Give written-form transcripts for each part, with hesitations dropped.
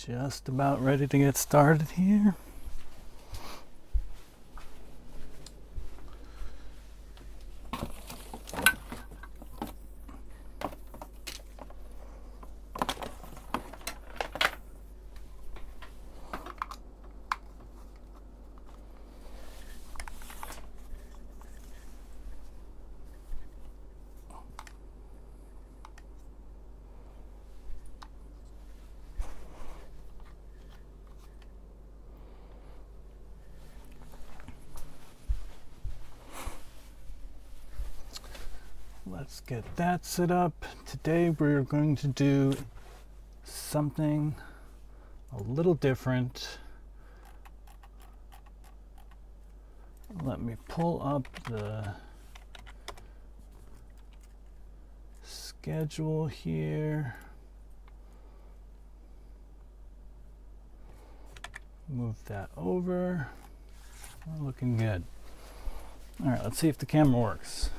Just about ready to get started here. Let's get that set up. Today we're going to do something a little different. Let me pull up the schedule here. Move that over. Looking good. All right, let's see if the camera works.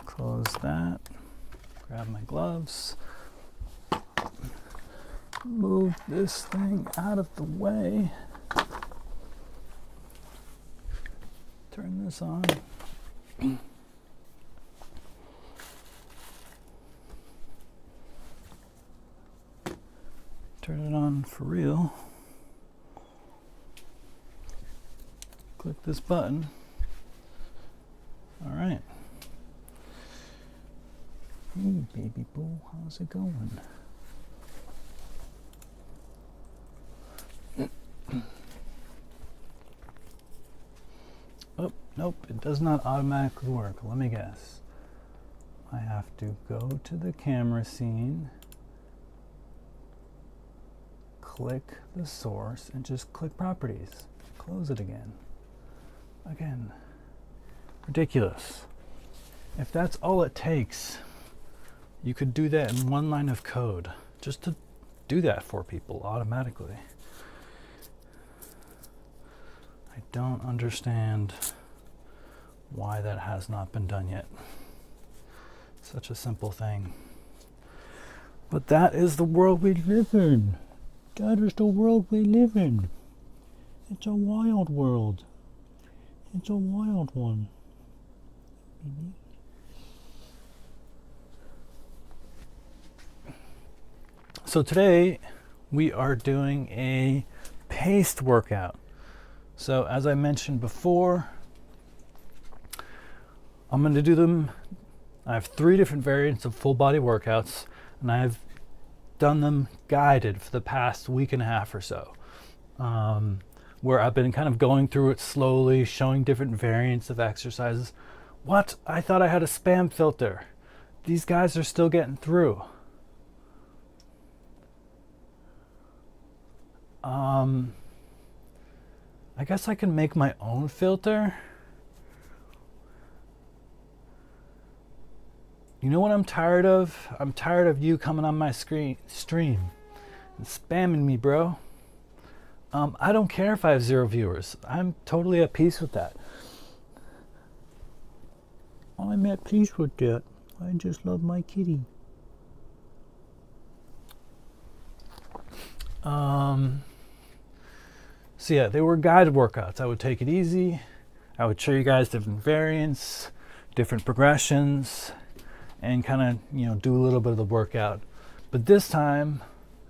Close that, grab my gloves, move this thing out of the way, turn this on. Turn it on for real. Click this button. All right. Hey, baby boo, how's it going? Oh, nope, it does not automatically work. Let me guess. I have to go to the camera scene, click the source, and just click properties. Close it again. Again. Ridiculous. If that's all it takes, you could do that in one line of code just to do that for people automatically. I don't understand why that has not been done yet. Such a simple thing. But that is the world we live in. That is the world we live in. It's a wild world. It's a wild one. So today we are doing a paced workout. So as I mentioned before, I'm going to do them. I have 3 different variants of full body workouts, and I've done them guided for the past week and a half or so, where I've been kind of going through it slowly, showing different variants of exercises. What? I thought I had a spam filter. These guys are still getting through. I guess I can make my own filter. You know what I'm tired of? I'm tired of you coming on my stream and spamming me, bro. I don't care if I have 0 viewers. I'm totally at peace with that. I'm at peace with that. I just love my kitty. So yeah, they were guided workouts. I would take it easy. I would show you guys different variants, different progressions, and kind of, do a little bit of the workout. But this time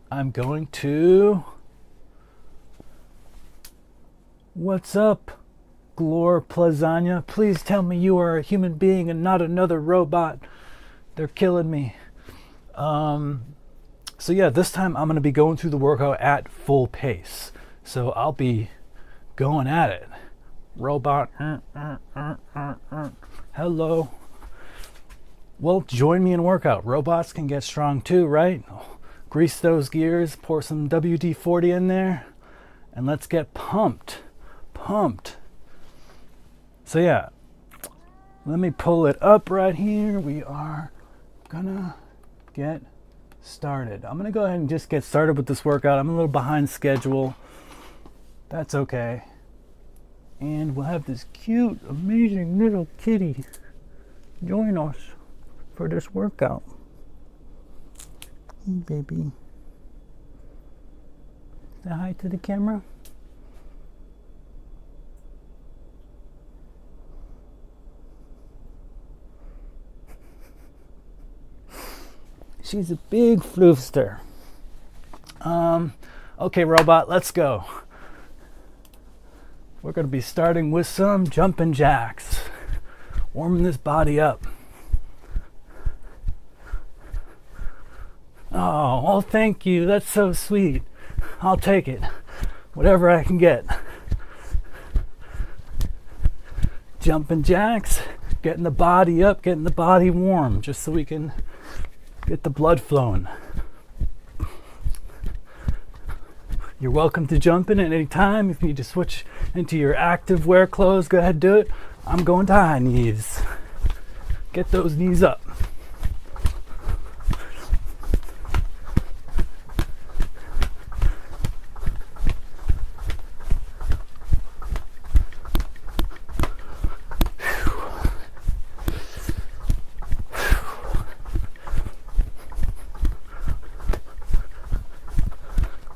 I'm going to, what's up, Glor Plazania? Please tell me you are a human being and not another robot. They're killing me. So yeah, this time I'm going to be going through the workout at full pace. So I'll be going at it. Robot. Hello. Well, join me in workout. Robots can get strong too, right? Grease those gears, pour some WD-40 in there, and let's get pumped. So yeah, let me pull it up right here. We are gonna get started. I'm gonna go ahead and just get started with this workout. I'm a little behind schedule. That's okay. And we'll have this cute, amazing little kitty join us. for this workout. Hey, baby. Say hi to the camera. She's a big floofster. Okay, robot, let's go. We're going to be starting with some jumping jacks, warming this body up. Oh, well, thank you. That's so sweet. I'll take it. Whatever I can get. Jumping jacks, getting the body up, getting the body warm, just so we can get the blood flowing. You're welcome to jump in at any time. If you need to switch into your active wear clothes, go ahead and do it. I'm going to high knees. Get those knees up.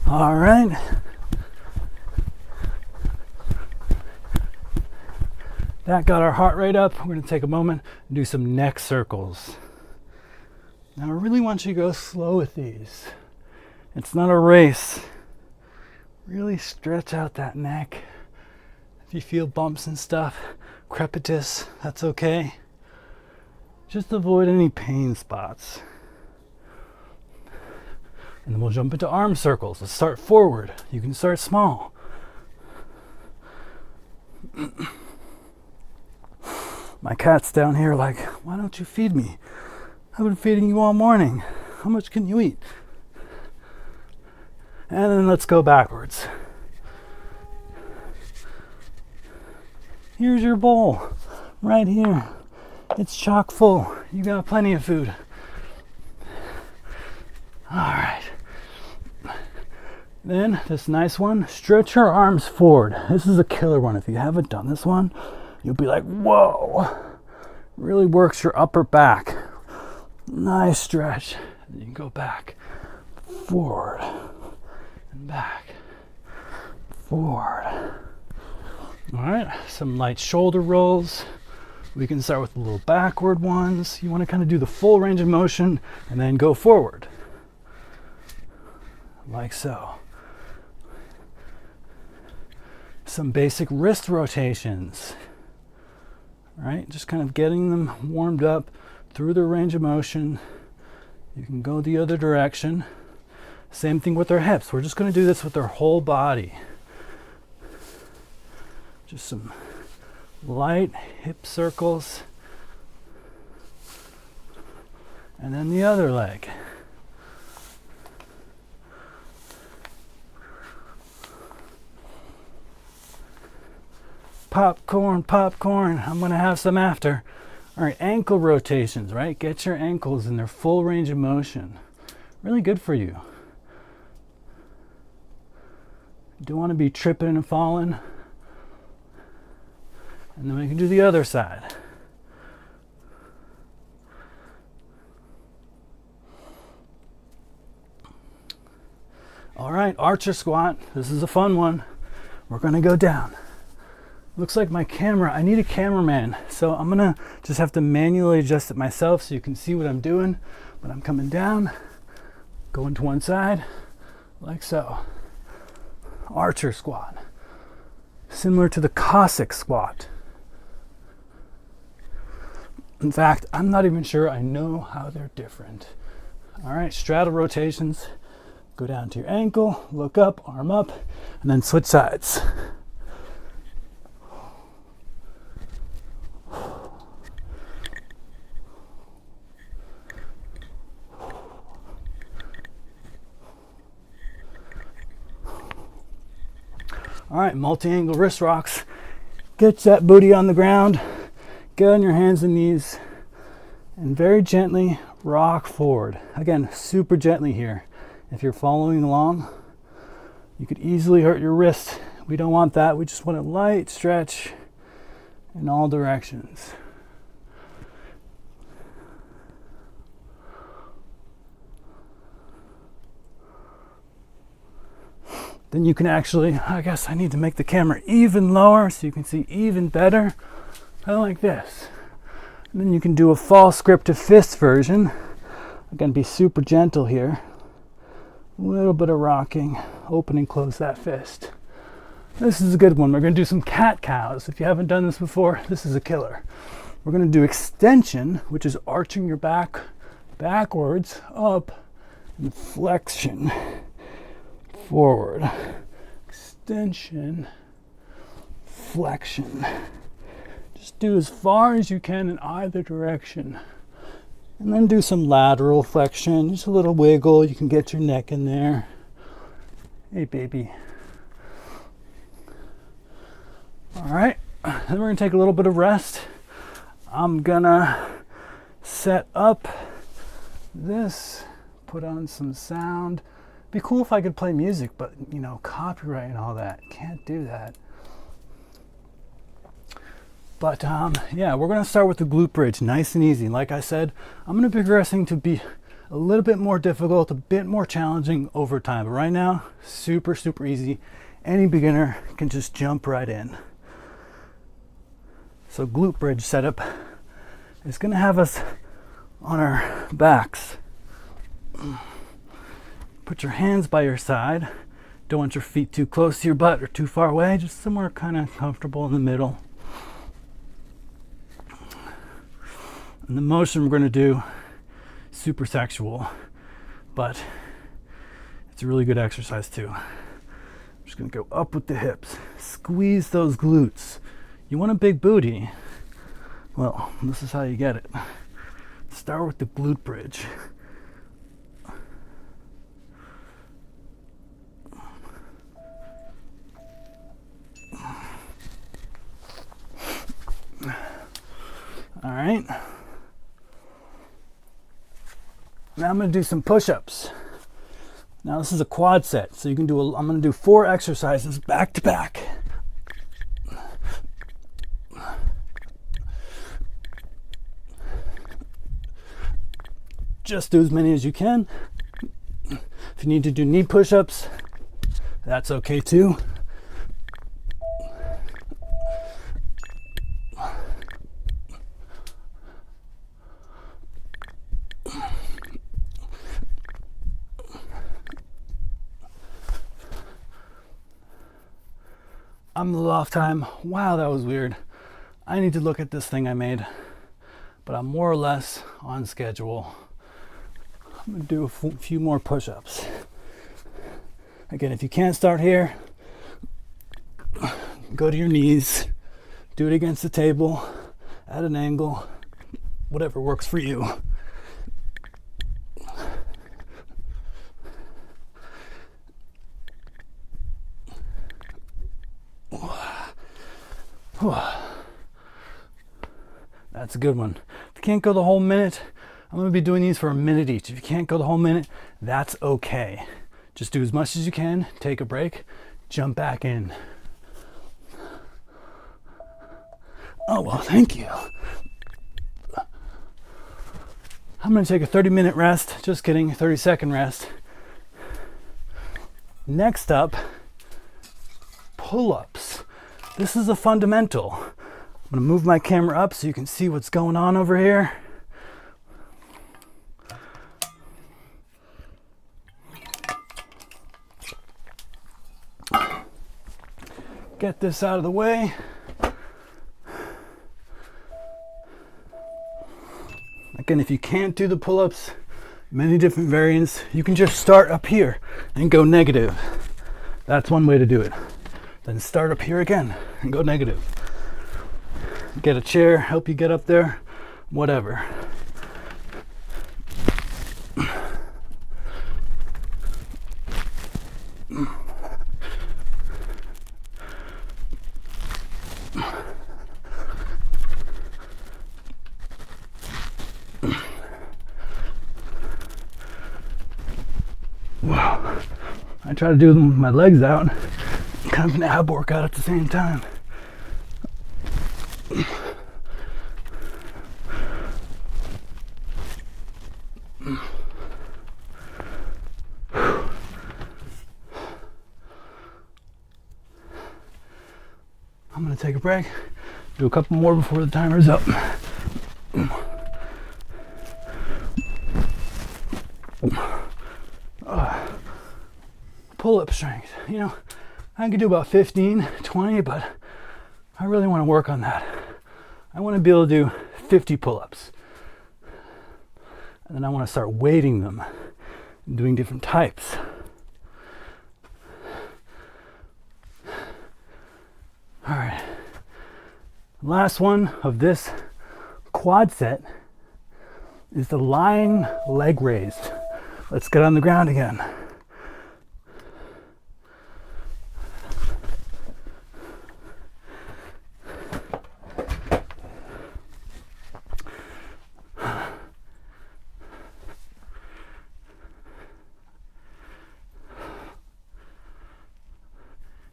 All right. That got our heart rate up. We're going to take a moment and do some neck circles. Now, I really want you to go slow with these. It's not a race. Really stretch out that neck. If you feel bumps and stuff, crepitus, that's okay. Just avoid any pain spots. And then we'll jump into arm circles. Let's start forward. You can start small. My cat's down here like, why don't you feed me? I've been feeding you all morning. How much can you eat? And then let's go backwards. Here's your bowl. Right here. It's chock full. You got plenty of food. All right. Then this nice one, stretch your arms forward. This is a killer one. If you haven't done this one, you'll be like, whoa. Really works your upper back. Nice stretch. Then you can go back, forward, and back, forward. All right, some light shoulder rolls. We can start with the little backward ones. You want to kind of do the full range of motion and then go forward. Like so. Some basic wrist rotations. Right? Just kind of getting them warmed up through the range of motion. You can go the other direction. Same thing with our hips. We're just going to do this with our whole body. Just some light hip circles. And then the other leg. Popcorn, popcorn. I'm going to have some after. All right, ankle rotations, right? Get your ankles in their full range of motion. Really good for you. You don't want to be tripping and falling. And then we can do the other side. All right, archer squat. This is a fun one. We're going to go down. Looks like my camera, I need a cameraman, so I'm gonna just have to manually adjust it myself so you can see what I'm doing. But I'm coming down, going to one side, like so. Archer squat, similar to the Cossack squat. In fact, I'm not even sure I know how they're different. All right, straddle rotations. Go down to your ankle, look up, arm up, and then switch sides. All right, multi-angle wrist rocks. Get that booty on the ground. Get on your hands and knees and very gently rock forward. Again, super gently here. If you're following along, you could easily hurt your wrist. We don't want that. We just want a light stretch in all directions. then you can actually, I guess I need to make the camera even lower so you can see even better. Kind of like this. And then you can do a false grip to fist version. I'm gonna be super gentle here. A little bit of rocking, open and close that fist. This is a good one. We're gonna do some cat cows. If you haven't done this before, this is a killer. We're gonna do extension, which is arching your back backwards, up, and flexion, forward. Extension, flexion. Just do as far as you can in either direction. And then do some lateral flexion, just a little wiggle. You can get your neck in there. Hey, baby. All right, then we're gonna take a little bit of rest. I'm gonna set up this, put on some sound. Be cool if I could play music, but you know, copyright and all that, can't do that. But yeah, we're gonna start with the glute bridge, nice and easy. Like I said, I'm gonna be progressing to be a little bit more difficult, a bit more challenging over time. But right now, super, super easy. Any beginner can just jump right in. So glute bridge setup is gonna have us on our backs. Put your hands by your side. Don't want your feet too close to your butt or too far away, just somewhere kind of comfortable in the middle. And the motion we're going to do, super sexual, but it's a really good exercise too. I'm just going to go up with the hips, squeeze those glutes. You want a big booty? Well, this is how you get it. Start with the glute bridge. All right. Now I'm going to do some push-ups. Now this is a quad set, so you can do I'm going to do 4 exercises back to back. Just do as many as you can. If you need to do knee push-ups, that's okay too. I'm a little off time. Wow, that was weird. I need to look at this thing I made, but I'm more or less on schedule. I'm gonna do a few more push-ups. Again, if you can't start here, go to your knees, do it against the table, at an angle, whatever works for you. That's a good one. If you can't go the whole minute, I'm going to be doing these for a minute each. If you can't go the whole minute, that's okay. Just do as much as you can, take a break, jump back in. Oh, well, thank you. I'm going to take a 30-minute rest. Just kidding, 30-second rest. Next up, pull-ups. This is a fundamental. I'm going to move my camera up so you can see what's going on over here. Get this out of the way. Again, if you can't do the pull-ups, many different variants, you can just start up here and go negative. That's one way to do it. Then start up here again and go negative. Get a chair, help you get up there, whatever. Wow. I try to do them with my legs out, kind of an ab workout at the same time. I'm gonna take a break, do a couple more before the timer's up. Pull-up strength, you know, I can do about 15, 20, but I really want to work on that. I want to be able to do 50 pull-ups. And then I want to start weighting them, doing different types. All right. Last one of this quad set is the lying leg raised. Let's get on the ground again.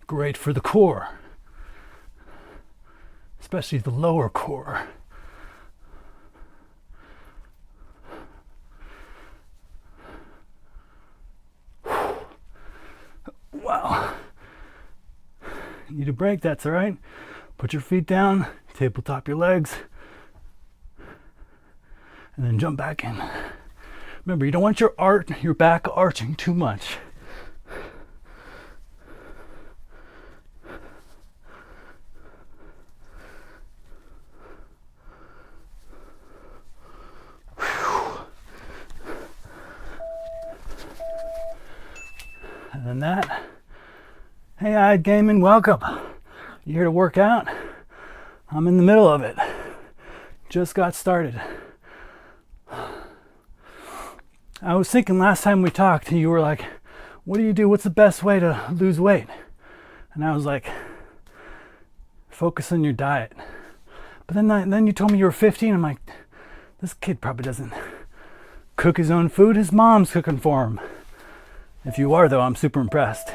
Great for the core, especially the lower core. Wow. Need a break, that's all right. Put your feet down, tabletop your legs, and then jump back in. Remember, you don't want your back arching too much. And then that, hey, Eyed Gaming, welcome. You here to work out? I'm in the middle of it. Just got started. I was thinking last time we talked, you were like, what do you do? What's the best way to lose weight? And I was like, focus on your diet. But then you told me you were 15. I'm like, this kid probably doesn't cook his own food. His mom's cooking for him. If you are, though, I'm super impressed.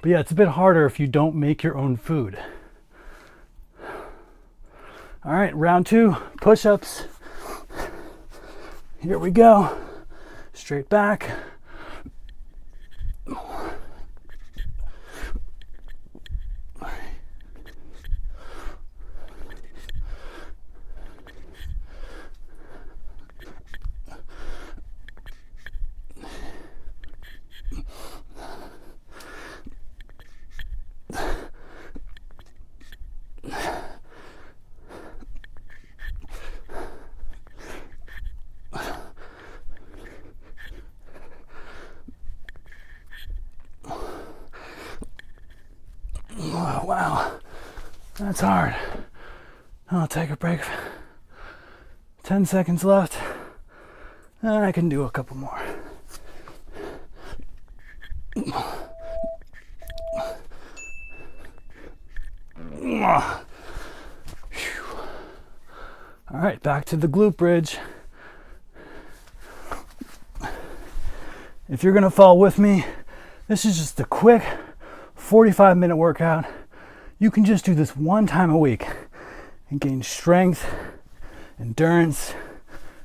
But yeah, it's a bit harder if you don't make your own food. All right, round 2, push-ups. Here we go. Straight back. Oh, wow, that's hard. I'll take a break. 10 seconds left. I can do a couple more. All right, back to the glute bridge. If you're gonna fall with me, this is just a quick 45-minute workout. You can just do this one time a week and gain strength, endurance,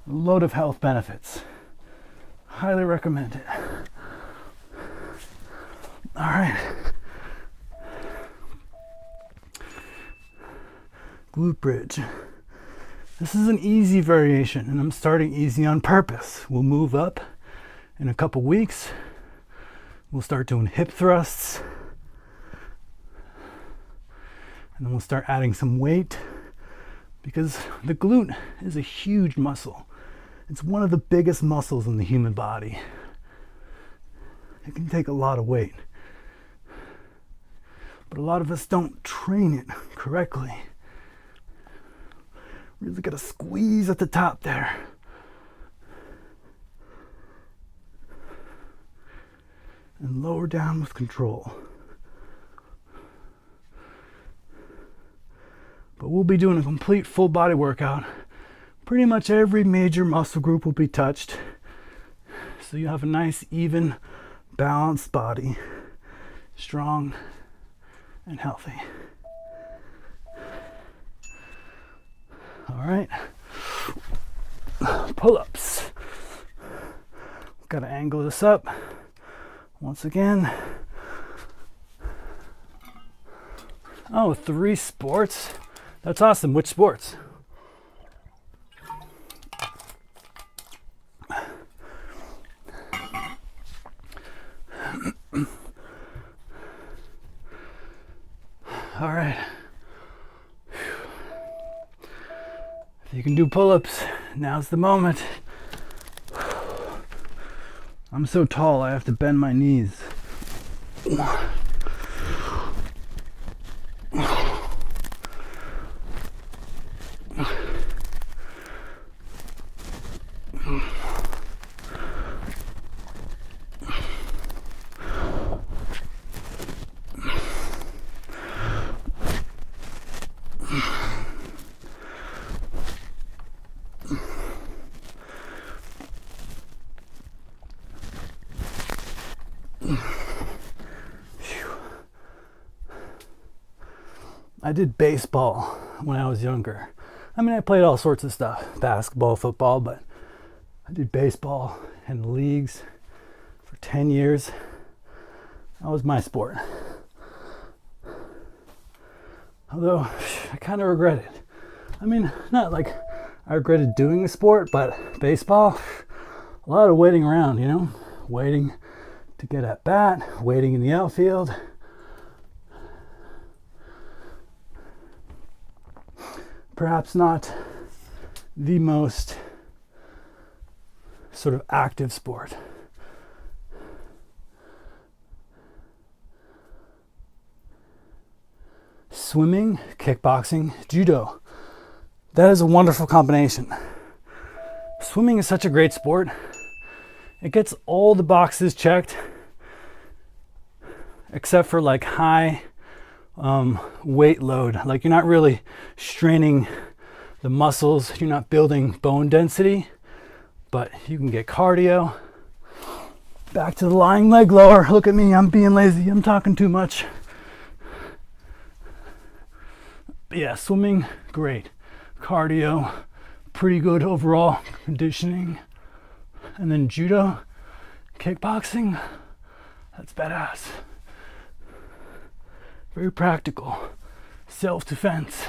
a load of health benefits. Highly recommend it. All right. Glute bridge. This is an easy variation, and I'm starting easy on purpose. We'll move up in a couple weeks. We'll start doing hip thrusts. And then we'll start adding some weight, because the glute is a huge muscle. It's one of the biggest muscles in the human body. It can take a lot of weight. But a lot of us don't train it correctly. Really gotta squeeze at the top there. And lower down with control. But we'll be doing a complete full body workout. Pretty much every major muscle group will be touched. So you have a nice, even, balanced body. Strong and healthy. All right. Pull-ups. Got to angle this up. Once again. Oh, 3 sports? That's awesome. Which sports? All right. If you can do pull-ups, now's the moment. I'm so tall, I have to bend my knees. I did baseball when I was younger. I mean, I played all sorts of stuff, basketball, football, but I did baseball in leagues for 10 years. That was my sport. Although, I kind of regret it. I mean, not like I regretted doing the sport, but baseball, a lot of waiting around, you know? Waiting to get at bat, waiting in the outfield. Perhaps not the most sort of active sport. Swimming, kickboxing, judo. That is a wonderful combination. Swimming is such a great sport. It gets all the boxes checked, except for like high weight load. Like you're not really straining the muscles, you're not building bone density, but you can get cardio. Back to the lying leg lower. Look at me, I'm being lazy, I'm talking too much. But yeah, swimming, great. Cardio, pretty good overall conditioning. And then judo, kickboxing, that's badass. Very practical, self-defense.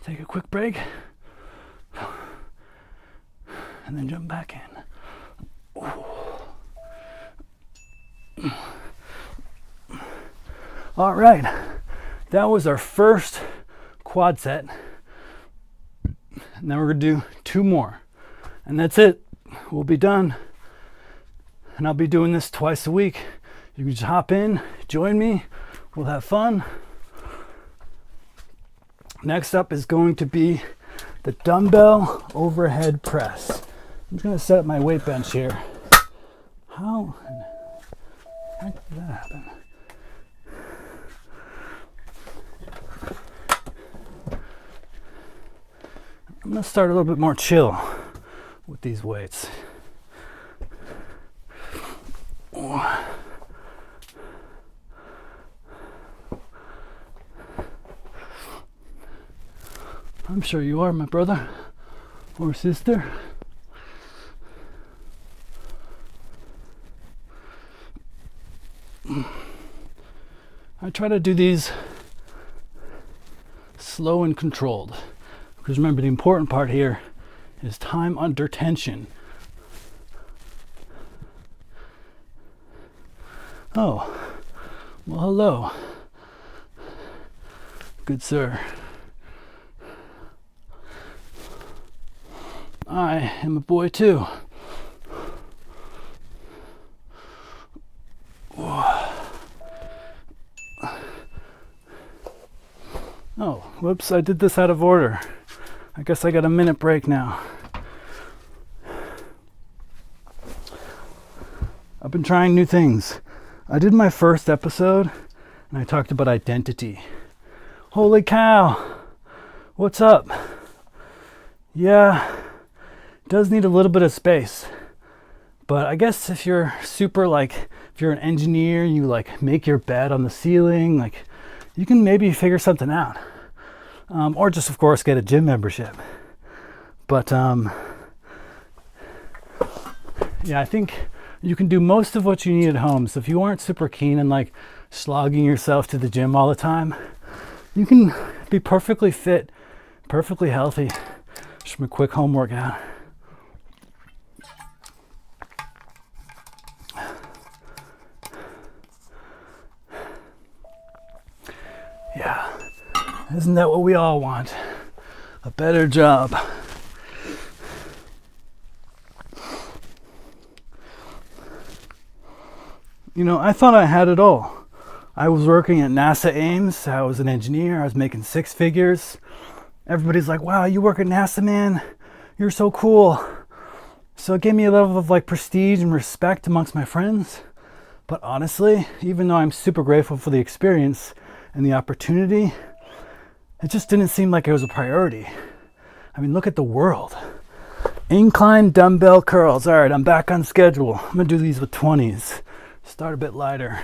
Take a quick break and then jump back in. All right, that was our first quad set. Now we're gonna do 2 more, and that's it. We'll be done. And I'll be doing this twice a week. You can just hop in, join me, we'll have fun. Next up is going to be the dumbbell overhead press. I'm just gonna set up my weight bench here. How the heck did that happen? I'm gonna start a little bit more chill with these weights. I'm sure you are, my brother or sister. I try to do these slow and controlled, because remember, the important part here is time under tension. Oh, well, hello, good sir. I am a boy too. Oh, whoops, I did this out of order. I guess I got a minute break now. I've been trying new things. I did my first episode and I talked about identity. Holy cow, what's up? Yeah, it does need a little bit of space. But I guess if you're super if you're an engineer, you make your bed on the ceiling, you can maybe figure something out. or just of course get a gym membership. But yeah, I think you can do most of what you need at home. So if you aren't super keen on like slogging yourself to the gym all the time, you can be perfectly fit, perfectly healthy, just from a quick home workout. Yeah, isn't that what we all want? A better job. You know, I thought I had it all. I was working at NASA Ames. I was an engineer. I was making six figures. Everybody's like, wow, you work at NASA, man. You're so cool. So it gave me a level of like prestige and respect amongst my friends. But honestly, even though I'm super grateful for the experience and the opportunity, it just didn't seem like it was a priority. I mean, look at the world. Incline dumbbell curls. All right, I'm back on schedule. I'm gonna do these with 20s. Start a bit lighter.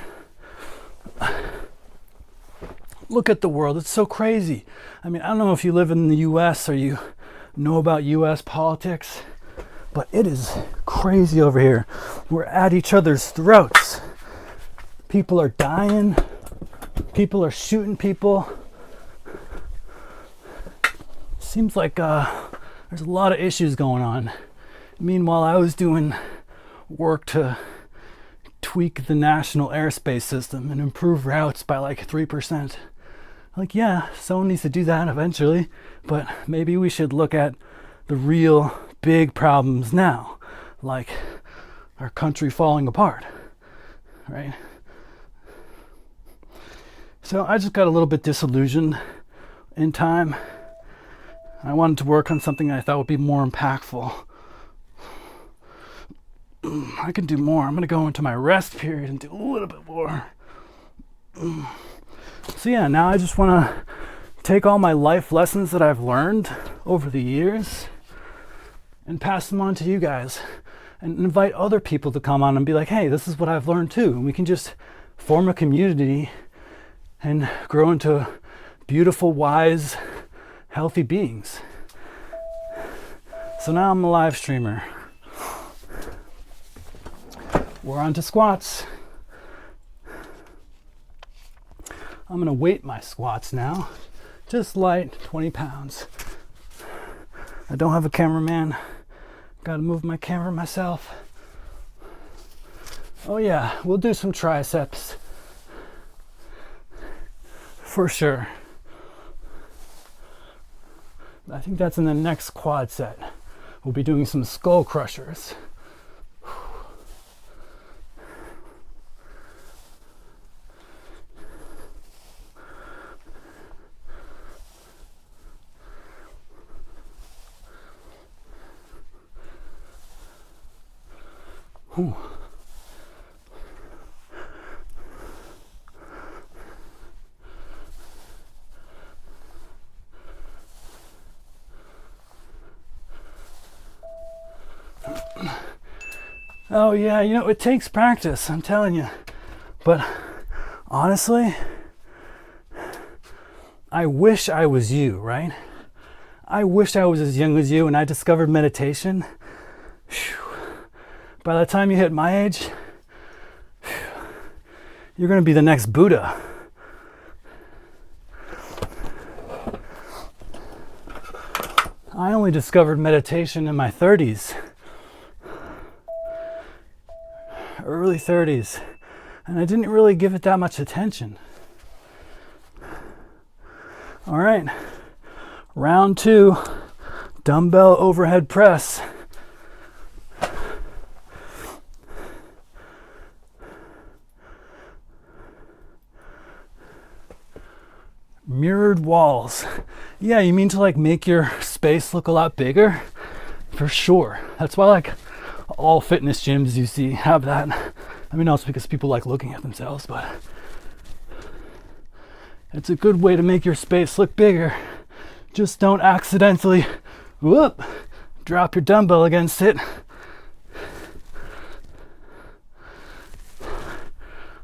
Look at the world. It's so crazy. I mean, I don't know if you live in the US or you know about US politics, but it is crazy over here. We're at each other's throats. People are dying. People are shooting people. Seems like there's a lot of issues going on. Meanwhile, I was doing work to tweak the national airspace system and improve routes by like 3%. Like, yeah, someone needs to do that eventually, but maybe we should look at the real big problems now, like our country falling apart, right? So I just got a little bit disillusioned in time. I wanted to work on something I thought would be more impactful. I can do more. I'm going to go into my rest period and do a little bit more. So yeah, now I just want to take all my life lessons that I've learned over the years and pass them on to you guys and invite other people to come on and be like, hey, this is what I've learned too. And we can just form a community and grow into beautiful, wise, healthy beings. So now I'm a live streamer. We're on to squats. I'm gonna weight my squats now. Just light, 20 pounds. I don't have a cameraman. Gotta move my camera myself. Oh yeah, we'll do some triceps. For sure. I think that's in the next quad set. We'll be doing some skull crushers. Whew. Oh yeah, you know, it takes practice, I'm telling you. But honestly, I wish I was you, right? I wish I was as young as you and I discovered meditation. Whew. By the time you hit my age, you're going to be the next Buddha. I only discovered meditation in my 30s, early 30s, and I didn't really give it that much attention. All right, round 2, dumbbell overhead press. Mirrored walls. Yeah, you mean to like make your space look a lot bigger? For sure. That's why like all fitness gyms you see have that. I mean, also because people like looking at themselves, but it's a good way to make your space look bigger. Just don't accidentally drop your dumbbell against it.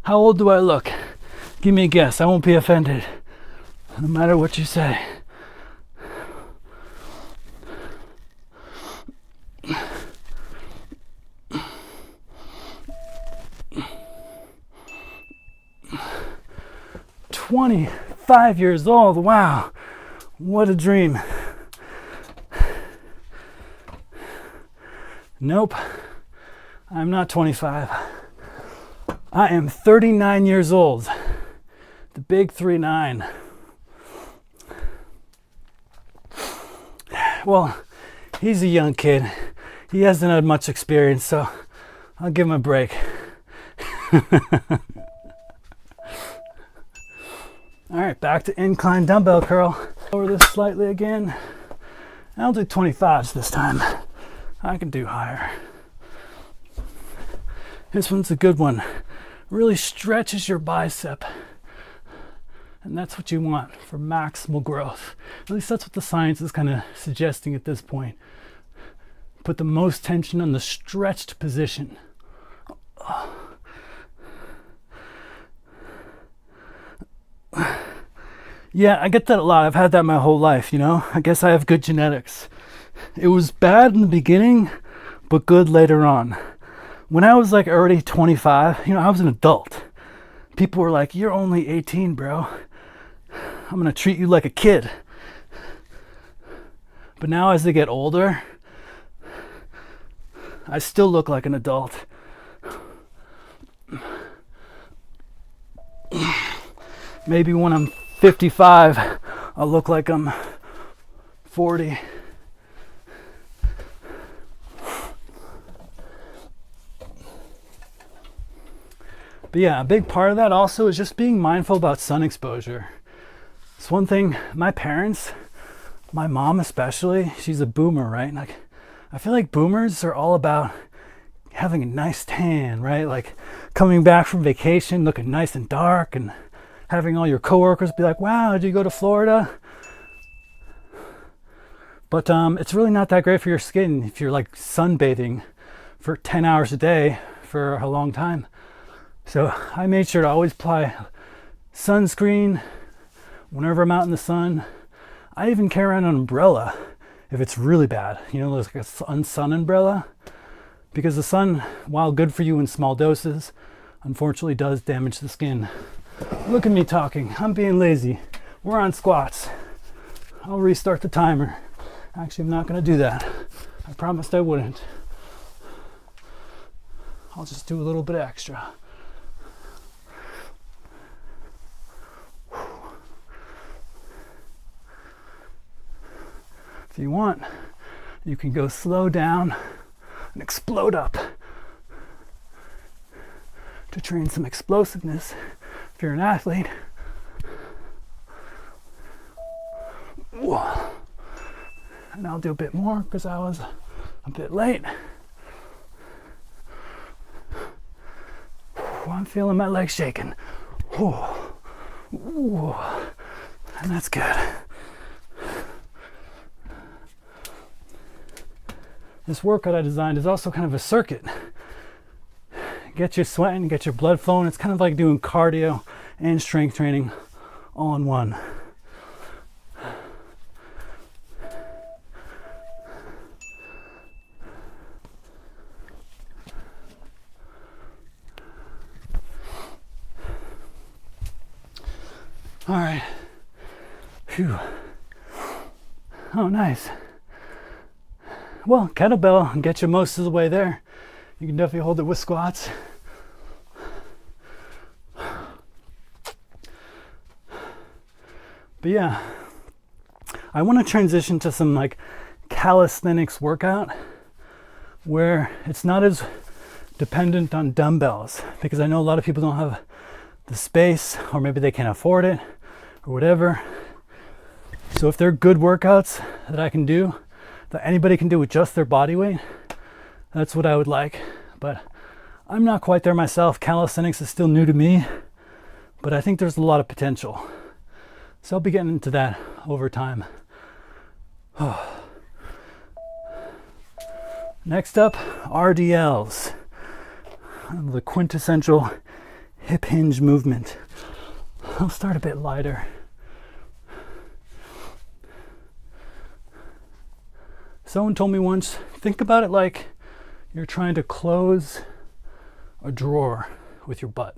How old do I look? Give me a guess. I won't be offended. No matter what you say. 25 years old. Wow, what a dream. Nope, I'm not 25. I am 39 years old. The big 39. Well, he's a young kid. He hasn't had much experience, so I'll give him a break. All right, back to incline dumbbell curl. Lower this slightly again. I'll do 25s this time. I can do higher. This one's a good one. Really stretches your bicep. And that's what you want for maximal growth. At least that's what the science is kind of suggesting at this point. Put the most tension on the stretched position. Yeah, I get that a lot. I've had that my whole life, you know? I guess I have good genetics. It was bad in the beginning, but good later on. When I was like already 25, you know, I was an adult. People were like, "You're only 18, bro. I'm gonna treat you like a kid." But now as they get older, I still look like an adult. Maybe when I'm 55, I'll look like I'm 40. But yeah, a big part of that also is just being mindful about sun exposure. It's one thing, my parents, my mom especially, she's a boomer, right? Like, I feel like boomers are all about having a nice tan, right? Like coming back from vacation looking nice and dark and having all your coworkers be like, "Wow, did you go to Florida?" But it's really not that great for your skin if you're like sunbathing for 10 hours a day for a long time. So I made sure to always apply sunscreen whenever I'm out in the sun. I even carry around an umbrella if it's really bad. You know, like a sun umbrella. Because the sun, while good for you in small doses, unfortunately does damage the skin. Look at me talking. I'm being lazy. We're on squats. I'll restart the timer. Actually, I'm not going to do that. I promised I wouldn't. I'll just do a little bit extra. If you want, you can go slow down and explode up to train some explosiveness if you're an athlete. Whoa. And I'll do a bit more because I was a bit late. I'm feeling my legs shaking. Whoa. Whoa. And that's good. This workout I designed is also kind of a circuit. Get you sweating, get your blood flowing. It's kind of like doing cardio and strength training all in one. All right. Phew. Oh, nice. Well, kettlebell get you most of the way there. You can definitely hold it with squats. But yeah, I want to transition to some like calisthenics workout where it's not as dependent on dumbbells, because I know a lot of people don't have the space, or maybe they can't afford it or whatever. So if they're good workouts that I can do, that anybody can do with just their body weight, that's what I would like. But I'm not quite there myself. Calisthenics is still new to me, but I think there's a lot of potential. So I'll be getting into that over time. Oh. Next up, RDLs, the quintessential hip hinge movement. I'll start a bit lighter. Someone told me once, think about it like you're trying to close a drawer with your butt.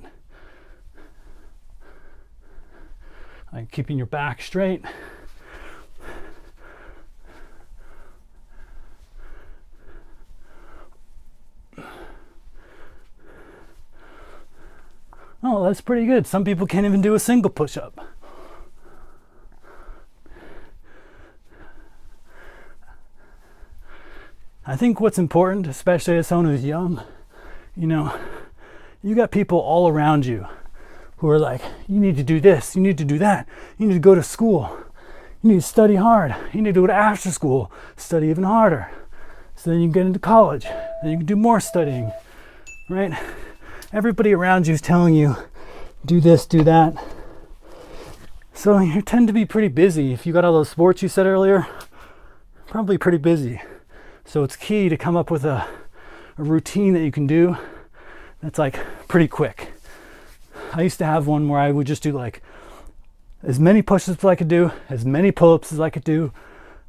like keeping your back straight. Oh, that's pretty good. Some people can't even do a single push-up. I think what's important, especially as someone who's young, you know, you got people all around you who are like, you need to do this, you need to do that, you need to go to school, you need to study hard, you need to go to after school, study even harder. So then you can get into college, then you can do more studying, right? Everybody around you is telling you, do this, do that. So you tend to be pretty busy. If you got all those sports you said earlier, probably pretty busy. So it's key to come up with a routine that you can do that's like pretty quick. I used to have one where I would just do like as many push-ups as I could do, as many pull-ups as I could do,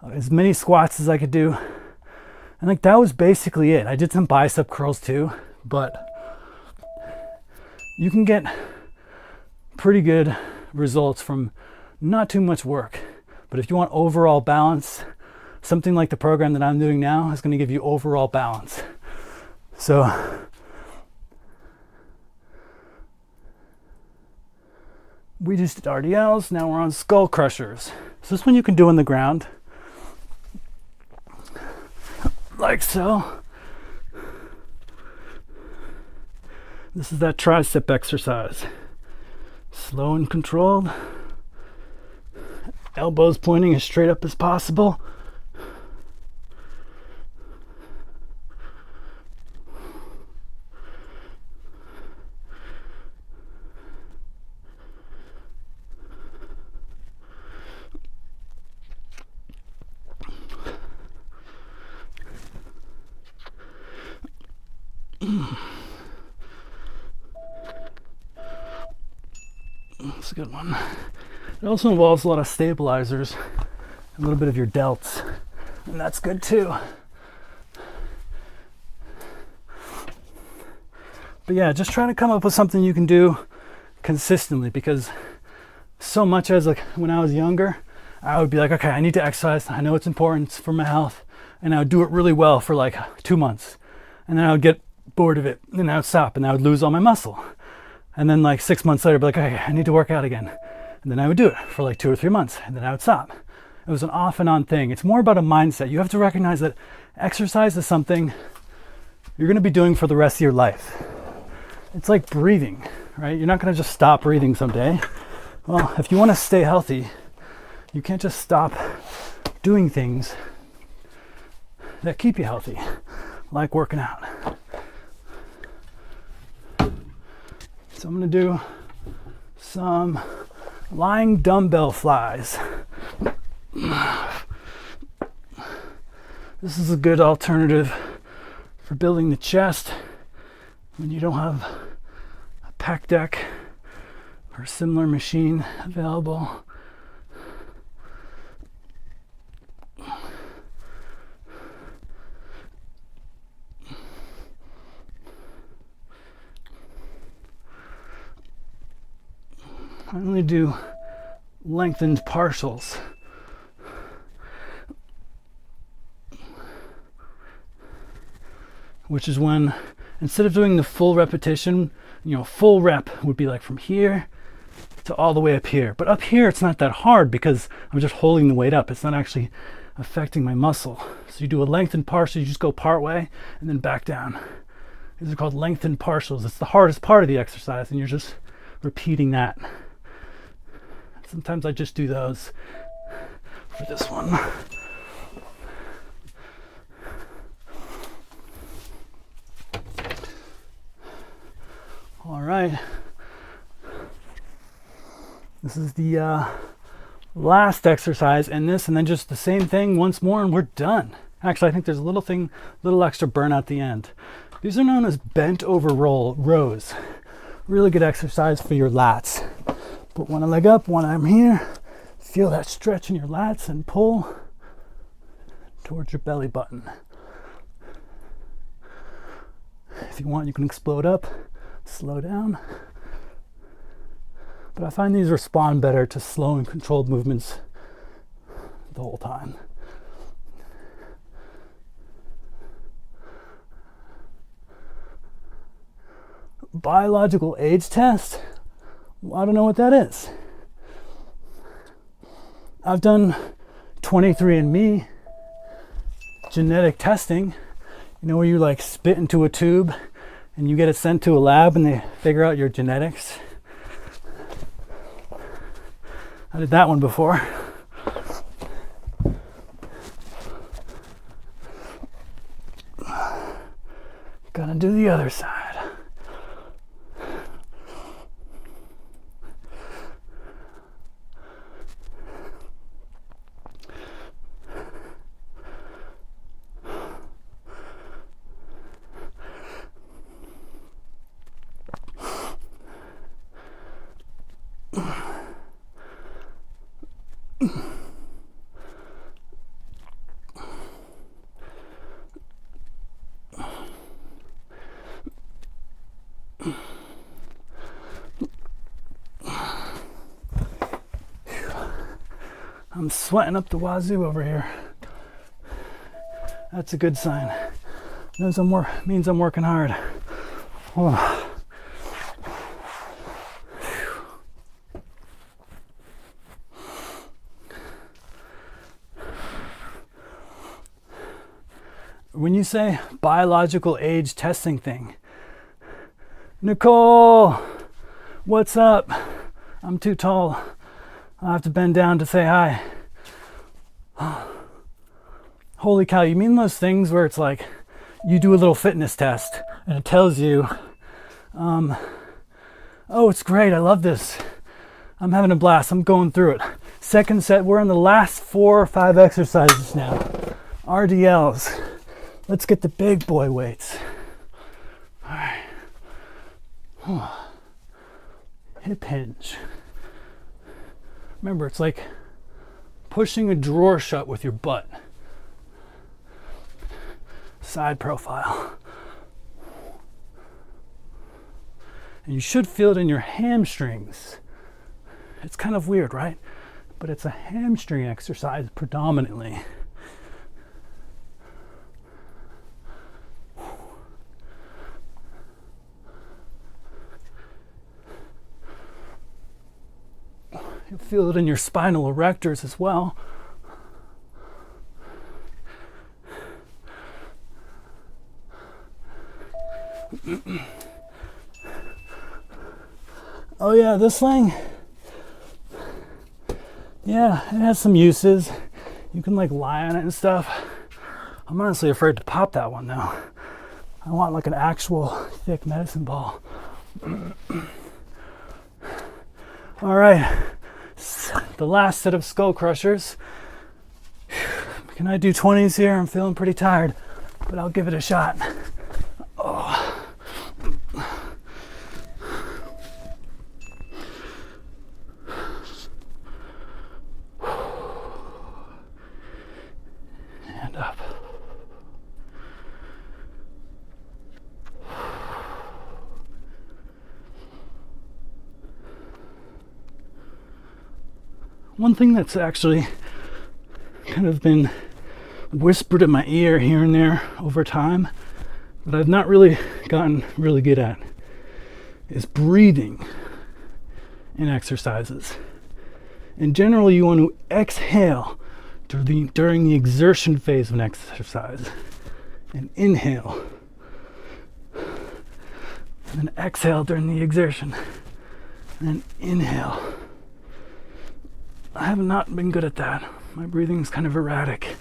as many squats as I could do. And like that was basically it. I did some bicep curls too, but you can get pretty good results from not too much work. But if you want overall balance, something like the program that I'm doing now is going to give you overall balance. So we just did RDLs, now we're on skull crushers. So this one you can do on the ground, like so. This is that tricep exercise. Slow and controlled. Elbows pointing as straight up as possible. That's a good one. It also involves a lot of stabilizers, a little bit of your delts, and that's good too. But yeah, just trying to come up with something you can do consistently, because so much as like when I was younger, I would be like, okay, I need to exercise. I know it's important for my health, and I would do it really well for like 2 months, and then I would get bored of it, and then I would stop, and I would lose all my muscle. And then like 6 months later, I'd be like, okay, I need to work out again. And then I would do it for like 2 or 3 months, and then I would stop. It was an off and on thing. It's more about a mindset. You have to recognize that exercise is something you're going to be doing for the rest of your life. It's like breathing, right? You're not going to just stop breathing someday. Well, if you want to stay healthy, you can't just stop doing things that keep you healthy, like working out. So I'm going to do some lying dumbbell flies. This is a good alternative for building the chest when you don't have a pec deck or a similar machine available. I only do lengthened partials. Which is when, instead of doing the full repetition, full rep would be like from here to all the way up here. But up here, it's not that hard because I'm just holding the weight up. It's not actually affecting my muscle. So you do a lengthened partial, you just go part way and then back down. These are called lengthened partials. It's the hardest part of the exercise, and you're just repeating that. Sometimes I just do those for this one. All right. This is the last exercise in this, and then just the same thing once more, and we're done. Actually, I think there's a little extra burn at the end. These are known as bent over rows. Really good exercise for your lats. Put one leg up, one arm here. Feel that stretch in your lats and pull towards your belly button. If you want, you can explode up, slow down. But I find these respond better to slow and controlled movements the whole time. Biological age test? Well, I don't know what that is. I've done 23andMe genetic testing, you know, where you like spit into a tube and you get it sent to a lab and they figure out your genetics. I did that one before. Gonna do the other side. I'm sweating up the wazoo over here. That's a good sign. Means I'm working hard. Oh. When you say biological age testing thing, Nicole, what's up? I'm too tall. I have to bend down to say hi. Holy cow, you mean those things where it's like you do a little fitness test and it tells you, oh, it's great, I love this. I'm having a blast, I'm going through it. Second set, we're on the last 4 or 5 exercises now. RDLs. Let's get the big boy weights. All right. Hip hinge. Remember, it's like pushing a drawer shut with your butt. Side profile. And you should feel it in your hamstrings. It's kind of weird, right? But it's a hamstring exercise predominantly. You'll feel it in your spinal erectors as well. Oh yeah, this thing. Yeah, it has some uses. You can like lie on it and stuff. I'm honestly afraid to pop that one though. I want like an actual thick medicine ball. All right. The last set of skull crushers. Can I do 20s here? I'm feeling pretty tired, but I'll give it a shot. Oh. And up. One thing that's actually kind of been whispered in my ear here and there over time, but I've not really gotten really good at, is breathing in exercises. In general, you want to exhale during the exertion phase of an exercise, and inhale, and then exhale during the exertion, and then inhale. I have not been good at that. My breathing's kind of erratic,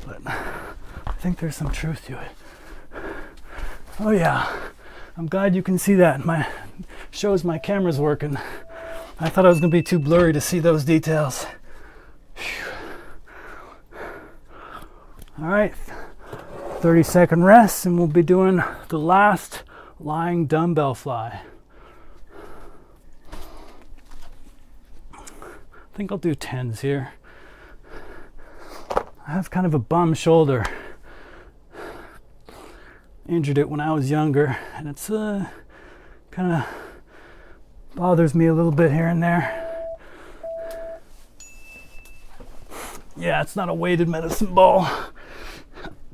but I think there's some truth to it. Oh yeah, I'm glad you can see that. Shows my camera's working. I thought I was gonna be too blurry to see those details. Whew. All right, 30-second rest, and we'll be doing the last lying dumbbell fly. I think I'll do 10s here. I have kind of a bum shoulder. Injured it when I was younger, and it's kind of bothers me a little bit here and there. Yeah, it's not a weighted medicine ball,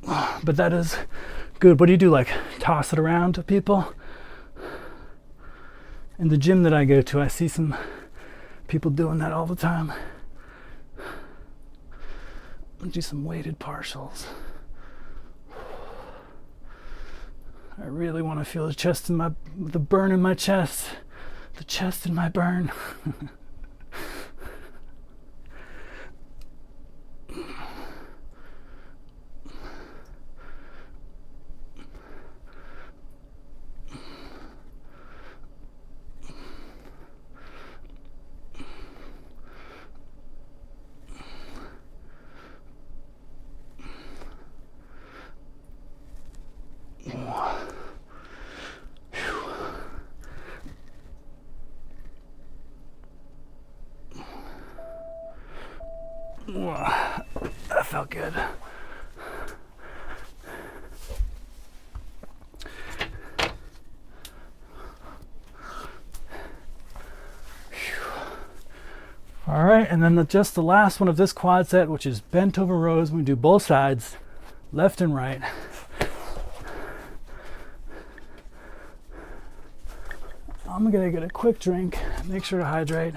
but that is good. What do you do, like toss it around to people? In the gym that I go to, I see some people doing that all the time. Do some weighted partials. I really want to feel the burn in my chest, the chest in my burn. That felt good. All right, and then just the last one of this quad set, which is bent over rows. We're gonna do both sides, left and right. I'm gonna get a quick drink, make sure to hydrate.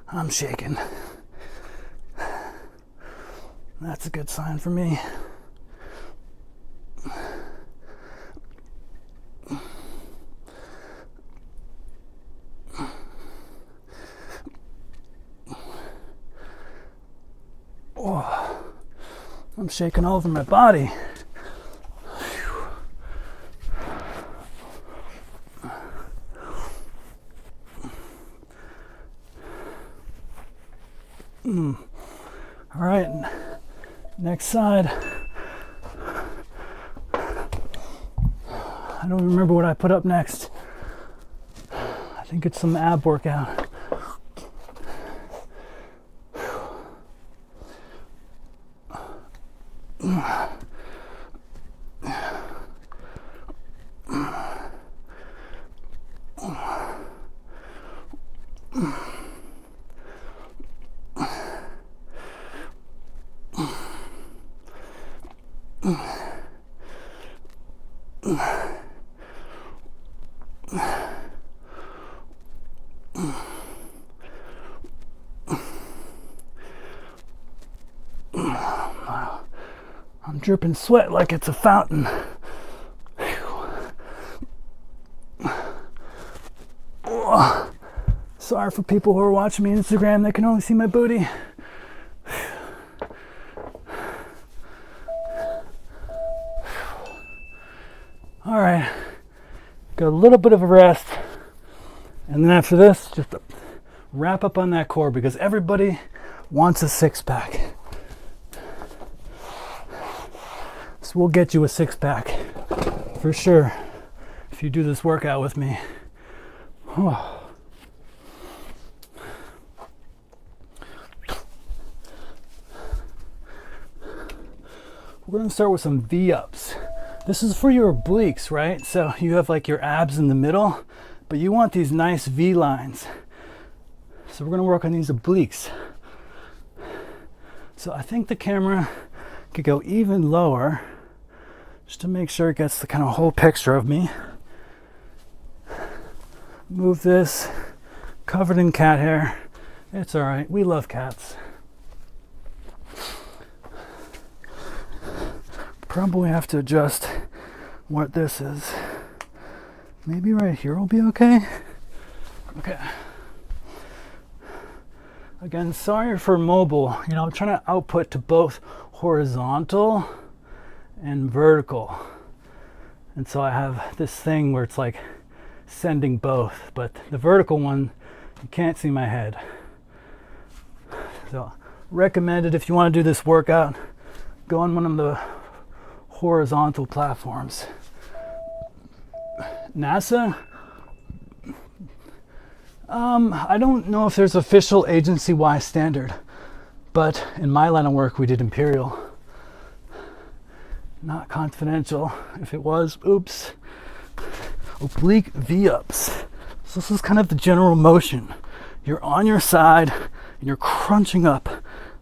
I'm shaking. That's a good sign for me. Oh, I'm shaking all over my body. All right, next side. I don't remember what I put up next. I think it's some ab workout. I'm dripping sweat like it's a fountain. Oh, sorry for people who are watching me on Instagram, they can only see my booty. All right, got a little bit of a rest, and then after this, just wrap up on that core because everybody wants a six-pack. So we'll get you a six-pack for sure if you do this workout with me. Oh. We're going to start with some V-ups. This is for your obliques, right? So you have like your abs in the middle, but you want these nice V lines. So we're going to work on these obliques. So I think the camera could go even lower just to make sure it gets the kind of whole picture of me. Move this, covered in cat hair. It's all right, we love cats. Probably have to adjust what this is. Maybe right here will be okay. Okay. Again, sorry for mobile. You know, I'm trying to output to both horizontal and vertical. And so I have this thing where it's like sending both, but the vertical one, you can't see my head. So recommended if you want to do this workout, go on one of the horizontal platforms. NASA, I don't know if there's official agency-wide standard, but in my line of work we did imperial. Not confidential. If it was, oops. Oblique V-ups. So this is kind of the general motion. You're on your side and you're crunching up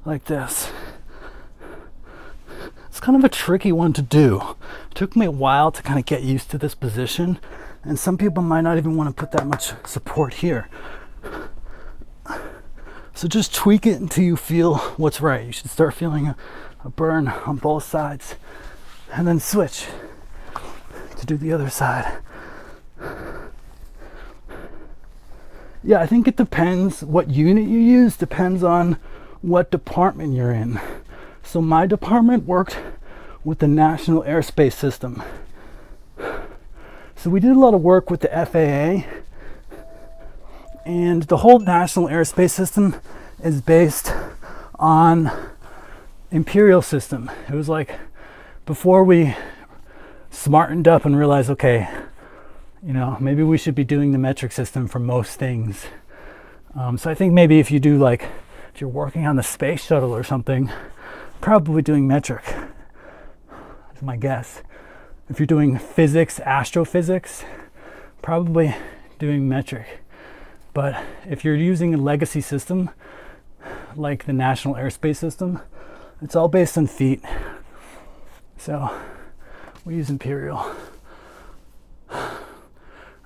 like this. It's kind of a tricky one to do. It took me a while to kind of get used to this position, and some people might not even want to put that much support here. So just tweak it until you feel what's right. You should start feeling a burn on both sides, and then switch to do the other side. Yeah, I think it depends what unit you use, depends on what department you're in. So my department worked with the National Airspace System. So we did a lot of work with the FAA, and the whole National Airspace System is based on imperial system. It was like before we smartened up and realized, okay, you know, maybe we should be doing the metric system for most things. So I think maybe if you do, like, if you're working on the space shuttle or something, probably doing metric is my guess. If you're doing physics, astrophysics, probably doing metric. But if you're using a legacy system like the National Airspace System, it's all based on feet. So we use imperial.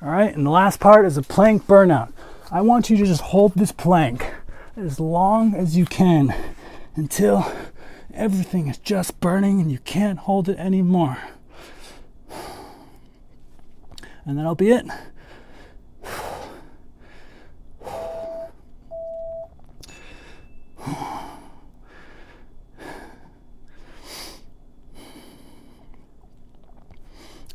All right, and the last part is a plank burnout. I want you to just hold this plank as long as you can until everything is just burning and you can't hold it anymore. And that'll be it.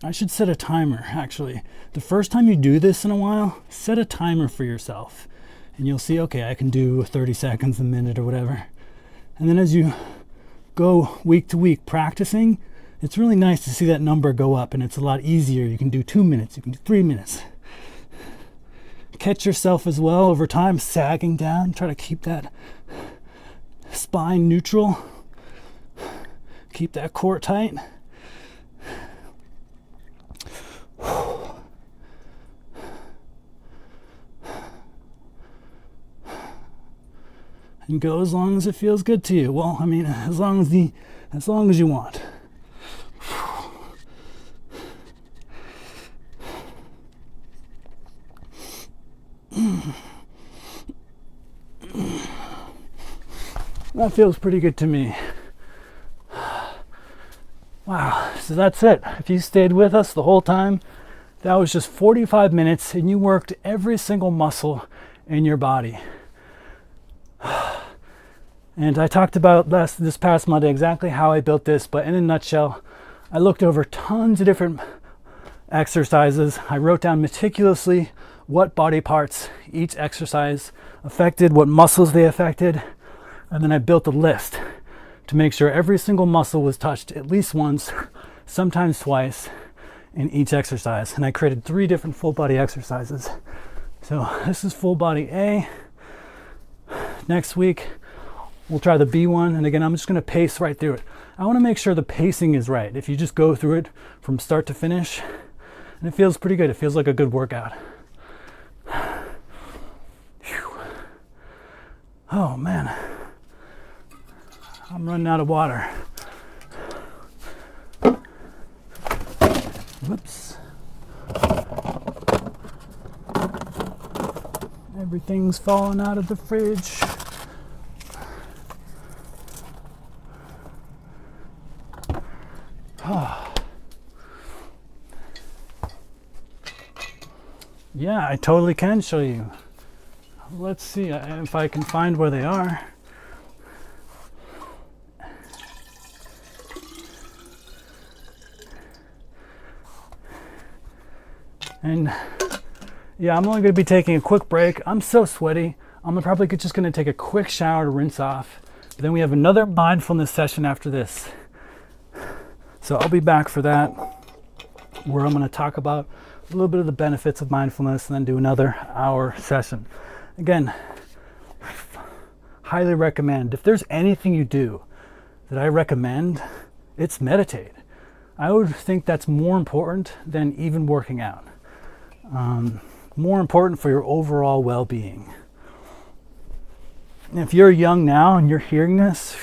I should set a timer, actually. The first time you do this in a while, set a timer for yourself. And you'll see, okay, I can do 30 seconds, a minute, or whatever. And then as you go week to week practicing, it's really nice to see that number go up, and it's a lot easier. You can do 2 minutes, you can do 3 minutes. Catch yourself as well over time, sagging down. Try to keep that spine neutral. Keep that core tight. And go as long as it feels good to you. Well, I mean, as long as you want. That feels pretty good to me. Wow, so that's it. If you stayed with us the whole time, that was just 45 minutes and you worked every single muscle in your body. And I talked about this past Monday exactly how I built this, but in a nutshell, I looked over tons of different exercises. I wrote down meticulously what body parts each exercise affected, what muscles they affected, and then I built a list to make sure every single muscle was touched at least once, sometimes twice, in each exercise. And I created 3 different full body exercises. So this is full body A. Next week, we'll try the B one, and again, I'm just going to pace right through it. I want to make sure the pacing is right. If you just go through it from start to finish, and it feels pretty good. It feels like a good workout. Whew. Oh man, I'm running out of water. Whoops. Everything's falling out of the fridge. Yeah, I totally can show you. Let's see if I can find where they are. And yeah, I'm only going to be taking a quick break. I'm so sweaty. I'm probably just going to take a quick shower to rinse off. Then we have another mindfulness session after this. So I'll be back for that, where I'm going to talk about a little bit of the benefits of mindfulness and then do another hour session. Again, highly recommend. If there's anything you do that I recommend, it's meditate. I would think that's more important than even working out. More important for your overall well-being. And if you're young now and you're hearing this,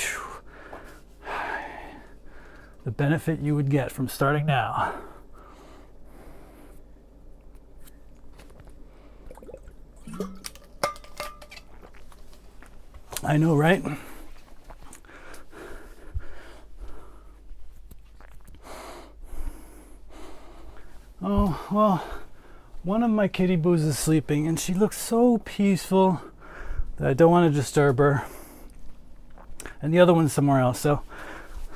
the benefit you would get from starting now. I know, right? Oh, well, one of my kitty boos is sleeping and she looks so peaceful that I don't want to disturb her. And the other one's somewhere else, so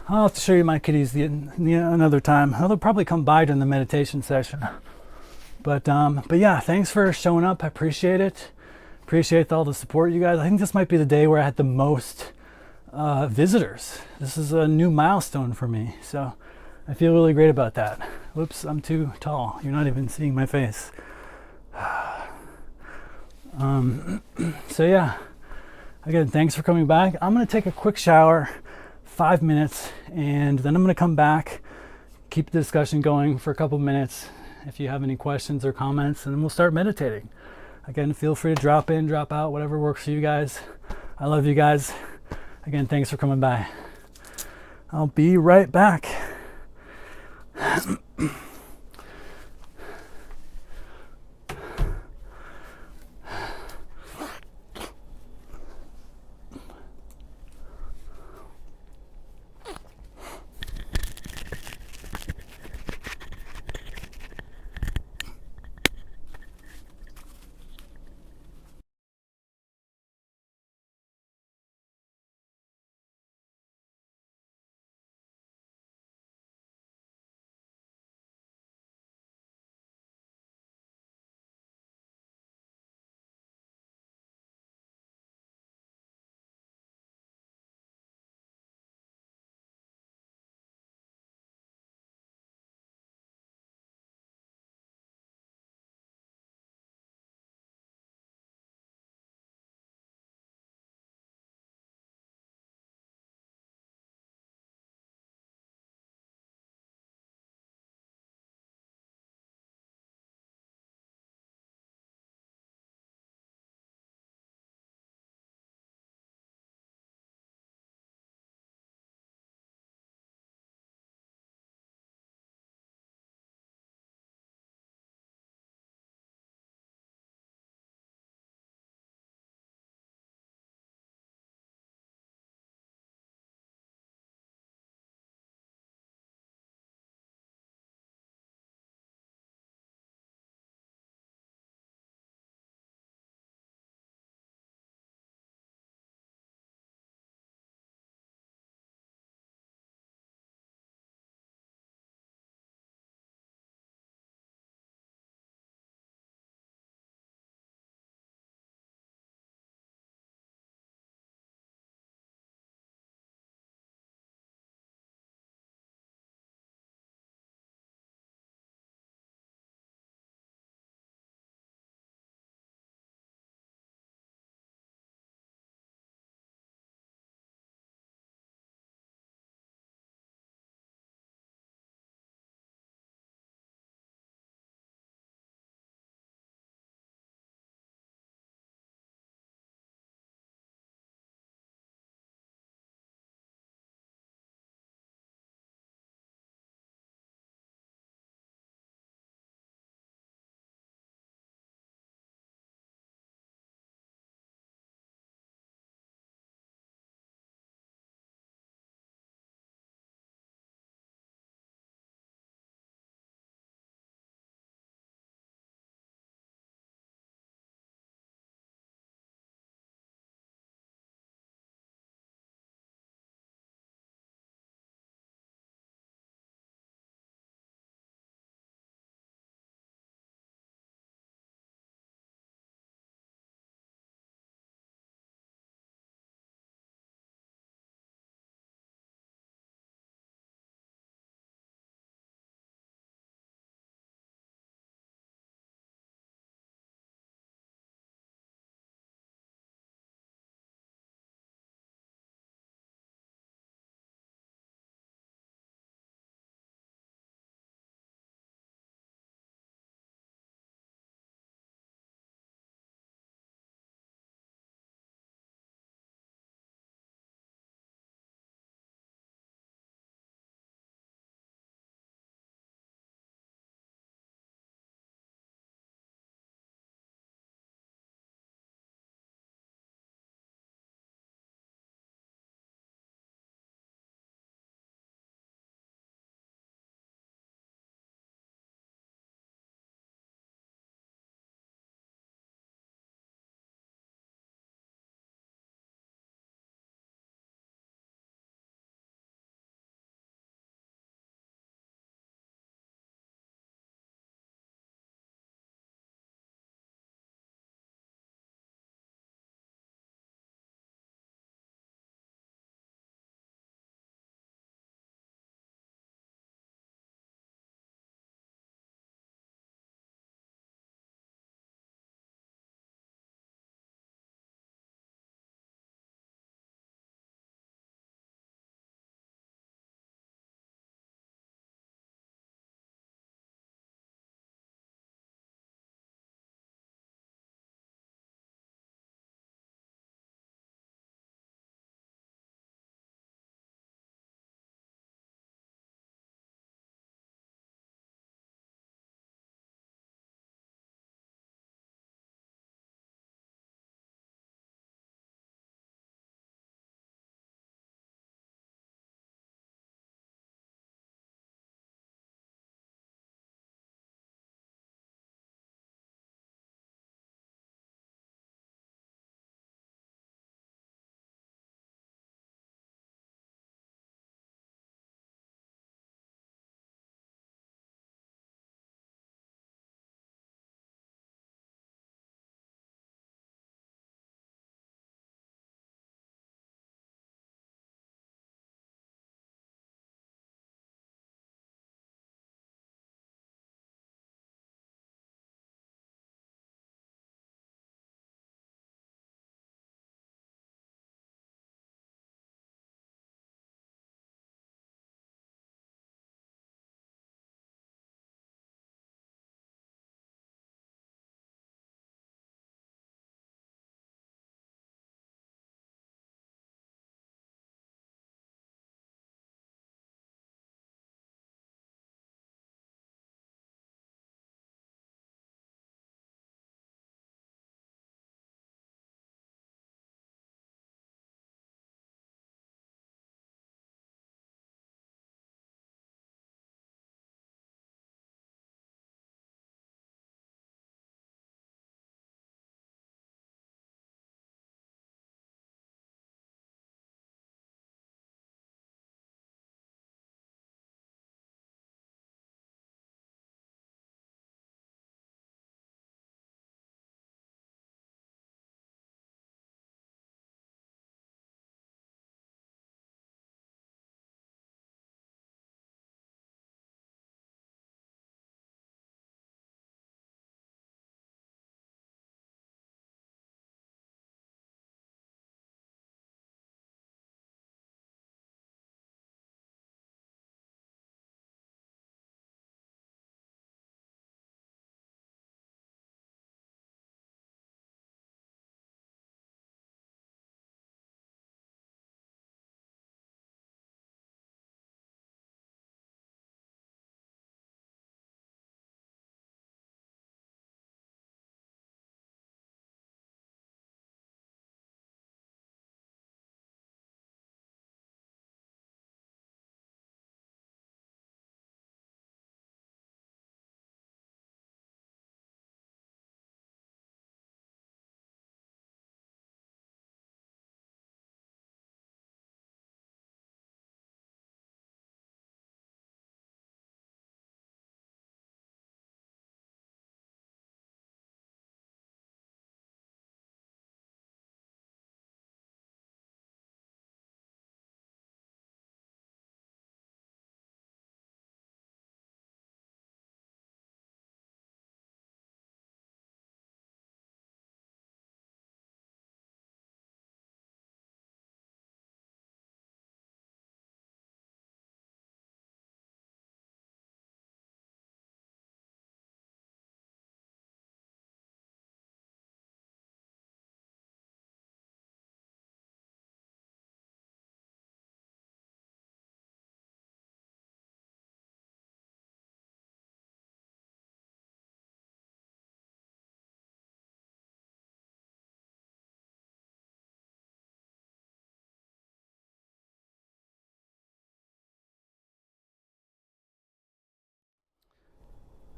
I'll have to show you my kitties another time. They'll probably come by during the meditation session. But yeah, thanks for showing up. I appreciate it. Appreciate all the support, you guys. I think this might be the day where I had the most visitors. This is a new milestone for me, so I feel really great about that. Whoops, I'm too tall. You're not even seeing my face. So yeah, again, thanks for coming back. I'm gonna take a quick shower, 5 minutes, and then I'm gonna come back, keep the discussion going for a couple minutes. If you have any questions or comments, and then we'll start meditating. Again, feel free to drop in, drop out, whatever works for you guys. I love you guys. Again, thanks for coming by. I'll be right back.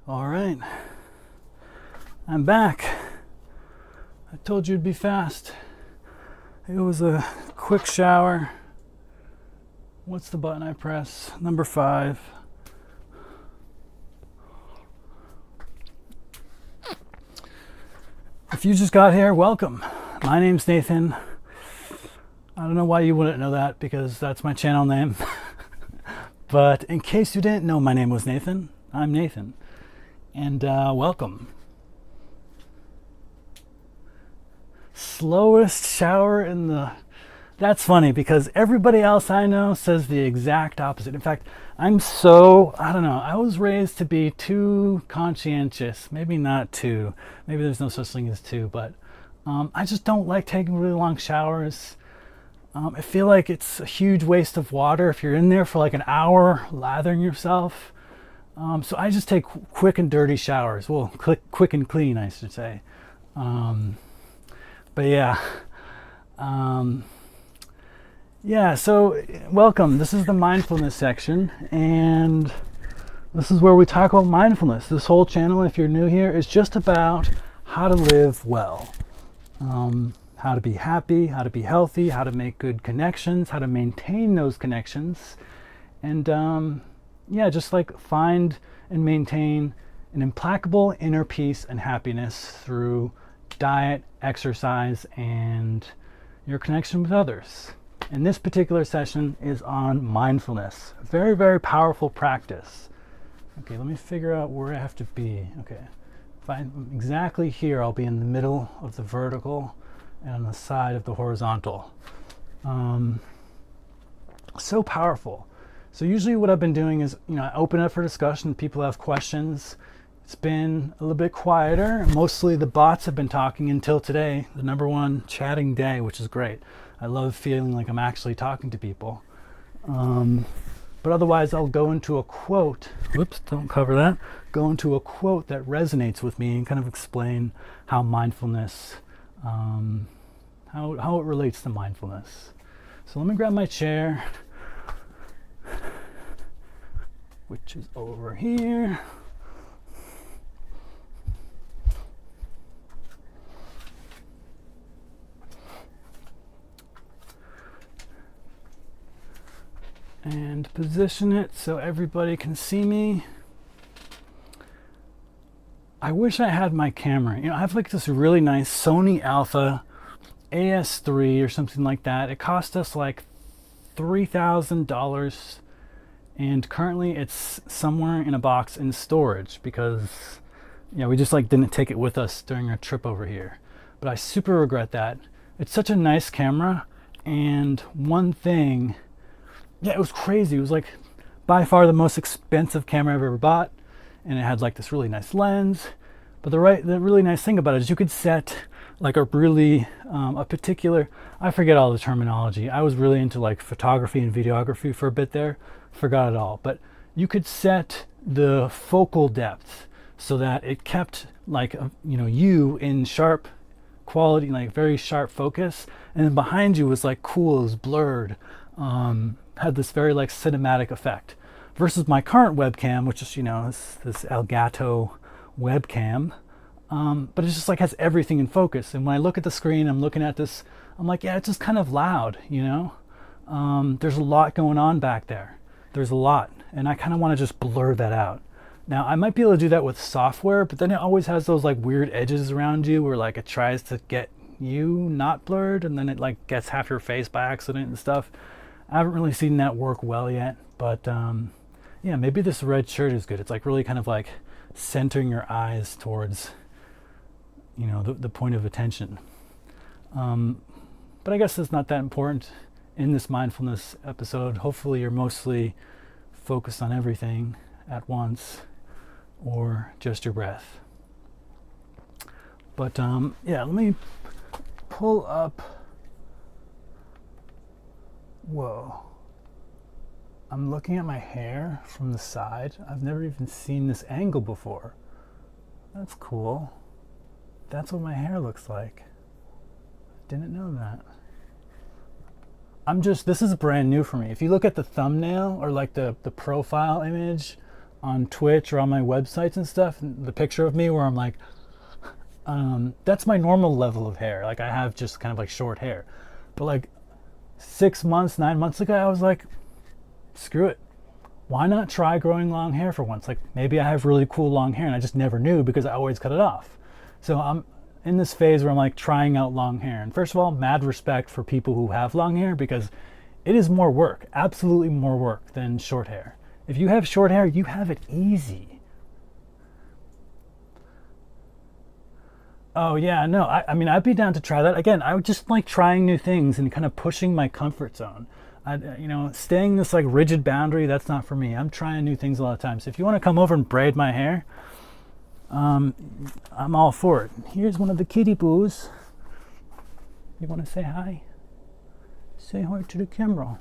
All right, I'm back. I told you it'd be fast. It was a quick shower. What's the button I press? Number 5. If you just got here, welcome. My name's Nathan. I don't know why you wouldn't know that, because that's my channel name. But in case you didn't know my name was Nathan, I'm Nathan. And welcome. Slowest shower in the... That's funny, because everybody else I know says the exact opposite. In fact, I don't know, I was raised to be too conscientious. Maybe not too. Maybe there's no such thing as too, but I just don't like taking really long showers. I feel like it's a huge waste of water if you're in there for like an hour lathering yourself. So I just take quick and dirty showers. Well, quick and clean, I should say. But yeah. Yeah, so welcome. This is the mindfulness section, and this is where we talk about mindfulness. This whole channel, if you're new here, is just about how to live well. How to be happy, how to be healthy, how to make good connections, how to maintain those connections, and yeah, just like find and maintain an implacable inner peace and happiness through diet, exercise, and your connection with others. And this particular session is on mindfulness. Very, very powerful practice. Okay, let me figure out where I have to be. Okay, if I'm exactly here, I'll be in the middle of the vertical and on the side of the horizontal. So powerful. So usually what I've been doing is, I open up for discussion, people have questions. It's been a little bit quieter. Mostly the bots have been talking until today, the #1 chatting day, which is great. I love feeling like I'm actually talking to people. But otherwise I'll go into a quote. Whoops, don't cover that. Go into a quote that resonates with me and kind of explain how mindfulness, how it relates to mindfulness. So let me grab my chair, which is over here. And position it so everybody can see me. I wish I had my camera. I have like this really nice Sony Alpha AS3 or something like that. It cost us like $3,000, and currently it's somewhere in a box in storage because we just like didn't take it with us during our trip over here. But I super regret that. It's such a nice camera, and one thing, it was crazy. It was like by far the most expensive camera I've ever bought, and it had like this really nice lens. But the really nice thing about it is you could set like a really a particular, I forget all the terminology. I was really into like photography and videography for a bit there, forgot it all. But you could set the focal depth so that it kept like you in sharp quality, like very sharp focus, and then behind you was like cool, it was blurred. Had this very like cinematic effect versus my current webcam, which is this Elgato webcam, but it just like has everything in focus. And when I look at the screen, I'm looking at this, I'm like, it's just kind of loud, there's a lot going on back there. There's a lot, and I kind of want to just blur that out. Now I might be able to do that with software, but then it always has those like weird edges around you where like it tries to get you not blurred, and then it like gets half your face by accident and stuff. I haven't really seen that work well yet, but yeah, maybe this red shirt is good. It's like really kind of like centering your eyes towards, the point of attention. But I guess it's not that important in this mindfulness episode. Hopefully you're mostly focused on everything at once or just your breath. But yeah, let me pull up. Whoa. I'm looking at my hair from the side. I've never even seen this angle before. That's cool. That's what my hair looks like. Didn't know that. This is brand new for me. If you look at the thumbnail or like the profile image on Twitch or on my websites and stuff, the picture of me where I'm like, that's my normal level of hair. Like I have just kind of like short hair. But like 6 months, 9 months ago, I was like, screw it. Why not try growing long hair for once? Like maybe I have really cool long hair and I just never knew because I always cut it off. So I'm in this phase where I'm like trying out long hair. And first of all, mad respect for people who have long hair because it is more work, absolutely more work than short hair. If you have short hair, you have it easy. Oh yeah, no, I mean, I'd be down to try that. Again, I would just like trying new things and kind of pushing my comfort zone. Staying this like rigid boundary, that's not for me. I'm trying new things a lot of times. So if you want to come over and braid my hair, I'm all for it. Here's one of the kitty poos. You want to say hi? Say hi to the camera.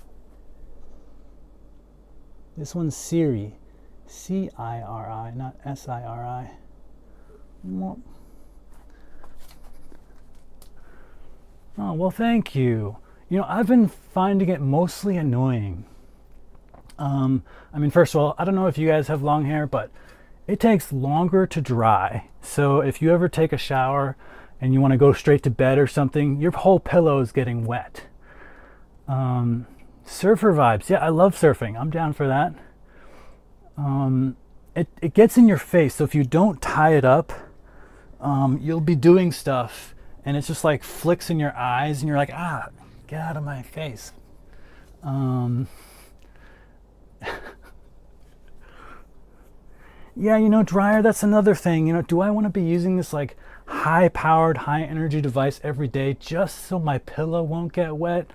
This one's Siri. C-I-R-I, not S-I-R-I. Oh, well, thank you. I've been finding it mostly annoying. I mean, first of all, I don't know if you guys have long hair, but it takes longer to dry. So if you ever take a shower and you want to go straight to bed or something, your whole pillow is getting wet. Surfer vibes. Yeah, I love surfing. I'm down for that. It gets in your face. So if you don't tie it up, you'll be doing stuff and it's just like flicks in your eyes and you're like, get out of my face. Yeah, dryer, that's another thing. Do I want to be using this like high-powered, high-energy device every day just so my pillow won't get wet?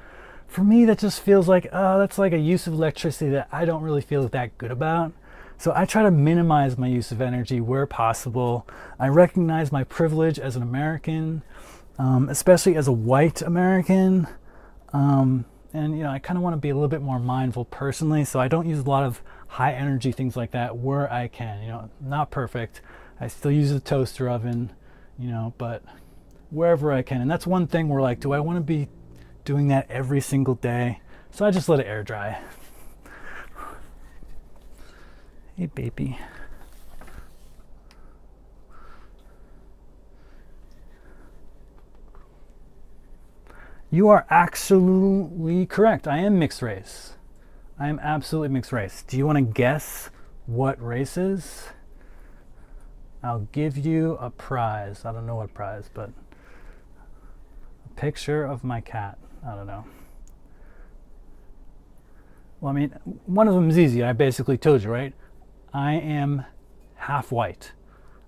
For me, that just feels like, that's like a use of electricity that I don't really feel that good about. So I try to minimize my use of energy where possible. I recognize my privilege as an American, especially as a white American. And I kind of want to be a little bit more mindful personally, so I don't use a lot of high energy things like that where I can. Not perfect. I still use a toaster oven, but wherever I can. And that's one thing where like, do I want to be doing that every single day? So I just let it air dry. Hey, baby. You are absolutely correct. I am mixed race. I am absolutely mixed race. Do you want to guess what race is? I'll give you a prize. I don't know what prize, but a picture of my cat. I don't know. Well, I mean, one of them is easy. I basically told you, right? I am half white.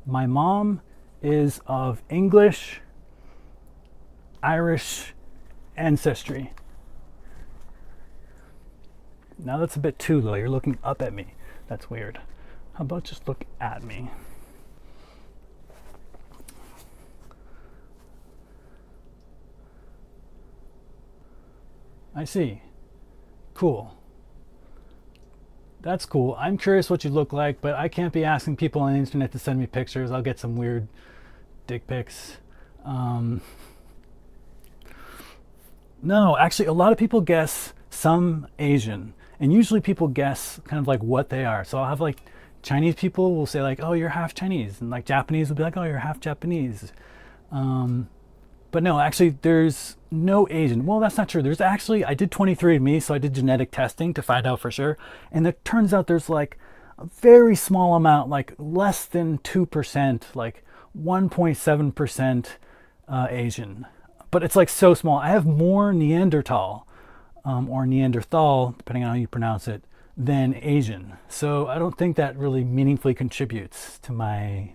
My mom is of English, Irish ancestry. Now that's a bit too low. You're looking up at me. That's weird. How about just look at me? I see. Cool. That's cool. I'm curious what you look like, but I can't be asking people on the internet to send me pictures. I'll get some weird dick pics. No, actually, a lot of people guess some Asian, and usually people guess kind of like what they are. So I'll have like Chinese people will say like, oh, you're half Chinese, and like Japanese will be like, oh, you're half Japanese. But no, actually, there's no Asian. Well, that's not true. There's actually, I did 23andMe, so I did genetic testing to find out for sure. And it turns out there's like a very small amount, like less than 2%, like 1.7% Asian. But it's like so small. I have more Neanderthal or Neanderthal, depending on how you pronounce it, than Asian. So I don't think that really meaningfully contributes to my...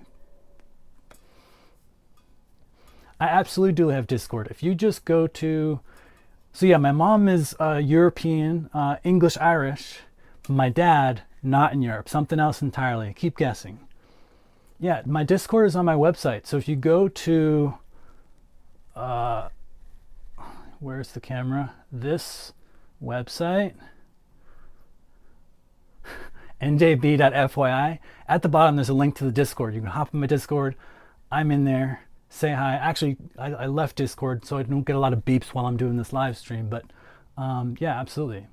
I absolutely do have Discord. If you just go to... So yeah, my mom is European, English, Irish. My dad, not in Europe. Something else entirely. Keep guessing. Yeah, my Discord is on my website. So if you go to... where's the camera? This website. njb.fyi. At the bottom, there's a link to the Discord. You can hop on my Discord. I'm in there. Say hi. Actually, I left Discord so I don't get a lot of beeps while I'm doing this live stream, but yeah, absolutely.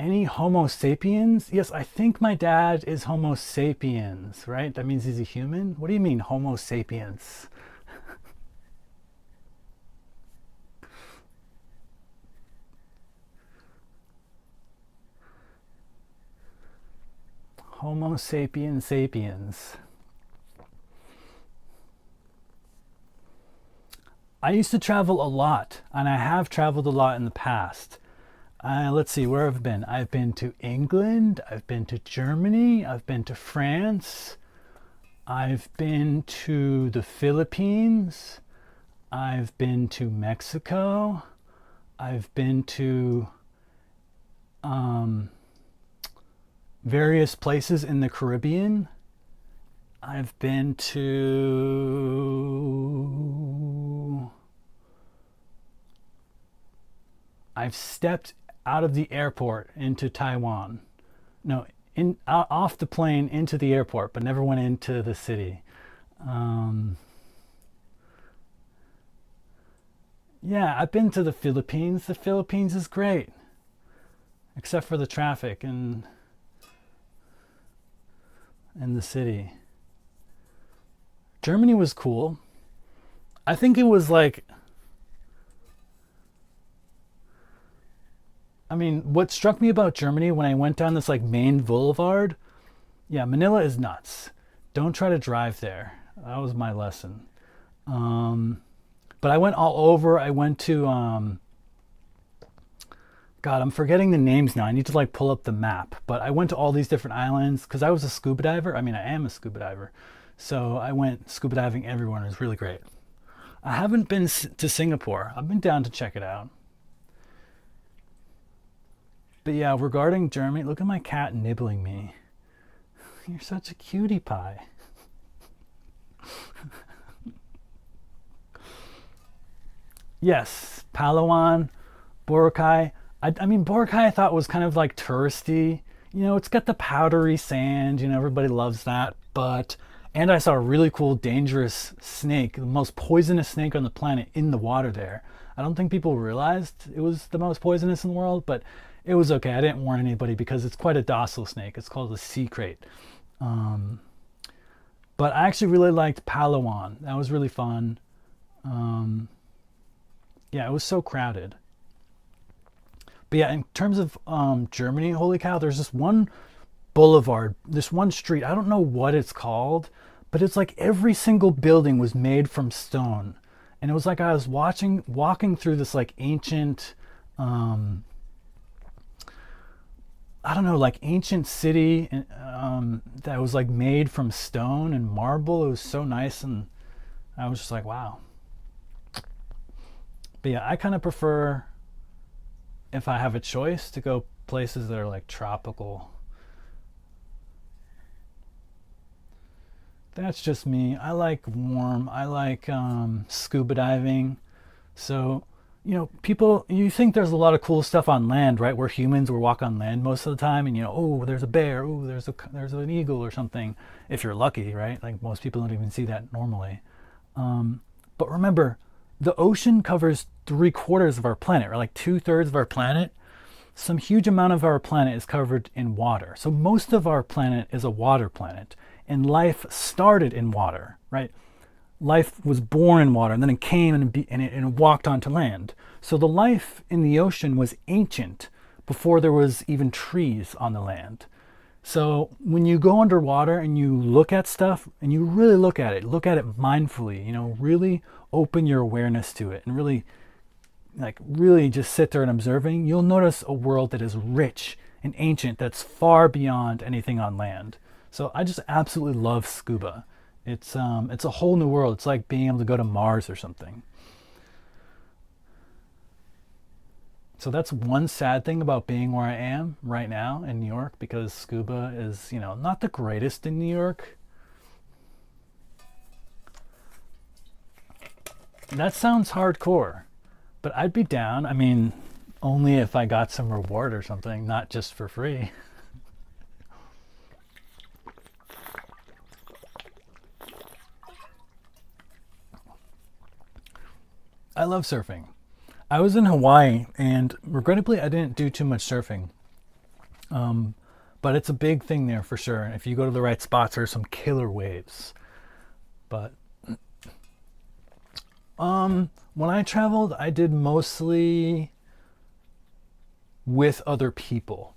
Any Homo sapiens? Yes, I think my dad is Homo sapiens, right? That means he's a human? What do you mean, Homo sapiens? Homo sapiens sapiens. I used to travel a lot, and I have traveled a lot in the past. Let's see where I've been. I've been to England, I've been to Germany, I've been to France, I've been to the Philippines, I've been to Mexico, I've been to various places in the Caribbean. I've been to. I've stepped out of the airport into Taiwan. No, off the plane into the airport, but never went into the city. Yeah, I've been to the Philippines. The Philippines is great, except for the traffic in the city. Germany was cool. I think it was like, I mean, what struck me about Germany when I went down this like main boulevard, yeah, Manila is nuts. Don't try to drive there. That was my lesson. But I went all over. I went to, God, I'm forgetting the names now. I need to like pull up the map. But I went to all these different islands because I was a scuba diver. I mean, I am a scuba diver. So I went scuba diving everywhere and it was really great. I haven't been to Singapore. I've been down to check it out. But yeah, regarding Germany, look at my cat nibbling me. You're such a cutie pie. Yes, Palawan, Boracay. I mean, Boracay I thought was kind of like touristy. You know, it's got the powdery sand. You know, everybody loves that. And I saw a really cool, dangerous snake, the most poisonous snake on the planet in the water there. I don't think people realized it was the most poisonous in the world, but it was okay. I didn't warn anybody because it's quite a docile snake. It's called a sea crate. But I actually really liked Palawan. That was really fun. Yeah, it was so crowded. But yeah, in terms of Germany, holy cow, there's this one boulevard, this one street. I don't know what it's called, but it's like every single building was made from stone. And it was like I was walking through this like ancient, I don't know, like ancient city that was like made from stone and marble. It was so nice, and I was just like, wow. But yeah, I kind of prefer, if I have a choice, to go places that are like tropical. That's just me. I like warm. I like scuba diving. So, you know, people, you think there's a lot of cool stuff on land, right? Where humans will walk on land most of the time, and you know, oh, there's a bear, oh, there's an eagle or something. If you're lucky, right? Like most people don't even see that normally. But remember, the ocean covers 3/4 of our planet, or like 2/3 of our planet. Some huge amount of our planet is covered in water. So most of our planet is a water planet, and life started in water, right? Life was born in water, and then it came and it walked onto land. So the life in the ocean was ancient before there was even trees on the land. So when you go underwater and you look at stuff and you really look at it mindfully, you know, really open your awareness to it and really just sit there and observing, you'll notice a world that is rich and ancient that's far beyond anything on land. So I just absolutely love scuba. It's a whole new world. It's like being able to go to Mars or something. So that's one sad thing about being where I am right now in New York, because scuba is, you know, not the greatest in New York. That sounds hardcore, but I'd be down. I mean, only if I got some reward or something, not just for free. I love surfing. I was in Hawaii, and regrettably, I didn't do too much surfing. But it's a big thing there for sure. And if you go to the right spots, there's some killer waves. But when I traveled, I did mostly with other people.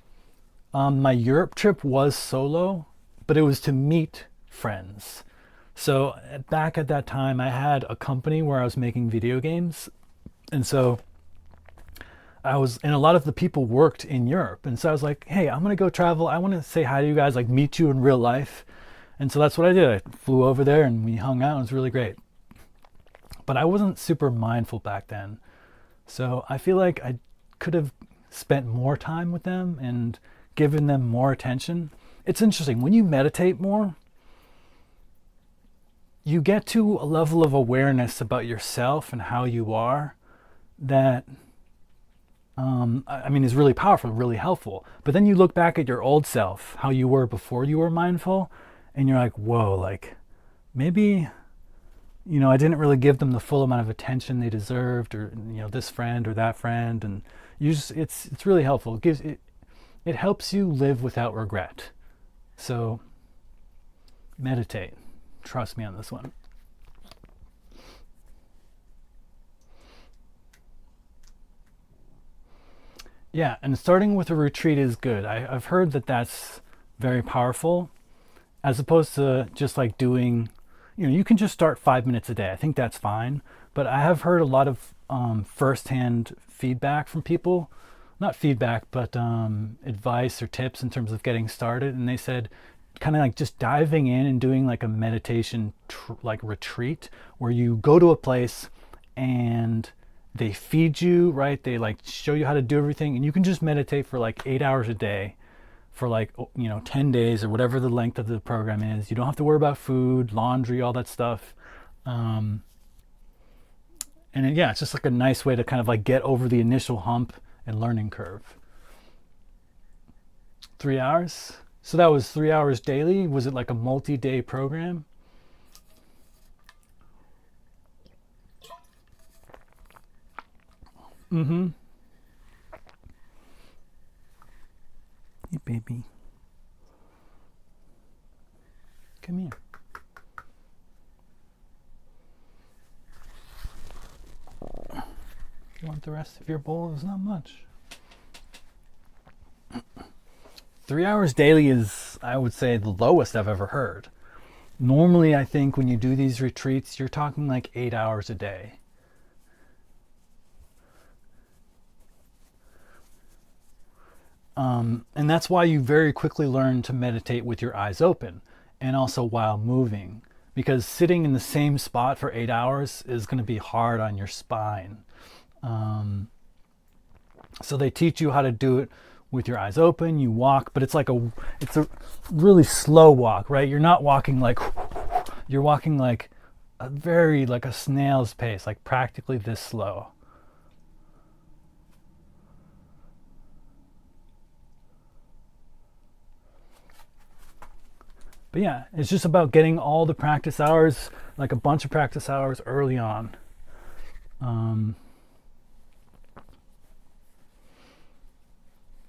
My Europe trip was solo, but it was to meet friends. So back at that time, I had a company where I was making video games. And so and a lot of the people worked in Europe. And so I was like, hey, I'm going to go travel. I want to say hi to you guys, like meet you in real life. And so that's what I did. I flew over there and we hung out. It was really great. But I wasn't super mindful back then. So I feel like I could have spent more time with them and given them more attention. It's interesting. When you meditate more, you get to a level of awareness about yourself and how you are that, is really powerful, really helpful. But then you look back at your old self, how you were before you were mindful, and you're like, whoa, like maybe, I didn't really give them the full amount of attention they deserved, or, this friend or that friend. And it's really helpful. It helps you live without regret. So meditate. Trust me on this one. Yeah, and starting with a retreat is good. I've heard that that's very powerful, as opposed to just like doing, you can just start 5 minutes a day. I think that's fine. But I have heard a lot of firsthand feedback from people, not feedback, but advice or tips in terms of getting started. And they said, kind of like just diving in and doing like a meditation like retreat, where you go to a place and they feed you, right? They like show you how to do everything, and you can just meditate for like 8 hours a day for like 10 days or whatever the length of the program is. You don't have to worry about food, laundry, all that stuff. And yeah, it's just like a nice way to kind of like get over the initial hump and learning curve. 3 hours. So that was 3 hours daily. Was it like a multi-day program? Mm-hmm. Hey, baby. Come here. You want the rest of your bowl? There's not much. 3 hours daily is, I would say, the lowest I've ever heard. Normally, I think when you do these retreats, you're talking like 8 hours a day. And that's why you very quickly learn to meditate with your eyes open, and also while moving, because sitting in the same spot for 8 hours is going to be hard on your spine. So they teach you how to do it with your eyes open. You walk, but it's a really slow walk, right? You're not walking like, you're walking like like a snail's pace, like practically this slow. But yeah, it's just about getting all the practice hours, like a bunch of practice hours early on.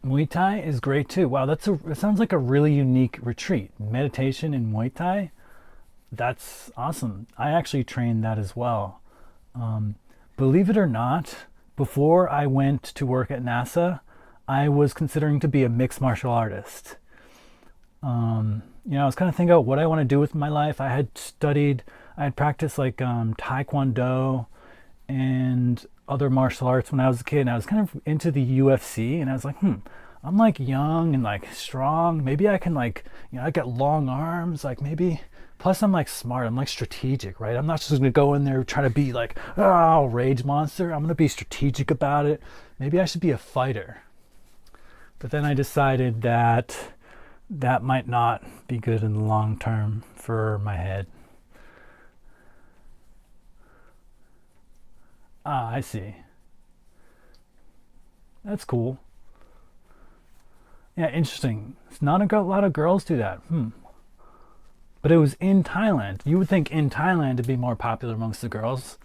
Muay Thai is great too. Wow, it sounds like a really unique retreat. Meditation in Muay Thai. That's awesome. I actually trained that as well. Believe it or not, before I went to work at NASA, I was considering to be a mixed martial artist. I was kind of thinking about what I want to do with my life. I had practiced like Taekwondo and other martial arts when I was a kid, and I was kind of into the UFC, and I was like, I'm like young and like strong. Maybe I can like, I got long arms, like maybe, plus I'm like smart, I'm like strategic, right? I'm not just gonna go in there trying to be like, oh, rage monster. I'm gonna be strategic about it. Maybe I should be a fighter. But then I decided that might not be good in the long term for my head. Ah, I see. That's cool. Yeah, interesting. It's not a lot of girls do that. But it was in Thailand. You would think in Thailand it'd be more popular amongst the girls.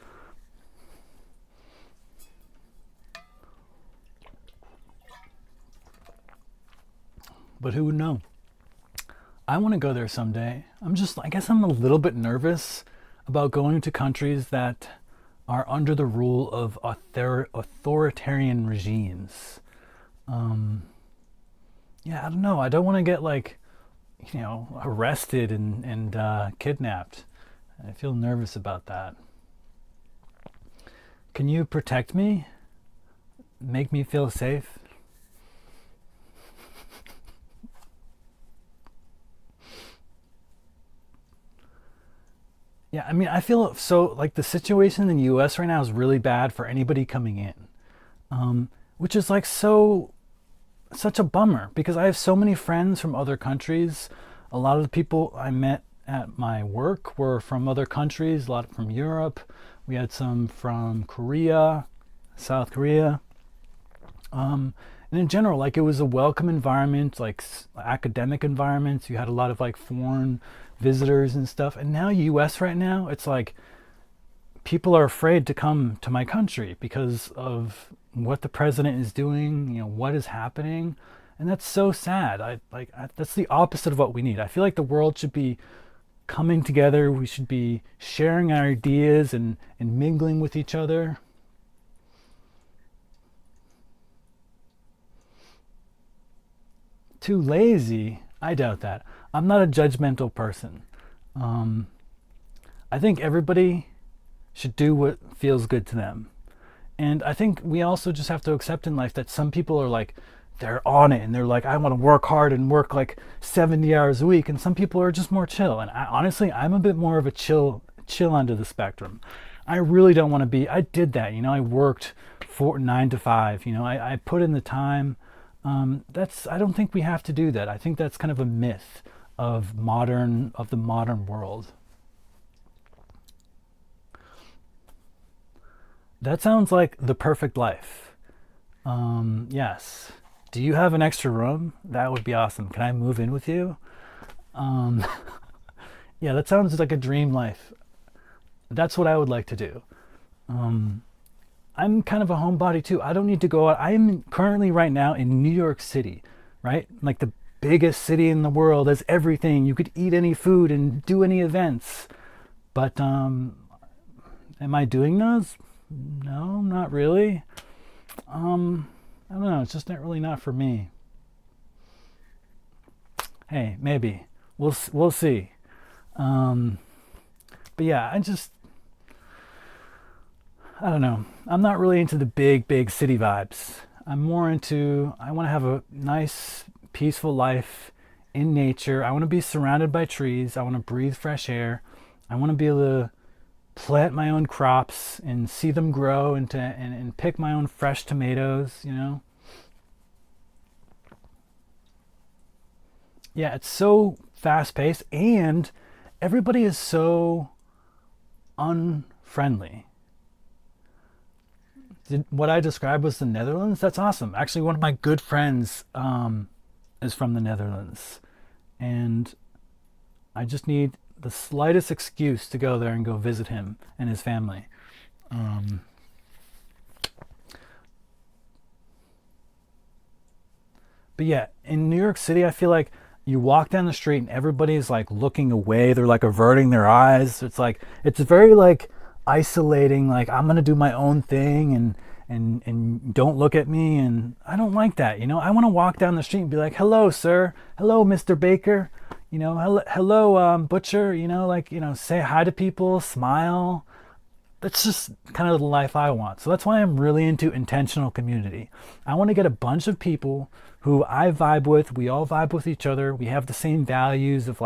but who would know? I want to go there someday. I guess I'm a little bit nervous about going to countries that are under the rule of authoritarian regimes. Yeah, I don't know. I don't want to get arrested and kidnapped. I feel nervous about that. Can you protect me? Make me feel safe? Yeah, I mean, I feel so like the situation in the US right now is really bad for anybody coming in, which is such a bummer because I have so many friends from other countries. A lot of the people I met at my work were from other countries, a lot from Europe. We had some from Korea, South Korea. And in general, like it was a welcome environment, like academic environments. You had a lot of like foreign visitors and stuff. And now US right now, it's like people are afraid to come to my country because of what the president is doing, what is happening. And that's so sad. That's the opposite of what we need. I feel like the world should be coming together. We should be sharing our ideas and mingling with each other. Too lazy? I doubt that. I'm not a judgmental person. Um, I think everybody should do what feels good to them. And I think we also just have to accept in life that some people are like, they're on it and they're like, I want to work hard and work like 70 hours a week. And some people are just more chill. And honestly, I'm a bit more of a chill end of the spectrum. I really don't want to be, I did that, I worked 9 to 5, I put in the time. I don't think we have to do that. I think that's kind of a myth of the modern world. That sounds like the perfect life. Yes. Do you have an extra room? That would be awesome. Can I move in with you? Um, yeah, that sounds like a dream life. That's what I would like to do. Um, I'm kind of a homebody too. I don't need to go out. I'm currently right now in New York City, right? Like the biggest city in the world has everything. You could eat any food and do any events. But am I doing those? No, not really. I don't know. It's just not for me. Hey, maybe we'll see. Um, but yeah, I don't know. I'm not really into the big city vibes. I'm more into, I want to have a nice, peaceful life in nature. I want to be surrounded by trees. I want to breathe fresh air. I want to be able to plant my own crops and see them grow and pick my own fresh tomatoes. Yeah, it's so fast paced and everybody is so unfriendly. What I described was the Netherlands. That's awesome. Actually, one of my good friends is from the Netherlands, and I just need the slightest excuse to go there and go visit him and his family. Um, but yeah, in New York City, I feel like you walk down the street and everybody's like looking away. They're like averting their eyes. It's very like isolating. Like I'm gonna do my own thing and don't look at me. And I don't like that. I want to walk down the street and be like, hello, sir. Hello, Mr. Baker. Hello, butcher. Say hi to people, smile. That's just kind of the life I want. So that's why I'm really into intentional community. I want to get a bunch of people who I vibe with. We all vibe with each other. We have the same values of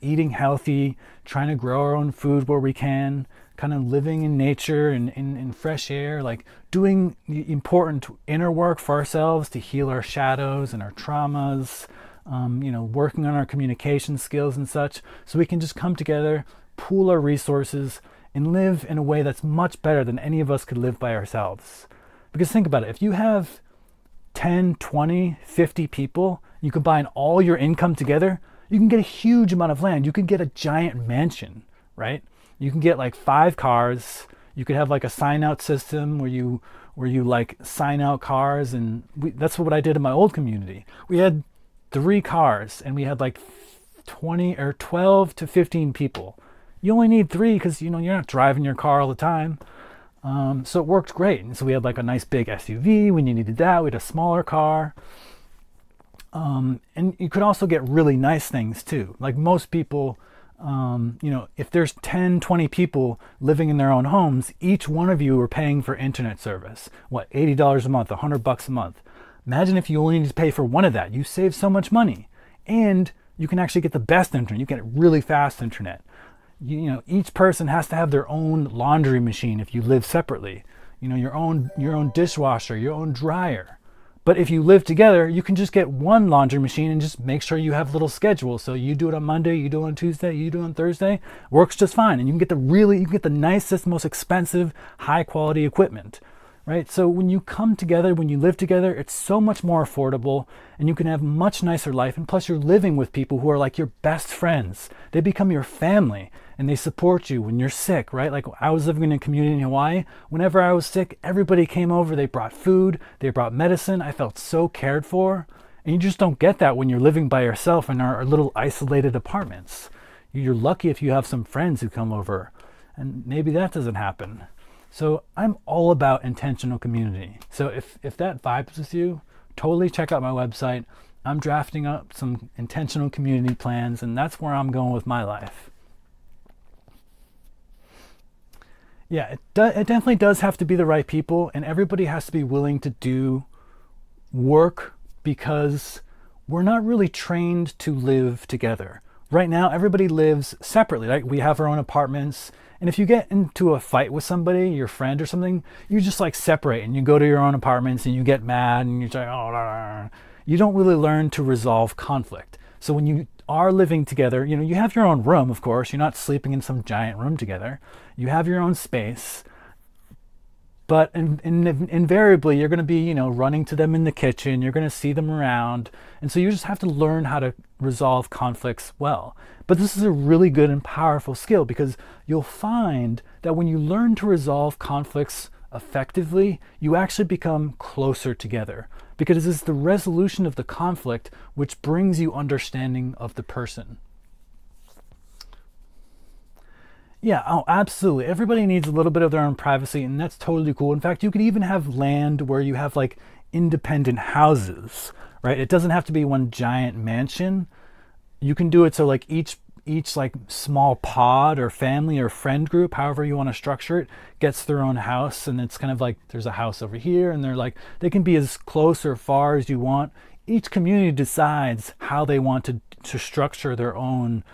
eating healthy, trying to grow our own food where we can, kind of living in nature and in fresh air, like doing the important inner work for ourselves to heal our shadows and our traumas, working on our communication skills and such, so we can just come together, pool our resources, and live in a way that's much better than any of us could live by ourselves. Because think about it, if you have 10, 20, 50 people, you combine all your income together, you can get a huge amount of land. You can get a giant mansion, right? You can get like 5 cars. You could have like a sign out system where you like sign out cars, and that's what I did in my old community. We had 3 cars and we had like 20 or 12 to 15 people. You only need 3 because you're not driving your car all the time. So it worked great. And so we had like a nice big SUV when you needed that. We had a smaller car. And you could also get really nice things too. Like most people, if there's 10, 20 people living in their own homes, each one of you are paying for internet service. What, $80 a month, $100 a month. Imagine if you only need to pay for one of that. You save so much money. And you can actually get the best internet. You get really fast internet. Each person has to have their own laundry machine if you live separately. Your own dishwasher, your own dryer. But if you live together, you can just get one laundry machine and just make sure you have little schedules. So you do it on Monday, you do it on Tuesday, you do it on Thursday. Works just fine. And you can get the nicest, most expensive, high quality equipment. Right? So when you come together, when you live together, it's so much more affordable and you can have a much nicer life. And plus you're living with people who are like your best friends. They become your family and they support you when you're sick, right? Like I was living in a community in Hawaii. Whenever I was sick, everybody came over. They brought food, they brought medicine. I felt so cared for. And you just don't get that when you're living by yourself in our little isolated apartments. You're lucky if you have some friends who come over, and maybe that doesn't happen. So I'm all about intentional community. So if that vibes with you, totally check out my website. I'm drafting up some intentional community plans, and that's where I'm going with my life. Yeah, it definitely does have to be the right people, and everybody has to be willing to do work because we're not really trained to live together. Right now, everybody lives separately. Like we have our own apartments. And if you get into a fight with somebody, your friend or something, you just like separate and you go to your own apartments and you get mad and you're like, oh, blah, blah. You don't really learn to resolve conflict. So when you are living together, you have your own room, of course. You're not sleeping in some giant room together. You have your own space. But invariably, you're going to be, running to them in the kitchen. You're going to see them around. And so you just have to learn how to resolve conflicts well. But this is a really good and powerful skill because you'll find that when you learn to resolve conflicts effectively, you actually become closer together because it's the resolution of the conflict which brings you understanding of the person. Yeah, oh, absolutely. Everybody needs a little bit of their own privacy, and that's totally cool. In fact, you could even have land where you have like independent houses, right? It doesn't have to be one giant mansion. You can do it so like each like small pod or family or friend group, however you want to structure it, gets their own house, and it's kind of like there's a house over here, and they can be as close or far as you want. Each community decides how they want to structure their own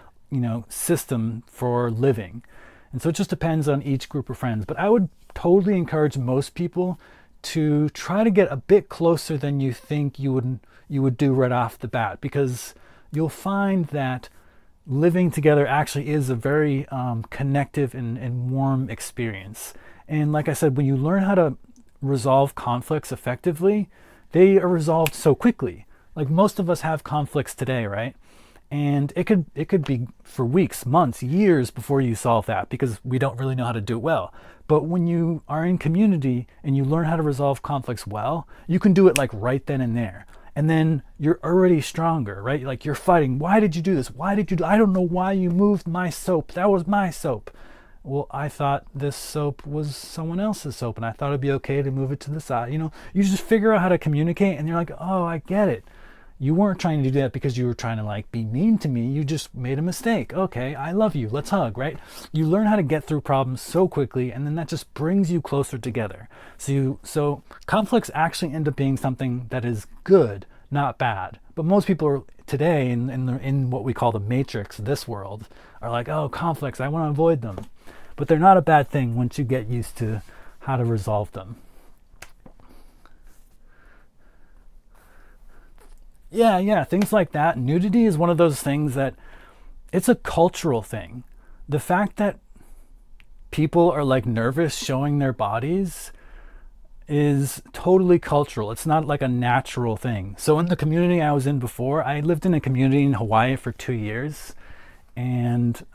system for living. And so it just depends on each group of friends. But I would totally encourage most people to try to get a bit closer than you think you would do right off the bat, because you'll find that living together actually is a very connective and warm experience. And like I said, when you learn how to resolve conflicts effectively, they are resolved so quickly. Like most of us have conflicts today, right? And it could be for weeks, months, years before you solve that because we don't really know how to do it well. But when you are in community and you learn how to resolve conflicts well, you can do it like right then and there. And then you're already stronger, right? Like you're fighting. Why did you do this? I don't know why you moved my soap. That was my soap. Well, I thought this soap was someone else's soap and I thought it'd be okay to move it to the side. You just figure out how to communicate and you're like, oh, I get it. You weren't trying to do that because you were trying to like be mean to me. You just made a mistake. Okay, I love you. Let's hug, right? You learn how to get through problems so quickly, and then that just brings you closer together. So conflicts actually end up being something that is good, not bad. But most people are today in what we call the matrix, this world, are like, oh, conflicts, I want to avoid them. But they're not a bad thing once you get used to how to resolve them. Yeah, things like that. Nudity is one of those things that it's a cultural thing. The fact that people are like nervous showing their bodies is totally cultural. It's not like a natural thing. So in the community I was in before, I lived in a community in Hawaii for 2 years, and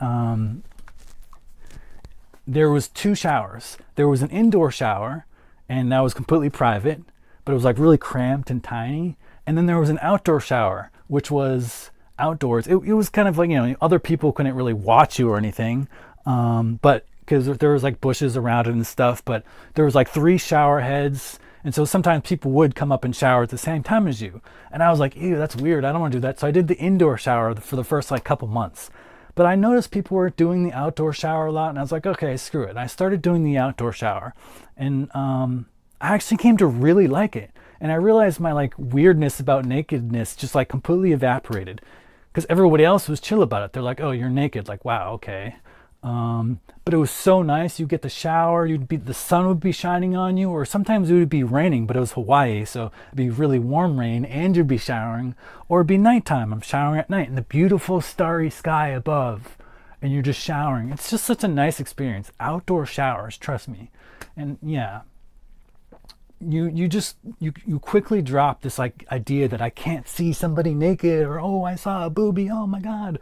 there was 2 showers. There was an indoor shower, and that was completely private, but it was like really cramped and tiny. And then there was an outdoor shower, which was outdoors. It was kind of like, other people couldn't really watch you or anything, but because there was like bushes around it and stuff, but there was like 3 shower heads. And so sometimes people would come up and shower at the same time as you. And I was like, ew, that's weird. I don't want to do that. So I did the indoor shower for the first like couple months. But I noticed people were doing the outdoor shower a lot. And I was like, okay, screw it. And I started doing the outdoor shower. And I actually came to really like it. And I realized my like weirdness about nakedness just like completely evaporated. Because everybody else was chill about it. They're like, oh, you're naked. Like, wow, okay. But it was so nice. You get the shower, the sun would be shining on you, or sometimes it would be raining, but it was Hawaii, so it'd be really warm rain and you'd be showering, or it'd be nighttime. I'm showering at night in the beautiful starry sky above, and you're just showering. It's just such a nice experience. Outdoor showers, trust me. And yeah, you quickly drop this like idea that I can't see somebody naked, or oh, I saw a boobie, oh my God.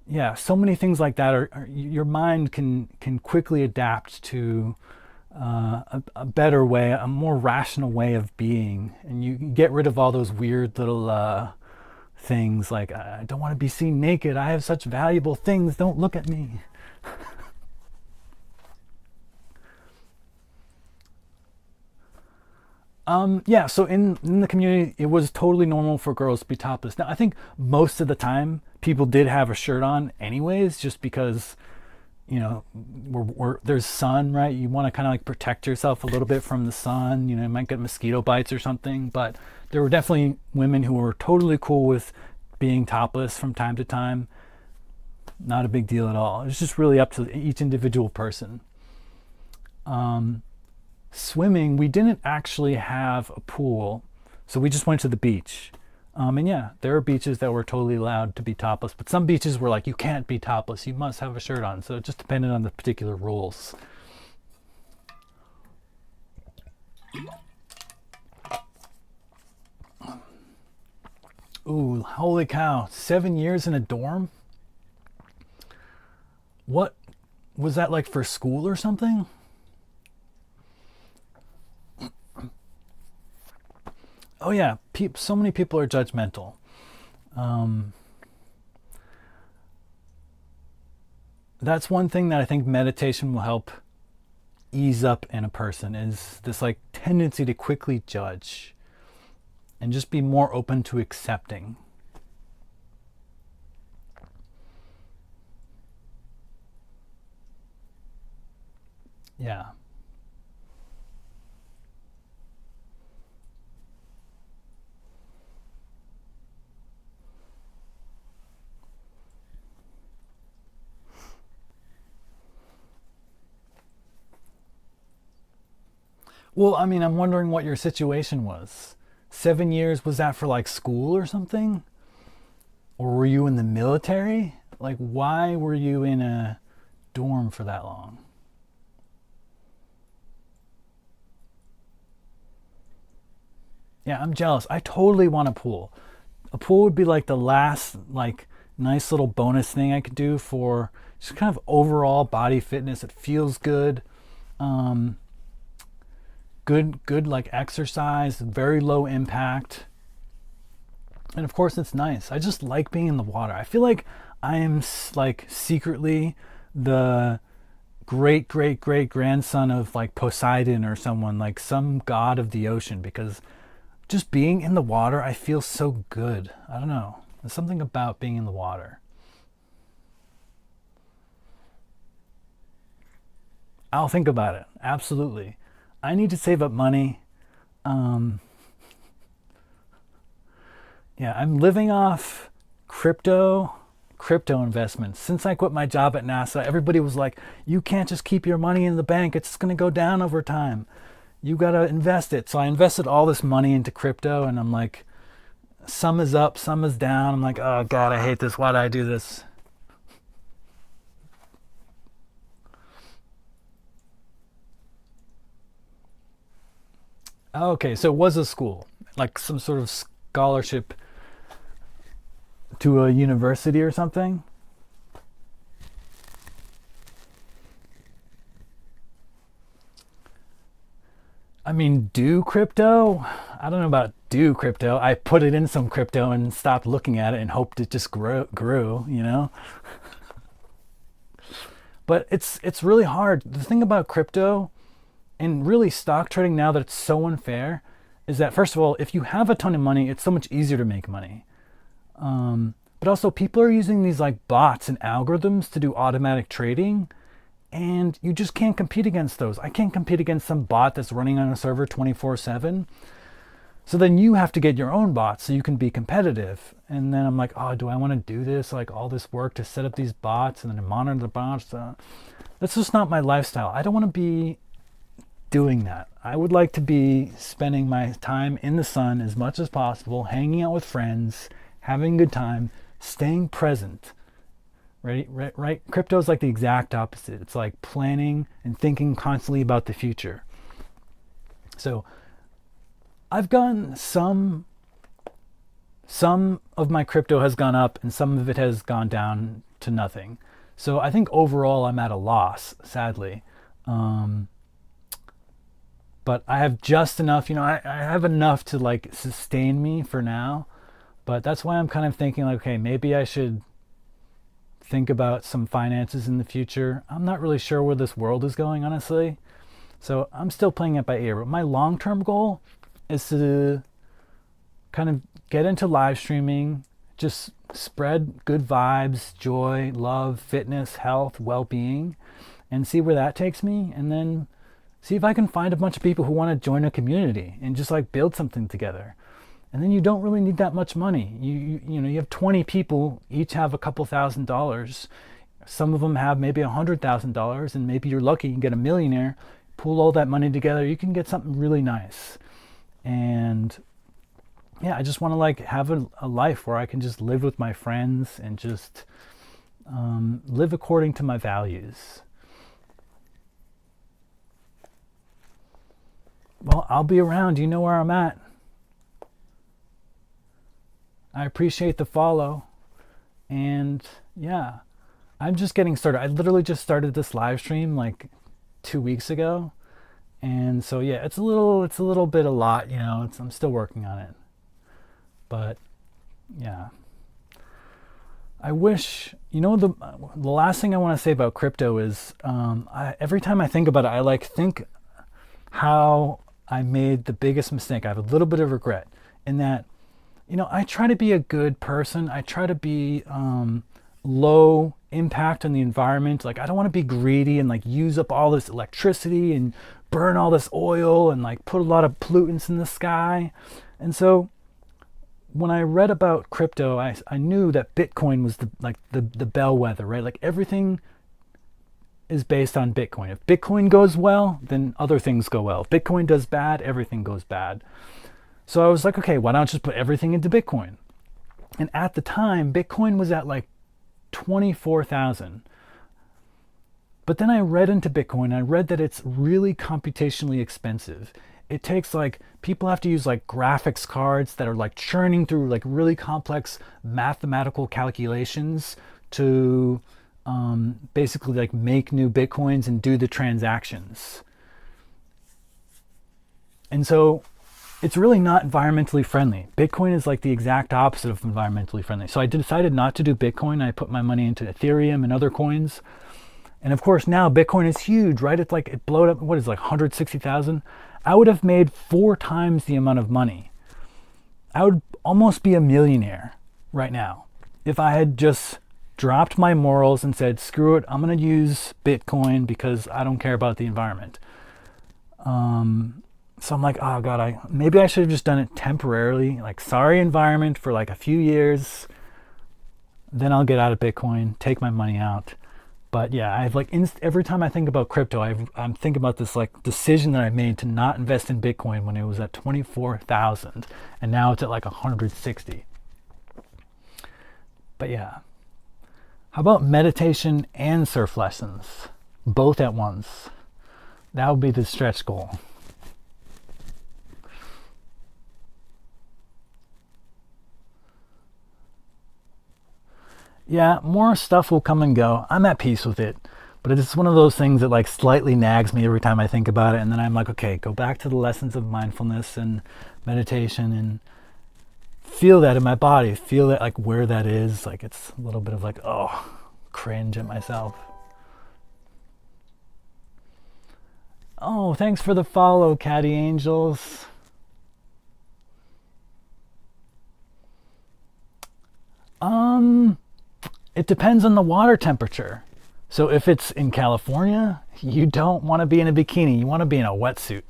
Yeah, so many things like that are your mind can quickly adapt to a better way, a more rational way of being, and you get rid of all those weird little things like, I don't want to be seen naked, I have such valuable things, don't look at me. Yeah, so in the community, it was totally normal for girls to be topless. Now, I think most of the time people did have a shirt on anyways, just because, there's sun, right? You want to kind of like protect yourself a little bit from the sun. You might get mosquito bites or something, but there were definitely women who were totally cool with being topless from time to time. Not a big deal at all. It's just really up to each individual person. Swimming, we didn't actually have a pool, so we just went to the beach. And yeah, there are beaches that were totally allowed to be topless, but some beaches were like, you can't be topless, you must have a shirt on. So it just depended on the particular rules. Ooh, holy cow, 7 years in a dorm? What was that, like for school or something? Oh yeah, so many people are judgmental. That's one thing that I think meditation will help ease up in a person, is this like tendency to quickly judge and just be more open to accepting. Yeah. Well, I mean, I'm wondering what your situation was. 7 years, was that for like school or something? Or were you in the military? Like, why were you in a dorm for that long? Yeah, I'm jealous. I totally want a pool. A pool would be like the last, like, nice little bonus thing I could do for just kind of overall body fitness. It feels good. Um, good like exercise, very low impact, and of course it's nice. I just like being in the water. I feel like I am like secretly the great great great grandson of like Poseidon or someone, like some god of the ocean, because just being in the water, I feel so good. I don't know, there's something about being in the water. I'll think about it, absolutely. I need to save up money. um Yeah, I'm living off crypto investments. Since I quit my job at NASA, everybody was like, you can't just keep your money in the bank. It's going to go down over time. You got to invest it. So I invested all this money into crypto, and I'm like, some is up, some is down. I'm like, oh God, I hate this. Why did I do this? Okay, so it was a school, like some sort of scholarship to a university or something. I mean, do crypto? I don't know about do crypto. I put it in some crypto and stopped looking at it and hoped it just grew, you know? But it's really hard. The thing about crypto and really stock trading now that it's so unfair is that, first of all, if you have a ton of money, it's so much easier to make money. But also, people are using these like bots and algorithms to do automatic trading, and you just can't compete against those. I can't compete against some bot that's running on a server 24/7. So then you have to get your own bots so you can be competitive. And then I'm like, oh, do I want to do this? Like all this work to set up these bots and then monitor the bots. That's just not my lifestyle. I don't want to be doing that. I would like to be spending my time in the sun as much as possible, hanging out with friends, having a good time, staying present. Right? Crypto is like the exact opposite. It's like planning and thinking constantly about the future. So I've gone some of my crypto has gone up and some of it has gone down to nothing. So I think overall I'm at a loss, sadly. But I have just enough, I have enough to like sustain me for now. But that's why I'm kind of thinking like, okay, maybe I should think about some finances in the future. I'm not really sure where this world is going, honestly. So I'm still playing it by ear. But my long-term goal is to kind of get into live streaming, just spread good vibes, joy, love, fitness, health, well-being, and see where that takes me. And then see if I can find a bunch of people who want to join a community and just like build something together. And then you don't really need that much money. You have 20 people, each have a couple $1,000s. Some of them have maybe $100,000, and maybe you're lucky and get a millionaire. Pool all that money together, you can get something really nice. And yeah, I just want to like have a life where I can just live with my friends and just live according to my values. Well, I'll be around. You know where I'm at. I appreciate the follow. And yeah, I'm just getting started. I literally just started this live stream like 2 weeks ago. And so yeah, it's a little bit a lot, I'm still working on it. But yeah. I wish, the last thing I want to say about crypto is every time I think about it, I think how I made the biggest mistake. I have a little bit of regret in that, I try to be a good person. I try to be low impact on the environment. Like I don't want to be greedy and like use up all this electricity and burn all this oil and like put a lot of pollutants in the sky. And so when I read about crypto, I knew that Bitcoin was the bellwether, right? Like everything is based on Bitcoin. If Bitcoin goes well, then other things go well. If Bitcoin does bad, everything goes bad. So I was like, okay, why don't I just put everything into Bitcoin? And at the time, Bitcoin was at like 24,000. But then I read into Bitcoin, I read that it's really computationally expensive. It takes like, people have to use like graphics cards that are like churning through like really complex mathematical calculations to basically like make new Bitcoins and do the transactions. And so it's really not environmentally friendly. Bitcoin is like the exact opposite of environmentally friendly. So I decided not to do Bitcoin. I put my money into Ethereum and other coins. And of course now Bitcoin is huge, right? It's like, it blowed up, what is it, like 160,000? I would have made 4 times the amount of money. I would almost be a millionaire right now if I had just dropped my morals and said, screw it, I'm going to use Bitcoin because I don't care about the environment. So I'm like, oh God, maybe I should have just done it temporarily, like sorry environment for like a few years. Then I'll get out of Bitcoin, take my money out. But yeah, I've like every time I think about crypto, I'm thinking about this like decision that I made to not invest in Bitcoin when it was at 24,000, and now it's at like 160. But yeah, how about meditation and surf lessons, both at once? That would be the stretch goal. Yeah, more stuff will come and go. I'm at peace with it. But it's one of those things that like slightly nags me every time I think about it. And then I'm like, okay, go back to the lessons of mindfulness and meditation and feel that in my body, feel that like where that is. Like it's a little bit of like, oh, cringe at myself. Oh, thanks for the follow, Catty Angels. It depends on the water temperature. So if it's in California, you don't want to be in a bikini. You want to be in a wetsuit.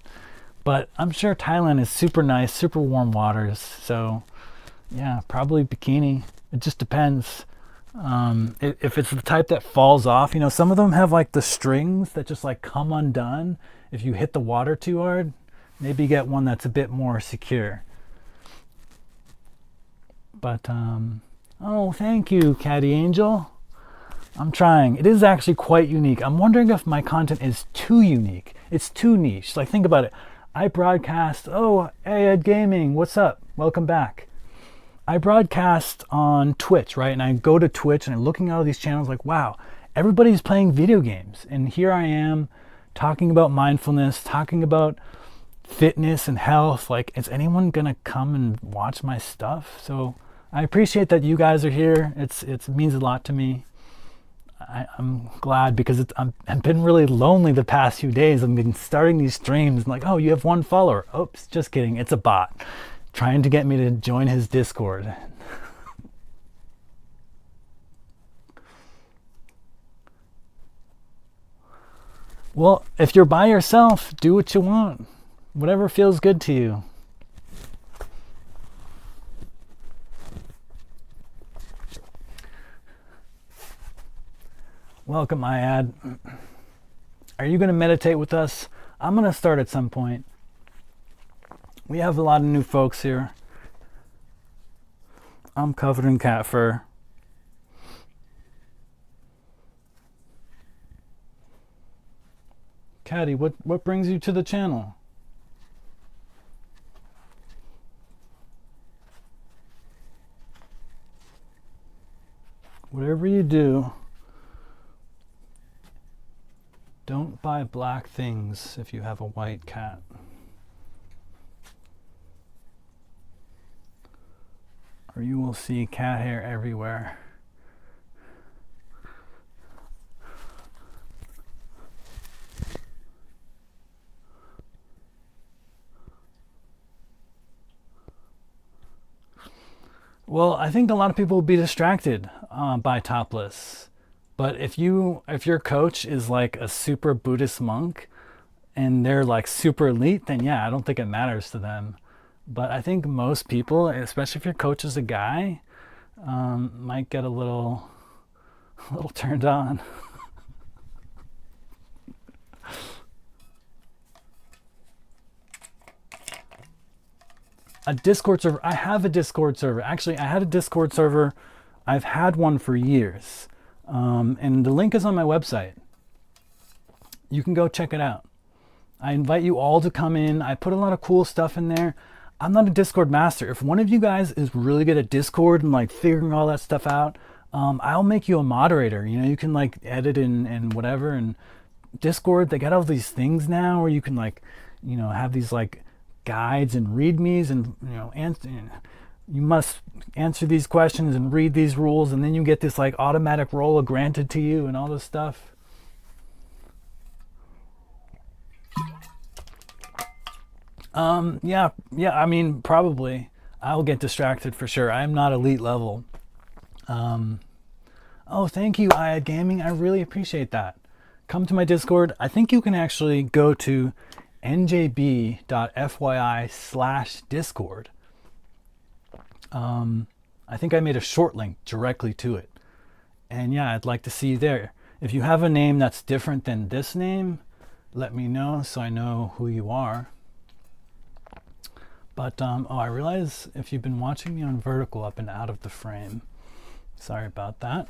But I'm sure Thailand is super nice, super warm waters. So yeah, probably bikini. It just depends. If it's the type that falls off, you know, some of them have like the strings that just like come undone. If you hit the water too hard, maybe get one that's a bit more secure. But, oh, thank you, Catty Angel. I'm trying. It is actually quite unique. I'm wondering if my content is too unique. It's too niche. Like, think about it. I broadcast, oh, hey, Ed Gaming, what's up? Welcome back. I broadcast on Twitch, right? And I go to Twitch and I'm looking at all these channels like, wow, everybody's playing video games. And here I am talking about mindfulness, talking about fitness and health. Like, is anyone going to come and watch my stuff? So I appreciate that you guys are here. It means a lot to me. I'm glad because I've been really lonely the past few days. I've been starting these streams and like, oh, you have one follower. Oops, just kidding. It's a bot trying to get me to join his Discord. Well, if you're by yourself, do what you want. Whatever feels good to you. Welcome, Iad. Are you going to meditate with us? I'm going to start at some point. We have a lot of new folks here. I'm covered in cat fur. Catty, what brings you to the channel? Whatever you do, don't buy black things if you have a white cat. Or you will see cat hair everywhere. Well, I think a lot of people will be distracted by topless. But if your coach is like a super Buddhist monk and they're like super elite, then yeah, I don't think it matters to them. But I think most people, especially if your coach is a guy, might get a little turned on. A Discord server. I have a Discord server. Actually, I had a Discord server. I've had one for years. And the link is on my website. You can go check it out. I invite you all to come in. I put a lot of cool stuff in there. I'm not a Discord master. If one of you guys is really good at Discord and like figuring all that stuff out, I'll make you a moderator. You know, you can like edit and whatever. And Discord, they got all these things now where you can like, you know, have these like guides and readmes and, you know, you must answer these questions and read these rules, and then you get this like automatic role granted to you and all this stuff. Yeah, I mean, probably. I'll get distracted for sure. I'm not elite level. Oh, thank you, Iad Gaming. I really appreciate that. Come to my Discord. I think you can actually go to njb.fyi/Discord. I think I made a short link directly to it. And yeah, I'd like to see you there. If you have a name that's different than this name, let me know so I know who you are. But, oh, I realize if you've been watching me on vertical, I've been out of the frame. Sorry about that.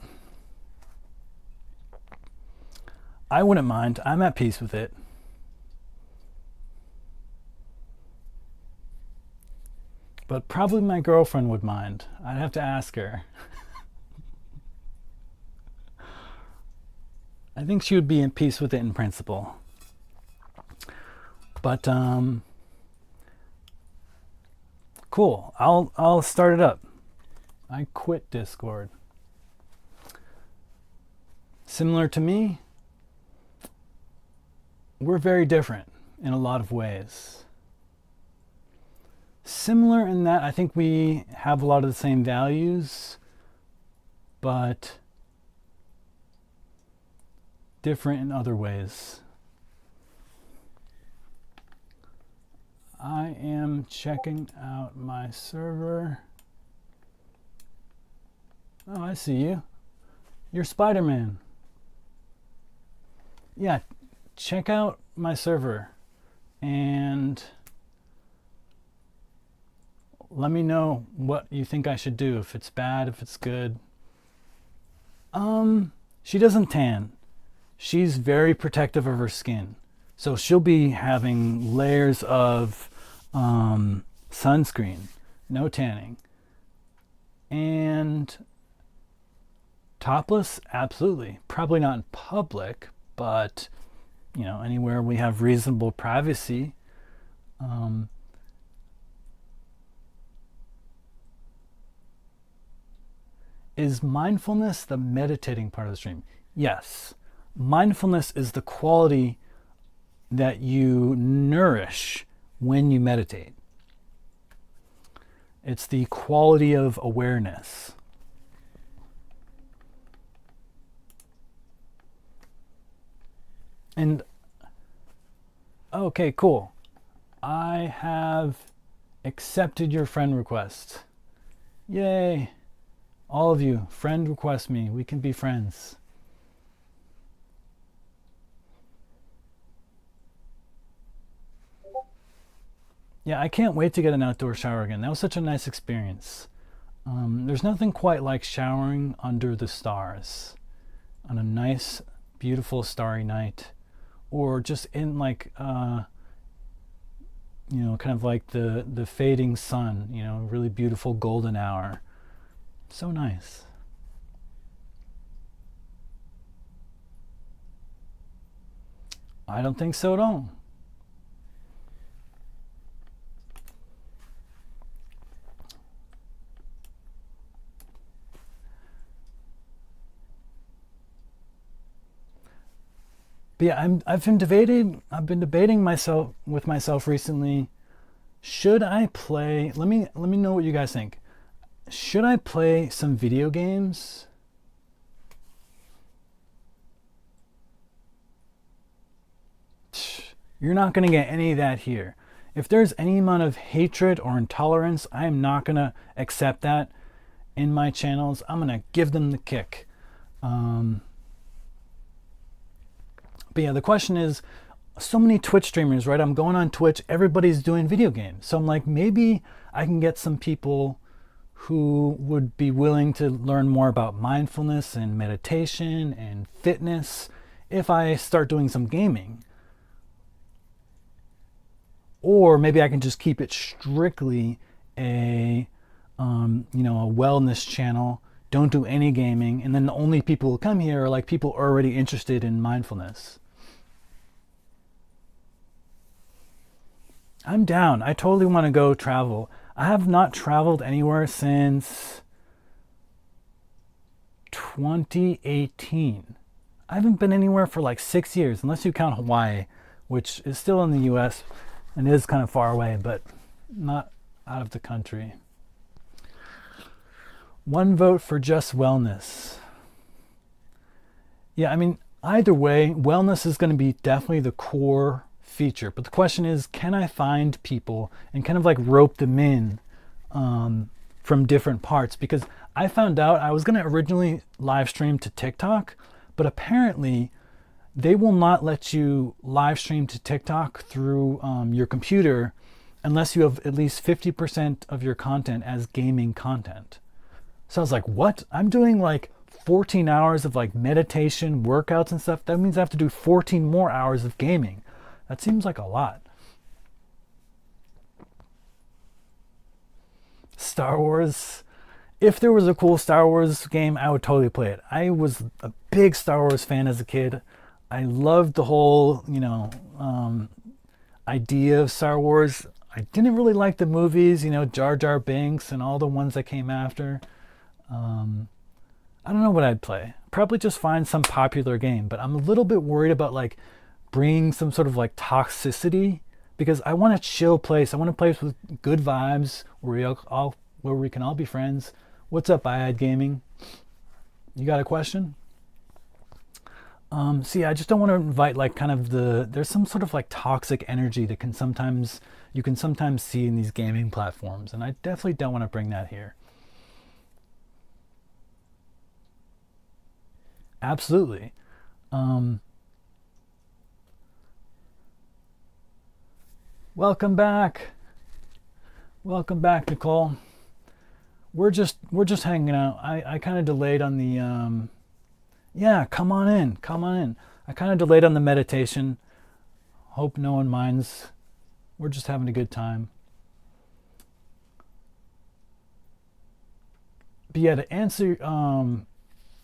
I wouldn't mind. I'm at peace with it. But probably my girlfriend would mind. I'd have to ask her. I think she would be in peace with it in principle. But cool. I'll start it up. I quit Discord. Similar to me, we're very different in a lot of ways. Similar in that I think we have a lot of the same values, but different in other ways. I am checking out my server. Oh, I see you. You're Spider-Man. Yeah, check out my server and let me know what you think I should do, if it's bad, if it's good. She doesn't tan. She's very protective of her skin. So she'll be having layers of sunscreen, no tanning. And topless, absolutely. Probably not in public, but you know, anywhere we have reasonable privacy. Is mindfulness the meditating part of the stream? Yes. Mindfulness is the quality that you nourish when you meditate. It's the quality of awareness. And okay, cool. I have accepted your friend request. Yay. All of you, friend request me. We can be friends. Yeah, I can't wait to get an outdoor shower again. That was such a nice experience. There's nothing quite like showering under the stars on a nice, beautiful starry night, or just in like, you know, kind of like the fading sun, you know, really beautiful golden hour. So nice. I don't think so at all. But yeah, I've been debating myself with myself recently. Should I play? Let me know what you guys think. Should I play some video games? You're not going to get any of that here. If there's any amount of hatred or intolerance, I am not going to accept that in my channels. I'm going to give them the kick. But yeah, the question is, so many Twitch streamers, right? I'm going on Twitch, everybody's doing video games. So I'm like, maybe I can get some people who would be willing to learn more about mindfulness and meditation and fitness if I start doing some gaming. Or maybe I can just keep it strictly a, you know, a wellness channel. Don't do any gaming. And then the only people who come here are like people already interested in mindfulness. I'm down. I totally want to go travel. I have not traveled anywhere since 2018. I haven't been anywhere for like 6 years, unless you count Hawaii, which is still in the US and is kind of far away, but not out of the country. One vote for just wellness. Yeah, I mean, either way, wellness is going to be definitely the core feature. But the question is, can I find people and kind of like rope them in from different parts? Because I found out I was going to originally live stream to TikTok, but apparently they will not let you live stream to TikTok through your computer unless you have at least 50% of your content as gaming content. So I was like, what? I'm doing like 14 hours of like meditation, workouts and stuff. That means I have to do 14 more hours of gaming. That seems like a lot. Star Wars If there was a cool Star Wars game, I would totally play it. I was a big Star Wars fan as a kid. I loved the whole, idea of Star Wars. I didn't really like the movies, Jar Jar Binks and all the ones that came after. I don't know what I'd play. Probably just find some popular game, but I'm a little bit worried about like bringing some sort of like toxicity, because I want a chill place. I want a place with good vibes where we can all be friends. What's up, iAd Gaming? You got a question? See, I just don't want to invite like kind of there's some sort of like toxic energy that you can sometimes see in these gaming platforms, and I definitely don't want to bring that here. Absolutely. Welcome back. Welcome back, Nicole. We're just hanging out. I kind of delayed on the yeah, come on in. Come on in. I kind of delayed on the meditation. Hope no one minds. We're just having a good time. But yeah, to answer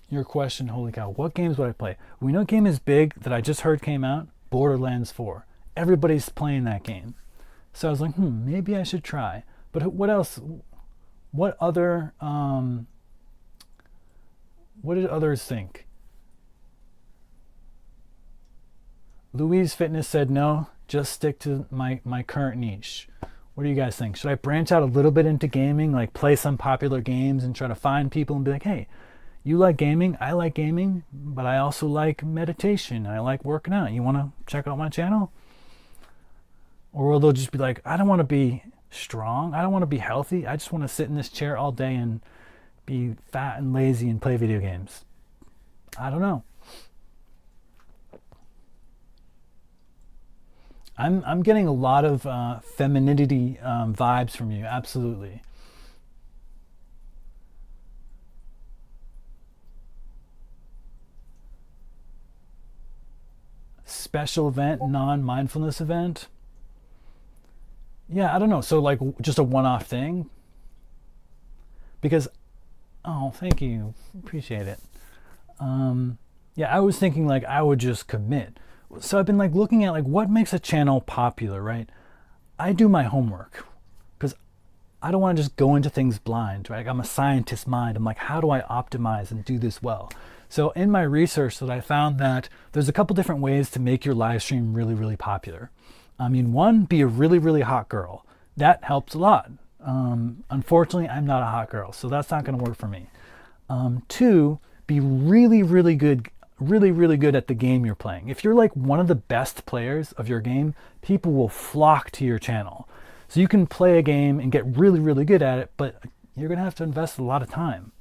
your question, holy cow, what games would I play? We know a game is big that I just heard came out, Borderlands 4. Everybody's playing that game. So I was like, maybe I should try. But what else? What other what did others think? Louise Fitness said no, just stick to my current niche. What do you guys think? Should I branch out a little bit into gaming, like play some popular games and try to find people and be like, hey, you like gaming, I like gaming, but I also like meditation, I like working out. You want to check out my channel? Or will they just be like, I don't want to be strong, I don't want to be healthy, I just want to sit in this chair all day and be fat and lazy and play video games? I don't know. I'm getting a lot of femininity vibes from you, absolutely. Special event, non-mindfulness event. Yeah, I don't know. So like just a one-off thing? Because, oh, thank you. Appreciate it. Yeah, I was thinking like I would just commit. So I've been like looking at like what makes a channel popular, right? I do my homework because I don't want to just go into things blind, right? I'm a scientist mind. I'm like, how do I optimize and do this well? So in my research that I found that there's a couple different ways to make your live stream really, really popular. I mean, one, be a really, really hot girl. That helps a lot. Unfortunately, I'm not a hot girl, so that's not going to work for me. Two, be really, really good at the game you're playing. If you're like one of the best players of your game, people will flock to your channel. So you can play a game and get really, really good at it, but you're going to have to invest a lot of time.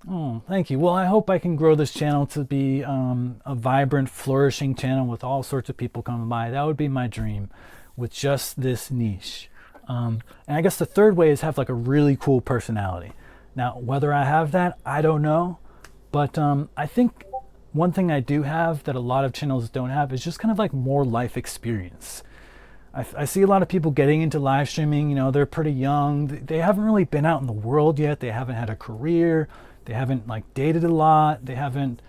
Oh, thank you. Well, I hope I can grow this channel to be a vibrant, flourishing channel with all sorts of people coming by. That would be my dream with just this niche. And I guess the third way is have like a really cool personality. Now, whether I have that, I don't know. But I think one thing I do have that a lot of channels don't have is just kind of like more life experience. I see a lot of people getting into live streaming, they're pretty young. They haven't really been out in the world yet. They haven't had a career. They haven't like dated a lot. They haven't,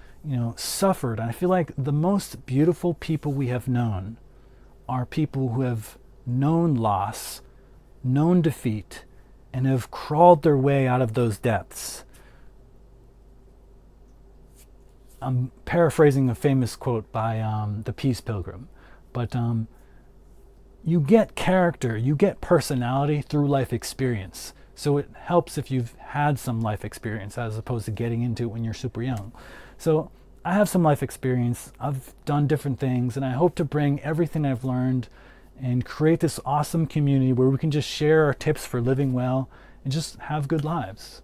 suffered. And I feel like the most beautiful people we have known are people who have known loss, known defeat, and have crawled their way out of those depths. I'm paraphrasing a famous quote by the Peace Pilgrim, but you get character, you get personality through life experience. So it helps if you've had some life experience as opposed to getting into it when you're super young. So I have some life experience, I've done different things, and I hope to bring everything I've learned and create this awesome community where we can just share our tips for living well and just have good lives.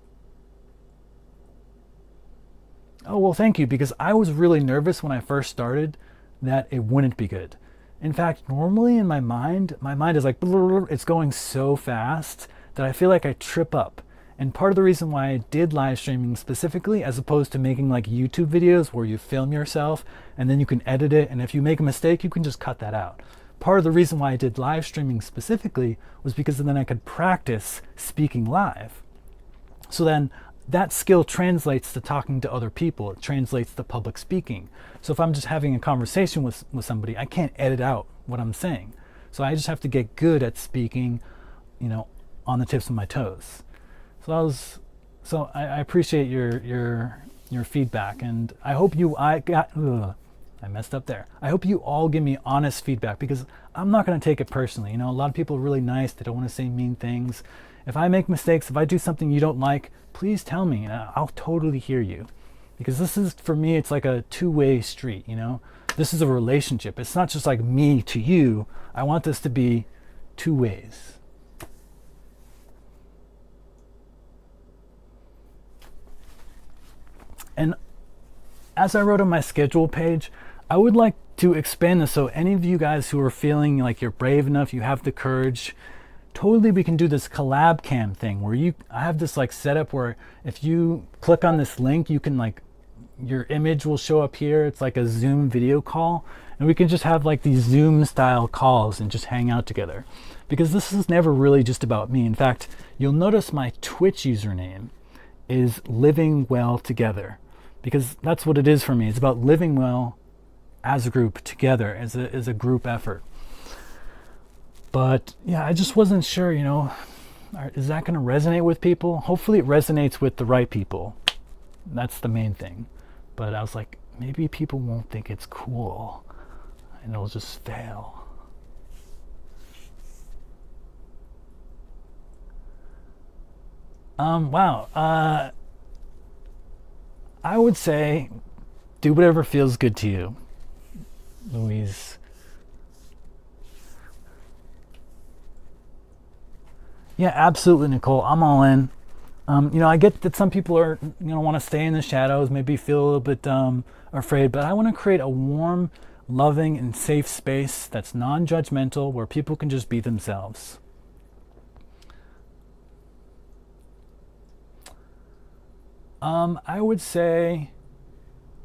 Oh, well, thank you, because I was really nervous when I first started that it wouldn't be good. In fact, normally in my mind is like, it's going so fast that I feel like I trip up. And part of the reason why I did live streaming specifically, as opposed to making like YouTube videos where you film yourself and then you can edit it, and if you make a mistake, you can just cut that out. part of the reason why I did live streaming specifically was because then I could practice speaking live. So then that skill translates to talking to other people. It translates to public speaking. So if I'm just having a conversation with somebody, I can't edit out what I'm saying. So I just have to get good at speaking, you know, on the tips of my toes. So I appreciate your feedback, and I hope I messed up there. I hope you all give me honest feedback, because I'm not going to take it personally. You know, a lot of people are really nice. They don't want to say mean things. If I make mistakes, if I do something you don't like, please tell me. I'll totally hear you. Because this is, for me, it's like a two-way street, you know? This is a relationship. It's not just like me to you. I want this to be two ways. And as I wrote on my schedule page, I would like to expand this, so any of you guys who are feeling like you're brave enough, you have the courage, totally we can do this collab cam thing where I have this like setup where if you click on this link, you can like, your image will show up here. It's like a Zoom video call, and we can just have like these Zoom style calls and just hang out together, because this is never really just about me. In fact, you'll notice my Twitch username is Living Well Together, because that's what it is for me. It's about living well as a group together, as a group effort. But yeah, I just wasn't sure, you know, is that going to resonate with people? Hopefully it resonates with the right people. That's the main thing. But I was like, maybe people won't think it's cool and it'll just fail. Wow. I would say do whatever feels good to you, Louise. Yeah, absolutely, Nicole. I'm all in. You know, I get that some people are, you know, want to stay in the shadows, maybe feel a little bit afraid, but I want to create a warm, loving, and safe space that's non-judgmental, where people can just be themselves. I would say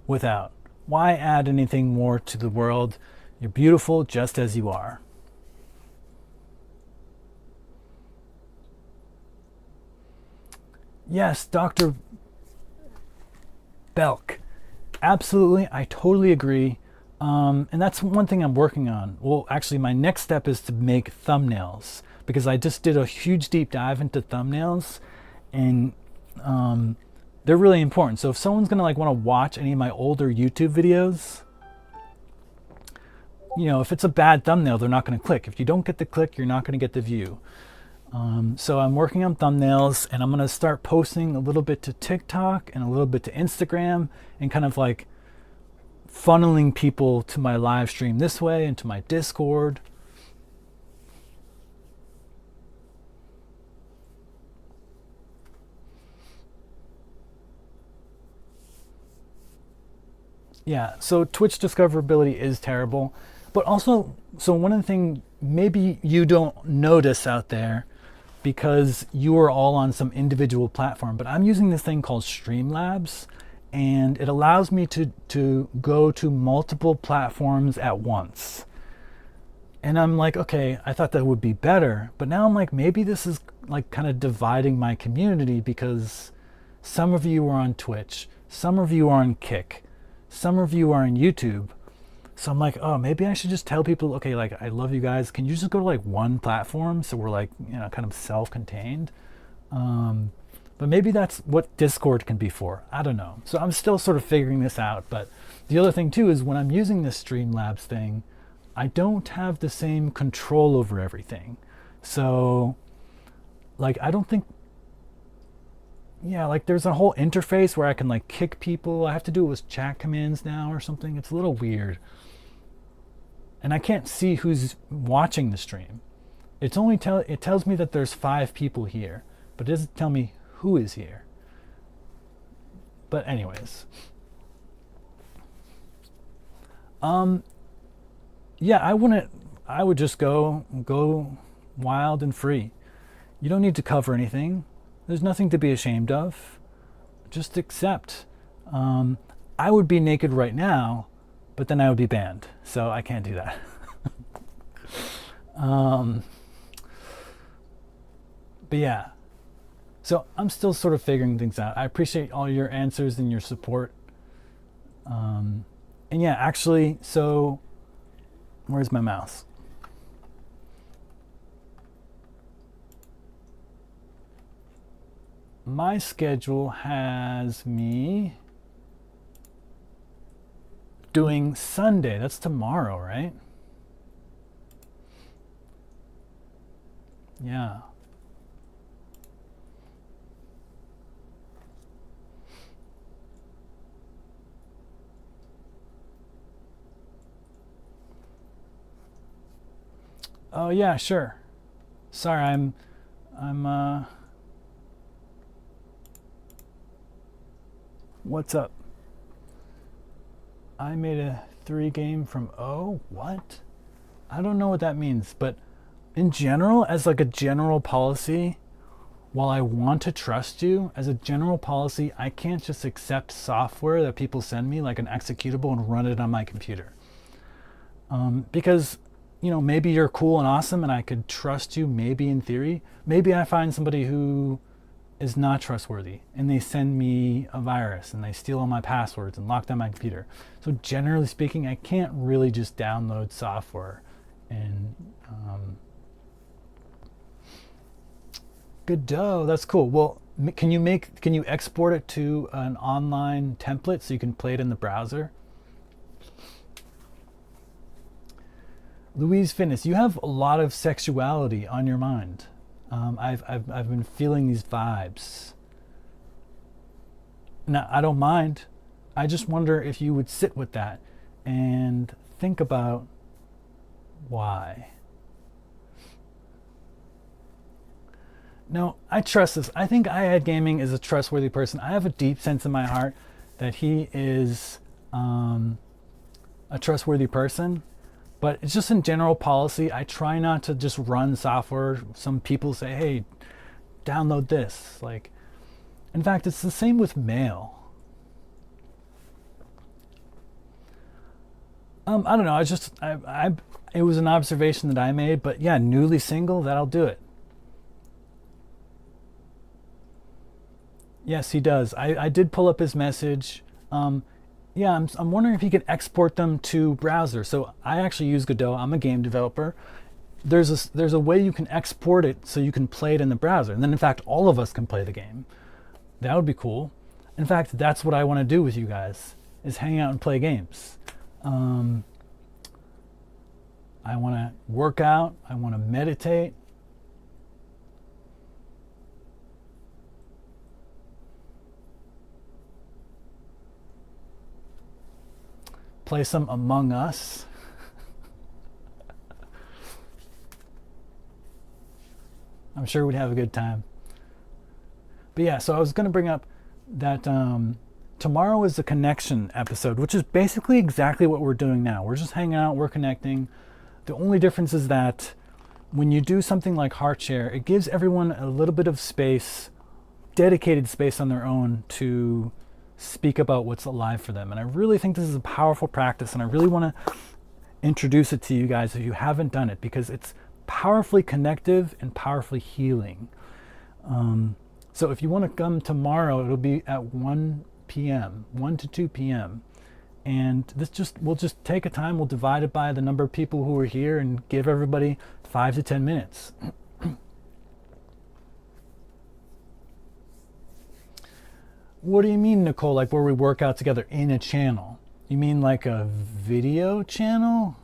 without. Why add anything more to the world? You're beautiful just as you are. Yes, Dr. Belk. Absolutely, I totally agree. And that's one thing I'm working on. Well, actually, my next step is to make thumbnails, because I just did a huge deep dive into thumbnails, and they're really important. So if someone's gonna like want to watch any of my older YouTube videos, you know, if it's a bad thumbnail, they're not going to click. If you don't get the click, you're not going to get the view. So I'm working on thumbnails, and I'm going to start posting a little bit to TikTok and a little bit to Instagram, and kind of like funneling people to my live stream this way and to my Discord. Yeah, so Twitch discoverability is terrible, but also, so one of the things maybe you don't notice out there, because you are all on some individual platform, but I'm using this thing called Streamlabs, and it allows me to go to multiple platforms at once. And I'm like, okay, I thought that would be better, but now I'm like, maybe this is like kind of dividing my community, because some of you are on Twitch, some of you are on Kick, some of you are on YouTube. So I'm like, oh, maybe I should just tell people, okay, like, I love you guys. Can you just go to like one platform, so we're like, you know, kind of self-contained? But maybe that's what Discord can be for. I don't know. So I'm still sort of figuring this out. But the other thing too is, when I'm using this Streamlabs thing, I don't have the same control over everything. So like, I don't think, yeah, like there's a whole interface where I can like kick people. I have to do it with chat commands now or something. It's a little weird. And I can't see who's watching the stream. It's only it tells me that there's 5 people here, but it doesn't tell me who is here. But anyways. Yeah, I would just go wild and free. You don't need to cover anything. There's nothing to be ashamed of. Just accept. I would be naked right now, but then I would be banned. So I can't do that. But yeah, so I'm still sort of figuring things out. I appreciate all your answers and your support. And yeah, actually, so where's my mouse? My schedule has me doing Sunday. That's tomorrow, right? Yeah. Oh yeah, sure. Sorry, I'm what's up? I made a 3 game from O. What? I don't know what that means, but in general, as like a general policy, while I want to trust you, as a general policy, I can't just accept software that people send me, like an executable, and run it on my computer. Because, you know, maybe you're cool and awesome and I could trust you, maybe in theory. Maybe I find somebody who is not trustworthy and they send me a virus and they steal all my passwords and lock down my computer. So generally speaking, I can't really just download software and good dough. That's cool. Well, can you export it to an online template so you can play it in the browser? Louise Fitness, you have a lot of sexuality on your mind. I've been feeling these vibes. Now, I don't mind. I just wonder if you would sit with that and think about why. No, I trust this. I think iHead Gaming is a trustworthy person. I have a deep sense in my heart that he is a trustworthy person. But it's just in general policy. I try not to just run software. Some people say, hey, download this. Like, in fact, it's the same with mail. I don't know. It was an observation that I made. But yeah, newly single, that'll do it. Yes, he does. I did pull up his message. Yeah, I'm wondering if he can export them to browser. So I actually use Godot. I'm a game developer. There's a way you can export it so you can play it in the browser. And then in fact, all of us can play the game. That would be cool. In fact, that's what I want to do with you guys, is hang out and play games. I want to work out. I want to meditate. Play some Among Us. I'm sure we'd have a good time. But yeah, so I was going to bring up that tomorrow is the connection episode, which is basically exactly what we're doing now. We're just hanging out, we're connecting. The only difference is that when you do something like Heart Share, it gives everyone a little bit of space, dedicated space on their own to speak about what's alive for them. And I really think this is a powerful practice, and I really want to introduce it to you guys if you haven't done it, because it's powerfully connective and powerfully healing. So if you want to come tomorrow, it'll be at 1 p.m., 1 to 2 p.m. And we'll just take a time, we'll divide it by the number of people who are here and give everybody 5 to 10 minutes. What do you mean, Nicole? Like where we work out together in a channel? You mean like a video channel?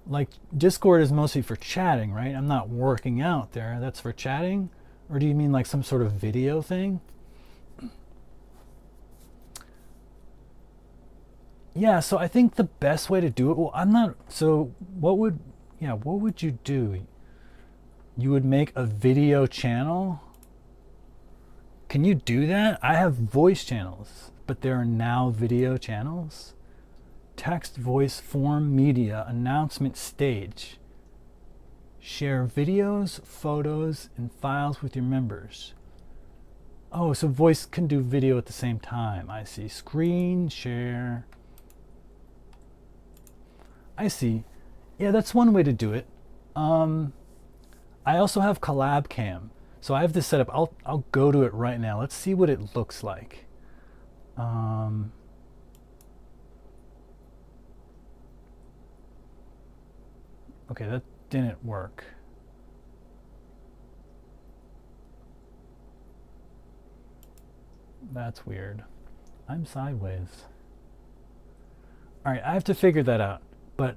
Like Discord is mostly for chatting, right? I'm not working out there. That's for chatting? Or do you mean like some sort of video thing? Yeah, so I think the best way to do it, what would you do? You would make a video channel? Can you do that? I have voice channels, but there are now video channels. Text, voice, form, media, announcement, stage. Share videos, photos, and files with your members. Oh, so voice can do video at the same time. I see. Screen, share. I see. Yeah, that's one way to do it. I also have collab cam. So I have this set up. I'll go to it right now. Let's see what it looks like. Okay, that didn't work. That's weird. I'm sideways. All right, I have to figure that out. But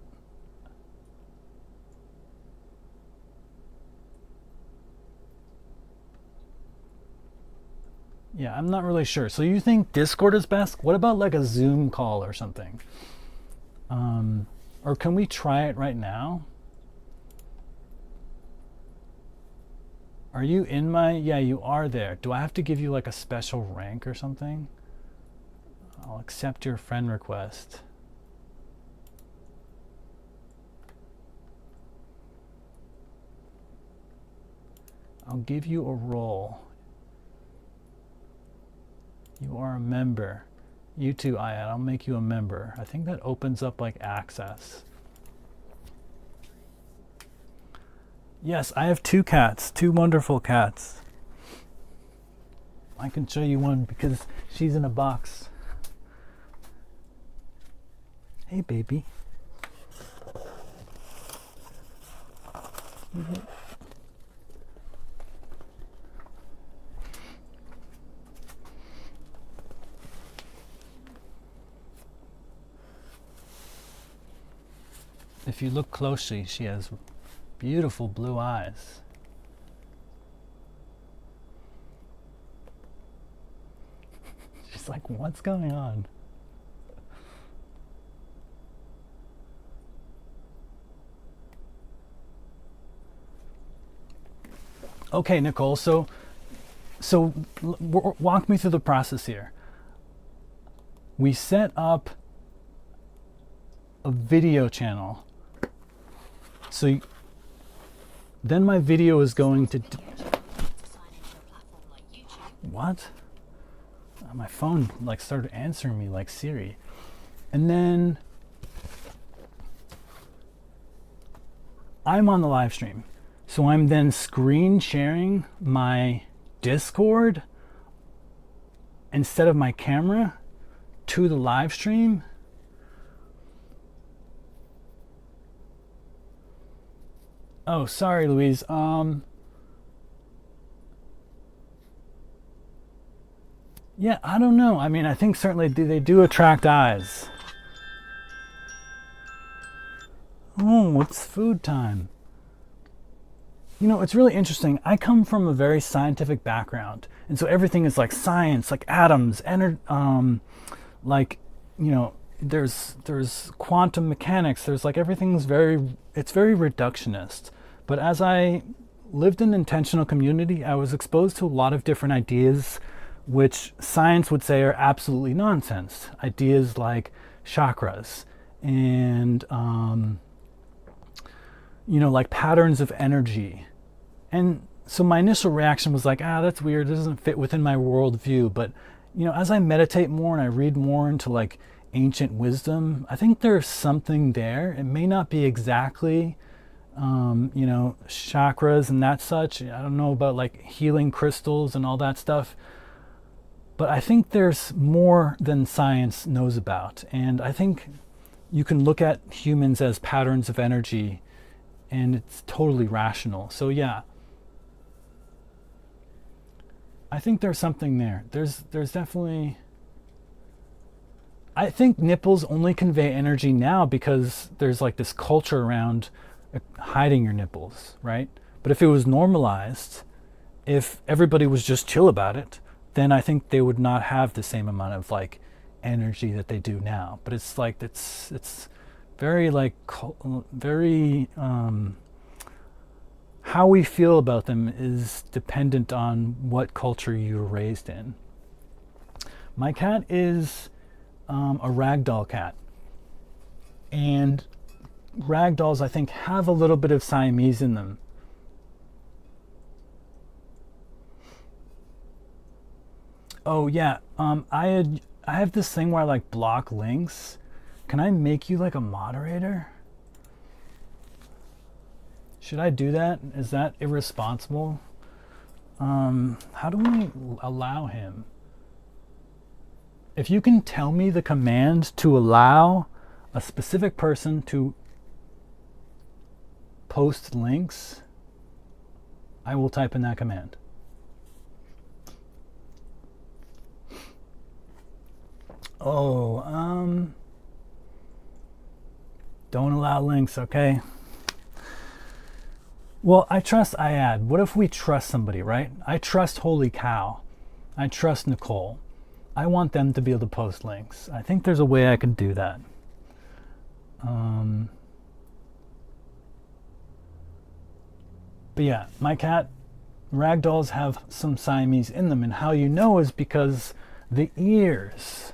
yeah, I'm not really sure. So you think Discord is best? What about like a Zoom call or something? Or can we try it right now? Are you in my, yeah, you are there. Do I have to give you like a special rank or something? I'll accept your friend request. I'll give you a role. You are a member. You too, Ayat. I'll make you a member. I think that opens up like access. Yes, I have 2 cats, 2 wonderful cats. I can show you one because she's in a box. Hey, baby. If you look closely, she has beautiful blue eyes. She's like, what's going on? Okay, Nicole, so walk me through the process here. We set up a video channel. So then my video is going to what? My phone like started answering me like Siri. And then I'm on the live stream. So I'm then screen sharing my Discord instead of my camera to the live stream. Oh, sorry, Louise. Yeah, I don't know. I mean, I think certainly they do attract eyes. Oh, it's food time. You know, it's really interesting. I come from a very scientific background, and so everything is like science, like atoms, like, you know, there's quantum mechanics. There's like everything's it's very reductionist. But as I lived in intentional community, I was exposed to a lot of different ideas which science would say are absolutely nonsense. Ideas like chakras and, you know, like patterns of energy. And so my initial reaction was like, that's weird. This doesn't fit within my worldview. But, you know, as I meditate more and I read more into like ancient wisdom, I think there's something there. It may not be exactly, you know, chakras and that such. I don't know about like healing crystals and all that stuff. But I think there's more than science knows about. And I think you can look at humans as patterns of energy and it's totally rational. So yeah, I think there's something there. There's definitely, I think nipples only convey energy now because there's like this culture around hiding your nipples, right? But if it was normalized, if everybody was just chill about it, then I think they would not have the same amount of like energy that they do now. But it's like, it's very like, very, how we feel about them is dependent on what culture you were raised in. My cat is a ragdoll cat. And ragdolls, I think, have a little bit of Siamese in them. Oh yeah, I have this thing where I like block links. Can I make you like a moderator? Should I do that? Is that irresponsible? How do we allow him? If you can tell me the command to allow a specific person to post links, I will type in that command. Oh, don't allow links, okay? Well, I trust IAD. What if we trust somebody, right? I trust Holy Cow. I trust Nicole. I want them to be able to post links. I think there's a way I can do that. But yeah, my cat ragdolls have some Siamese in them, and how you know is because the ears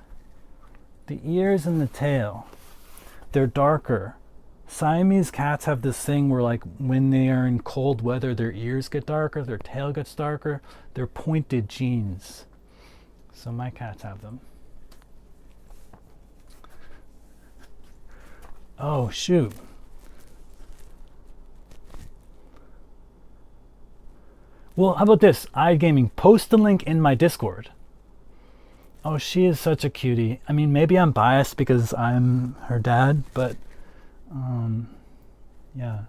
and the tail, they're darker. Siamese cats have this thing where, like, when they are in cold weather, their ears get darker, their tail gets darker. They're pointed genes. So my cats have them. Oh, shoot. Well, how about this? iGaming, post the link in my Discord. Oh, she is such a cutie. I mean, maybe I'm biased because I'm her dad, but yeah,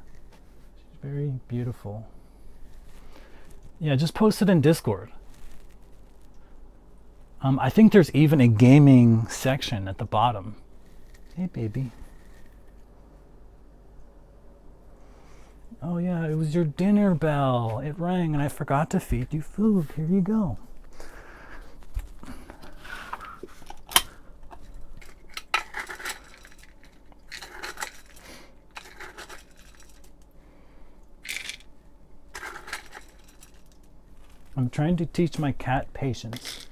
she's very beautiful. Yeah, just post it in Discord. I think there's even a gaming section at the bottom. Hey, baby. Oh yeah, it was your dinner bell. It rang and I forgot to feed you food. Here you go. I'm trying to teach my cat patience.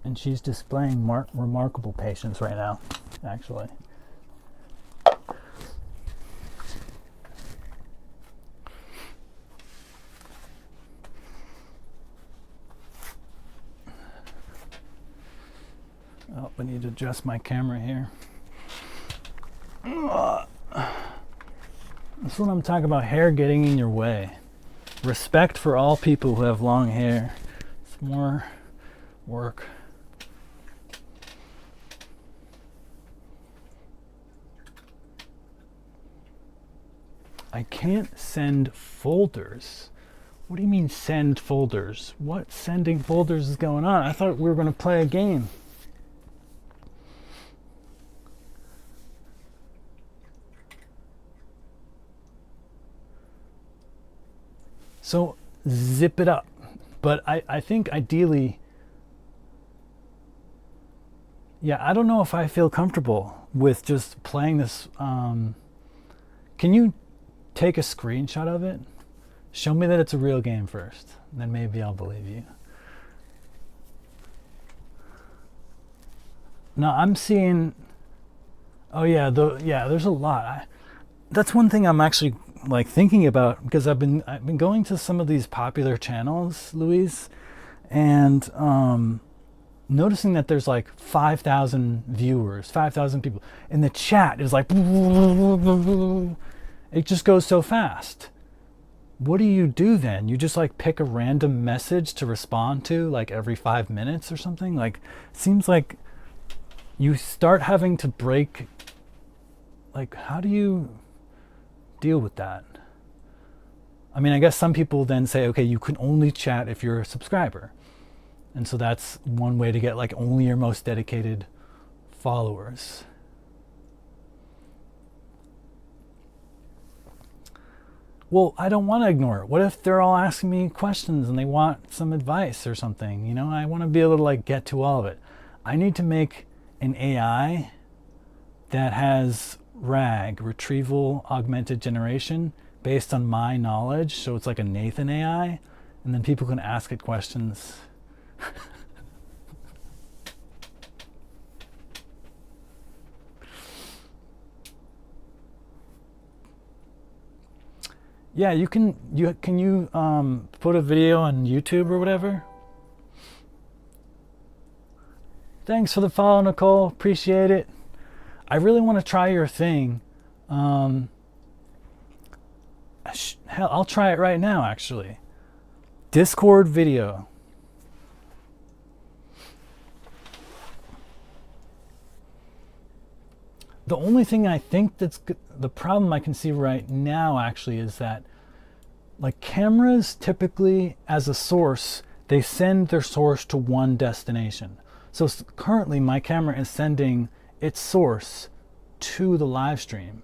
And she's displaying remarkable patience right now, actually. Oh, I need to adjust my camera here. That's what I'm talking about, hair getting in your way. Respect for all people who have long hair. It's more work. I can't send folders. What do you mean send folders? What sending folders is going on? I thought we were going to play a game. So zip it up. But I think ideally, yeah, I don't know if I feel comfortable with just playing this. Can you take a screenshot of it? Show me that it's a real game first, and then maybe I'll believe you. No, I'm seeing, oh yeah, there's a lot. That's one thing I'm actually like thinking about, because I've been going to some of these popular channels, Louise, and noticing that there's like 5,000 viewers, 5,000 people, and the chat is like, it just goes so fast. What do you do then? You just like pick a random message to respond to like every 5 minutes or something? Like, it seems like you start having to break. Like, how do you deal with that? I mean, I guess some people then say, okay, you can only chat if you're a subscriber. And so that's one way to get like only your most dedicated followers. Well, I don't want to ignore it. What if they're all asking me questions and they want some advice or something? You know, I want to be able to like get to all of it. I need to make an AI that has RAG, retrieval augmented generation, based on my knowledge. So it's like a Nathan AI, and then people can ask it questions. Yeah, can you put a video on YouTube or whatever? Thanks for the follow, Nicole. Appreciate it. I really want to try your thing. Hell, I'll try it right now, actually. Discord video. The only thing I think the problem I can see right now actually is that, like, cameras typically, as a source, they send their source to one destination. So currently my camera is sending its source to the live stream.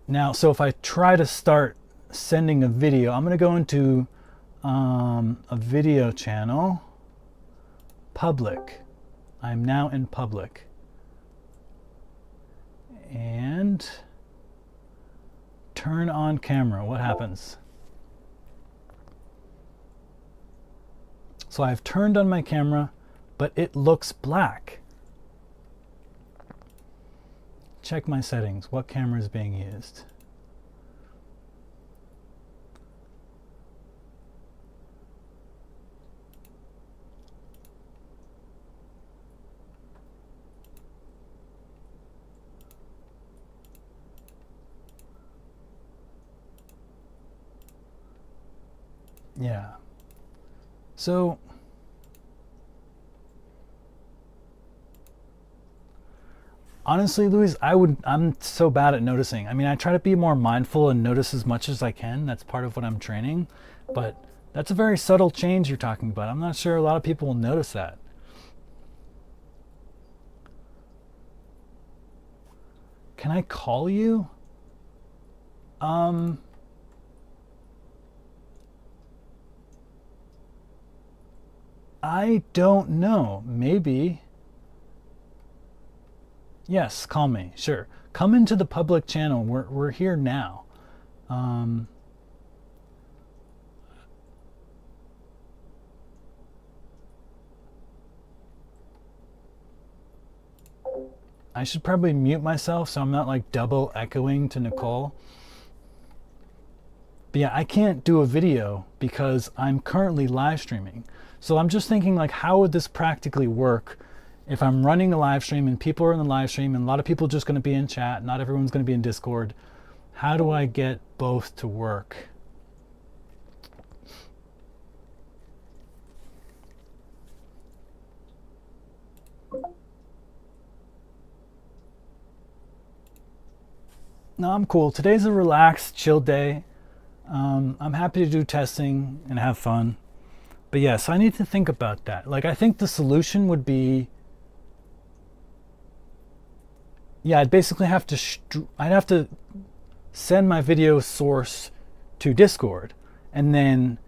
Now, so if I try to start sending a video, I'm going to go into a video channel, public. I'm now in public. And turn on camera. What happens? So I've turned on my camera, but it looks black. Check my settings. What camera is being used? Yeah. So honestly, Louise, I'm so bad at noticing. I mean, I try to be more mindful and notice as much as I can. That's part of what I'm training. But that's a very subtle change you're talking about. I'm not sure a lot of people will notice that. Can I call you? I don't know. Maybe. Yes, call me. Sure. Come into the public channel. We're here now. I should probably mute myself so I'm not like double echoing to Nicole. But yeah, I can't do a video because I'm currently live streaming. So I'm just thinking, like, how would this practically work if I'm running a live stream and people are in the live stream and a lot of people are just going to be in chat, not everyone's going to be in Discord. How do I get both to work? No, I'm cool. Today's a relaxed, chill day. I'm happy to do testing and have fun. But yes, I need to think about that. Like, I think the solution would be, yeah, I'd basically have to, I'd have to send my video source to Discord and then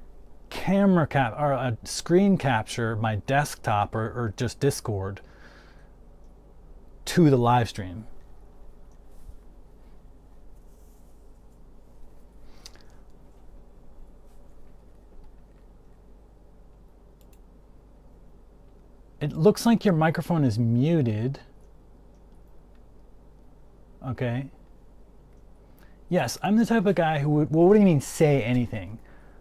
screen capture my desktop or just Discord to the live stream. It looks like your microphone is muted. Okay. Yes, I'm the type of guy who would, well, what do you mean say anything?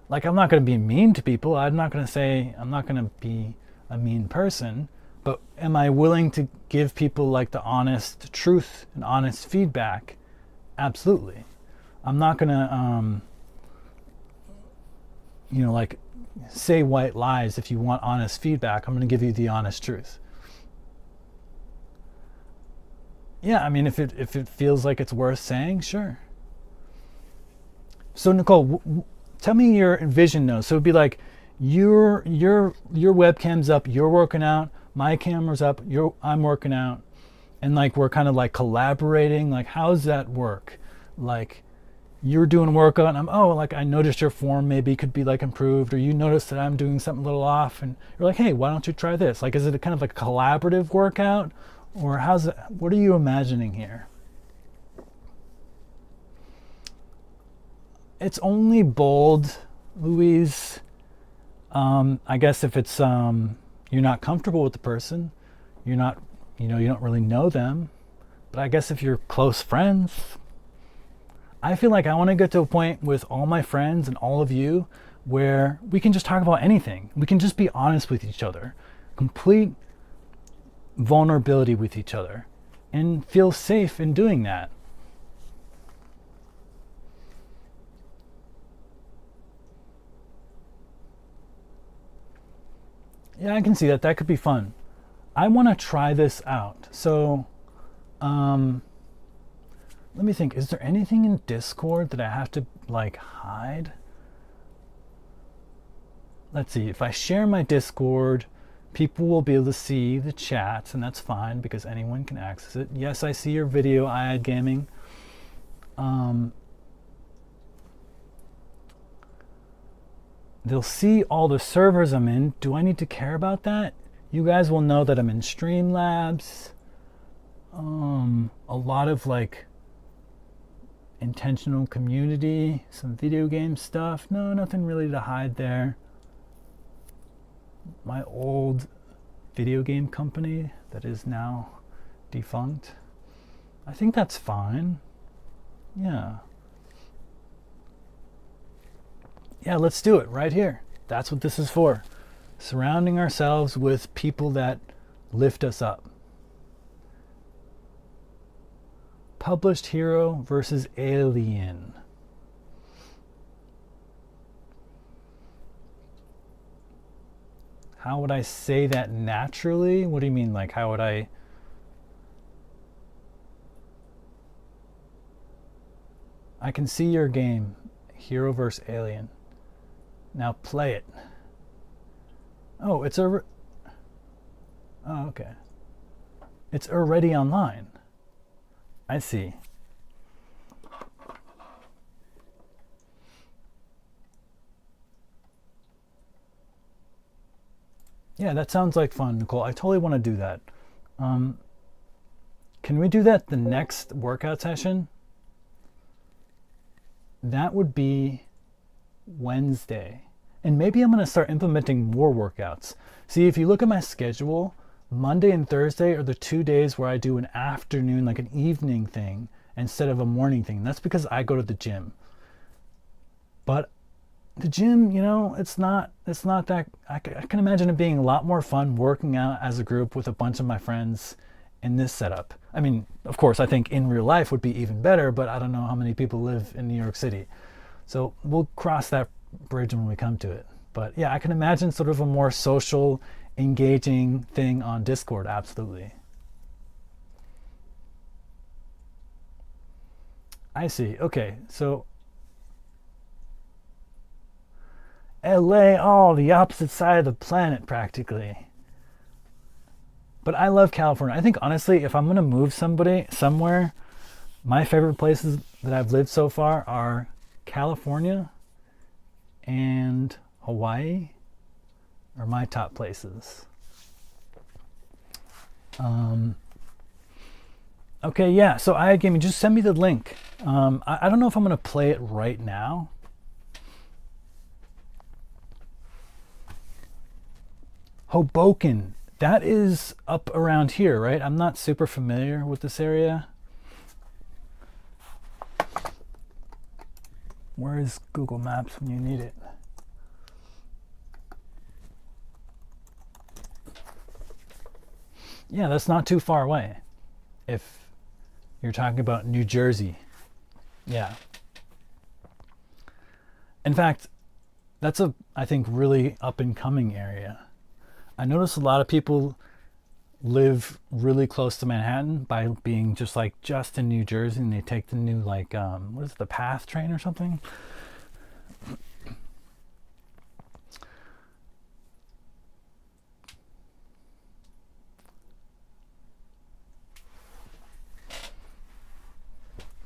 Like, I'm not going to be mean to people. I'm not going to be a mean person, but am I willing to give people like the honest truth and honest feedback? Absolutely. I'm not going to, like, say white lies. If you want honest feedback, I'm going to give you the honest truth. Yeah, I mean, if it feels like it's worth saying, sure. So Nicole, tell me your vision though. So it'd be like your webcam's up, you're working out, my camera's up, I'm working out, and like we're kind of like collaborating. Like, how does that work? Like, you're doing a workout and I noticed your form maybe could be like improved, or you noticed that I'm doing something a little off and you're like, hey, why don't you try this? Like, is it kind of like a collaborative workout, or what are you imagining here? It's only bold, Louise. I guess if it's you're not comfortable with the person, you don't really know them, but I guess if you're close friends, I feel like I want to get to a point with all my friends and all of you where we can just talk about anything. We can just be honest with each other. Complete vulnerability with each other and feel safe in doing that. Yeah, I can see that. That could be fun. I want to try this out. So, let me think. Is there anything in Discord that I have to like hide? Let's see. If I share my Discord, people will be able to see the chats, and that's fine because anyone can access it. Yes, I see your video, iAd Gaming. They'll see all the servers I'm in. Do I need to care about that? You guys will know that I'm in Streamlabs. A lot of like intentional community, some video game stuff. No, nothing really to hide there. My old video game company that is now defunct. I think that's fine. Yeah. Yeah, let's do it right here. That's what this is for. Surrounding ourselves with people that lift us up. Published hero versus alien. How would I say that naturally? What do you mean? Like, how would I... I can see your game. Hero versus alien. Now play it. Oh, it's a... Oh, okay. It's already online. I see. Yeah, that sounds like fun, Nicole. I totally want to do that. Can we do that the next workout session? That would be Wednesday. And maybe I'm going to start implementing more workouts. See, if you look at my schedule, Monday and Thursday are the 2 days where I do an afternoon, like an evening thing, instead of a morning thing. That's because I go to the gym. But the gym, you know, it's not that, I can imagine it being a lot more fun working out as a group with a bunch of my friends in this setup. I mean, of course, I think in real life would be even better, but I don't know how many people live in New York City. So we'll cross that bridge when we come to it. But yeah, I can imagine sort of a more social, engaging thing on Discord, absolutely. I see. Okay, so LA, oh, the opposite side of the planet practically. But I love California. I think honestly, if I'm gonna move somewhere, my favorite places that I've lived so far are California and Hawaii are my top places. Okay, yeah, so iAd Gaming, just send me the link. I don't know if I'm gonna play it right now. Hoboken, that is up around here, right? I'm not super familiar with this area. Where is Google Maps when you need it? Yeah, that's not too far away. If you're talking about New Jersey. Yeah. In fact, that's a, I think, really up and coming area. I notice a lot of people live really close to Manhattan by being just in New Jersey, and they take the new what is it, the PATH train or something?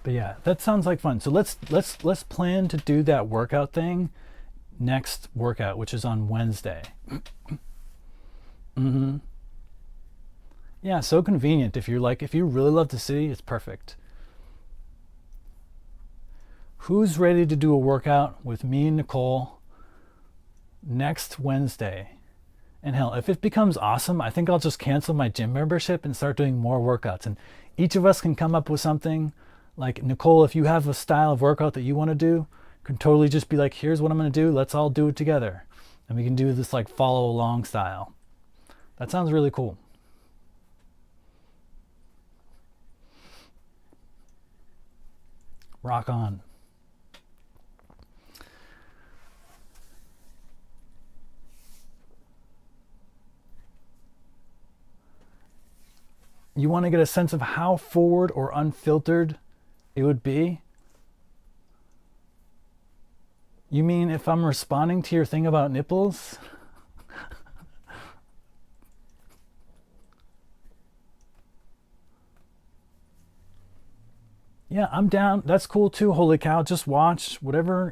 But yeah, that sounds like fun. So let's plan to do that workout thing next workout, which is on Wednesday. Yeah, so convenient. If you really love the city, it's perfect. Who's ready to do a workout with me and Nicole next Wednesday? And hell, if it becomes awesome, I think I'll just cancel my gym membership and start doing more workouts. And each of us can come up with something. Like, Nicole, if you have a style of workout that you want to do, can totally just be like, here's what I'm going to do. Let's all do it together. And we can do this follow along style. That sounds really cool. Rock on. You want to get a sense of how forward or unfiltered it would be? You mean if I'm responding to your thing about nipples? Yeah, I'm down. That's cool too. Holy cow. Just watch whatever,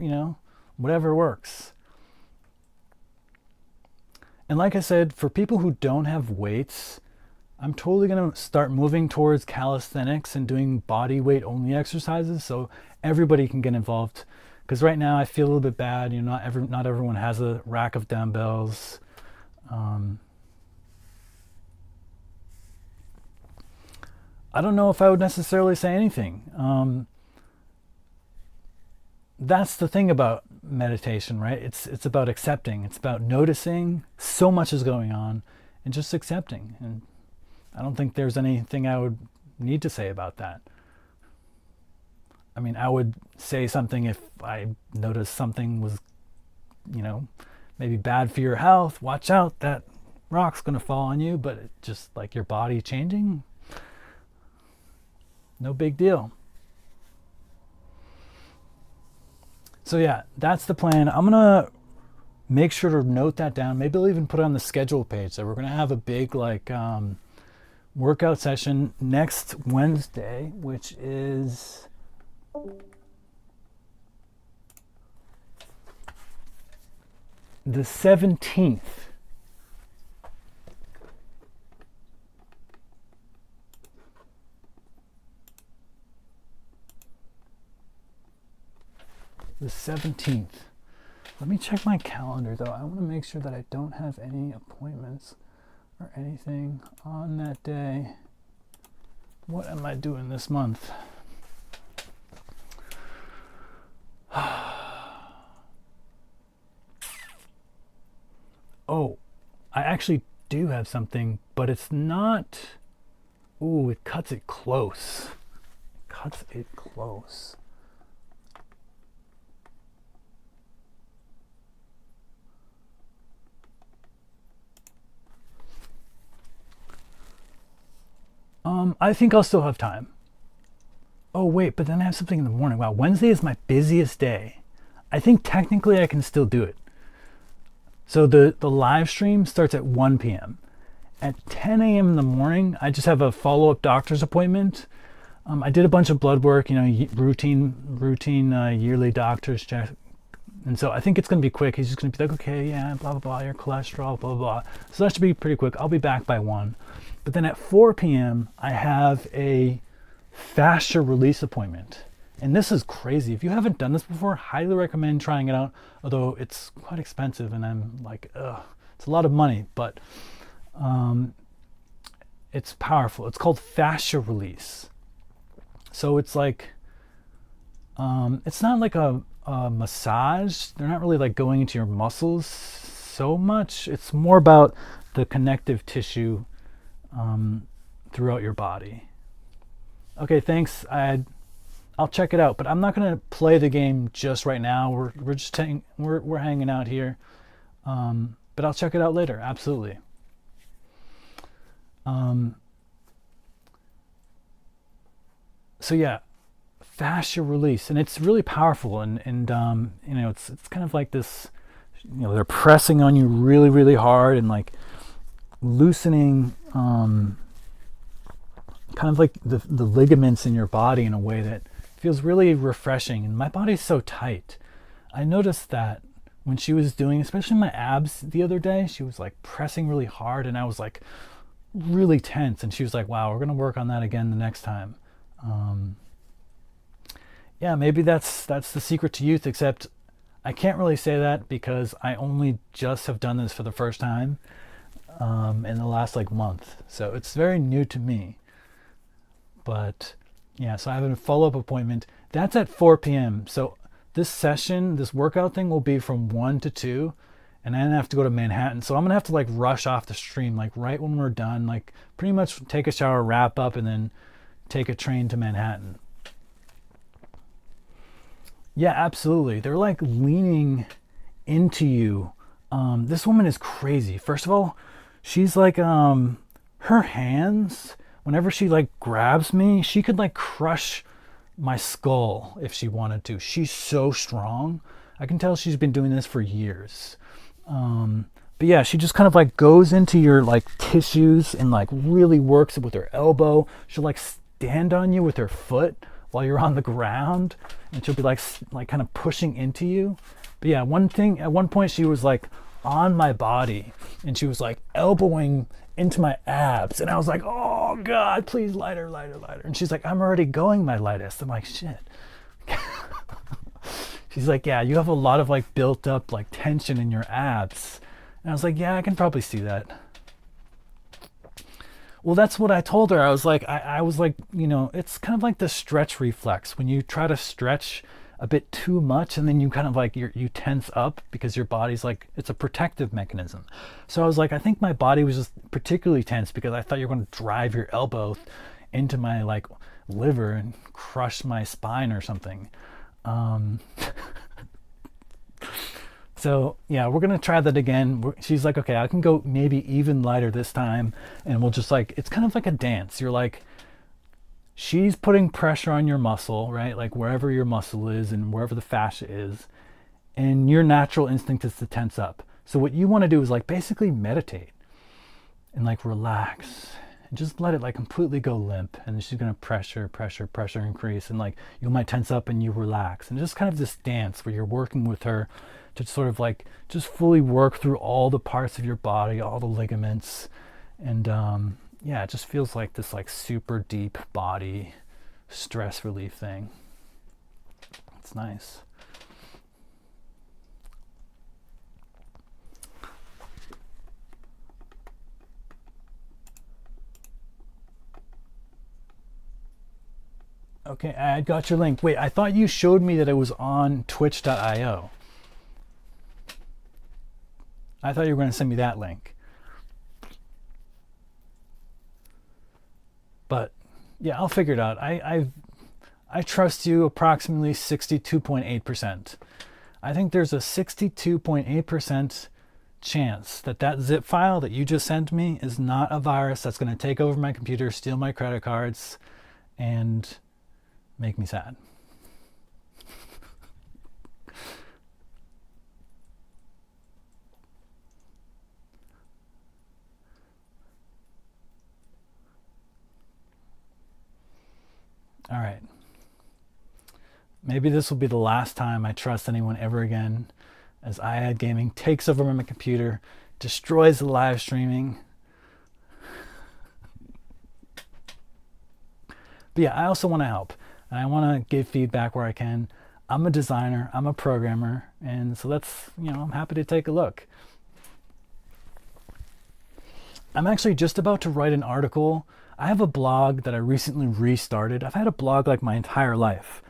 whatever works. And like I said, for people who don't have weights, I'm totally going to start moving towards calisthenics and doing body weight only exercises so everybody can get involved. Because right now I feel a little bit bad. Not everyone has a rack of dumbbells. I don't know if I would necessarily say anything. That's the thing about meditation, right? It's about accepting. It's about noticing so much is going on and just accepting. And I don't think there's anything I would need to say about that. I mean, I would say something if I noticed something was, maybe bad for your health. Watch out, that rock's going to fall on you. But just like your body changing, no big deal. So yeah, that's the plan. I'm going to make sure to note that down. Maybe I'll even put it on the schedule page. So we're going to have a big workout session next Wednesday, which is the 17th. The 17th. Let me check my calendar though. I want to make sure that I don't have any appointments or anything on that day. What am I doing this month? Oh, I actually do have something, but it's not. Ooh, it cuts it close. Cuts it close. I think I'll still have time. Oh wait, but then I have something in the morning. Wow, Wednesday is my busiest day. I think technically I can still do it. So the live stream starts at 1 p.m. At 10 a.m. in the morning, I just have a follow-up doctor's appointment. I did a bunch of blood work, routine yearly doctor's check. And so I think it's going to be quick. He's just going to be like, okay, yeah, blah, blah, blah, your cholesterol, blah, blah, blah. So that should be pretty quick. I'll be back by 1. But then at 4 p.m., I have a fascia release appointment. And this is crazy. If you haven't done this before, highly recommend trying it out. Although it's quite expensive and I'm like, ugh, it's a lot of money, but it's powerful. It's called fascia release. So it's like, it's not like a massage. They're not really like going into your muscles so much. It's more about the connective tissue throughout your body. Okay, thanks. I'll check it out, but I'm not going to play the game just right now. We're just we're hanging out here, but I'll check it out later. Absolutely. So yeah, fascia release, and it's really powerful, and it's kind of like this. They're pressing on you really, really hard, and like loosening, kind of like the ligaments in your body in a way that feels really refreshing. And my body's so tight. I noticed that when she was doing, especially my abs the other day, she was like pressing really hard, and I was like really tense. And she was like, "Wow, we're gonna work on that again the next time." Yeah, maybe that's the secret to youth. Except I can't really say that because I only just have done this for the first time in the last month, so it's very new to me. But yeah, so I have a follow-up appointment. That's at 4 p.m. So this session, this workout thing will be from 1 to 2, and then I have to go to Manhattan. So I'm gonna have to rush off the stream right when we're done, pretty much take a shower, wrap up, and then take a train to Manhattan. Yeah, absolutely. They're like leaning into you. This woman is crazy. First of all, she's like her hands, whenever she like grabs me, she could like crush my skull if she wanted to. She's so strong. I can tell she's been doing this for years. But yeah, she just kind of like goes into your like tissues and like really works it with her elbow. She'll like stand on you with her foot while you're on the ground, and she'll be like kind of pushing into you. But yeah, one thing at one point she was like on my body and she was like elbowing into my abs, and I was like, oh God, please lighter, lighter, lighter. And she's like, I'm already going my lightest. I'm like, shit. She's like, yeah, you have a lot of like built up like tension in your abs. And I was like, yeah, I can probably see that. Well, that's what I told her. I was like, I was like, you know, it's kind of like the stretch reflex when you try to stretch a bit too much and then you kind of like you tense up because your body's like, it's a protective mechanism. So I was like, I think my body was just particularly tense because I thought you were going to drive your elbow into my like liver and crush my spine or something. So yeah, we're gonna try that again. She's like, okay, I can go maybe even lighter this time, and we'll just like, it's kind of like a dance. You're like, she's putting pressure on your muscle, right? Like wherever your muscle is and wherever the fascia is, and your natural instinct is to tense up. So what you want to do is like basically meditate and like relax and just let it like completely go limp. And then she's gonna pressure, pressure, pressure increase, and like you might tense up and you relax, and just kind of this dance where you're working with her to sort of like just fully work through all the parts of your body, all the ligaments. And yeah, it just feels like this like super deep body stress relief thing. It's nice. Okay, I got your link. Wait, I thought you showed me that it was on twitch.io. I thought you were going to send me that link. But yeah, I'll figure it out. I trust you approximately 62.8%. I think there's a 62.8% chance that that zip file that you just sent me is not a virus that's going to take over my computer, steal my credit cards, and make me sad. All right. Maybe this will be the last time I trust anyone ever again, as iAd Gaming takes over my computer, destroys the live streaming. But yeah, I also want to help, and I want to give feedback where I can. I'm a designer, I'm a programmer, and so that's, you know, I'm happy to take a look. I'm actually just about to write an article. I have a blog that I recently restarted. I've had a blog like my entire life.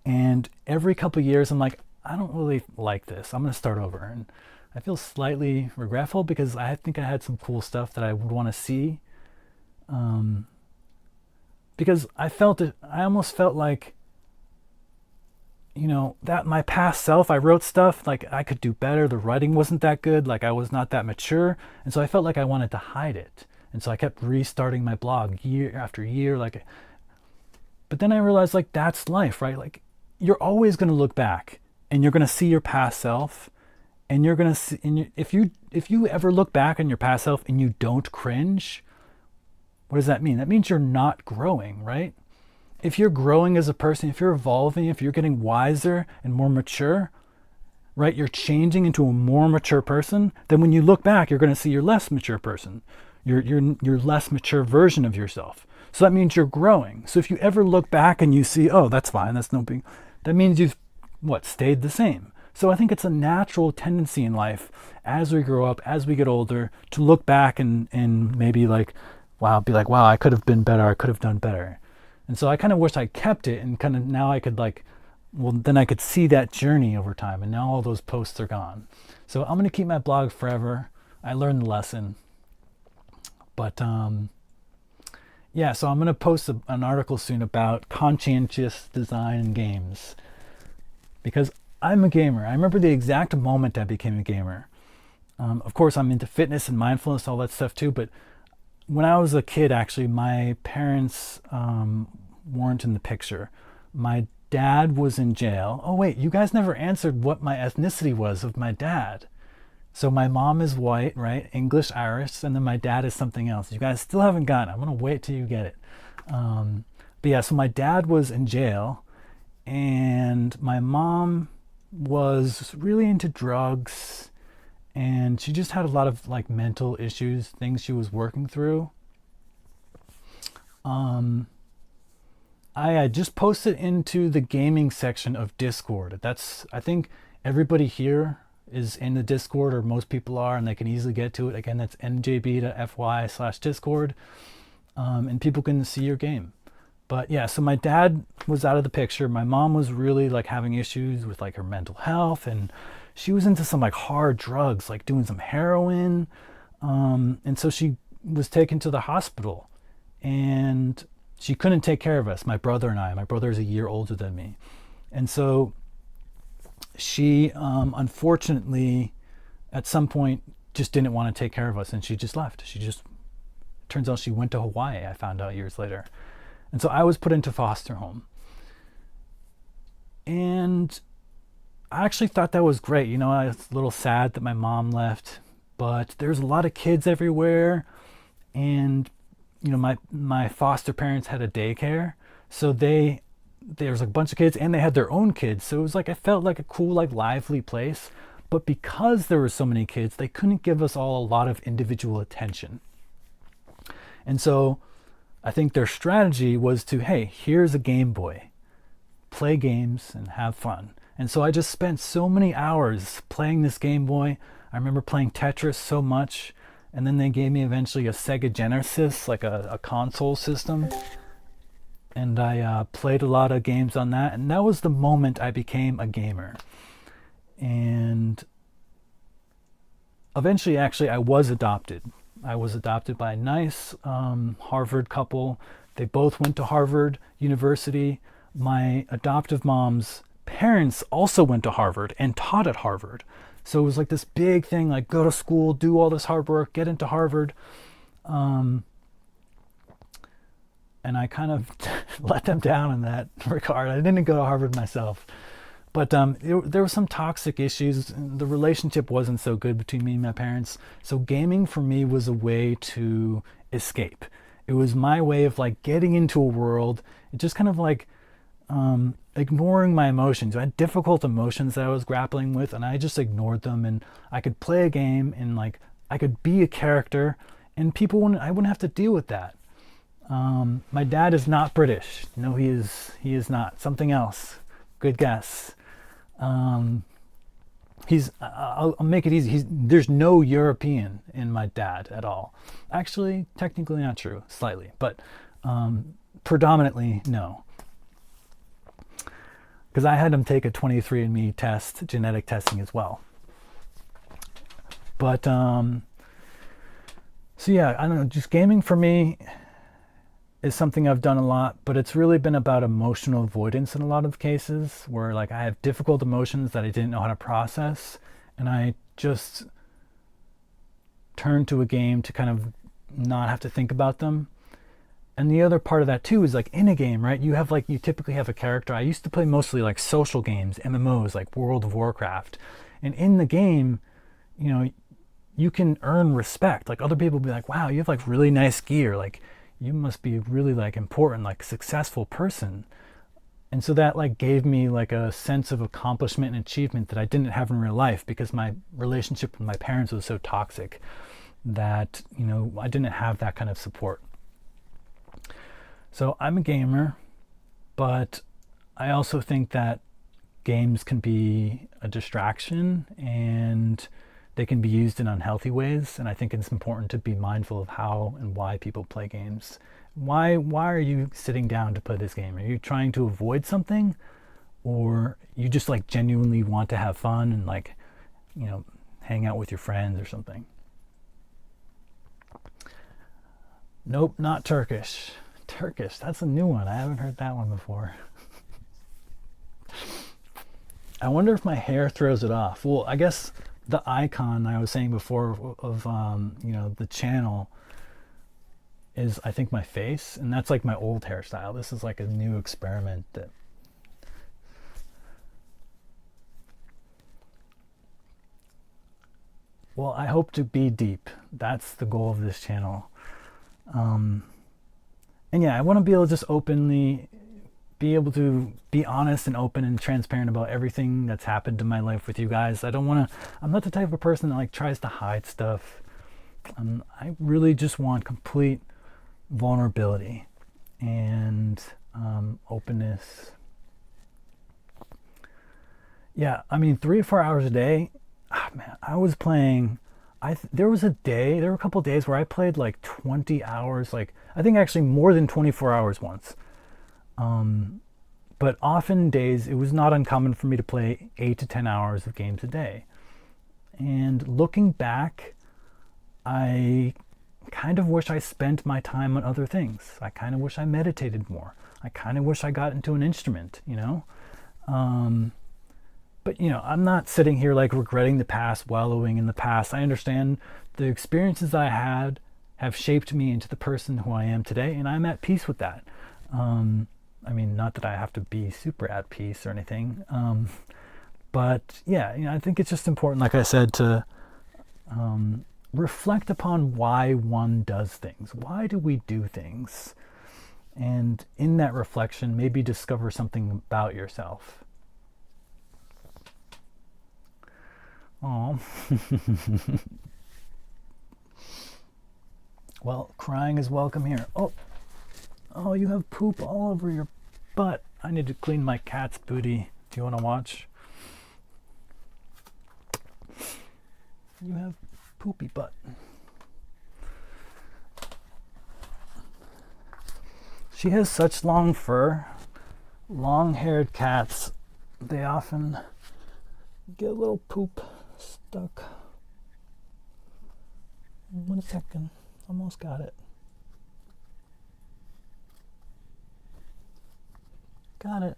And every couple of years, I'm like, I don't really like this. I'm going to start over. And I feel slightly regretful because I think I had some cool stuff that I would want to see. Because I almost felt like, you know, that my past self, I wrote stuff like I could do better. The writing wasn't that good. Like I was not that mature. And so I felt like I wanted to hide it. And so I kept restarting my blog year after year. But then I realized like that's life, right? Like you're always going to look back and you're going to see your past self, and you're going to see, and if you ever look back on your past self and you don't cringe, what does that mean? That means you're not growing, right? If you're growing as a person, if you're evolving, if you're getting wiser and more mature, right? You're changing into a more mature person. Then when you look back, you're going to see your less mature person, your less mature version of yourself. So that means you're growing. So if you ever look back and you see, oh, that's fine, that's no big, that means you've stayed the same. So I think it's a natural tendency in life as we grow up, as we get older, to look back and maybe be like, wow, I could have been better, I could have done better. And so I kind of wish I kept it, and kind of now I could then I could see that journey over time, and now all those posts are gone. So I'm going to keep my blog forever. I learned the lesson. But yeah, so I'm going to post an article soon about conscientious design in games. because I'm a gamer. I remember the exact moment I became a gamer. Of course, I'm into fitness and mindfulness, all that stuff too. But when I was a kid, actually, my parents weren't in the picture. My dad was in jail. Oh, wait, you guys never answered what my ethnicity was of my dad. So my mom is white, right? English, Irish, and then my dad is something else. You guys still haven't gotten it. I'm going to wait till you get it. But yeah, so my dad was in jail, and my mom was really into drugs, and she just had a lot of like mental issues, things she was working through. I just posted into the gaming section of Discord. I think everybody here is in the Discord, or most people are, and they can easily get to it. Again, that's njb.fyi/Discord, and people can see your game. But yeah, so my dad was out of the picture. My mom was really like having issues with like her mental health, and she was into some like hard drugs, like doing some heroin. And so she was taken to the hospital, and she couldn't take care of us, my brother and I. My brother is a year older than me. And so she, unfortunately, at some point just didn't want to take care of us, and she just left. Turns out she went to Hawaii, I found out years later. And so I was put into foster home. And I actually thought that was great. You know, I was a little sad that my mom left, but there's a lot of kids everywhere. And, you know, my foster parents had a daycare. So there was a bunch of kids, and they had their own kids. So it was like, I felt like a cool, like lively place. But because there were so many kids, they couldn't give us all a lot of individual attention. And so I think their strategy was to, hey, here's a Game Boy, play games and have fun. And so I just spent so many hours playing this Game Boy. I remember playing Tetris so much. And then they gave me eventually a Sega Genesis, like a console system. And I played a lot of games on that. And that was the moment I became a gamer. And eventually, actually, I was adopted. I was adopted by a nice Harvard couple. They both went to Harvard University. My adoptive mom's parents also went to Harvard and taught at Harvard. So it was like this big thing, like go to school, do all this hard work, get into Harvard. And I kind of let them down in that regard. I didn't go to Harvard myself. But there were some toxic issues. The relationship wasn't so good between me and my parents. So gaming for me was a way to escape. It was my way of like getting into a world. It just kind of like ignoring my emotions. I had difficult emotions that I was grappling with, and I just ignored them. And I could play a game, and like I could be a character, and I wouldn't have to deal with that. My dad is not British. No, he is not. Something else. Good guess. I'll make it easy. There's no European in my dad at all. Actually, technically not true, slightly, but predominantly no. Because I had him take a 23andMe test, genetic testing as well. But so yeah, I don't know. Just gaming for me is something I've done a lot, but it's really been about emotional avoidance in a lot of cases, where like I have difficult emotions that I didn't know how to process, and I just turned to a game to kind of not have to think about them. And the other part of that too is like in a game, right? You typically have a character. I used to play mostly like social games, MMOs, like World of Warcraft. And in the game, you know, you can earn respect. Like other people will be like, wow, you have like really nice gear. Like you must be really like important, like successful person. And so that like gave me like a sense of accomplishment and achievement that I didn't have in real life, because my relationship with my parents was so toxic that, you know, I didn't have that kind of support. So I'm a gamer, but I also think that games can be a distraction, and they can be used in unhealthy ways. And I think it's important to be mindful of how and why people play games. Why are you sitting down to play this game? Are you trying to avoid something, or you just like genuinely want to have fun and like, you know, hang out with your friends or something? Nope, not Turkish. Turkish, that's a new one. I haven't heard that one before. I wonder if my hair throws it off. Well, I guess the icon I was saying before of you know, the channel is, I think, my face, and that's like my old hairstyle. This is like a new experiment that well, I hope to be deep. That's the goal of this channel. And yeah, I want to be able to just openly be able to be honest and open and transparent about everything that's happened in my life with you guys. I don't want to, I'm not the type of person that like tries to hide stuff. I really just want complete vulnerability and openness. Yeah, I mean, 3 or 4 hours a day. Man, I was playing. There was a day. There were a couple of days where I played like 20 hours. Like I think actually more than 24 hours once. But often days it was not uncommon for me to play 8 to 10 hours of games a day. And looking back, I kind of wish I spent my time on other things. I kind of wish I meditated more. I kind of wish I got into an instrument, you know? But, you know, I'm not sitting here like regretting the past, wallowing in the past. I understand the experiences I had have shaped me into the person who I am today, and I'm at peace with that. I mean, not that I have to be super at peace or anything. But yeah, you know, I think it's just important, like I said, to reflect upon why one does things. Why do we do things? And in that reflection, maybe discover something about yourself. Oh. Well, crying is welcome here. Oh, you have poop all over your butt. I need to clean my cat's booty. Do you want to watch? You have poopy butt. She has such long fur. Long-haired cats, they often get a little poop stuck. 1 second. Almost got it. Got it.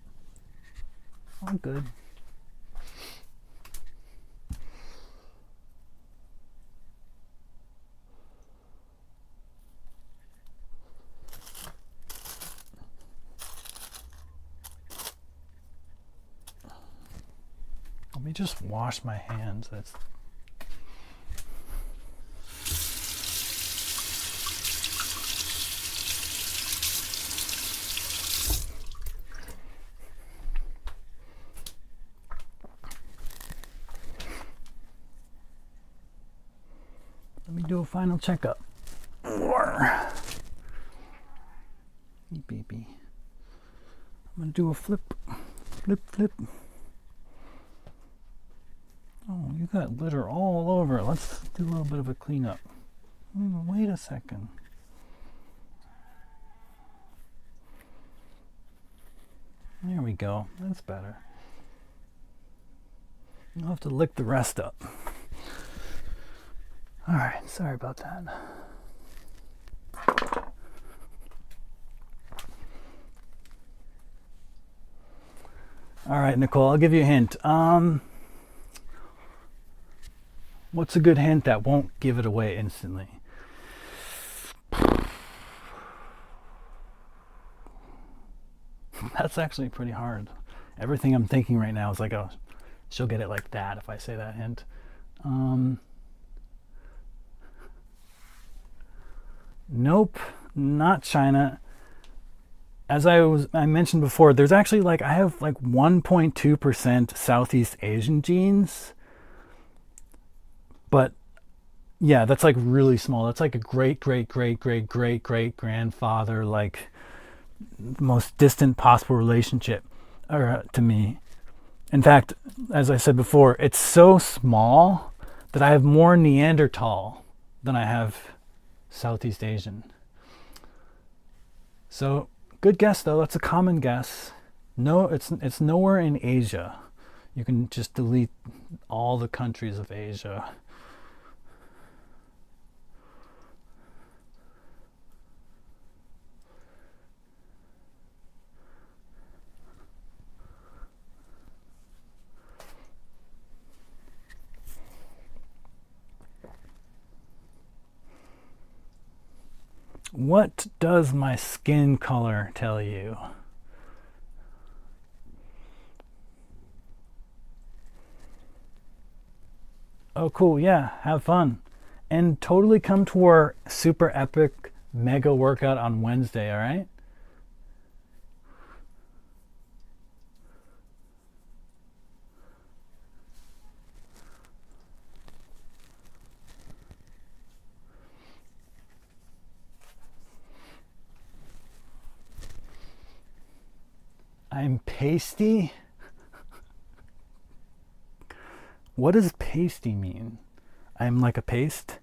All good. Let me just wash my hands. That's Let me do a final checkup. Baby. I'm gonna do a flip. Flip. Oh, you got litter all over. Let's do a little bit of a cleanup. Wait a second. There we go. That's better. I'll have to lick the rest up. All right, sorry about that. All right, Nicole, I'll give you a hint. What's a good hint that won't give it away instantly? That's actually pretty hard. Everything I'm thinking right now is like, oh, she'll get it like that if I say that hint. Nope, not China. As I mentioned before, there's actually like, I have like 1.2% Southeast Asian genes. But yeah, that's like really small. That's like a great grandfather, like most distant possible relationship to me. In fact, as I said before, it's so small that I have more Neanderthal than I have Southeast Asian. So good guess though. That's a common guess. No, it's nowhere in Asia. You can just delete all the countries of Asia. What does my skin color tell you? Oh, cool. Yeah, have fun. And totally come to our super epic mega workout on Wednesday, all right? I'm pasty? What does pasty mean? I'm like a paste?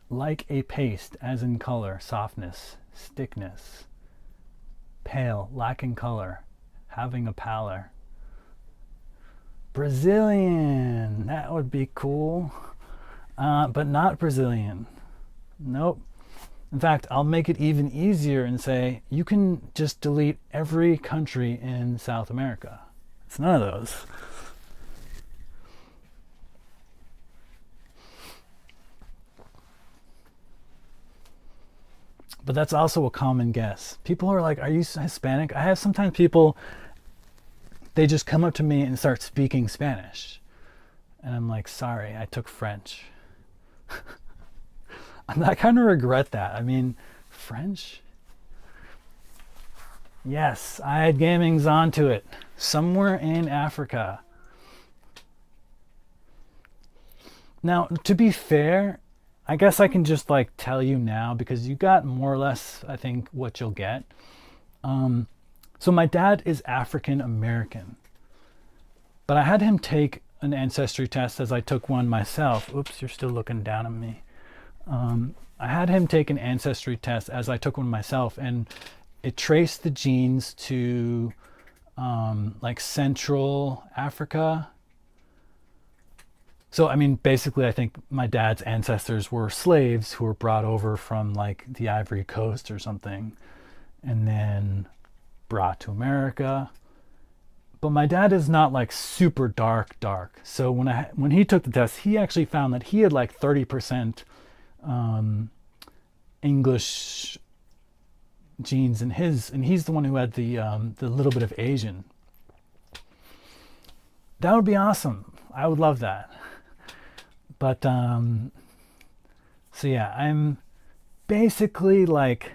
Like a paste, as in color, softness, stickness. Pale, lacking color, having a pallor. Brazilian, that would be cool. But not Brazilian. Nope. In fact, I'll make it even easier and say you can just delete every country in South America. It's none of those. But that's also a common guess. People are like, are you Hispanic? I have sometimes people, they just come up to me and start speaking Spanish. And I'm like, sorry, I took French. I kind of regret that. I mean, French? Yes, I had gamings onto it. Somewhere in Africa. Now, to be fair, I guess I can just like tell you now because you got more or less, I think, what you'll get. So my dad is African American, but I had him take an ancestry test as I took one myself. Oops, you're still looking down at me. I had him take an ancestry test as I took one myself, and it traced the genes to like Central Africa. So, I mean, basically, I think my dad's ancestors were slaves who were brought over from like the Ivory Coast or something, and then brought to America. But my dad is not like super dark. So when he took the test, he actually found that he had like 30% English genes in his, and he's the one who had the little bit of Asian. That would be awesome. I would love that. But so yeah, I'm basically like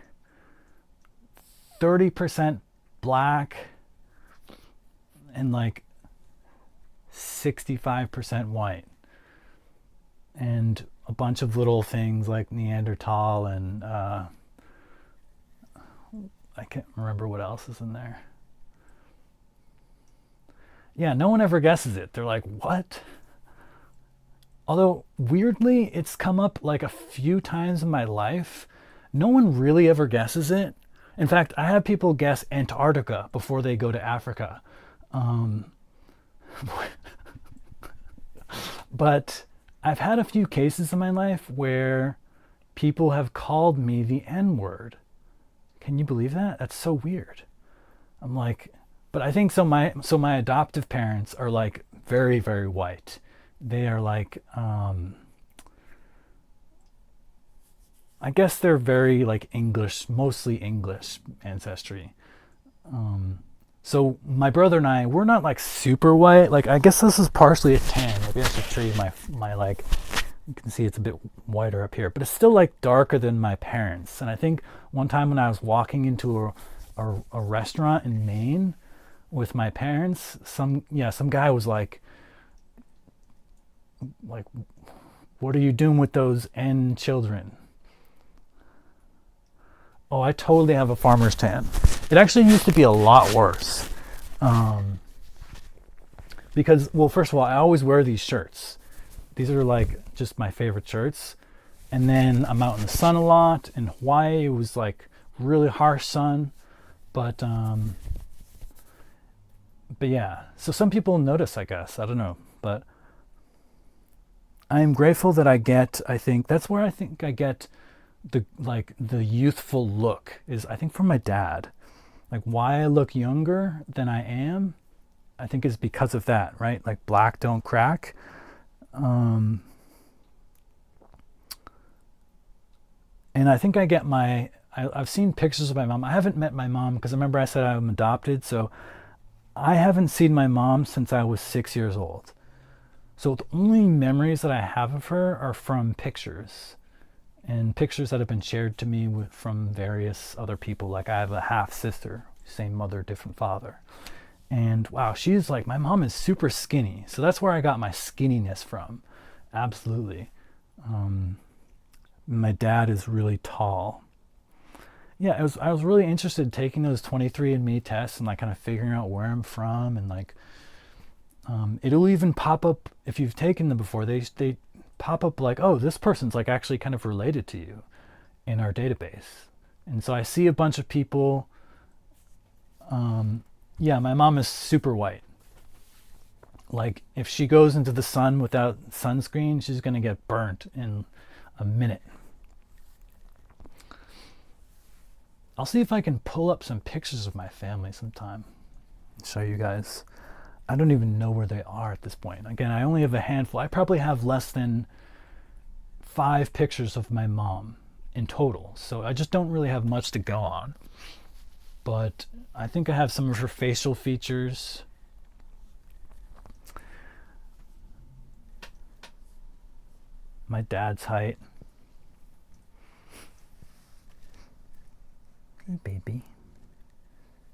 30% black and like 65% white, and a bunch of little things like Neanderthal and I can't remember what else is in there. Yeah, no one ever guesses it. They're like, what? Although weirdly, it's come up like a few times in my life. No one really ever guesses it. In fact, I have people guess Antarctica before they go to Africa. But I've had a few cases in my life where people have called me the N-word. Can you believe that? That's so weird. I'm like, but I think so my adoptive parents are like very, very white. They are like I guess they're very like English, mostly English ancestry. So my brother and I, we're not like super white. Like I guess this is partially a tan. Maybe I should show you my like, you can see it's a bit whiter up here, but it's still like darker than my parents. And I think one time when I was walking into a restaurant in Maine with my parents, some guy was like, what are you doing with those N children? Oh, I totally have a farmer's tan. It actually used to be a lot worse. Because, well, first of all, I always wear these shirts. These are like just my favorite shirts. And then I'm out in the sun a lot. In Hawaii, it was like really harsh sun. But yeah, so some people notice, I guess. I don't know. But I'm grateful that I get, I think, that's where I think I get the youthful look is I think from my dad. Like why I look younger than I am, I think is because of that, right? Like black don't crack. And I think I get I've seen pictures of my mom. I haven't met my mom because remember I said I'm adopted. So I haven't seen my mom since I was 6 years old. So the only memories that I have of her are from pictures and pictures that have been shared to me from various other people. Like I have a half sister, same mother, different father. And wow, she's like, my mom is super skinny. So that's where I got my skinniness from. Absolutely. My dad is really tall. Yeah, I was really interested in taking those 23andMe tests and like kind of figuring out where I'm from, and like it'll even pop up if you've taken them before. They pop up like, oh, this person's like actually kind of related to you in our database. And so I see a bunch of people. Yeah, my mom is super white. Like if she goes into the sun without sunscreen, she's gonna get burnt in a minute. I'll see if I can pull up some pictures of my family sometime. Show you guys. I don't even know where they are at this point. Again, I only have a handful. I probably have less than 5 pictures of my mom in total. So I just don't really have much to go on. But I think I have some of her facial features. My dad's height. Hey, baby.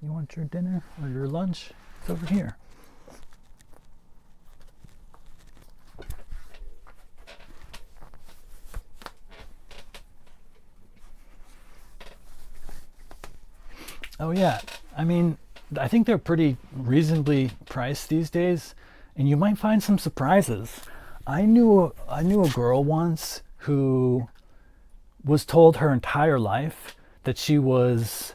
You want your dinner or your lunch? It's over here. Oh yeah, I mean, I think they're pretty reasonably priced these days, and you might find some surprises. I knew a girl once who was told her entire life that she was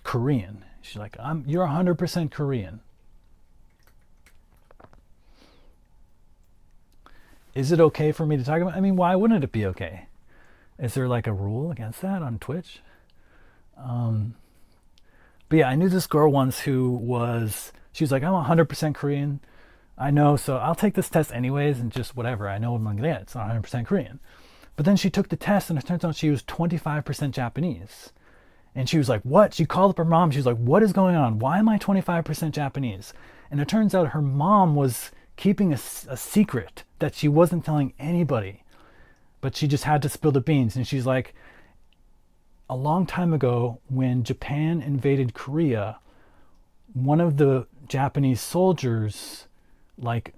Korean. She's like, you're 100% Korean. Is it okay for me to talk about? I mean, why wouldn't it be okay? Is there like a rule against that on Twitch? But yeah, I knew this girl once she was like, I'm 100% Korean. I know, so I'll take this test anyways and just whatever. I know what I'm going to get. It's not 100% Korean. But then she took the test and it turns out she was 25% Japanese. And she was like, what? She called up her mom. She was like, what is going on? Why am I 25% Japanese? And it turns out her mom was keeping a secret that she wasn't telling anybody. But she just had to spill the beans. And she's like, a long time ago, when Japan invaded Korea, one of the Japanese soldiers like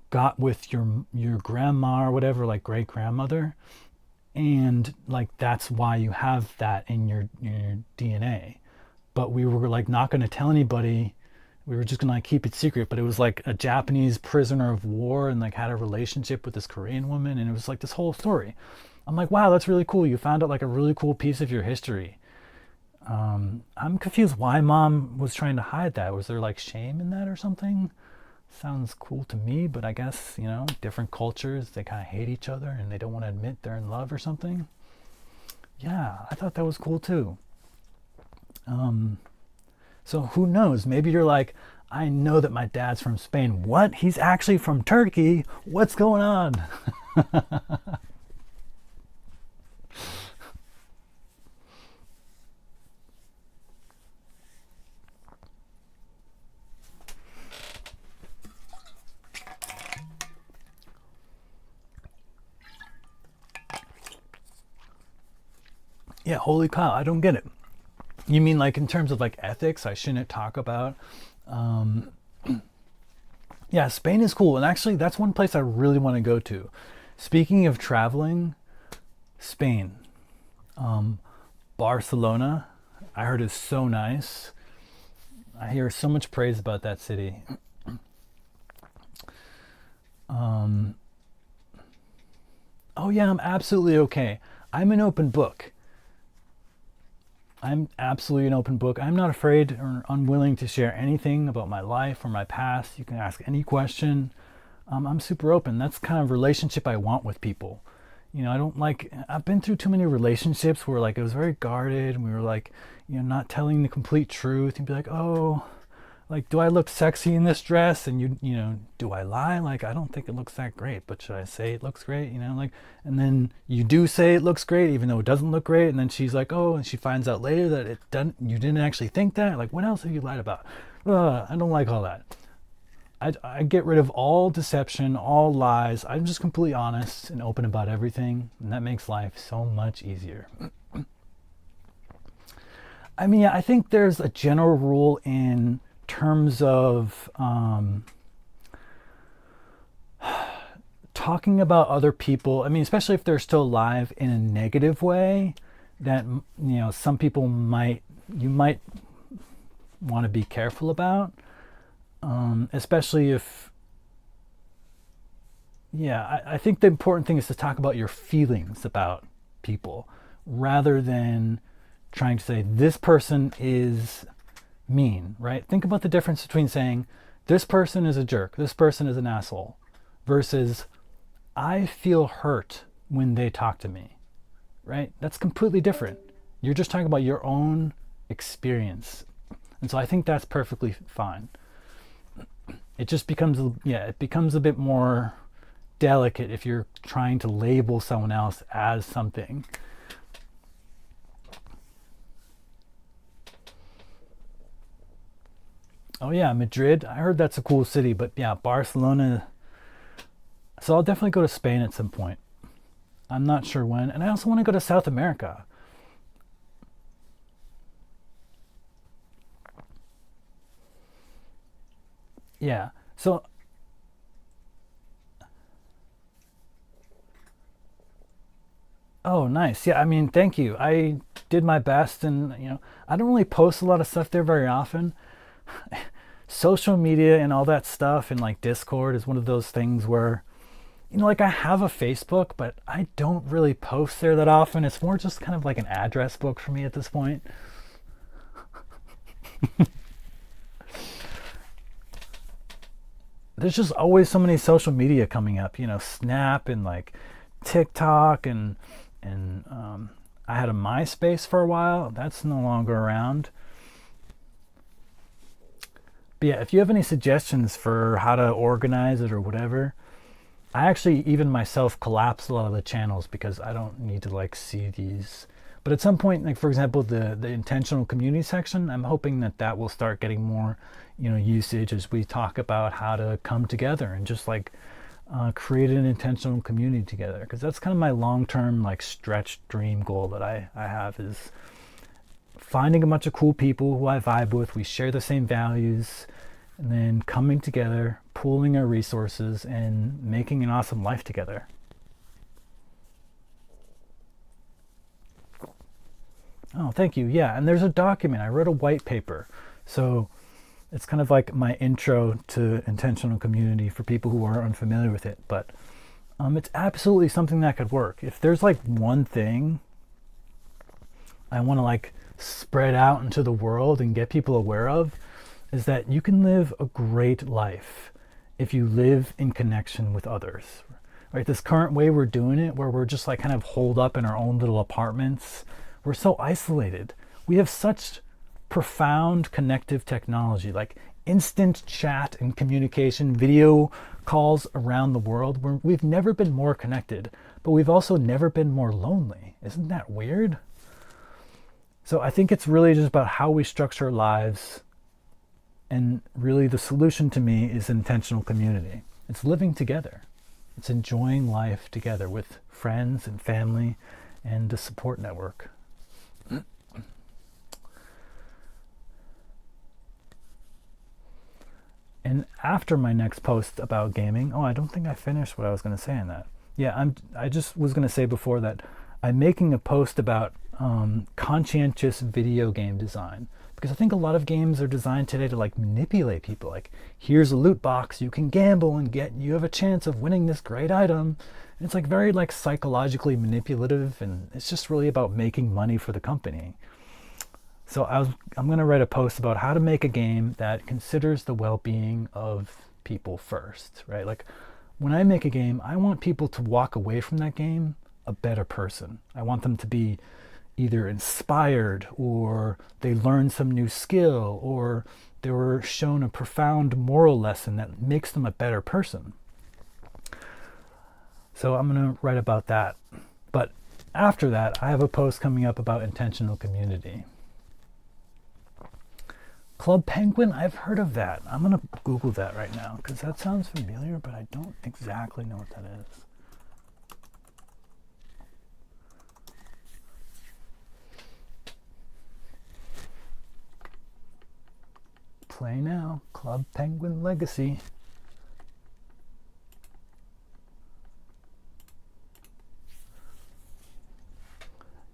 got with your grandma or whatever, like great grandmother, and like that's why you have that in your DNA. But we were like not going to tell anybody. We were just going to like keep it secret. But it was like a Japanese prisoner of war and like had a relationship with this Korean woman, and it was like this whole story. I'm like, wow, that's really cool. You found out like a really cool piece of your history. I'm confused why mom was trying to hide that. Was there like shame in that or something? Sounds cool to me, but I guess, you know, different cultures, they kind of hate each other and they don't want to admit they're in love or something. Yeah, I thought that was cool too. So who knows? Maybe you're like, I know that my dad's from Spain. What? He's actually from Turkey? What's going on? Yeah, holy cow, I don't get it. You mean like in terms of like ethics, I shouldn't talk about? Yeah, Spain is cool. And actually, that's one place I really want to go to. Speaking of traveling, Spain. Barcelona, I heard is so nice. I hear so much praise about that city. Oh yeah, I'm absolutely okay. I'm an open book. I'm absolutely an open book. I'm not afraid or unwilling to share anything about my life or my past. You can ask any question. I'm super open. That's the kind of relationship I want with people. You know, I don't like, I've been through too many relationships where like it was very guarded and we were like, you know, not telling the complete truth and be like, oh, like, do I look sexy in this dress? And you know, do I lie? Like, I don't think it looks that great, but should I say it looks great? You know, like, and then you do say it looks great, even though it doesn't look great. And then she's like, oh, and she finds out later that it doesn't, you didn't actually think that. Like, what else have you lied about? I don't like all that. I get rid of all deception, all lies. I'm just completely honest and open about everything. And that makes life so much easier. I mean, I think there's a general rule in terms of talking about other people. I mean, especially if they're still alive, in a negative way, that, you know, some people you might want to be careful about, especially if, yeah, I think the important thing is to talk about your feelings about people rather than trying to say this person is mean, right? Think about the difference between saying this person is a jerk, this person is an asshole, versus I feel hurt when they talk to me, right? That's completely different. You're just talking about your own experience. And so I think that's perfectly fine. It just becomes, yeah, it becomes a bit more delicate if you're trying to label someone else as something. Oh yeah, Madrid. I heard that's a cool city, but yeah, Barcelona. So I'll definitely go to Spain at some point. I'm not sure when. And I also want to go to South America. Yeah. So, oh, nice. Yeah, I mean, thank you. I did my best, and you know, I don't really post a lot of stuff there very often. Social media and all that stuff and like Discord is one of those things where, you know, like I have a Facebook, but I don't really post there that often. It's more just kind of like an address book for me at this point. There's just always so many social media coming up, you know, Snap and like TikTok and I had a MySpace for a while. That's no longer around. But yeah, if you have any suggestions for how to organize it or whatever, I actually even myself collapse a lot of the channels because I don't need to like see these. But at some point, like for example, the intentional community section, I'm hoping that that will start getting more, you know, usage as we talk about how to come together and just like create an intentional community together. Because that's kind of my long-term like stretch dream goal that I have, is finding a bunch of cool people who I vibe with, we share the same values, and then coming together, pooling our resources, and making an awesome life together. Oh, thank you. Yeah, and there's a document. I wrote a white paper. So it's kind of like my intro to intentional community for people who are unfamiliar with it. But it's absolutely something that could work. If there's like one thing I want to like spread out into the world and get people aware of, is that you can live a great life if you live in connection with others, right? This current way we're doing it, where we're just like kind of holed up in our own little apartments, we're so isolated. We have such profound connective technology, like instant chat and communication, video calls around the world. We've never been more connected, but we've also never been more lonely. Isn't that weird? So I think it's really just about how we structure our lives. And really the solution to me is intentional community. It's living together. It's enjoying life together with friends and family and a support network. And after my next post about gaming, oh, I don't think I finished what I was going to say in that. Yeah, I just was going to say before that I'm making a post about conscientious video game design, because I think a lot of games are designed today to like manipulate people. Like, here's a loot box, you can gamble and you have a chance of winning this great item. And it's like very like psychologically manipulative, and it's just really about making money for the company. So I'm going to write a post about how to make a game that considers the well-being of people first, right? Like when I make a game, I want people to walk away from that game a better person. I want them to be either inspired, or they learn some new skill, or they were shown a profound moral lesson that makes them a better person. So I'm going to write about that. But after that, I have a post coming up about intentional community. Club Penguin, I've heard of that. I'm going to Google that right now because that sounds familiar, but I don't exactly know what that is. Play now, Club Penguin Legacy.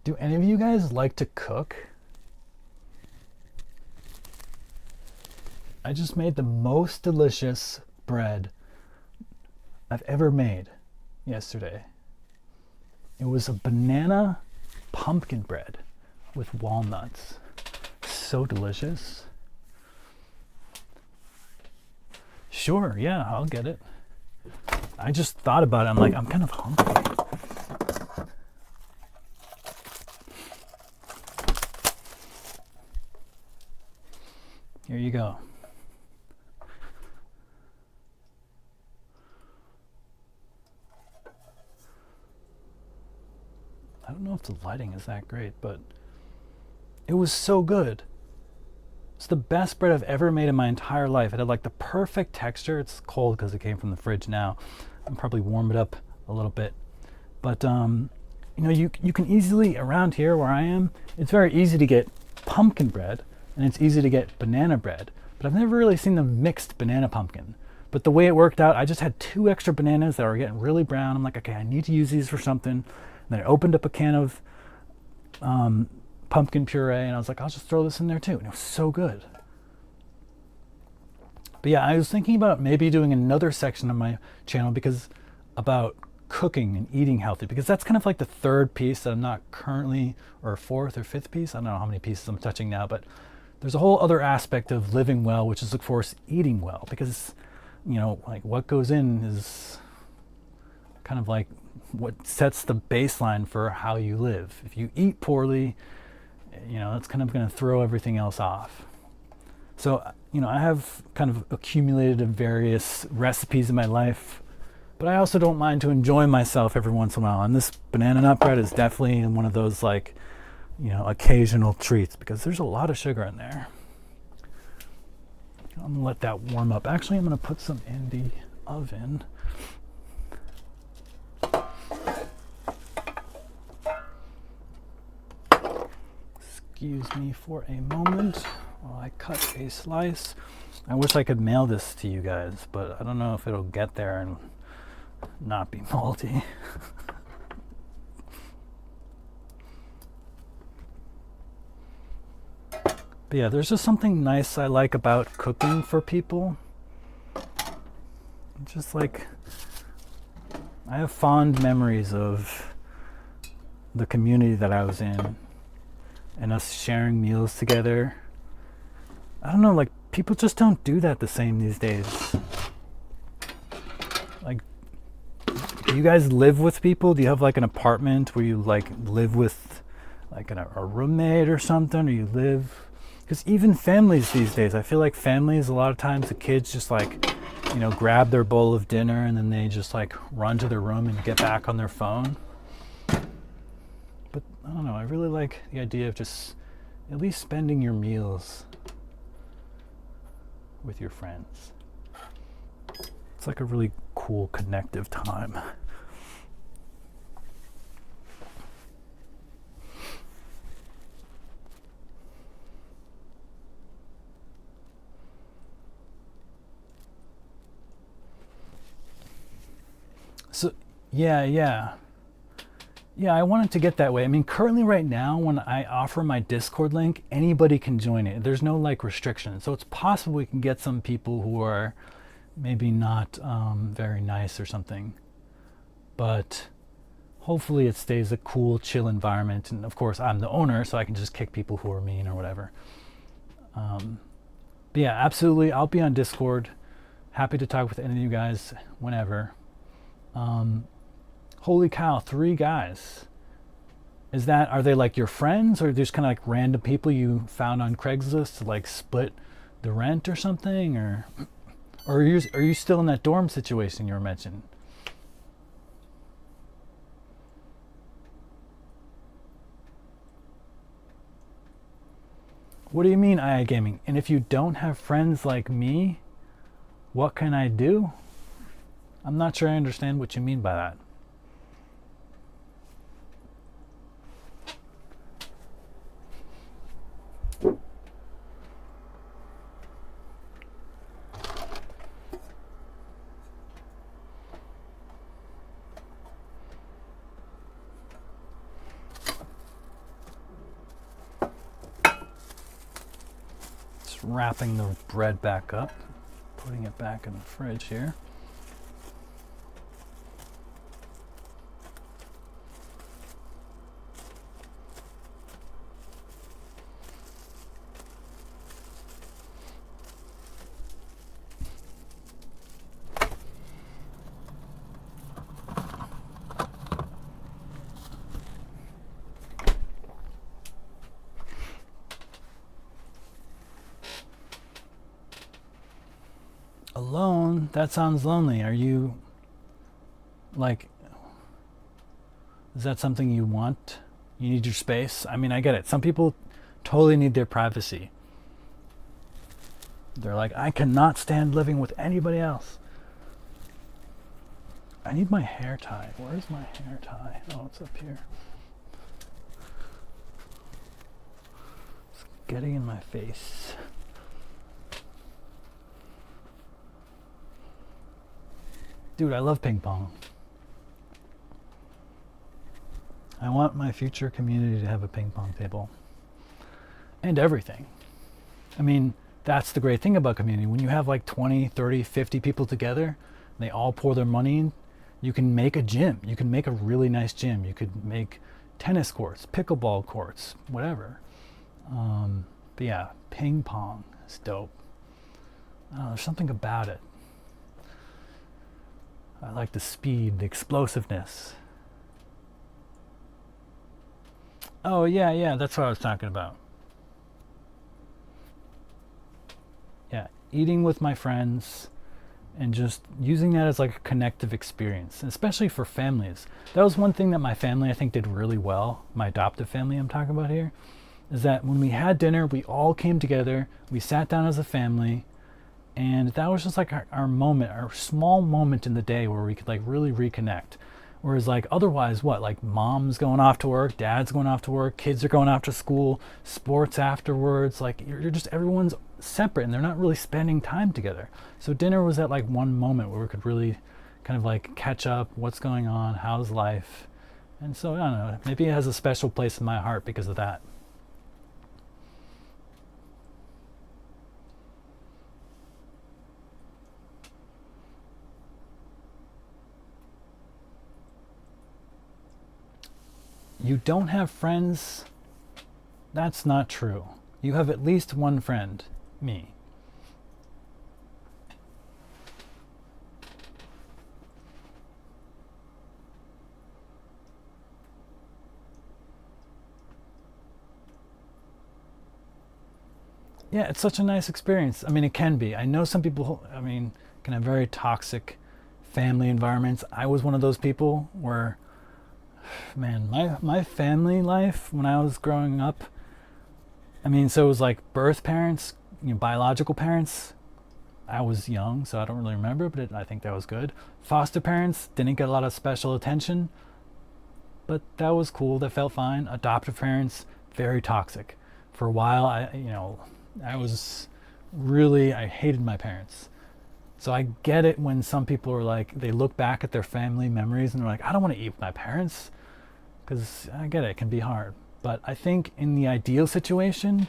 Do any of you guys like to cook? I just made the most delicious bread I've ever made yesterday. It was a banana pumpkin bread with walnuts. So delicious. Sure, yeah, I'll get it. I just thought about it. I'm like, I'm kind of hungry. Here you go. I don't know if the lighting is that great, but it was so good. It's the best bread I've ever made in my entire life. It had like the perfect texture. It's cold because it came from the fridge now. I'll probably warm it up a little bit. But you know, you can easily, around here where I am, it's very easy to get pumpkin bread and it's easy to get banana bread. But I've never really seen the mixed banana pumpkin. But the way it worked out, I just had 2 extra bananas that were getting really brown. I'm like, okay, I need to use these for something. And then I opened up a can of pumpkin puree and I was like, I'll just throw this in there too. And it was so good. But yeah, I was thinking about maybe doing another section of my channel because about cooking and eating healthy, because that's kind of like the 3rd piece that I'm not currently, or 4th or 5th piece. I don't know how many pieces I'm touching now, but there's a whole other aspect of living well, which is of course eating well, because you know, like what goes in is kind of like what sets the baseline for how you live. If you eat poorly, you know, that's kind of going to throw everything else off. So, you know, I have kind of accumulated various recipes in my life, but I also don't mind to enjoy myself every once in a while. And this banana nut bread is definitely one of those, like, you know, occasional treats because there's a lot of sugar in there. I'm gonna let that warm up. Actually, I'm gonna put some in the oven. Excuse me for a moment while I cut a slice. I wish I could mail this to you guys, but I don't know if it'll get there and not be moldy. But yeah, there's just something nice I like about cooking for people. Just like, I have fond memories of the community that I was in and us sharing meals together. I don't know, like people just don't do that the same these days. Like, do you guys live with people? Do you have like an apartment where you like live with like a roommate or something, or you live? Because even families these days, I feel like families, a lot of times the kids just like, you know, grab their bowl of dinner and then they just like run to their room and get back on their phone. But I don't know, I really like the idea of just at least spending your meals with your friends. It's like a really cool connective time. So, yeah, I wanted to get that way. I mean, currently right now, when I offer my Discord link, anybody can join it. There's no like restriction. So it's possible we can get some people who are maybe not very nice or something. But hopefully it stays a cool, chill environment. And of course, I'm the owner, so I can just kick people who are mean or whatever. But yeah, absolutely. I'll be on Discord. Happy to talk with any of you guys whenever. Holy cow, 3 guys. Are they like your friends, or just kind of like random people you found on Craigslist to like split the rent or something, or are you still in that dorm situation you were mentioning? What do you mean IA gaming? And if you don't have friends like me, what can I do? I'm not sure I understand what you mean by that. Just wrapping the bread back up, putting it back in the fridge here. Alone? That sounds lonely. Are you, like, is that something you want? You need your space? I mean, I get it. Some people totally need their privacy. They're like, I cannot stand living with anybody else. I need my hair tie. Where's my hair tie? Oh, it's up here. It's getting in my face. Dude, I love ping pong. I want my future community to have a ping pong table. And everything. I mean, that's the great thing about community. When you have like 20, 30, 50 people together, and they all pour their money in, you can make a gym. You can make a really nice gym. You could make tennis courts, pickleball courts, whatever. But yeah, ping pong is dope. I don't know, there's something about it. I like the speed, the explosiveness. Oh, yeah, that's what I was talking about. Yeah, eating with my friends and just using that as like a connective experience, especially for families. That was one thing that my family, I think, did really well. My adoptive family I'm talking about here, is that when we had dinner, we all came together, we sat down as a family, and that was just like our moment, our small moment in the day where we could like really reconnect. Whereas like otherwise, what, like mom's going off to work, dad's going off to work, kids are going off to school, sports afterwards, like you're just, everyone's separate and they're not really spending time together. So dinner was that like one moment where we could really kind of like catch up, what's going on, how's life. And so I don't know, maybe it has a special place in my heart because of that. You don't have friends? That's not true. You have at least one friend, me. Yeah, it's such a nice experience. I mean, it can be. I know some people, I mean, can have very toxic family environments. I was one of those people where, man, my family life when I was growing up, I mean, so it was like birth parents, biological parents. I was young, so I don't really remember, but I think that was good. Foster parents didn't get a lot of special attention, but that was cool. That felt fine. Adoptive parents, very toxic. For a while, I hated my parents. So I get it when some people are like, they look back at their family memories and they're like, I don't want to eat with my parents. Because I get it can be hard. But I think in the ideal situation,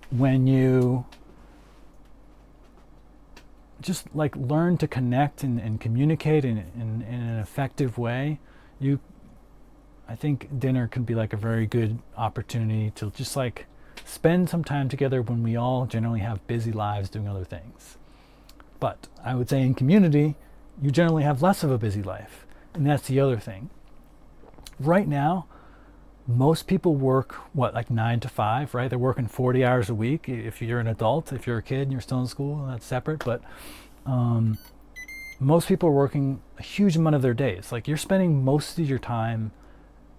when you just like learn to connect and communicate in an effective way, I think dinner can be like a very good opportunity to just like spend some time together when we all generally have busy lives doing other things. But I would say in community, you generally have less of a busy life. And that's the other thing. Right now, most people work, what, like 9 to 5, right? They're working 40 hours a week. If you're an adult, if you're a kid and you're still in school, that's separate. But most people are working a huge amount of their days. Like, you're spending most of your time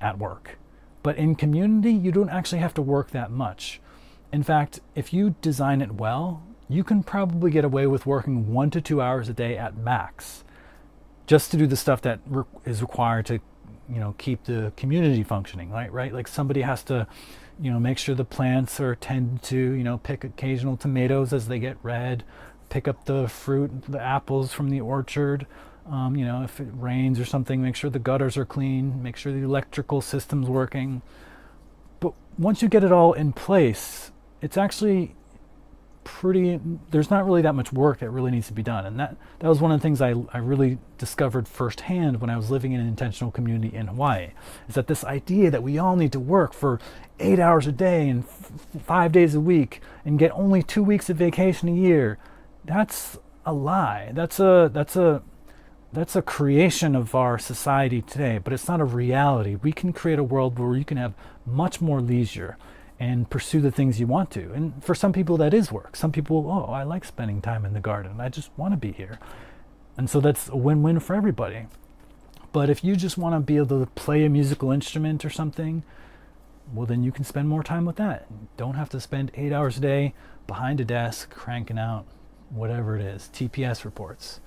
at work. But in community, you don't actually have to work that much. In fact, if you design it well, you can probably get away with working 1 to 2 hours a day at max, just to do the stuff that is required to, keep the community functioning, right? Like, somebody has to, make sure the plants are tended to, pick occasional tomatoes as they get red, pick up the fruit, the apples from the orchard. If it rains or something, make sure the gutters are clean, make sure the electrical system's working. But once you get it all in place, it's actually there's not really that much work that really needs to be done. And that was one of the things I really discovered firsthand when I was living in an intentional community in Hawaii, is that this idea that we all need to work for 8 hours a day and 5 days a week and get only 2 weeks of vacation a year, that's a lie. That's a creation of our society today, but it's not a reality. We can create a world where you can have much more leisure and pursue the things you want to. And for some people that is work. Some people, I like spending time in the garden. I just want to be here. And so that's a win-win for everybody. But if you just want to be able to play a musical instrument or something, well, then you can spend more time with that. You don't have to spend 8 hours a day behind a desk cranking out whatever it is, TPS reports.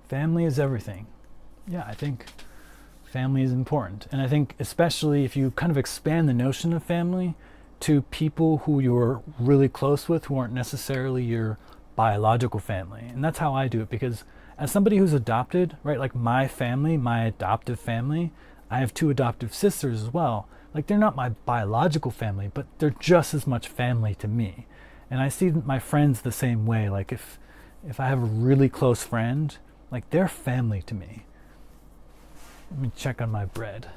Family is everything. Yeah, I think family is important. And I think especially if you kind of expand the notion of family to people who you're really close with, who aren't necessarily your biological family. And that's how I do it, because as somebody who's adopted, right, like my family, my adoptive family, I have 2 adoptive sisters as well. Like, they're not my biological family, but they're just as much family to me. And I see my friends the same way. Like, if I have a really close friend, like, they're family to me. Let me check on my bread.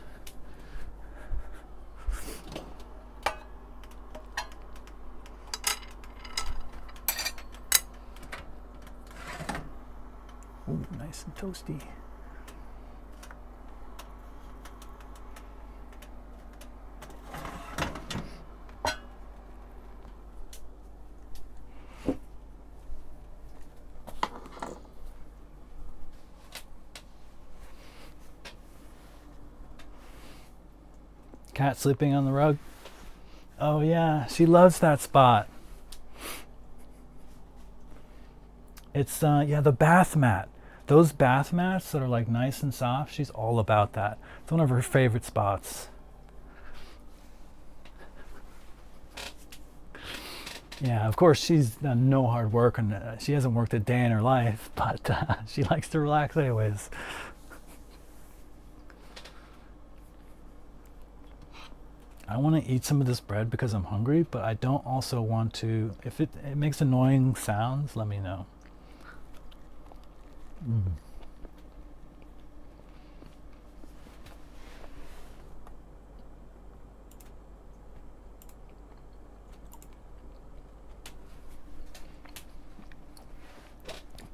Ooh, nice and toasty. Cat sleeping on the rug. Oh yeah, she loves that spot. It's the bath mat. Those bath mats that are like nice and soft, she's all about that. It's one of her favorite spots. Yeah, of course she's done no hard work, and she hasn't worked a day in her life, but she likes to relax anyways. I want to eat some of this bread because I'm hungry, but I don't also want to, if it makes annoying sounds, let me know.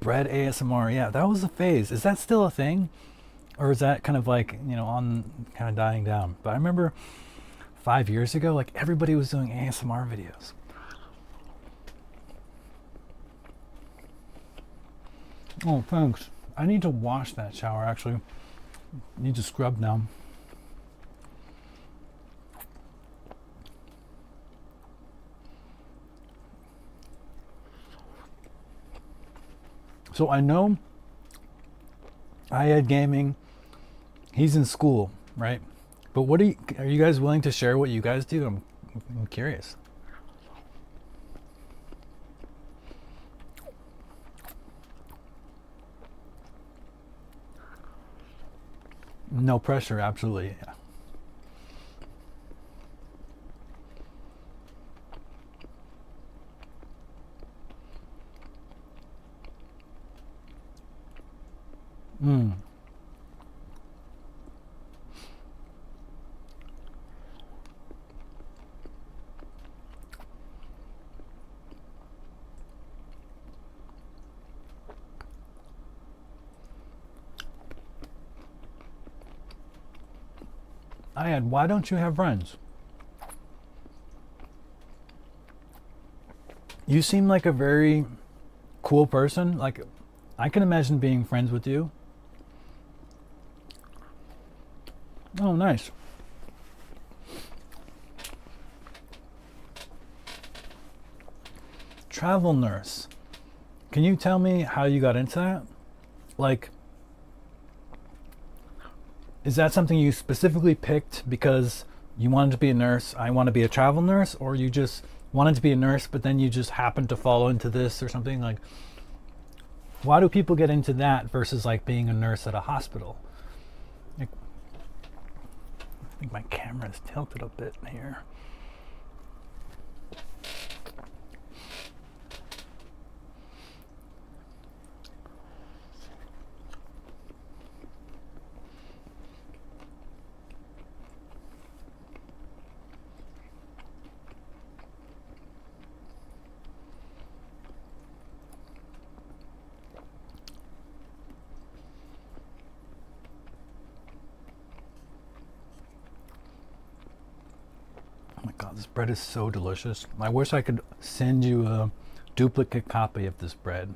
Bread ASMR, yeah, that was a phase. Is that still a thing? Or is that kind of like, on kind of dying down? But I remember 5 years ago, like, everybody was doing ASMR videos. Oh, thanks. I need to wash that shower, actually. Need to scrub now. So I know I had gaming. He's in school, right? But what are you guys willing to share what you guys do? I'm curious. No pressure, absolutely. Yeah. I had, why don't you have friends? You seem like a very cool person. Like, I can imagine being friends with you. Oh, nice. Travel nurse. Can you tell me how you got into that? Like, is that something you specifically picked because you wanted to be a nurse? I want to be a travel nurse, or you just wanted to be a nurse, but then you just happened to fall into this or something? Like, why do people get into that versus like being a nurse at a hospital? Like, I think my camera is tilted a bit here. Oh my God, this bread is so delicious. I wish I could send you a duplicate copy of this bread.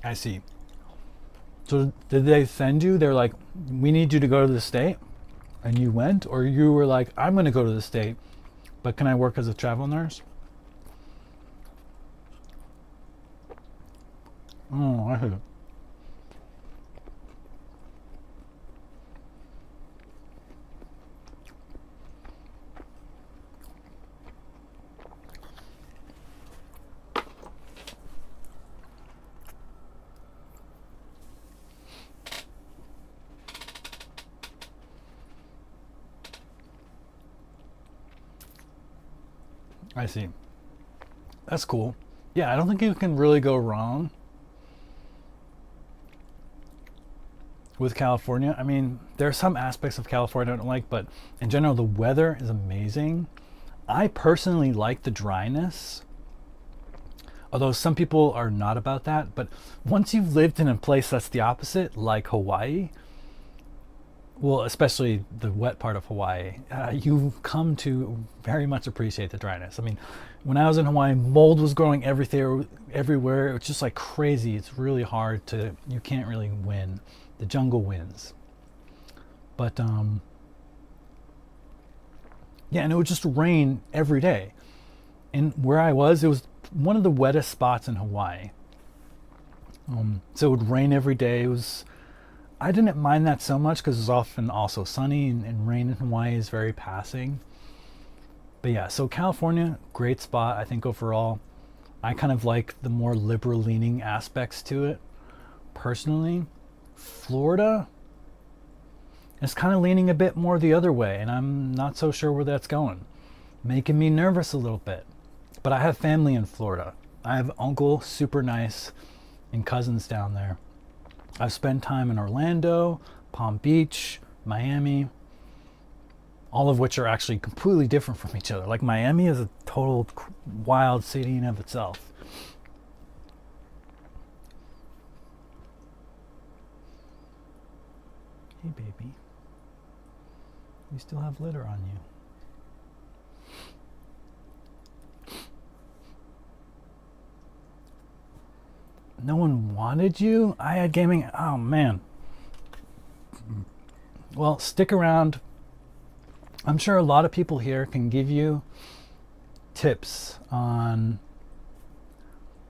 I see. So did they send you? They're like, we need you to go to the state, and you went, or you were like, I'm going to go to the state, but can I work as a travel nurse? Oh, I see. I see. That's cool. Yeah, I don't think you can really go wrong with California. I mean, there are some aspects of California I don't like, but in general, the weather is amazing. I personally like the dryness, although some people are not about that. But once you've lived in a place that's the opposite, like Hawaii, well, especially the wet part of Hawaii, you come to very much appreciate the dryness. I mean, when I was in Hawaii, mold was growing everywhere. It was just like crazy. It's really hard to, you can't really win. The jungle wins. But yeah, and it would just rain every day. And where I was, it was one of the wettest spots in Hawaii. So it would rain every day. It was, I didn't mind that so much because it was often also sunny, and rain in Hawaii is very passing. But yeah, so California, great spot, I think overall. I kind of like the more liberal leaning aspects to it, personally. Florida is kind of leaning a bit more the other way, and I'm not so sure where that's going. Making me nervous a little bit. But I have family in Florida. I have uncle, super nice, and cousins down there. I've spent time in Orlando, Palm Beach, Miami, all of which are actually completely different from each other. Like, Miami is a total wild city in of itself. Hey, baby. You still have litter on you. No one wanted you? I had gaming. Oh, man. Well, stick around. I'm sure a lot of people here can give you tips on,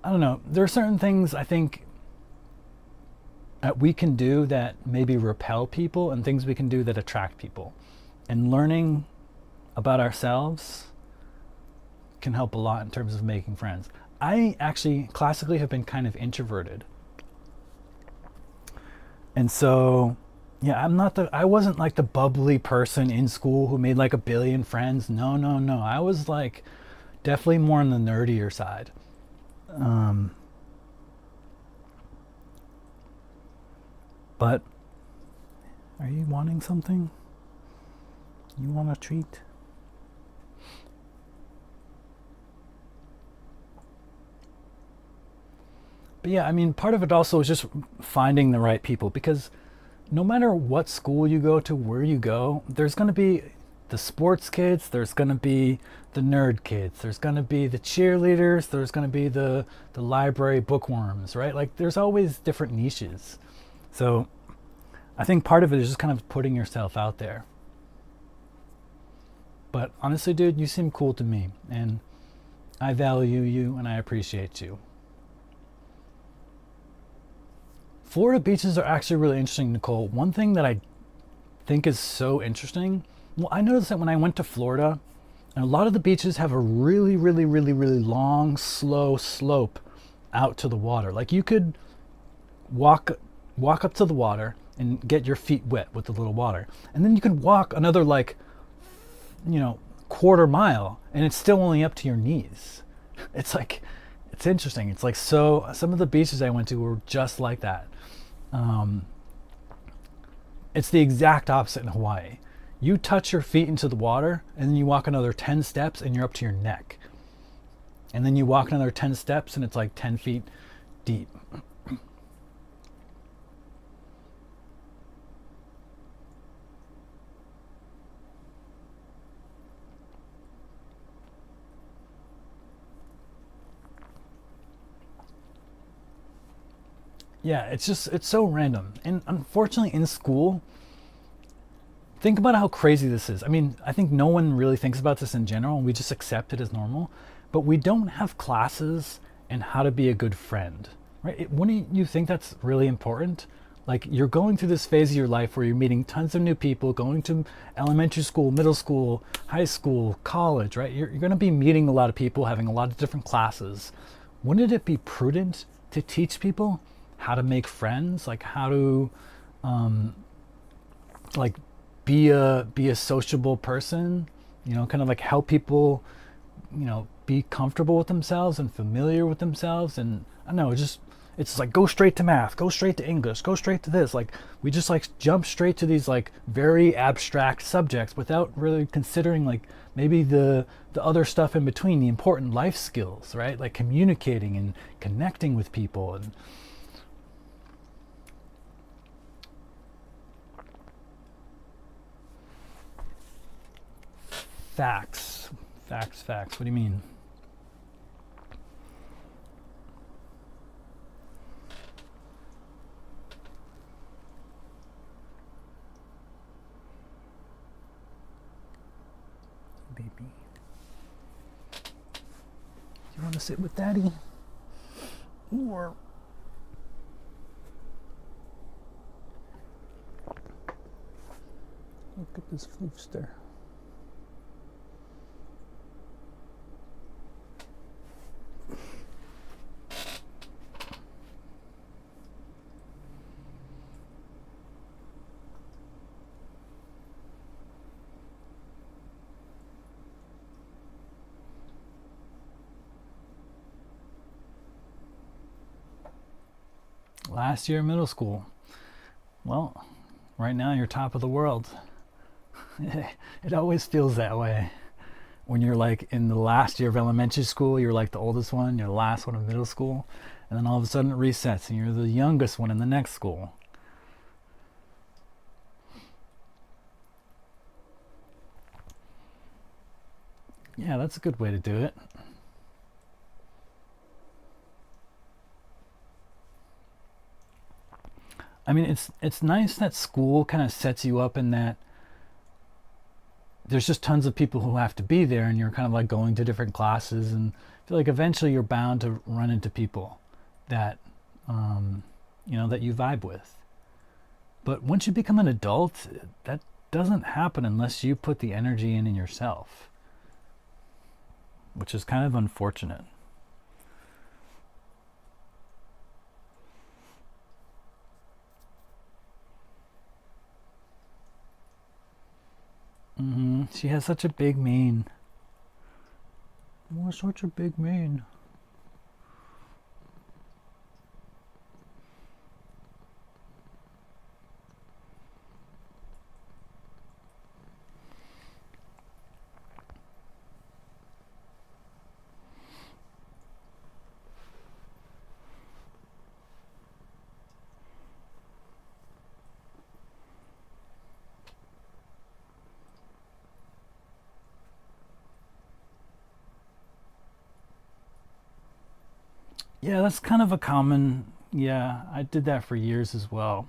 I don't know, there are certain things I think that we can do that maybe repel people, and things we can do that attract people. And learning about ourselves can help a lot in terms of making friends. I actually classically have been kind of introverted. And so Yeah, I wasn't like the bubbly person in school who made like a billion friends. No, no, no. I was like definitely more on the nerdier side. Um, but are you wanting something? You want a treat? But yeah, I mean, part of it also is just finding the right people, because no matter what school you go to, where you go, there's going to be the sports kids, there's going to be the nerd kids, there's going to be the cheerleaders, there's going to be the library bookworms, right? Like there's always different niches. So I think part of it is just kind of putting yourself out there. But honestly, dude, you seem cool to me, and I value you and I appreciate you. Florida beaches are actually really interesting, Nicole. One thing that I think is so interesting, well, I noticed that when I went to Florida, and a lot of the beaches have a really, really, really, really long, slow slope out to the water. Like you could walk up to the water and get your feet wet with the little water, and then you could walk another like, quarter mile, and it's still only up to your knees. It's like, it's interesting. It's like, so some of the beaches I went to were just like that. Um, it's the exact opposite in Hawaii. You touch your feet into the water, and then you walk another 10 steps and you're up to your neck. And then you walk another 10 steps and it's like 10 feet deep. Yeah, it's so random. And unfortunately, in school, think about how crazy this is. I mean, I think no one really thinks about this in general, and we just accept it as normal. But we don't have classes in how to be a good friend, right? Wouldn't you think that's really important? Like you're going through this phase of your life where you're meeting tons of new people, going to elementary school, middle school, high school, college, right? You're going to be meeting a lot of people, having a lot of different classes. Wouldn't it be prudent to teach people how to make friends, like how to um, like be a sociable person, kind of like help people, be comfortable with themselves and familiar with themselves. And I don't know, it's like go straight to math, go straight to English, go straight to this. Like we just like jump straight to these like very abstract subjects without really considering like maybe the other stuff in between, the important life skills, right? Like communicating and connecting with people. And facts, facts. What do you mean? Baby, you want to sit with daddy? Or look at this floofster. Last year of middle school. Well, right now you're top of the world. It always feels that way. When you're like in the last year of elementary school, you're like the oldest one, you're the last one of middle school, and then all of a sudden it resets and you're the youngest one in the next school. Yeah, that's a good way to do it. I mean, it's nice that school kind of sets you up in that there's just tons of people who have to be there, and you're kind of like going to different classes, and I feel like eventually you're bound to run into people that that you vibe with. But once you become an adult, that doesn't happen unless you put the energy in yourself, which is kind of unfortunate. She has such a big mane. Oh, such a big mane. Yeah, that's kind of a common, yeah, I did that for years as well.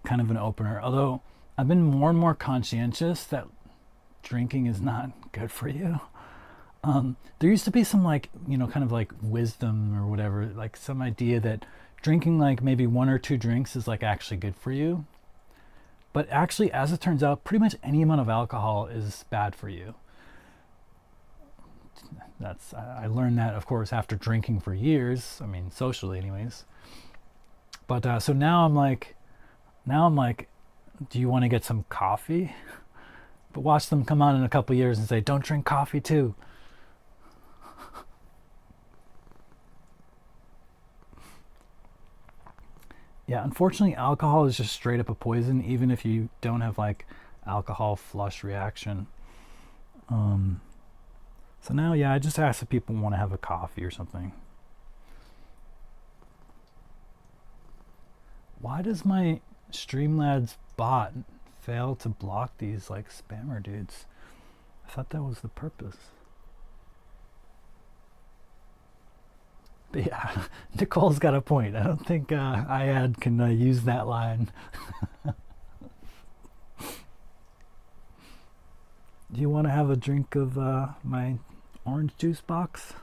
Kind of an opener. Although I've been more and more conscientious that drinking is not good for you. There used to be some like, kind of like wisdom or whatever, like some idea that drinking like maybe one or two drinks is like actually good for you. But actually, as it turns out, pretty much any amount of alcohol is bad for you. I learned that, of course, after drinking for years. I mean, socially, anyways. But so now I'm like, do you want to get some coffee? But watch them come on in a couple years and say, don't drink coffee too. Yeah, unfortunately, alcohol is just straight up a poison, even if you don't have like alcohol flush reaction. Um, so now, yeah, I just ask if people want to have a coffee or something. Why does my Streamlabs bot fail to block these like spammer dudes? I thought that was the purpose. But yeah, Nicole's got a point. I don't think IAD can use that line. Do you want to have a drink of my orange juice box?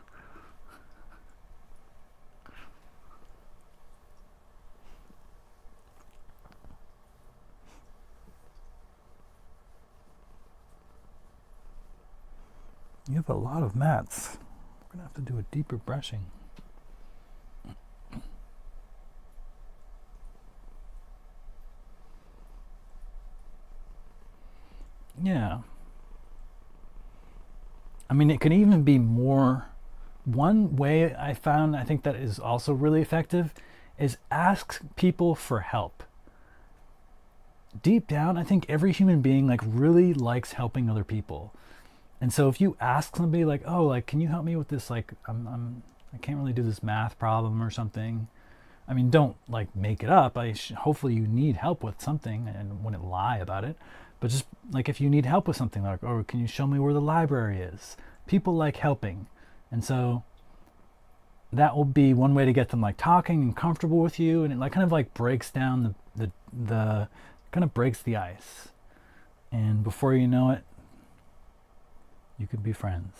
You have a lot of mats. We're going to have to do a deeper brushing. Yeah. I mean, it can even be more. One way I found, I think that is also really effective, is ask people for help. Deep down, I think every human being like really likes helping other people. And so if you ask somebody like, oh, like, can you help me with this? Like, I can't really do this math problem or something. I mean, don't like make it up. Hopefully you need help with something and wouldn't lie about it. But just like if you need help with something, like, oh, can you show me where the library is? People like helping. And so that will be one way to get them like talking and comfortable with you. And it like kind of like breaks down the kind of breaks the ice. And before you know it, you could be friends.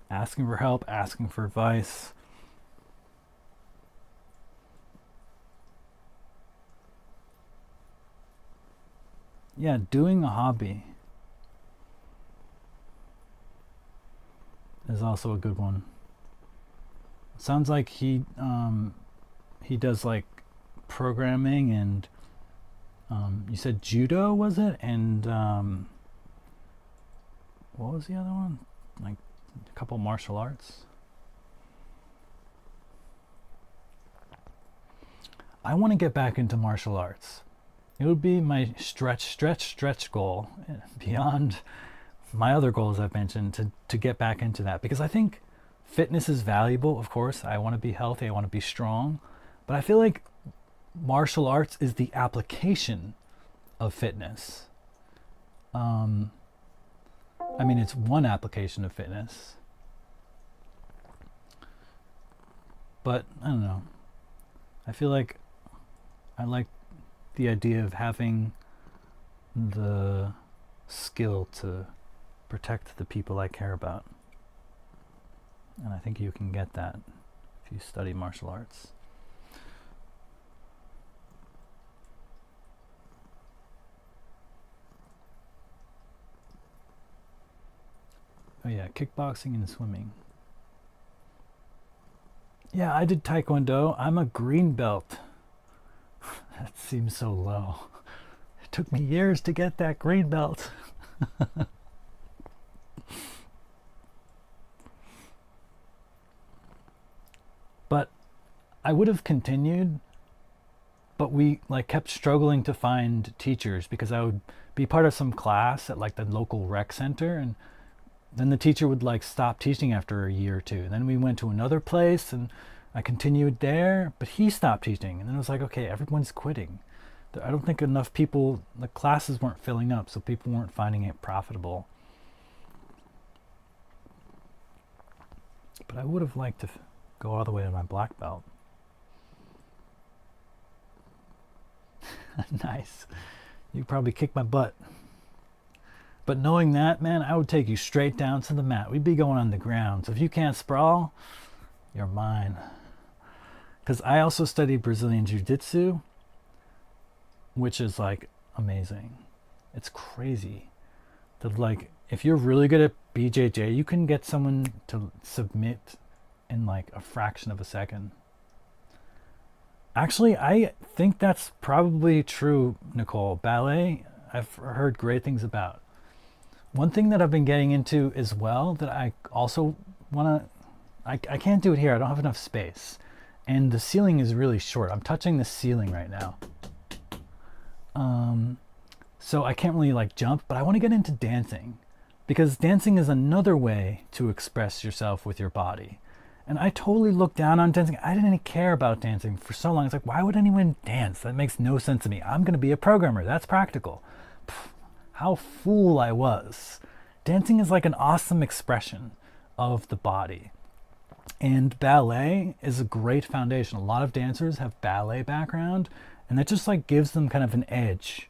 Asking for help, asking for advice. Yeah, doing a hobby is also a good one. Sounds like he does like programming and you said judo, was it? And what was the other one? Like a couple martial arts. I want to get back into martial arts. It would be my stretch goal beyond my other goals I've mentioned to get back into that, because I think fitness is valuable. Of course, I want to be healthy, I want to be strong, but I feel like martial arts is the application of fitness. I mean, it's one application of fitness, but I don't know. I feel like I like the idea of having the skill to protect the people I care about. And I think you can get that if you study martial arts. Oh yeah, kickboxing and swimming. Yeah, I did Taekwondo. I'm a green belt. That seems so low. took me years to get that green belt. But I would have continued, but we like kept struggling to find teachers because I would be part of some class at like the local rec center, and then the teacher would like stop teaching after a year or two. Then we went to another place and I continued there, but he stopped teaching. And then it was like, okay, everyone's quitting. I don't think enough people, the classes weren't filling up, so people weren't finding it profitable. But I would have liked to go all the way to my black belt. Nice. You probably kick my butt. But knowing that, man, I would take you straight down to the mat. We'd be going on the ground. So if you can't sprawl, you're mine. Because I also studied Brazilian Jiu-Jitsu, which is like amazing. It's crazy. That like, if you're really good at BJJ, you can get someone to submit in like a fraction of a second. Actually, I think that's probably true, Nicole. Ballet, I've heard great things about. One thing that I've been getting into as well that I also want to, I can't do it here. I don't have enough space. And the ceiling is really short. I'm touching the ceiling right now. So I can't really like jump, but I want to get into dancing because dancing is another way to express yourself with your body. And I totally looked down on dancing. I didn't care about dancing for so long. It's like, why would anyone dance? That makes no sense to me. I'm going to be a programmer. That's practical. How fool I was. Dancing is like an awesome expression of the body. And ballet is a great foundation. A lot of dancers have ballet background, and that just like gives them kind of an edge.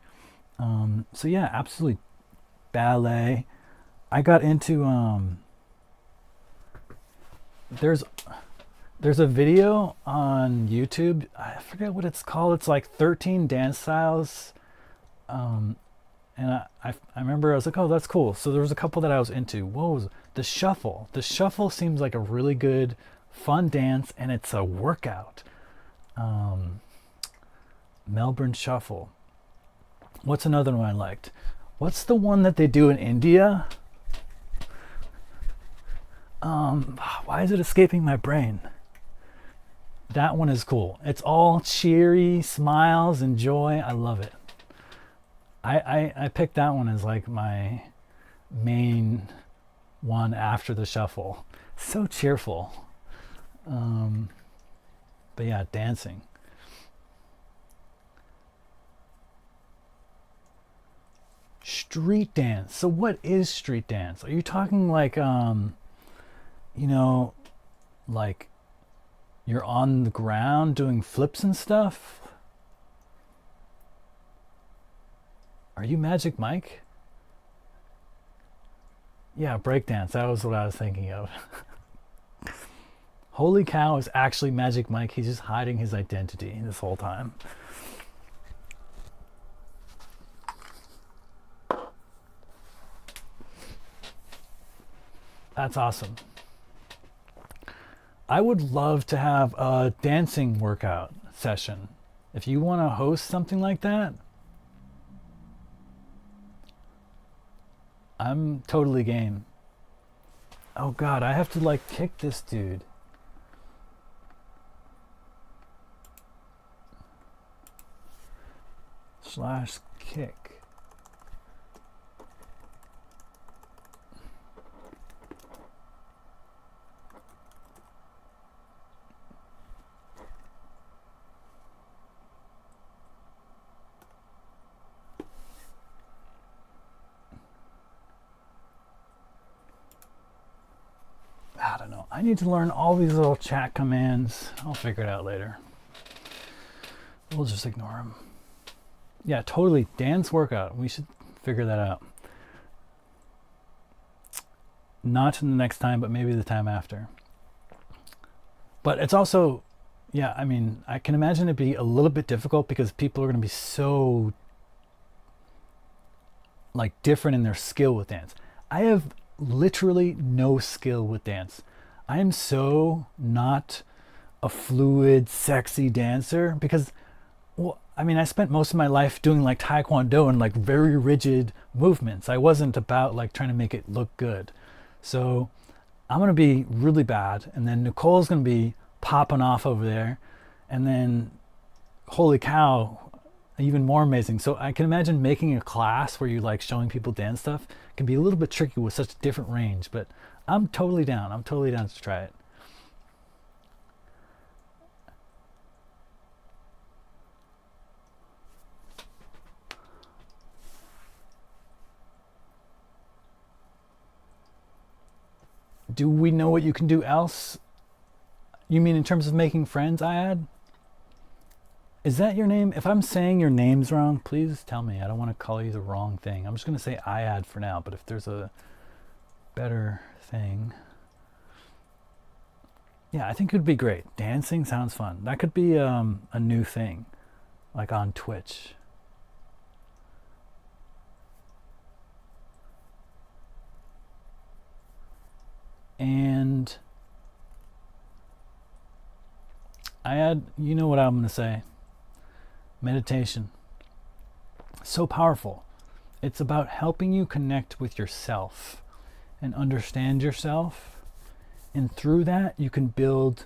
So yeah, absolutely. Ballet. I got into, there's a video on YouTube. I forget what it's called. It's like 13 dance styles. And I remember I was like, oh, that's cool. So there was a couple that I was into. What was it? The shuffle. The shuffle seems like a really good, fun dance, and it's a workout. Melbourne Shuffle. What's another one I liked? What's the one that they do in India? Why is it escaping my brain? That one is cool. It's all cheery, smiles, and joy. I love it. I picked that one as like my main one after the shuffle. So cheerful. But yeah, dancing. Street dance. So what is street dance? Are you talking like, you know, like you're on the ground doing flips and stuff? Are you Magic Mike? Yeah, breakdance. That was what I was thinking of. Holy cow is actually Magic Mike. He's just hiding his identity this whole time. That's awesome. I would love to have a dancing workout session. If you want to host something like that, I'm totally game. Oh God, I have to like kick this dude. Slash kick. I don't know. I need to learn all these little chat commands. I'll figure it out later. We'll just ignore them. Yeah, totally. Dance workout. We should figure that out. Not the next time, but maybe the time after. But it's also, yeah, I mean, I can imagine it be a little bit difficult because people are going to be so like different in their skill with dance. I have literally no skill with dance. I am so not a fluid, sexy dancer because, well, I mean, I spent most of my life doing like taekwondo and like very rigid movements. I wasn't about like trying to make it look good. So I'm going to be really bad. And then Nicole's going to be popping off over there. And then, holy cow, even more amazing. So I can imagine making a class where you're like showing people dance stuff can be a little bit tricky with such a different range, but I'm totally down. I'm totally down to try it. Do we know what you can do else? You mean in terms of making friends, Ayad? Is that your name? If I'm saying your name's wrong, please tell me. I don't want to call you the wrong thing. I'm just going to say Ayad for now, but if there's a better thing. Yeah, I think it would be great. Dancing sounds fun. That could be a new thing, like on Twitch. And you know what I'm going to say. Meditation. So powerful. It's about helping you connect with yourself and understand yourself. And through that, you can build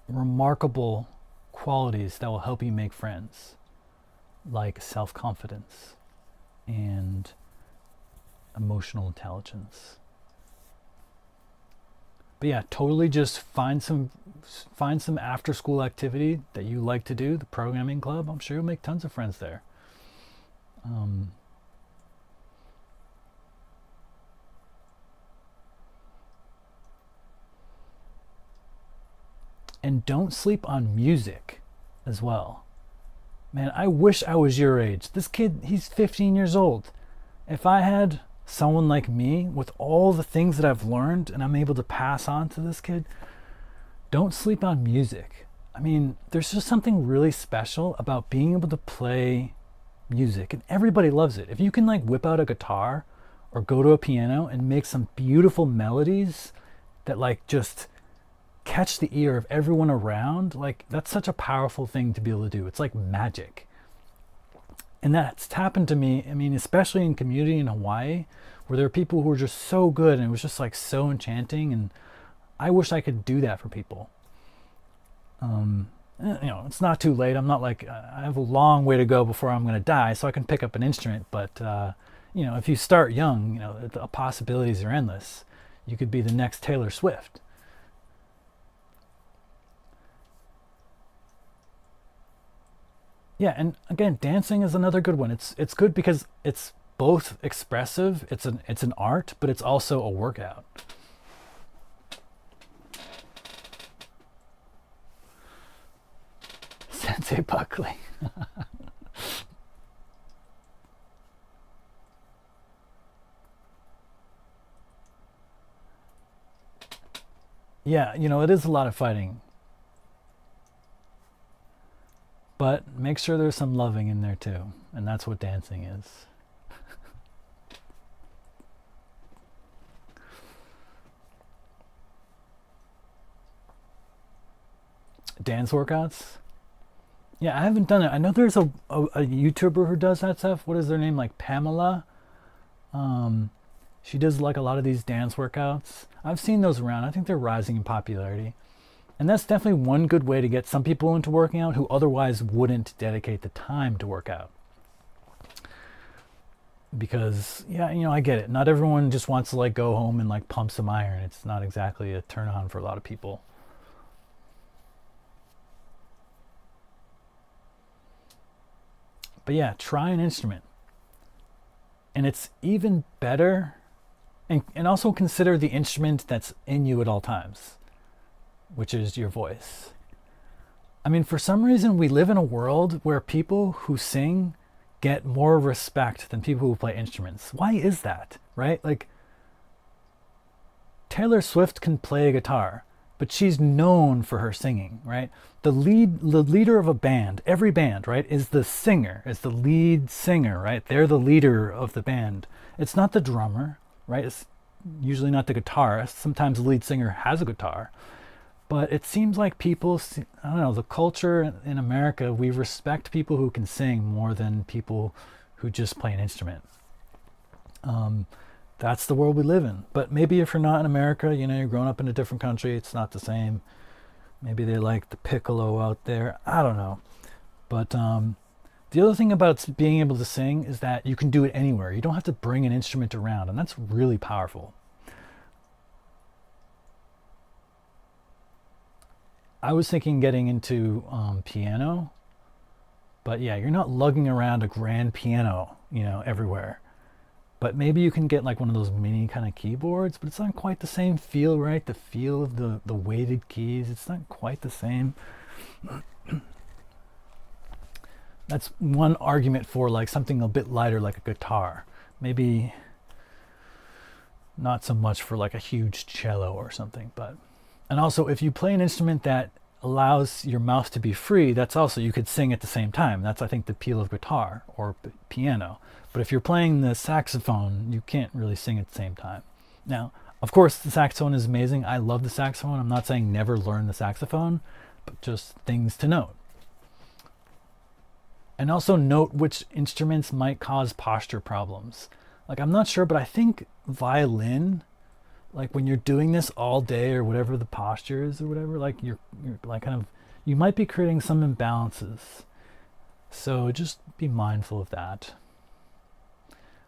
remarkable qualities that will help you make friends, like self-confidence and emotional intelligence. But yeah, totally just find some after school activity that you like to do, the programming club. I'm sure you'll make tons of friends there. And don't sleep on music as well. Man, I wish I was your age. This kid, he's 15 years old. If I had someone like me with all the things that I've learned and I'm able to pass on to this kid, don't sleep on music. I mean, there's just something really special about being able to play music, and everybody loves it. If you can like whip out a guitar or go to a piano and make some beautiful melodies that like just catch the ear of everyone around, like that's such a powerful thing to be able to do. It's like magic. And that's happened to me, I mean, especially in community in Hawaii, where there are people who are just so good and it was just like so enchanting, and I wish I could do that for people. You know, it's not too late. I'm not like, I have a long way to go before I'm going to die, so I can pick up an instrument. But, you know, if you start young, you know, the possibilities are endless. You could be the next Taylor Swift. Yeah, and again, dancing is another good one. It's good because it's both expressive, it's an art, but it's also a workout. Sensei Buckley. Yeah, you know, it is a lot of fighting. But make sure there's some loving in there too. And that's what dancing is. Dance workouts? Yeah, I haven't done it. I know there's a YouTuber who does that stuff. What is their name? Like Pamela? She does like a lot of these dance workouts. I've seen those around. I think they're rising in popularity. And that's definitely one good way to get some people into working out who otherwise wouldn't dedicate the time to work out. Because, yeah, you know, I get it. Not everyone just wants to like go home and like pump some iron. It's not exactly a turn on for a lot of people. But yeah, try an instrument. And it's even better, and also consider the instrument that's in you at all times, which is your voice. I mean, for some reason, we live in a world where people who sing get more respect than people who play instruments. Why is that, right? Like, Taylor Swift can play a guitar, but she's known for her singing, right? The leader of a band, every band, right, is the singer, is the lead singer, right? They're the leader of the band. It's not the drummer, right? It's usually not the guitarist. Sometimes the lead singer has a guitar. But it seems like people, I don't know, the culture in America, we respect people who can sing more than people who just play an instrument. That's the world we live in. But maybe if you're not in America, you know, you're growing up in a different country, it's not the same. Maybe they like the piccolo out there. I don't know. But the other thing about being able to sing is that you can do it anywhere. You don't have to bring an instrument around, and that's really powerful. I was thinking getting into piano, but yeah, you're not lugging around a grand piano, you know, everywhere. But maybe you can get like one of those mini kind of keyboards, but it's not quite the same feel, right? The feel of the weighted keys, it's not quite the same. That's one argument for like something a bit lighter like a guitar. Maybe not so much for like a huge cello or something, but and also if you play an instrument that allows your mouth to be free, that's also, you could sing at the same time. That's, I think, the appeal of guitar or piano. But if you're playing the saxophone, you can't really sing at the same time. Now, of course, the saxophone is amazing. I love the saxophone. I'm not saying never learn the saxophone, but just things to note. And also note which instruments might cause posture problems. Like, I'm not sure, but I think violin, like when you're doing this all day or whatever the posture is or whatever, like you're like kind of, you might be creating some imbalances. So just be mindful of that.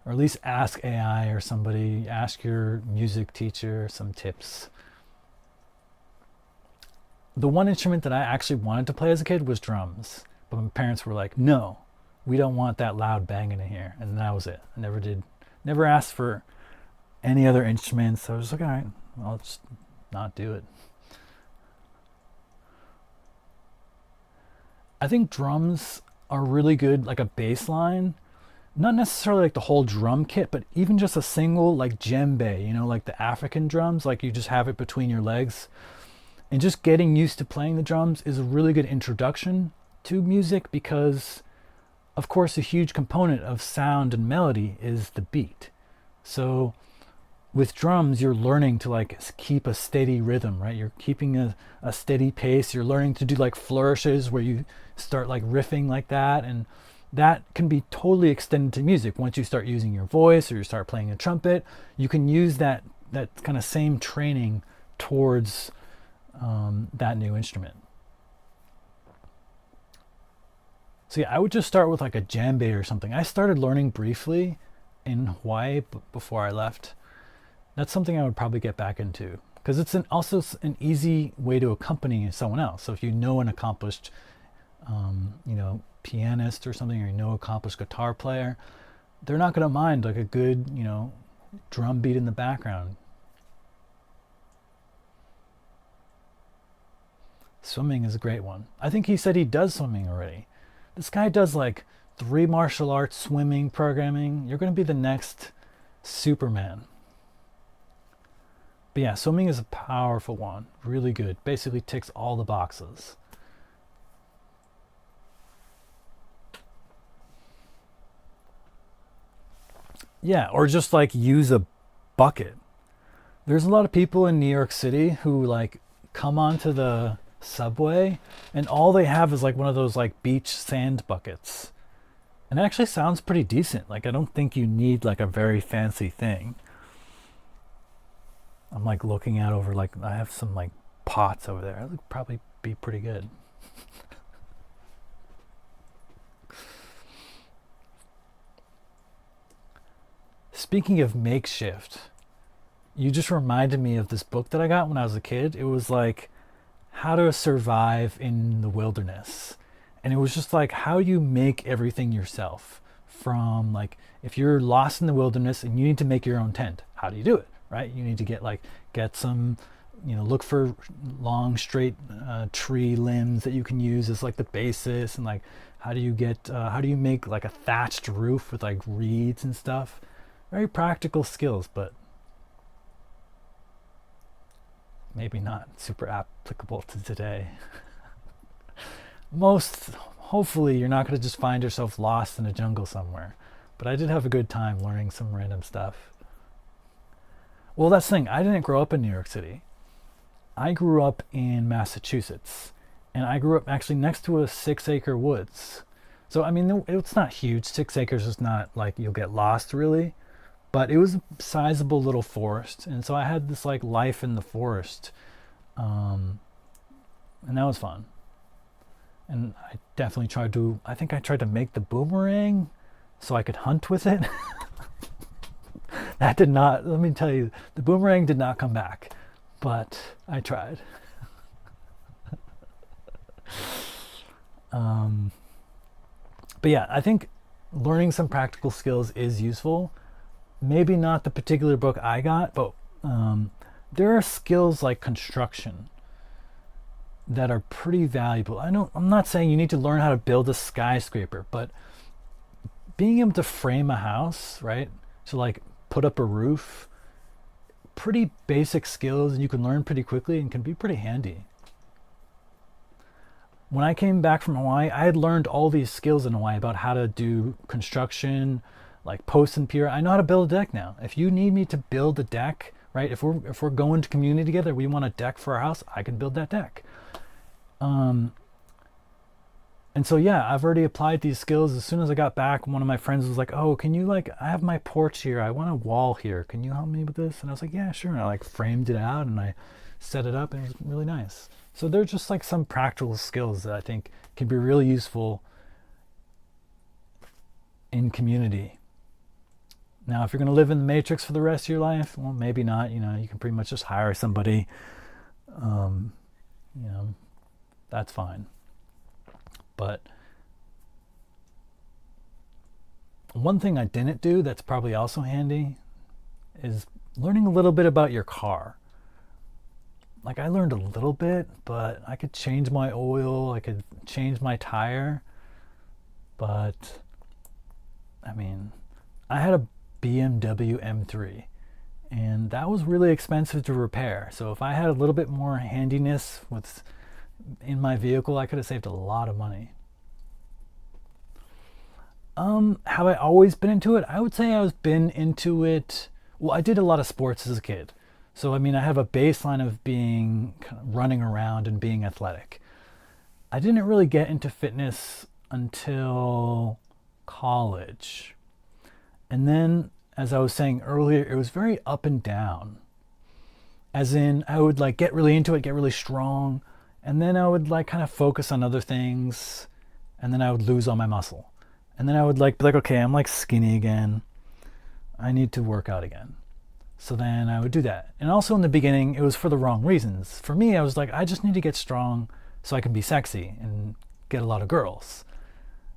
Or at least ask AI or somebody, ask your music teacher some tips. The one instrument that I actually wanted to play as a kid was drums. But my parents were like, no, we don't want that loud banging in here. And that was it. I never asked for any other instruments. So I was like, all right, I'll just not do it. I think drums are really good, like a bass line. Not necessarily like the whole drum kit, but even just a single like djembe, you know, like the African drums, like you just have it between your legs. And just getting used to playing the drums is a really good introduction to music because, of course, a huge component of sound and melody is the beat. So with drums, you're learning to like keep a steady rhythm, right? You're keeping a steady pace. You're learning to do like flourishes where you start like riffing like that. And that can be totally extended to music. Once you start using your voice or you start playing a trumpet, you can use that kind of same training towards that new instrument. So yeah, I would just start with like a djembe or something. I started learning briefly in Hawaii before I left. That's something I would probably get back into because it's also an easy way to accompany someone else. So if you know an accomplished, pianist or something, or you know, accomplished guitar player, they're not going to mind like a good, drum beat in the background. Swimming is a great one. I think he said he does swimming already. This guy does like 3 martial arts swimming programming. You're going to be the next Superman. But yeah, swimming is a powerful one. Really good. Basically ticks all the boxes. Yeah, or just like use a bucket. There's a lot of people in New York City who like come onto the subway and all they have is like one of those like beach sand buckets. And it actually sounds pretty decent. Like I don't think you need like a very fancy thing. I'm like looking out over like I have some like pots over there. It would probably be pretty good. Speaking of makeshift, you just reminded me of this book that I got when I was a kid. It was like how to survive in the wilderness. And it was just like how you make everything yourself. From like if you're lost in the wilderness and you need to make your own tent, how do you do it? Right? You need to get some, look for long straight tree limbs that you can use as like the basis, and like how do you make like a thatched roof with like reeds and stuff. Very practical skills, but maybe not super applicable to today. Hopefully you're not going to just find yourself lost in a jungle somewhere. But I did have a good time learning some random stuff. Well, that's the thing. I didn't grow up in New York City. I grew up in Massachusetts, and I grew up actually next to a 6-acre woods. So I mean, it's not huge. 6 acres is not like you'll get lost really, but it was a sizable little forest, and so I had this like life in the forest, um, and that was fun. And I definitely tried to. I think I tried to make the boomerang so I could hunt with it. That did not. Let me tell you, the boomerang did not come back, but I tried. Um, but yeah, I think learning some practical skills is useful. Maybe not the particular book I got, but there are skills like construction that are pretty valuable. I'm not saying you need to learn how to build a skyscraper, but being able to frame a house, right? So like put up a roof, pretty basic skills, and you can learn pretty quickly and can be pretty handy. When I came back from Hawaii, I had learned all these skills in Hawaii about how to do construction, like post and pier. I know how to build a deck now. If you need me to build a deck, right? If we're going to community together, we want a deck for our house, I can build that deck. Um, and so yeah, I've already applied these skills. As soon as I got back, one of my friends was like, "Oh, can you like? I have my porch here. I want a wall here. Can you help me with this?" And I was like, "Yeah, sure." And I like framed it out and I set it up, and it was really nice. So they're just like some practical skills that I think can be really useful in community. Now, if you're going to live in the matrix for the rest of your life, well, maybe not. You know, you can pretty much just hire somebody. Um, you know, that's fine. But one thing I didn't do that's probably also handy is learning a little bit about your car. Like I learned a little bit, but I could change my oil, I could change my tire. But I mean, I had a BMW M3 and that was really expensive to repair. So if I had a little bit more handiness with in my vehicle, I could have saved a lot of money. Have I always been into it? I would say I was been into it. Well, I did a lot of sports as a kid. So I mean, I have a baseline of being kind of running around and being athletic. I didn't really get into fitness until college. And then, as I was saying earlier, it was very up and down. As in, I would like get really into it, get really strong, and then I would like kind of focus on other things, and then I would lose all my muscle. And then I would like be like, okay, I'm like skinny again. I need to work out again. So then I would do that. And also in the beginning, it was for the wrong reasons. For me, I was like, I just need to get strong so I can be sexy and get a lot of girls.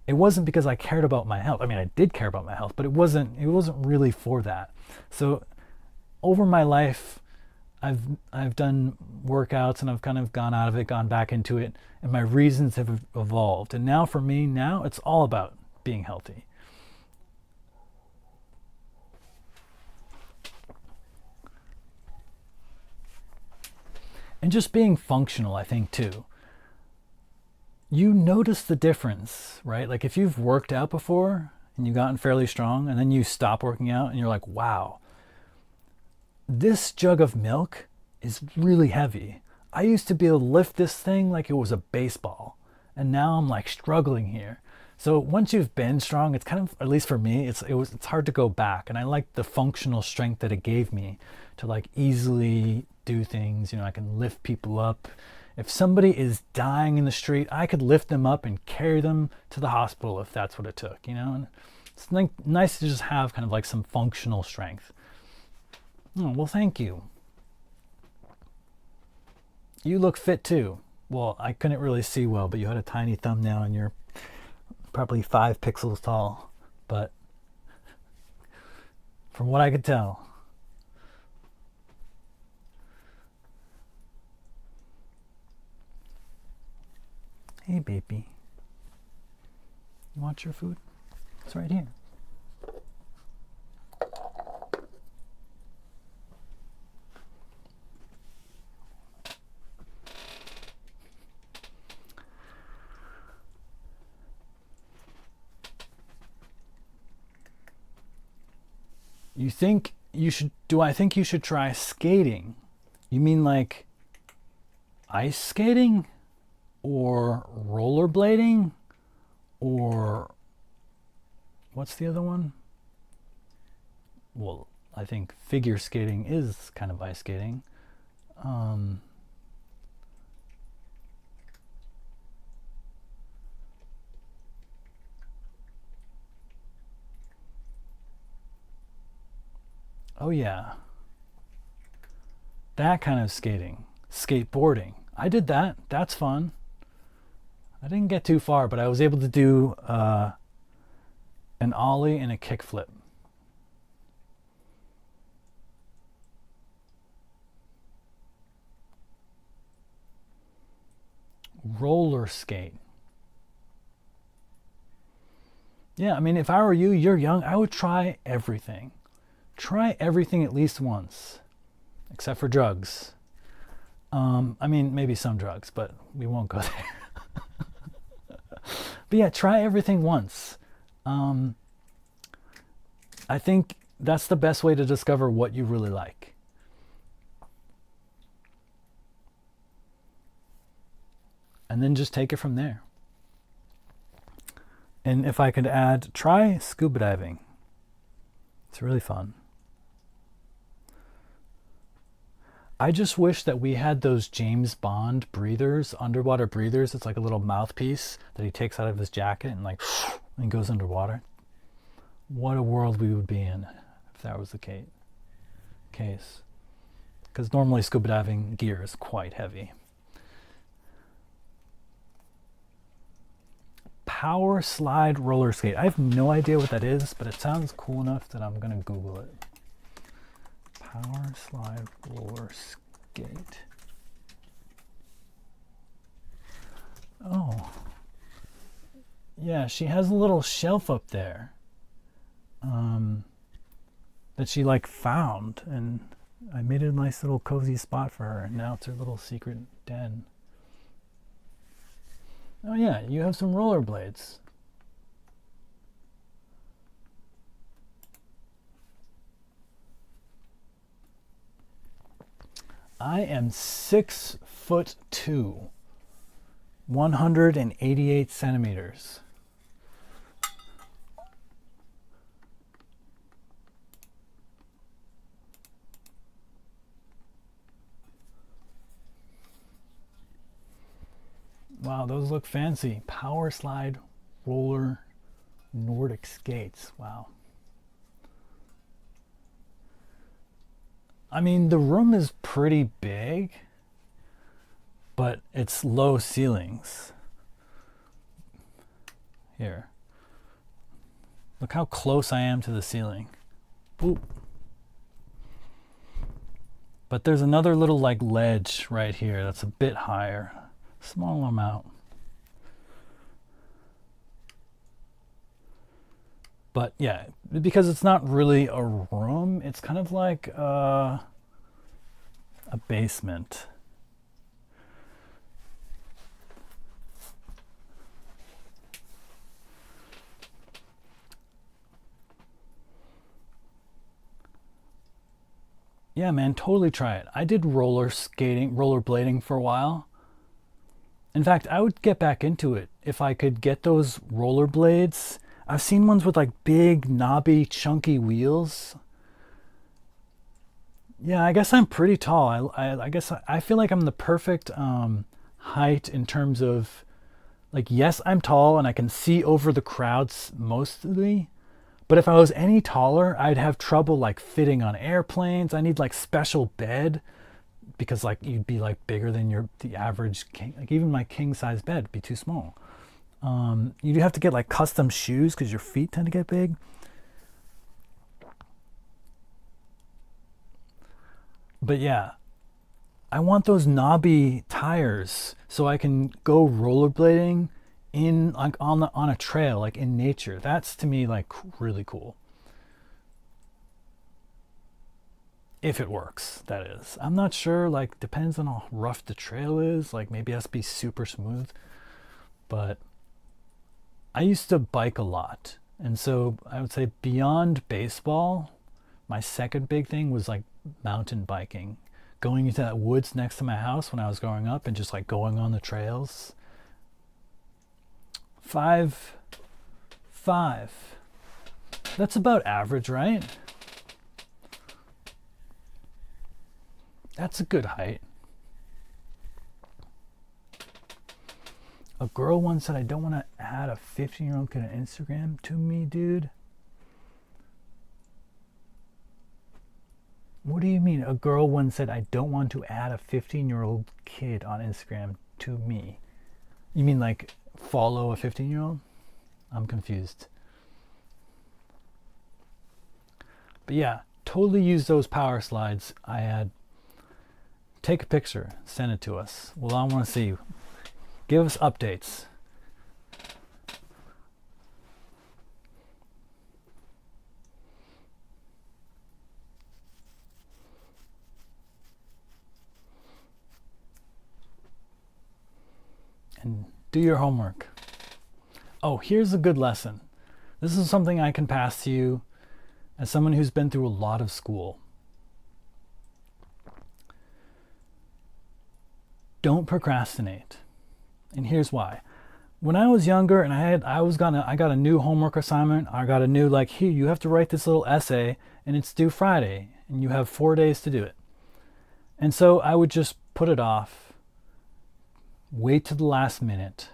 It wasn't because I cared about my health. I mean, I did care about my health, but it wasn't really for that. So over my life, I've done workouts and I've kind of gone out of it, gone back into it, and my reasons have evolved. And now for me, now it's all about being healthy. And just being functional, I think, too. You notice the difference, right? Like if you've worked out before and you've gotten fairly strong and then you stop working out and you're like, wow, this jug of milk is really heavy. I used to be able to lift this thing like it was a baseball, and now I'm like struggling here. So once you've been strong, it's kind of, at least for me, it's hard to go back. And I like the functional strength that it gave me to like easily do things. You know, I can lift people up. If somebody is dying in the street, I could lift them up and carry them to the hospital if that's what it took, you know? And it's like nice to just have kind of like some functional strength. Oh, well, thank you. You look fit too. Well, I couldn't really see well, but you had a tiny thumbnail and you're probably 5 pixels tall. But from what I could tell, hey, baby. You want your food? It's right here. Do I think you should try skating? You mean like ice skating or rollerblading or what's the other one? Well, I think figure skating is kind of ice skating. Oh yeah, that kind of skating. Skateboarding. I did that. That's fun. I didn't get too far, but I was able to do an ollie and a kickflip. Roller skate. Yeah, I mean, if I were you, you're young, I would try everything. Try everything at least once, except for drugs. I mean, maybe some drugs, but we won't go there. But yeah, try everything once. I think that's the best way to discover what you really like. And then just take it from there. And if I could add, try scuba diving. It's really fun. I just wish that we had those James Bond breathers, underwater breathers. It's like a little mouthpiece that he takes out of his jacket and like and goes underwater. What a world we would be in if that was the case. Because normally scuba diving gear is quite heavy. Power slide roller skate. I have no idea what that is, but it sounds cool enough that I'm going to Google it. Power slide roller skate. Oh. Yeah, she has a little shelf up there that she like found, and I made a nice little cozy spot for her, and now it's her little secret den. Oh yeah, you have some rollerblades. I am 6'2", 188 centimeters. Wow, those look fancy. Power slide roller Nordic skates. Wow. I mean, the room is pretty big, but it's low ceilings. Here. Look how close I am to the ceiling. Ooh. But there's another little like ledge right here that's a bit higher. Small amount. But yeah, because it's not really a room, it's kind of like a basement. Yeah, man, totally try it. I did rollerblading for a while. In fact, I would get back into it if I could get those rollerblades. I've seen ones with like big, knobby, chunky wheels. Yeah, I guess I'm pretty tall. I guess I feel like I'm the perfect height in terms of, like, yes, I'm tall and I can see over the crowds mostly. But if I was any taller, I'd have trouble like fitting on airplanes. I need like special bed, because like you'd be like bigger than the average king. Like even my king size bed would be too small. You have to get like custom shoes because your feet tend to get big. But yeah, I want those knobby tires so I can go rollerblading in like on a trail, like in nature. That's to me like really cool. If it works, that is. I'm not sure, like depends on how rough the trail is. Like maybe it has to be super smooth. But I used to bike a lot. And so I would say beyond baseball, my second big thing was like mountain biking. going into that woods next to my house when I was growing up and just like going on the trails. 5'5". That's about average, right? That's a good height. A girl once said, I don't want to add a 15-year-old kid on Instagram to me, dude. What do you mean? A girl once said, I don't want to add a 15-year-old kid on Instagram to me. You mean like follow a 15-year-old? I'm confused. But yeah, totally use those power slides I had. Take a picture, send it to us. Well, I want to see. Give us updates. And do your homework. Oh, here's a good lesson. This is something I can pass to you as someone who's been through a lot of school. Don't procrastinate. And here's why. When I was younger and I got a new homework assignment, I got a new like, here, you have to write this little essay and it's due Friday and you have 4 days to do it. And so I would just put it off, wait to the last minute.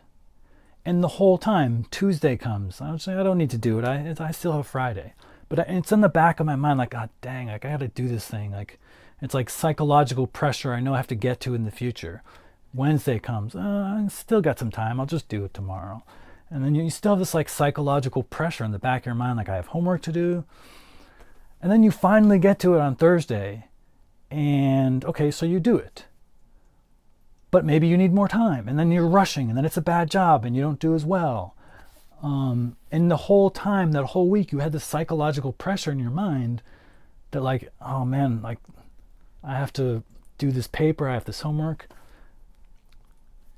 And the whole time Tuesday comes, I would say, I don't need to do it. I still have Friday. But it's in the back of my mind like, God dang, like I got to do this thing. Like it's like psychological pressure I know I have to get to in the future. Wednesday comes, I still got some time, I'll just do it tomorrow. And then you still have this like psychological pressure in the back of your mind, like I have homework to do. And then you finally get to it on Thursday, and okay, so you do it. But maybe you need more time, and then you're rushing, and then it's a bad job, and you don't do as well. And the whole time, that whole week, you had this psychological pressure in your mind that like, oh man, like I have to do this paper, I have this homework.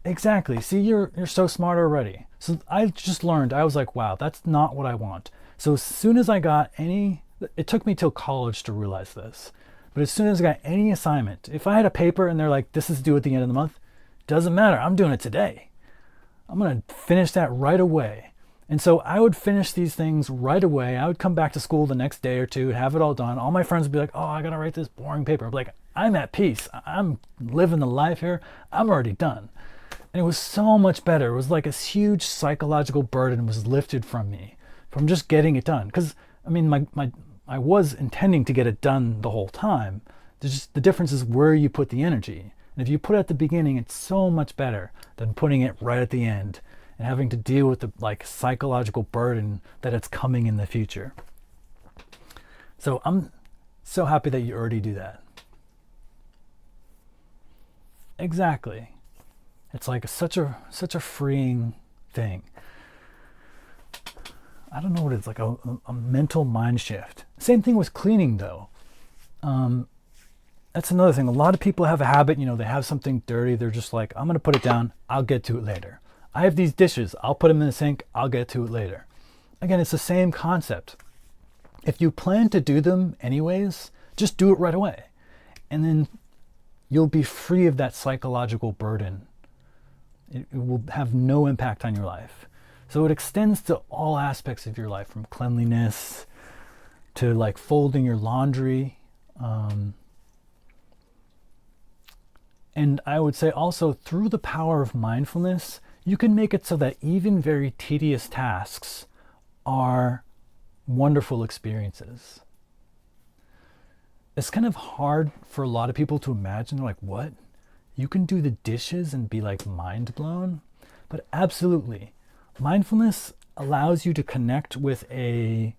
Exactly. See, you're so smart already. So I just learned, I was like, wow, that's not what I want. So as soon as I got it took me till college to realize this, but as soon as I got any assignment, if I had a paper and they're like, this is due at the end of the month, doesn't matter, I'm doing it today. I'm going to finish that right away. And so I would finish these things right away. I would come back to school the next day or two, have it all done. All my friends would be like, oh, I got to write this boring paper. I'm like, I'm at peace. I'm living the life here. I'm already done. And it was so much better. It was like a huge psychological burden was lifted from me from just getting it done. Because, I mean, I was intending to get it done the whole time. The difference is where you put the energy. And if you put it at the beginning, it's so much better than putting it right at the end and having to deal with the like psychological burden that it's coming in the future. So I'm so happy that you already do that. Exactly. It's like such a freeing thing. I don't know what it's like, a mental mind shift. Same thing with cleaning though. That's another thing. A lot of people have a habit, they have something dirty. They're just like, I'm going to put it down. I'll get to it later. I have these dishes. I'll put them in the sink. I'll get to it later. Again, it's the same concept. If you plan to do them anyways, just do it right away. And then you'll be free of that psychological burden. It will have no impact on your life. So it extends to all aspects of your life, from cleanliness to like folding your laundry. And I would say also through the power of mindfulness, you can make it so that even very tedious tasks are wonderful experiences. It's kind of hard for a lot of people to imagine. They're like, what? You can do the dishes and be like mind blown? But absolutely. Mindfulness allows you to connect with a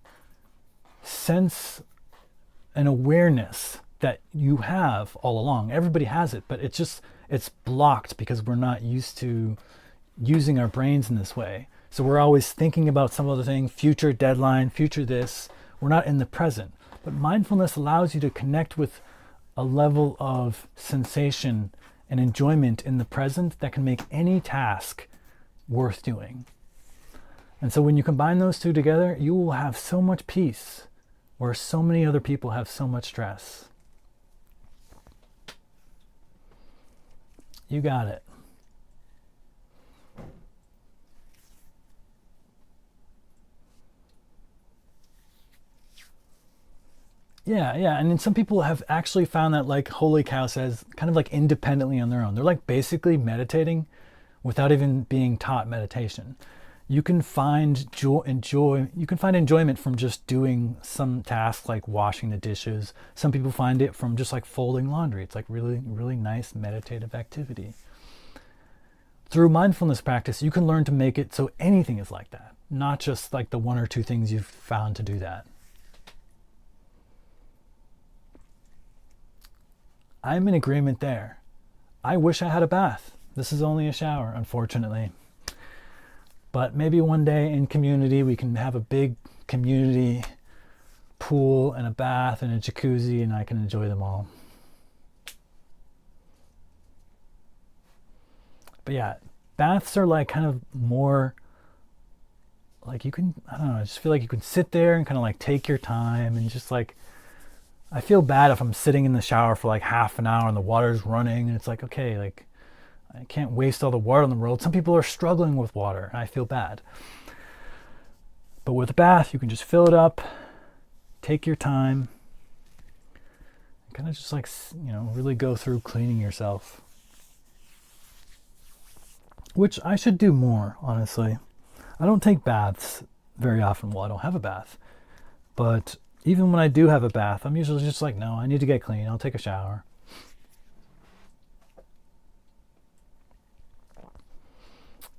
sense, an awareness that you have all along. Everybody has it, but it's blocked because we're not used to using our brains in this way. So we're always thinking about some other thing, future deadline, future this. We're not in the present. But mindfulness allows you to connect with a level of sensation and enjoyment in the present that can make any task worth doing. And so when you combine those two together, you will have so much peace where so many other people have so much stress. You got it. Yeah, yeah. And then some people have actually found that, like Holy Cow says, kind of like independently on their own. They're like basically meditating without even being taught meditation. You can find you can find enjoyment from just doing some tasks like washing the dishes. Some people find it from just like folding laundry. It's like really, really nice meditative activity. Through mindfulness practice, you can learn to make it so anything is like that, not just like the one or two things you've found to do that. I'm in agreement there. I wish I had a bath. This is only a shower, unfortunately. But maybe one day in community we can have a big community pool and a bath and a jacuzzi, and I can enjoy them all. But yeah, baths are like kind of more like you can, I don't know, I just feel like you can sit there and kind of like take your time and just like, I feel bad if I'm sitting in the shower for like half an hour and the water's running and it's like, okay, like I can't waste all the water in the world. Some people are struggling with water and I feel bad. But with a bath, you can just fill it up, take your time, and kind of just like, you know, really go through cleaning yourself. Which I should do more, honestly. I don't take baths very often. Well, I don't have a bath. But even when I do have a bath, I'm usually just like, no, I need to get clean. I'll take a shower.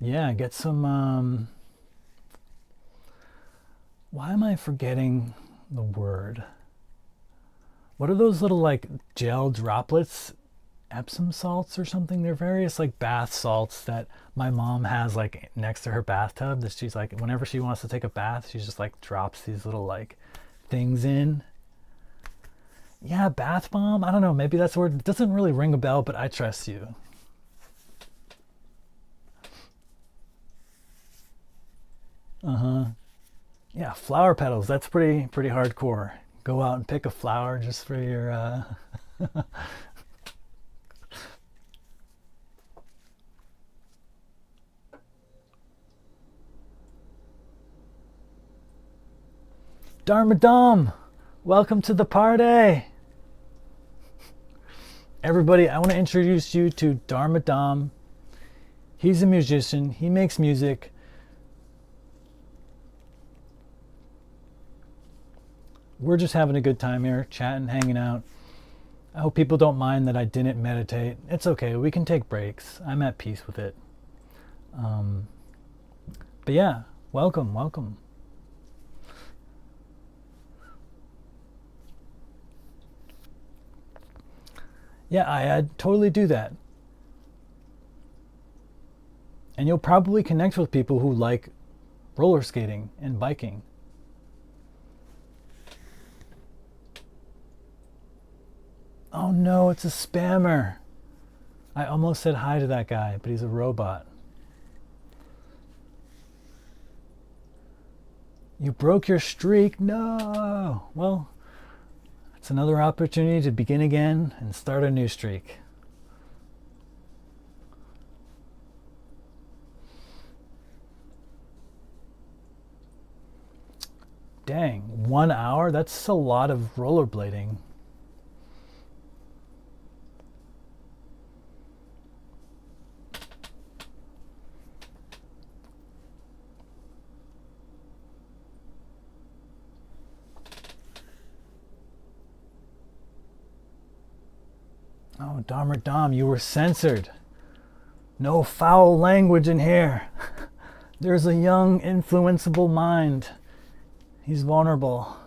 Yeah, get some, why am I forgetting the word? What are those little like gel droplets? Epsom salts or something? They're various like bath salts that my mom has like next to her bathtub that she's like, whenever she wants to take a bath, she just like drops these little like things in. Yeah, bath bomb. I don't know. Maybe that's the word. It doesn't really ring a bell, but I trust you. Yeah, flower petals. That's pretty hardcore. Go out and pick a flower just for your. Dharmadam, welcome to the party. Everybody, I want to introduce you to Dharmadam. He's a musician. He makes music. We're just having a good time here, chatting, hanging out. I hope people don't mind that I didn't meditate. It's okay. We can take breaks. I'm at peace with it. But yeah, welcome. Yeah, I'd totally do that. And you'll probably connect with people who like roller skating and biking. Oh no, it's a spammer. I almost said hi to that guy, but he's a robot. You broke your streak? No. Well, it's another opportunity to begin again and start a new streak. Dang, 1 hour? That's a lot of rollerblading. Oh, Dom, you were censored. No foul language in here. There's a young, influenceable mind. He's vulnerable.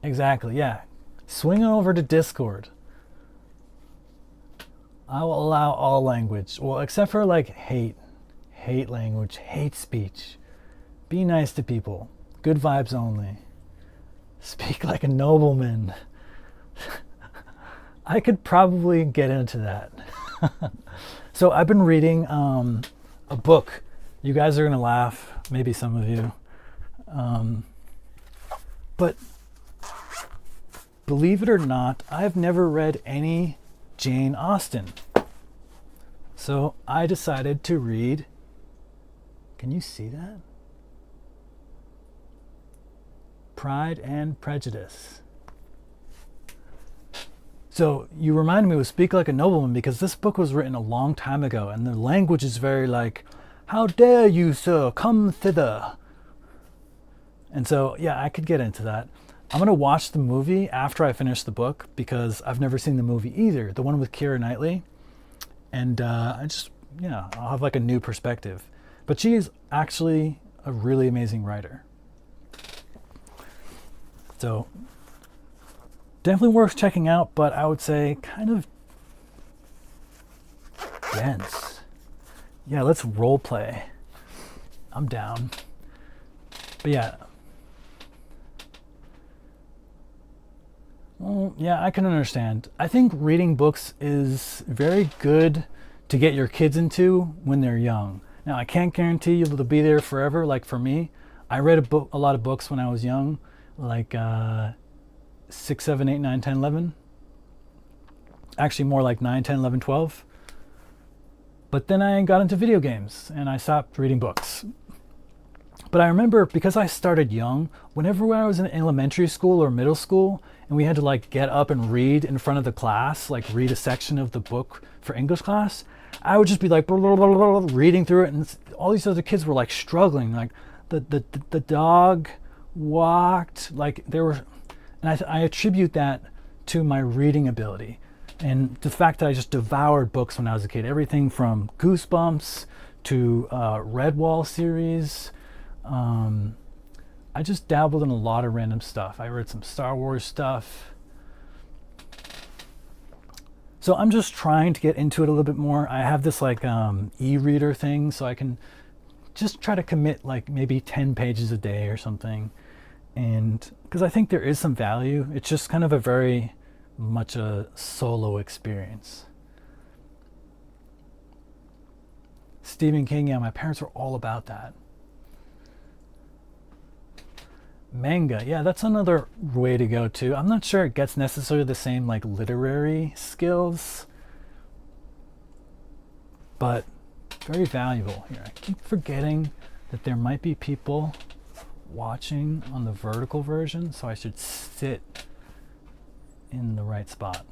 Exactly, yeah. Swing over to Discord. I will allow all language. Well, except for like hate language, hate speech. Be nice to people. Good vibes only. Speak like a nobleman. I could probably get into that. So I've been reading a book. You guys are gonna laugh, maybe some of you. But believe it or not, I've never read any Jane Austen. So I decided to read, can you see that? Pride and Prejudice. So you reminded me of Speak Like a Nobleman, because this book was written a long time ago and the language is very like, how dare you, sir, come thither. And so, yeah, I could get into that. I'm going to watch the movie after I finish the book because I've never seen the movie either, the one with Keira Knightley. And I'll have like a new perspective. But she is actually a really amazing writer. So definitely worth checking out, but I would say kind of dense. Yeah, let's role play. I'm down. But yeah. Well, yeah, I can understand. I think reading books is very good to get your kids into when they're young. Now, I can't guarantee you'll be there forever. Like for me, I read a lot of books when I was young, like 6, 7, 8, 9, 10, 11. Actually, more like 9, 10, 11, 12. But then I got into video games and I stopped reading books. But I remember, because I started young, whenever I was in elementary school or middle school and we had to like get up and read in front of the class, like read a section of the book for English class, I would just be like blah, blah, blah, blah, blah, reading through it, and all these other kids were like struggling, like the dog walked, like they were, and I attribute that to my reading ability and the fact that I just devoured books when I was a kid. Everything from Goosebumps to Redwall series. I just dabbled in a lot of random stuff. I read some Star Wars stuff. So I'm just trying to get into it a little bit more. I have this like e-reader thing, so I can just try to commit like maybe 10 pages a day or something. And because I think there is some value, it's just kind of a very much a solo experience. Stephen King, yeah, my parents were all about that. Manga, yeah, that's another way to go too. I'm not sure it gets necessarily the same like literary skills, but very valuable. Here, I keep forgetting that there might be people watching on the vertical version, so I should sit in the right spot.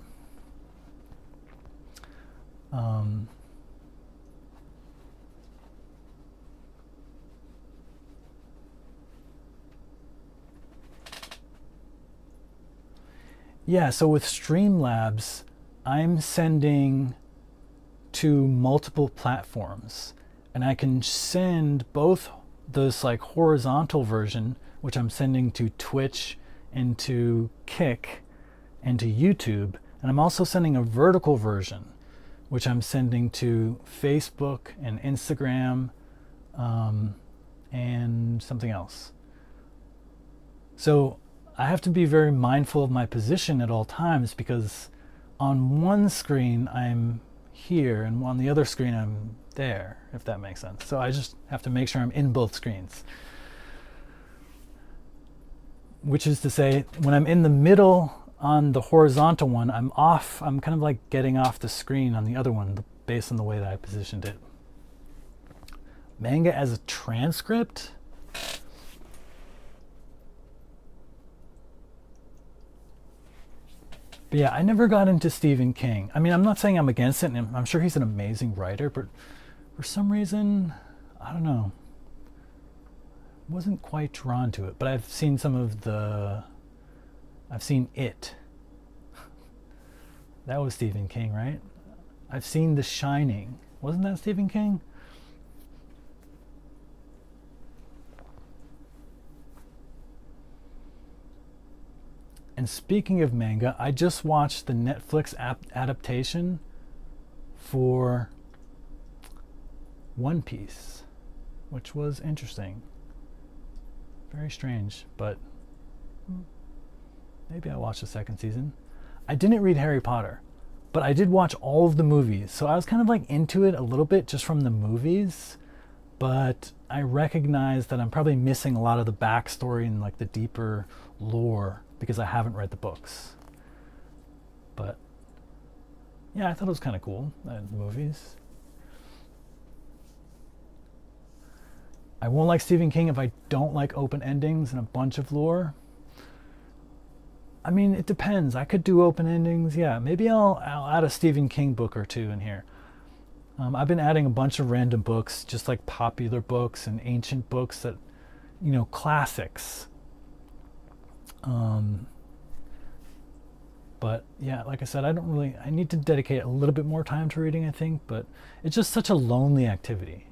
Yeah, so with Streamlabs, I'm sending to multiple platforms, and I can send both this like horizontal version, which I'm sending to Twitch and to Kick and to YouTube, and I'm also sending a vertical version, which I'm sending to Facebook and Instagram and something else. So I have to be very mindful of my position at all times, because on one screen I'm here and on the other screen I'm there, if that makes sense. So I just have to make sure I'm in both screens. Which is to say, when I'm in the middle on the horizontal one, I'm off, I'm kind of like getting off the screen on the other one based on the way that I positioned it. Manga as a transcript? But yeah, I never got into Stephen King. I mean, I'm not saying I'm against it, and I'm sure he's an amazing writer, but for some reason, I don't know, wasn't quite drawn to it. But I've seen I've seen It. That was Stephen King, right? I've seen The Shining. Wasn't that Stephen King? And speaking of manga, I just watched the Netflix adaptation for One Piece, which was interesting. Very strange, but maybe I'll watch the second season. I didn't read Harry Potter. but I did watch all of the movies, so I was kind of like into it a little bit just from the movies, but I recognize that I'm probably missing a lot of the backstory and like the deeper lore because I haven't read the books. But yeah, I thought it was kind of cool, the movies. I won't like Stephen King if I don't like open endings and a bunch of lore. I mean, it depends. I could do open endings. Yeah, maybe I'll add a Stephen King book or two in here. I've been adding a bunch of random books, just like popular books and ancient books that, you know, classics. But yeah, like I said, I need to dedicate a little bit more time to reading, I think, but it's just such a lonely activity,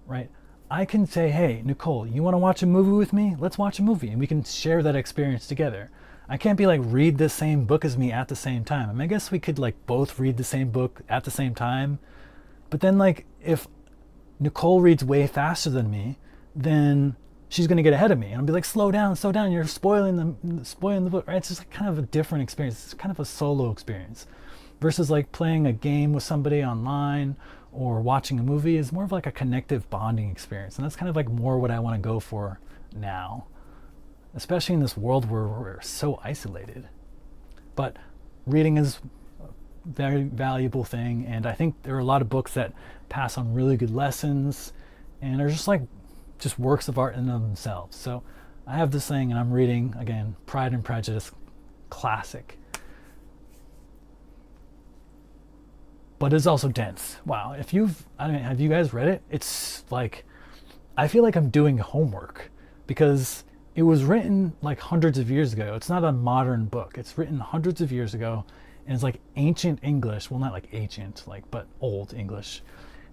right? I can say, hey, Nicole, you want to watch a movie with me? Let's watch a movie and we can share that experience together. I can't be like, read the same book as me at the same time. I mean, I guess we could like both read the same book at the same time. But then like, if Nicole reads way faster than me, then she's going to get ahead of me. And I'll be like, slow down, you're spoiling the book, right? It's just like kind of a different experience. It's kind of a solo experience versus like playing a game with somebody online or watching a movie is more of like a connective bonding experience. And that's kind of like more what I want to go for now, especially in this world where we're so isolated. But reading is a very valuable thing. And I think there are a lot of books that pass on really good lessons and are just works of art in themselves. So I have this thing and I'm reading, again, Pride and Prejudice, classic. But it's also dense. Wow, have you guys read it? It's like, I feel like I'm doing homework because it was written like hundreds of years ago. It's not a modern book. It's written hundreds of years ago and it's like ancient English. Well, not like ancient, but old English.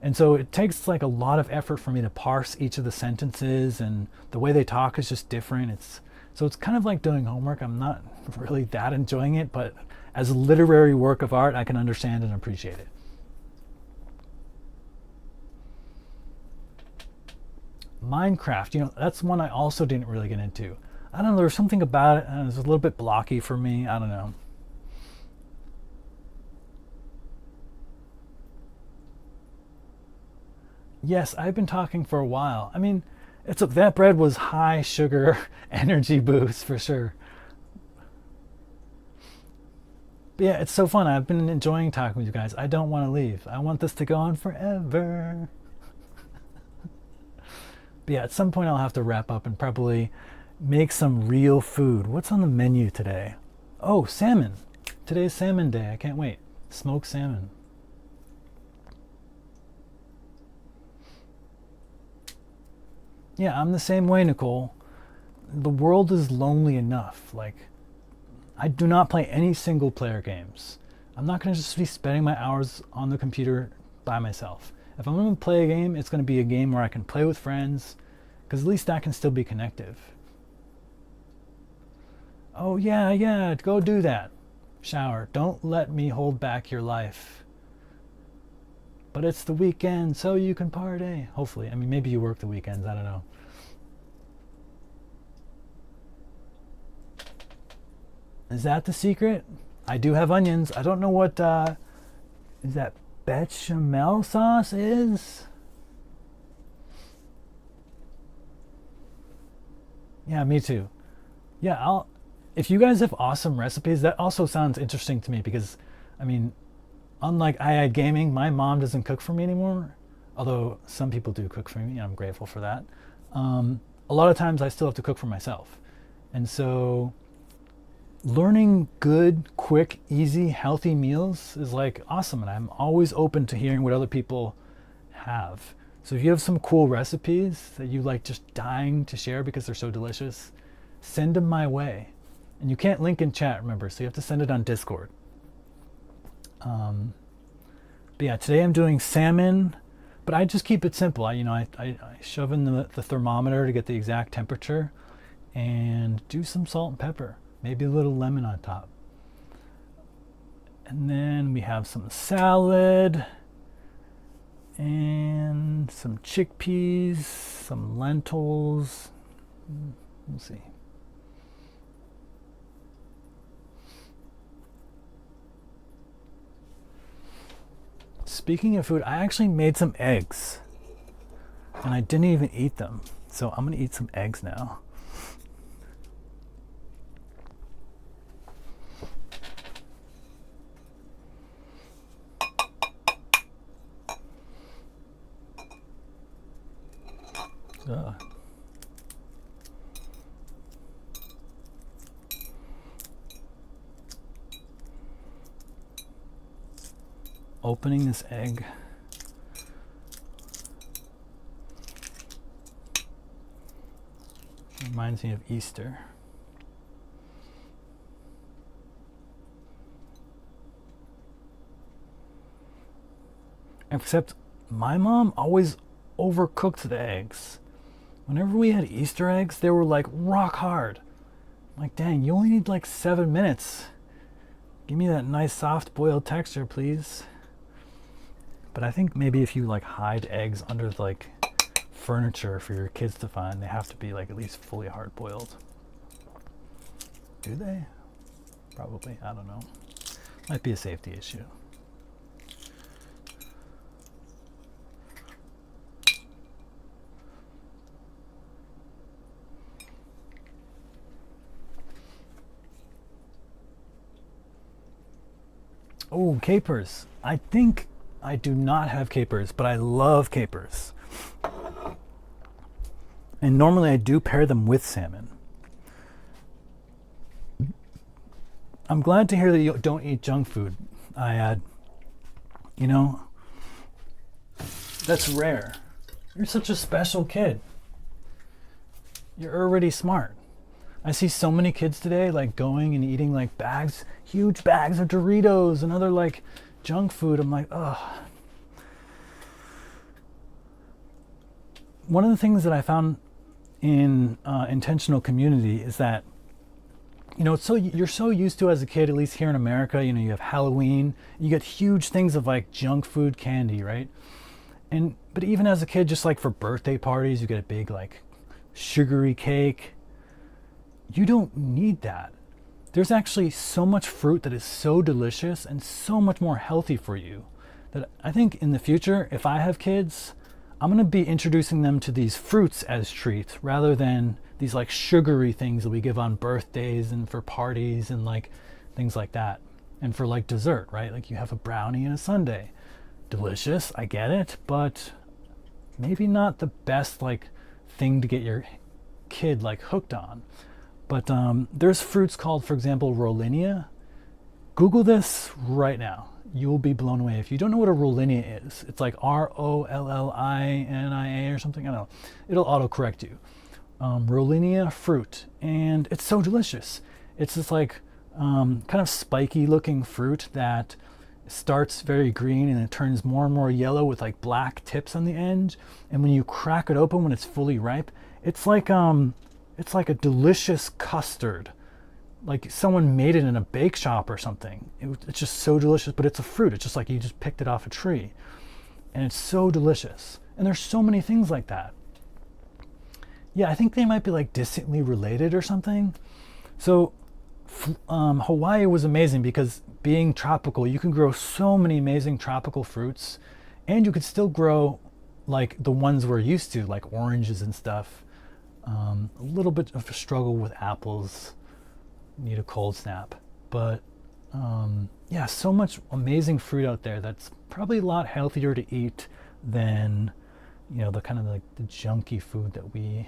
And so it takes like a lot of effort for me to parse each of the sentences, and the way they talk is just different. So it's kind of like doing homework. I'm not really that enjoying it, but as a literary work of art, I can understand and appreciate it. Minecraft, that's one I also didn't really get into. I don't know, there's something about it, and it was a little bit blocky for me. I don't know. Yes, I've been talking for a while. I mean, that bread was high sugar energy boost for sure. But yeah, it's so fun. I've been enjoying talking with you guys. I don't want to leave. I want this to go on forever. But yeah, at some point I'll have to wrap up and probably make some real food. What's on the menu today? Oh, salmon. Today's salmon day. I can't wait. Smoked salmon. Yeah, I'm the same way, Nicole. The world is lonely enough. Like, I do not play any single player games. I'm not going to just be spending my hours on the computer by myself. If I'm going to play a game, it's going to be a game where I can play with friends, because at least that can still be connective. Oh yeah, go do that. Shower. Don't let me hold back your life. But it's the weekend, so you can party. Hopefully. I mean, maybe you work the weekends. I don't know. Is that the secret? I do have onions. I don't know what is that bechamel sauce is. Yeah, me too. Yeah, if you guys have awesome recipes, that also sounds interesting to me because, I mean, unlike II Gaming, my mom doesn't cook for me anymore. Although some people do cook for me, and I'm grateful for that. A lot of times I still have to cook for myself. And so learning good, quick, easy, healthy meals is like awesome. And I'm always open to hearing what other people have. So if you have some cool recipes that you like just dying to share because they're so delicious, send them my way. And you can't link in chat, remember, so you have to send it on Discord. But yeah, today I'm doing salmon, but I just keep it simple. I shove in the thermometer to get the exact temperature and do some salt and pepper, maybe a little lemon on top. And then we have some salad and some chickpeas, some lentils. We'll see. speaking of food, I actually made some eggs. And I didn't even eat them. So I'm gonna eat some eggs now. Opening this egg. Reminds me of Easter. Except my mom always overcooked the eggs. Whenever we had Easter eggs, they were like rock hard. I'm like, dang, you only need like 7 minutes. Give me that nice soft boiled texture, please. But I think maybe if you like hide eggs under like furniture for your kids to find, they have to be like at least fully hard boiled. Do they? Probably, I don't know. Might be a safety issue. Oh, capers. I think I do not have capers, but I love capers. And normally I do pair them with salmon. I'm glad to hear that you don't eat junk food, Ayad. You know, that's rare. You're such a special kid. You're already smart. I see so many kids today like going and eating like bags, huge bags of Doritos and other like junk food. I'm like, ugh. One of the things that I found in intentional community is that, you know, so you're so used to as a kid, at least here in America, you know, you have Halloween, you get huge things of like junk food candy, right? But even as a kid, just like for birthday parties, you get a big like sugary cake. You don't need that. There's actually so much fruit that is so delicious and so much more healthy for you that I think in the future, if I have kids, I'm going to be introducing them to these fruits as treats rather than these like sugary things that we give on birthdays and for parties and like things like that. And for like dessert, right? Like you have a brownie and a sundae. Delicious, I get it, but maybe not the best like thing to get your kid like hooked on. But there's fruits called, for example, Rollinia. Google this right now. You will be blown away. If you don't know what a Rollinia is, it's like Rollinia or something. I don't know. It'll autocorrect you. Rollinia fruit, and it's so delicious. It's this like kind of spiky looking fruit that starts very green and it turns more and more yellow with like black tips on the end. And when you crack it open when it's fully ripe, it's like a delicious custard. Like someone made it in a bake shop or something. It's just so delicious, but it's a fruit. It's just like you just picked it off a tree. And it's so delicious. And there's so many things like that. Yeah, I think they might be like distantly related or something. So Hawaii was amazing because being tropical, you can grow so many amazing tropical fruits, and you could still grow like the ones we're used to, like oranges and stuff. A little bit of a struggle with apples. Need a cold snap, but yeah, so much amazing fruit out there that's probably a lot healthier to eat than, you know, the kind of like the junky food that we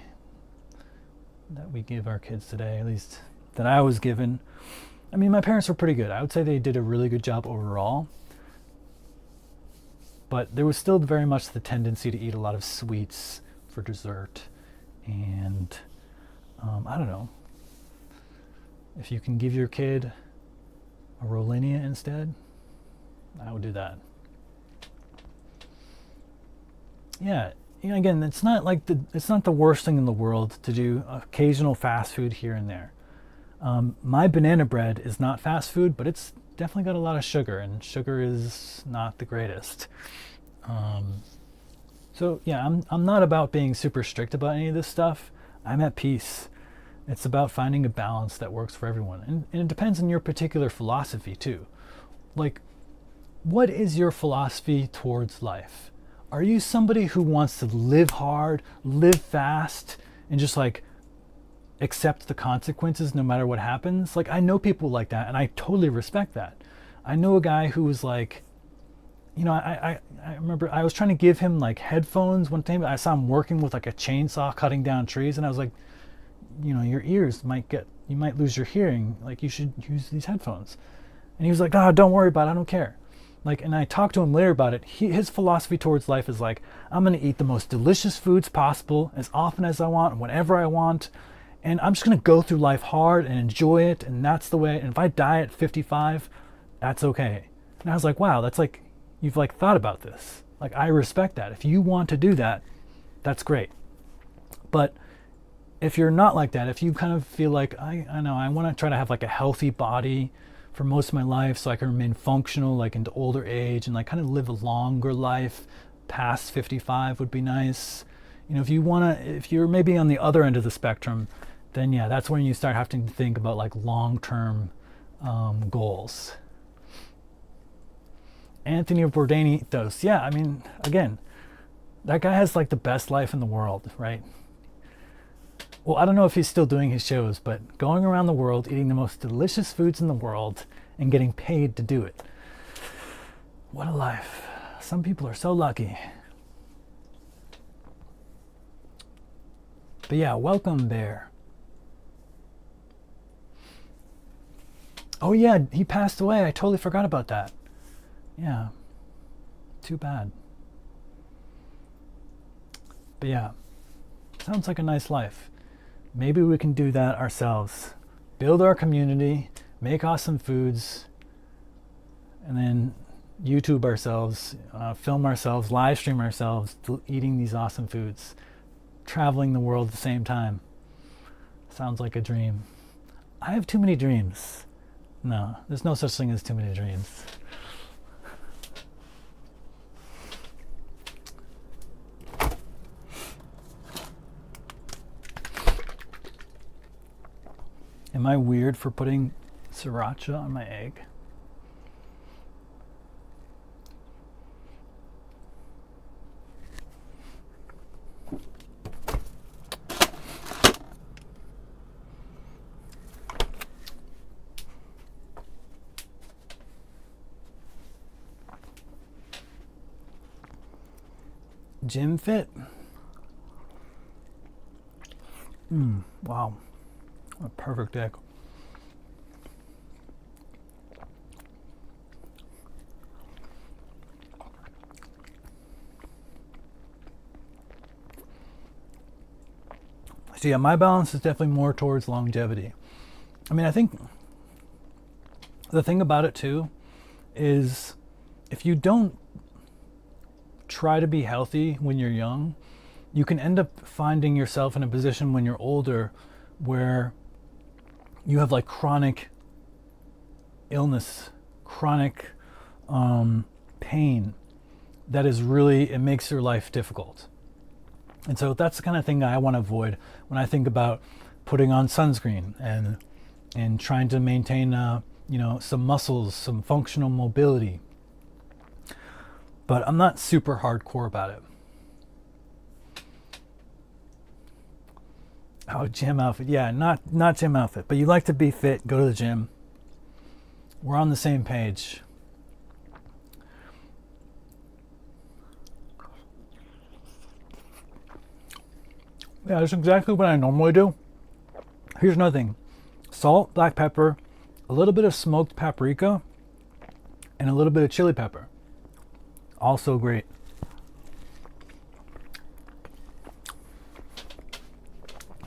give our kids today, at least that I was given. I mean, my parents were pretty good. I would say they did a really good job overall, but there was still very much the tendency to eat a lot of sweets for dessert. And I don't know, if you can give your kid a Rollinia instead, I would do that. Yeah, you know, again, it's not the worst thing in the world to do occasional fast food here and there. My banana bread is not fast food, but it's definitely got a lot of sugar, and sugar is not the greatest. So yeah, I'm not about being super strict about any of this stuff. I'm at peace. It's about finding a balance that works for everyone. And it depends on your particular philosophy too. Like what is your philosophy towards life? Are you somebody who wants to live hard, live fast, and just like accept the consequences no matter what happens? Like, I know people like that, and I totally respect that. I know a guy who was like, you know, I remember I was trying to give him like headphones one time. I saw him working with like a chainsaw cutting down trees, and I was like, you know, your ears you might lose your hearing. Like, you should use these headphones. And he was like, oh, don't worry about it, I don't care. Like, and I talked to him later about it. His philosophy towards life is like, I'm gonna eat the most delicious foods possible as often as I want, whenever I want, and I'm just gonna go through life hard and enjoy it, and that's the way. And if I die at 55, that's okay. And I was like, wow, that's like, you've like thought about this. Like, I respect that. If you want to do that, that's great. But if you're not like that, if you kind of feel like, I know, I want to try to have like a healthy body for most of my life so I can remain functional like into older age and like kind of live a longer life past 55 would be nice. You know, if you're maybe on the other end of the spectrum, then yeah, that's when you start having to think about like long-term goals. Anthony Bourdain, yeah, I mean, again, that guy has like the best life in the world, right? Well, I don't know if he's still doing his shows, but going around the world eating the most delicious foods in the world and getting paid to do it. What a life. Some people are so lucky. But yeah, welcome, Bear. Oh yeah, he passed away. I totally forgot about that. Yeah, too bad. But yeah, sounds like a nice life. Maybe we can do that ourselves. Build our community, make awesome foods, and then YouTube ourselves, film ourselves, live stream ourselves eating these awesome foods, traveling the world at the same time. Sounds like a dream. I have too many dreams. No, there's no such thing as too many dreams. Am I weird for putting sriracha on my egg? Gym fit? Wow. A perfect egg. So yeah, my balance is definitely more towards longevity. I mean, I think the thing about it too is if you don't try to be healthy when you're young, you can end up finding yourself in a position when you're older where you have like chronic illness, chronic pain that is really, it makes your life difficult. And so that's the kind of thing I want to avoid when I think about putting on sunscreen and trying to maintain some muscles, some functional mobility. But I'm not super hardcore about it. Oh, gym outfit. Yeah, not gym outfit, but you like to be fit, go to the gym. We're on the same page. Yeah, that's exactly what I normally do. Here's another thing. Salt, black pepper, a little bit of smoked paprika, and a little bit of chili pepper. Also great.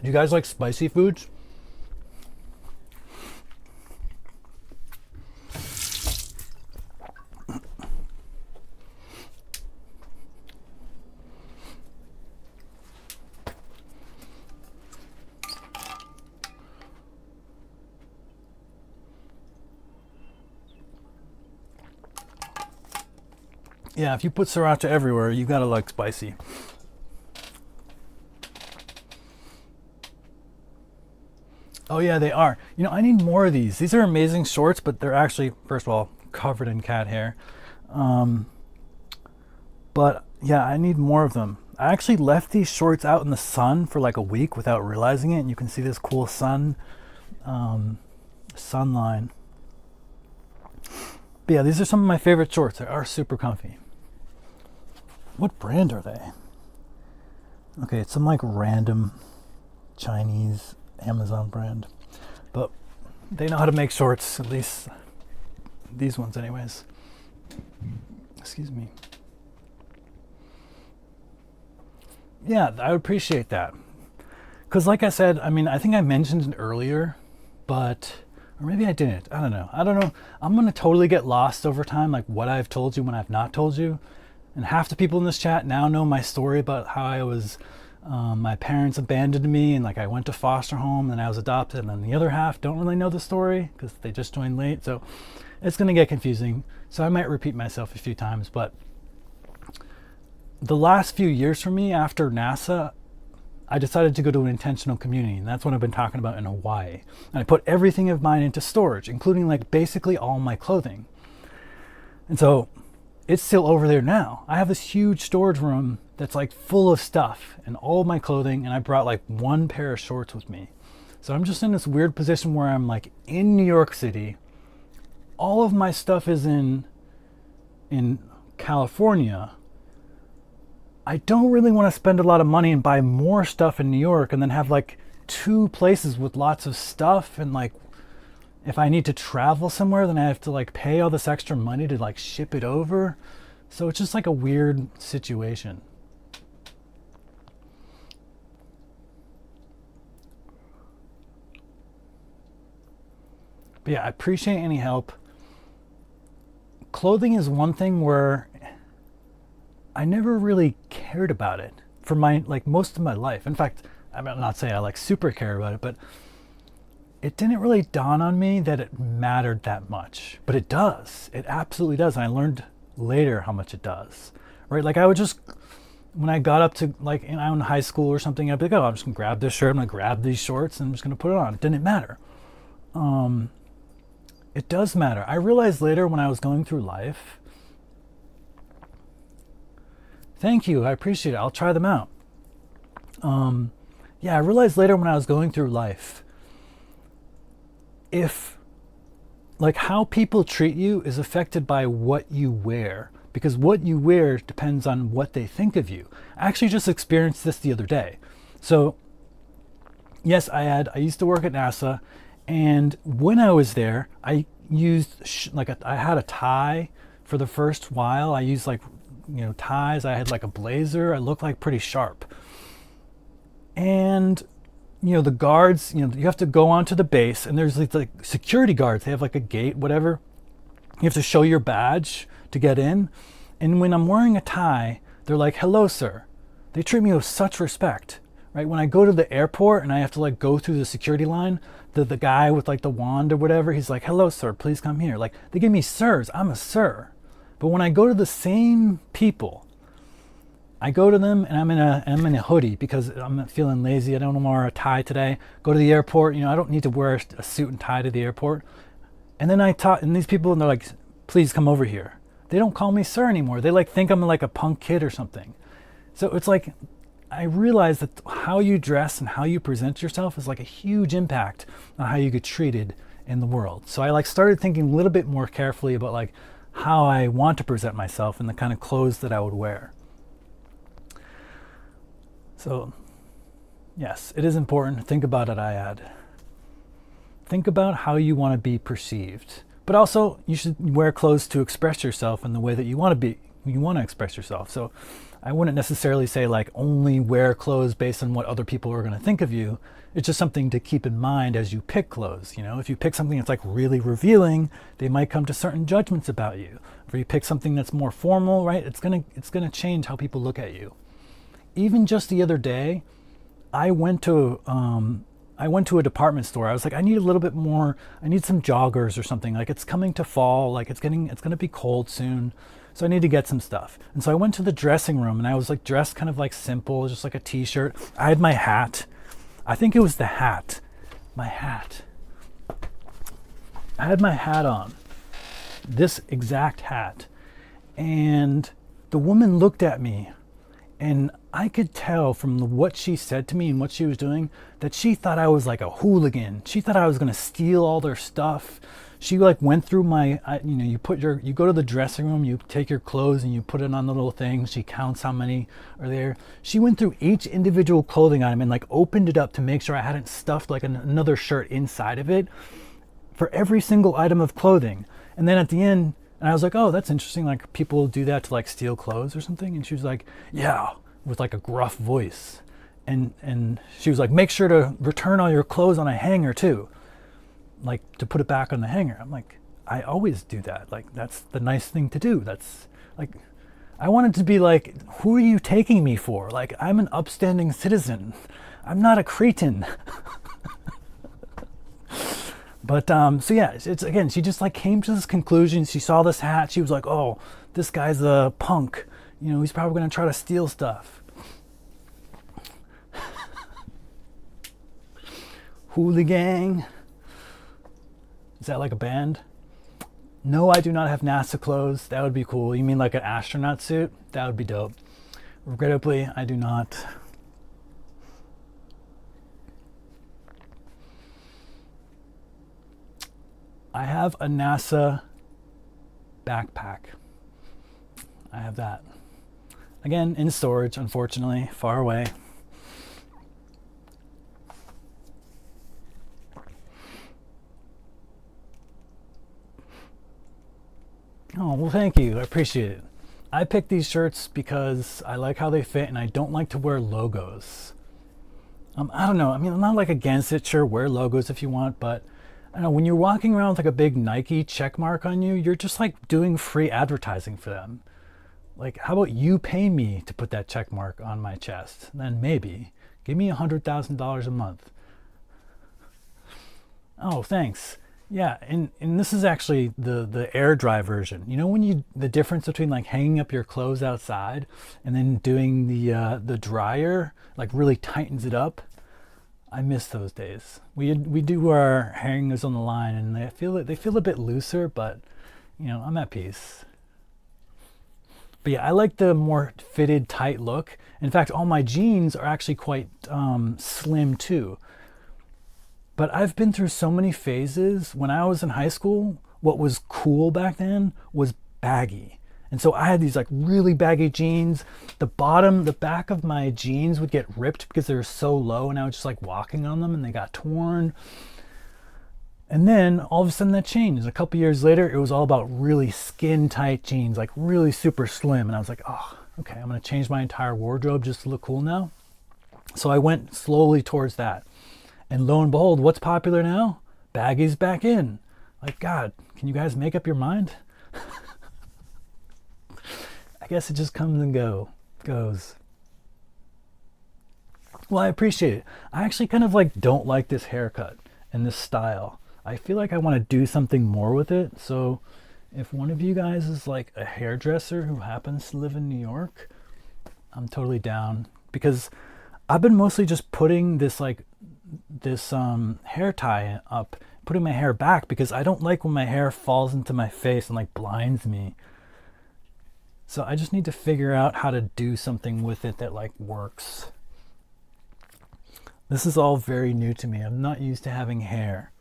Do you guys like spicy foods? Yeah, if you put sriracha everywhere, you gotta like spicy. Oh yeah, they are. You know, I need more of these. These are amazing shorts, but they're actually, first of all, covered in cat hair. But yeah, I need more of them. I actually left these shorts out in the sun for like a week without realizing it, and you can see this cool sun line. But yeah, these are some of my favorite shorts. They are super comfy. What brand are they? Okay, it's some like random Chinese Amazon brand, but they know how to make shorts, at least these ones anyways. Excuse me. Yeah, I would appreciate that. Because like I said, I mean, I think I mentioned it earlier, but, or maybe I didn't. I don't know. I'm going to totally get lost over time, like what I've told you when I've not told you. And half the people in this chat now know my story about how I was, my parents abandoned me and like I went to foster home and I was adopted. And then the other half don't really know the story because they just joined late. So it's going to get confusing. So I might repeat myself a few times, but the last few years for me after NASA, I decided to go to an intentional community, and that's what I've been talking about in Hawaii. And I put everything of mine into storage, including like basically all my clothing. And so it's still over there now. I have this huge storage room that's like full of stuff and all my clothing, and I brought like one pair of shorts with me. So I'm just in this weird position where I'm like in New York City. All of my stuff is in California. I don't really want to spend a lot of money and buy more stuff in New York and then have like 2 places with lots of stuff, and like if I need to travel somewhere then I have to like pay all this extra money to like ship it over. So it's just like a weird situation. But yeah, I appreciate any help. Clothing is one thing where I never really cared about it for my, like most of my life. In fact, I'm not saying I like super care about it, but it didn't really dawn on me that it mattered that much. But it does. It absolutely does. And I learned later how much it does, right? Like I would just, when I got up to like in high school or something, I'd be like, oh, I'm just gonna grab this shirt, I'm gonna grab these shorts, and I'm just gonna put it on. It didn't matter. It does matter. I realized later when I was going through life. Thank you, I appreciate it. I'll try them out. Yeah, I realized later when I was going through life, if like how people treat you is affected by what you wear, because what you wear depends on what they think of you. I actually just experienced this the other day. So yes, I used to work at NASA, and when I was there, I used I had a tie for the first while. I used like, you know, ties. I had like a blazer. I looked like pretty sharp. And you know, the guards, you know, you have to go onto the base, and there's like security guards. They have like a gate, whatever. You have to show your badge to get in. And when I'm wearing a tie, they're like, hello, sir. They treat me with such respect, right? When I go to the airport and I have to like go through the security line, the guy with like the wand or whatever, he's like, hello, sir, please come here. Like they give me sirs. I'm a sir. But when I go to the same people, I go to them and I'm in a hoodie because I'm feeling lazy. I don't want to wear a tie today. Go to the airport. You know, I don't need to wear a suit and tie to the airport. And then I talk, and these people, and they're like, please come over here. They don't call me sir anymore. They like think I'm like a punk kid or something. So it's like, I realize that how you dress and how you present yourself is like a huge impact on how you get treated in the world. So I like started thinking a little bit more carefully about like how I want to present myself and the kind of clothes that I would wear. So yes, it is important. Think about it, Ayad. Think about how you want to be perceived. But also, you should wear clothes to express yourself in the way that you want to express yourself. So I wouldn't necessarily say like only wear clothes based on what other people are going to think of you. It's just something to keep in mind as you pick clothes. You know, if you pick something that's like really revealing, they might come to certain judgments about you. If you pick something that's more formal, right, it's gonna change how people look at you. Even just the other day, I went to a department store. I was like, I need a little bit more. I need some joggers or something. Like it's coming to fall. Like it's gonna be cold soon, so I need to get some stuff. And so I went to the dressing room, and I was like dressed kind of like simple, just like a t-shirt. I had my hat. I think it was the hat. My hat. I had my hat on. This exact hat. And the woman looked at me, and I could tell from what she said to me and what she was doing that she thought I was like a hooligan. She thought I was going to steal all their stuff. She like went through you go to the dressing room, you take your clothes and you put it on the little thing. She counts how many are there. She went through each individual clothing item and like opened it up to make sure I hadn't stuffed like another shirt inside of it for every single item of clothing. And then at the end, and I was like, oh, that's interesting. Like people do that to like steal clothes or something. And she was like, yeah, with like a gruff voice. And she was like, make sure to return all your clothes on a hanger too. Like to put it back on the hanger. I'm like, I always do that. Like that's the nice thing to do. That's like, I wanted to be like, who are you taking me for? Like I'm an upstanding citizen. I'm not a cretin. But so yeah, it's again, she just like came to this conclusion. She saw this hat. She was like, oh, this guy's a punk. You know, he's probably going to try to steal stuff. Hooligan. Is that like a band? No, I do not have NASA clothes. That would be cool. You mean like an astronaut suit? That would be dope. Regrettably, I do not. I have a NASA backpack. I have that. Again, in storage, unfortunately, far away. Oh, well, thank you. I appreciate it. I picked these shirts because I like how they fit and I don't like to wear logos. I don't know. I mean, I'm not like against it. Sure, wear logos if you want, but I don't know, when you're walking around with like a big Nike check mark on you, you're just like doing free advertising for them. Like, how about you pay me to put that check mark on my chest? And then maybe give me $100,000 a month. Oh, thanks. Yeah, and this is actually the air dry version. You know when the difference between like hanging up your clothes outside and then doing the dryer like really tightens it up. I miss those days. We do our hangers on the line and they feel a bit looser, but you know, I'm at peace. But yeah, I like the more fitted, tight look. In fact, all my jeans are actually quite slim too. But I've been through so many phases. When I was in high school, what was cool back then was baggy. And so I had these like really baggy jeans. The back of my jeans would get ripped because they were so low and I was just like walking on them and they got torn. And then all of a sudden that changed. A couple years later, it was all about really skin tight jeans, like really super slim. And I was like, oh, okay, I'm gonna change my entire wardrobe just to look cool now. So I went slowly towards that. And lo and behold, what's popular now? Baggy's back in. Like, God, can you guys make up your mind? I guess it just comes and goes. Well, I appreciate it. I actually kind of like don't like this haircut and this style. I feel like I want to do something more with it. So if one of you guys is like a hairdresser who happens to live in New York, I'm totally down, because I've been mostly just putting this hair tie up, putting my hair back, because I don't like when my hair falls into my face and like blinds me. So I just need to figure out how to do something with it that like works. This is all very new to me. I'm not used to having hair,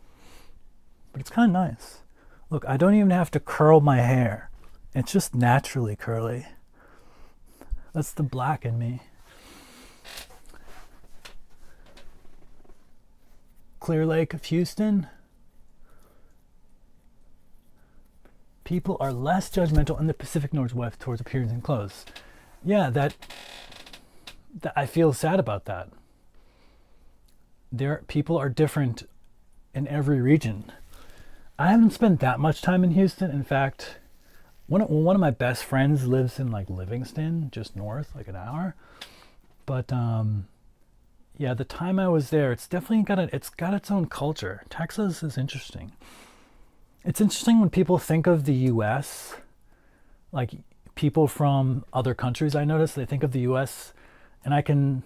but it's kind of nice. Look, I don't even have to curl my hair. It's just naturally curly. That's the black in me. Clear Lake of Houston. People are less judgmental in the Pacific Northwest towards appearance and clothes. Yeah, that I feel sad about that. People are different in every region. I haven't spent that much time in Houston. In fact, one of my best friends lives in like Livingston, just north, like an hour. But yeah, the time I was there, it's definitely got its own culture. Texas is interesting. It's interesting when people think of the U.S., like people from other countries, I notice they think of the U.S. and I can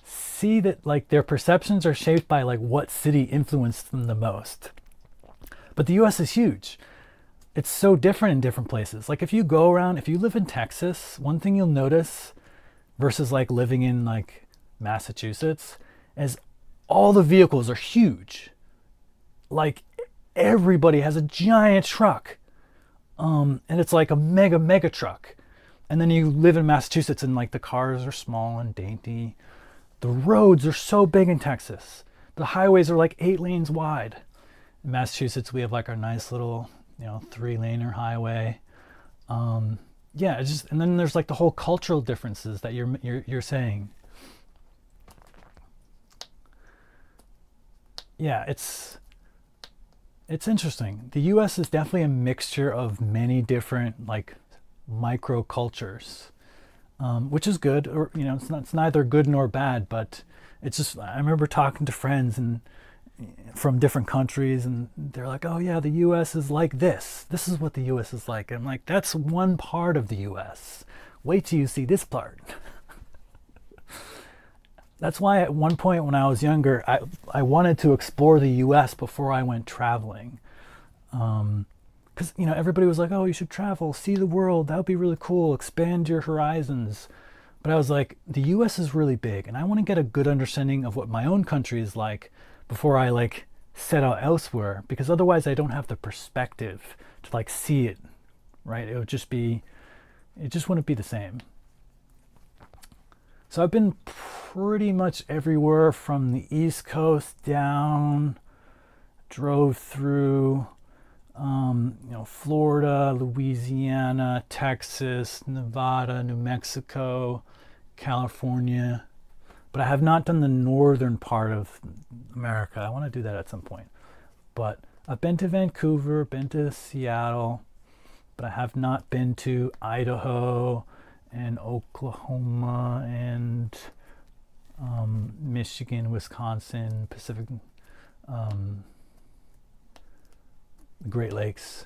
see that like their perceptions are shaped by like what city influenced them the most. But the U.S. is huge. it's so different in different places. Like if you go around, if you live in Texas, one thing you'll notice versus like living in like Massachusetts is all the vehicles are huge. Like everybody has a giant truck. And it's like a mega truck. And then you live in Massachusetts and like the cars are small and dainty. The roads are so big in Texas. The highways are like 8 lanes wide. In Massachusetts, we have like our nice little, 3-laner highway. Yeah, it's just, and then there's like the whole cultural differences that you're saying. Yeah, it's interesting. The U.S. is definitely a mixture of many different like micro cultures, which is good. Or it's neither good nor bad, but it's just, I remember talking to friends and from different countries, and they're like, "Oh yeah, the U.S. is like this. This is what the U.S. is like." And I'm like, "That's one part of the U.S. Wait till you see this part." That's why at one point when I was younger, I wanted to explore the U.S. before I went traveling. Because, everybody was like, oh, you should travel, see the world. That would be really cool. Expand your horizons. But I was like, the U.S. is really big, and I want to get a good understanding of what my own country is like before I like set out elsewhere. Because otherwise I don't have the perspective to like see it, right? It just wouldn't be the same. So I've been pretty much everywhere from the East Coast down, drove through, Florida, Louisiana, Texas, Nevada, New Mexico, California. But I have not done the northern part of America. I want to do that at some point. But I've been to Vancouver, been to Seattle, but I have not been to Idaho and Oklahoma and Michigan, Wisconsin, Pacific, the Great Lakes.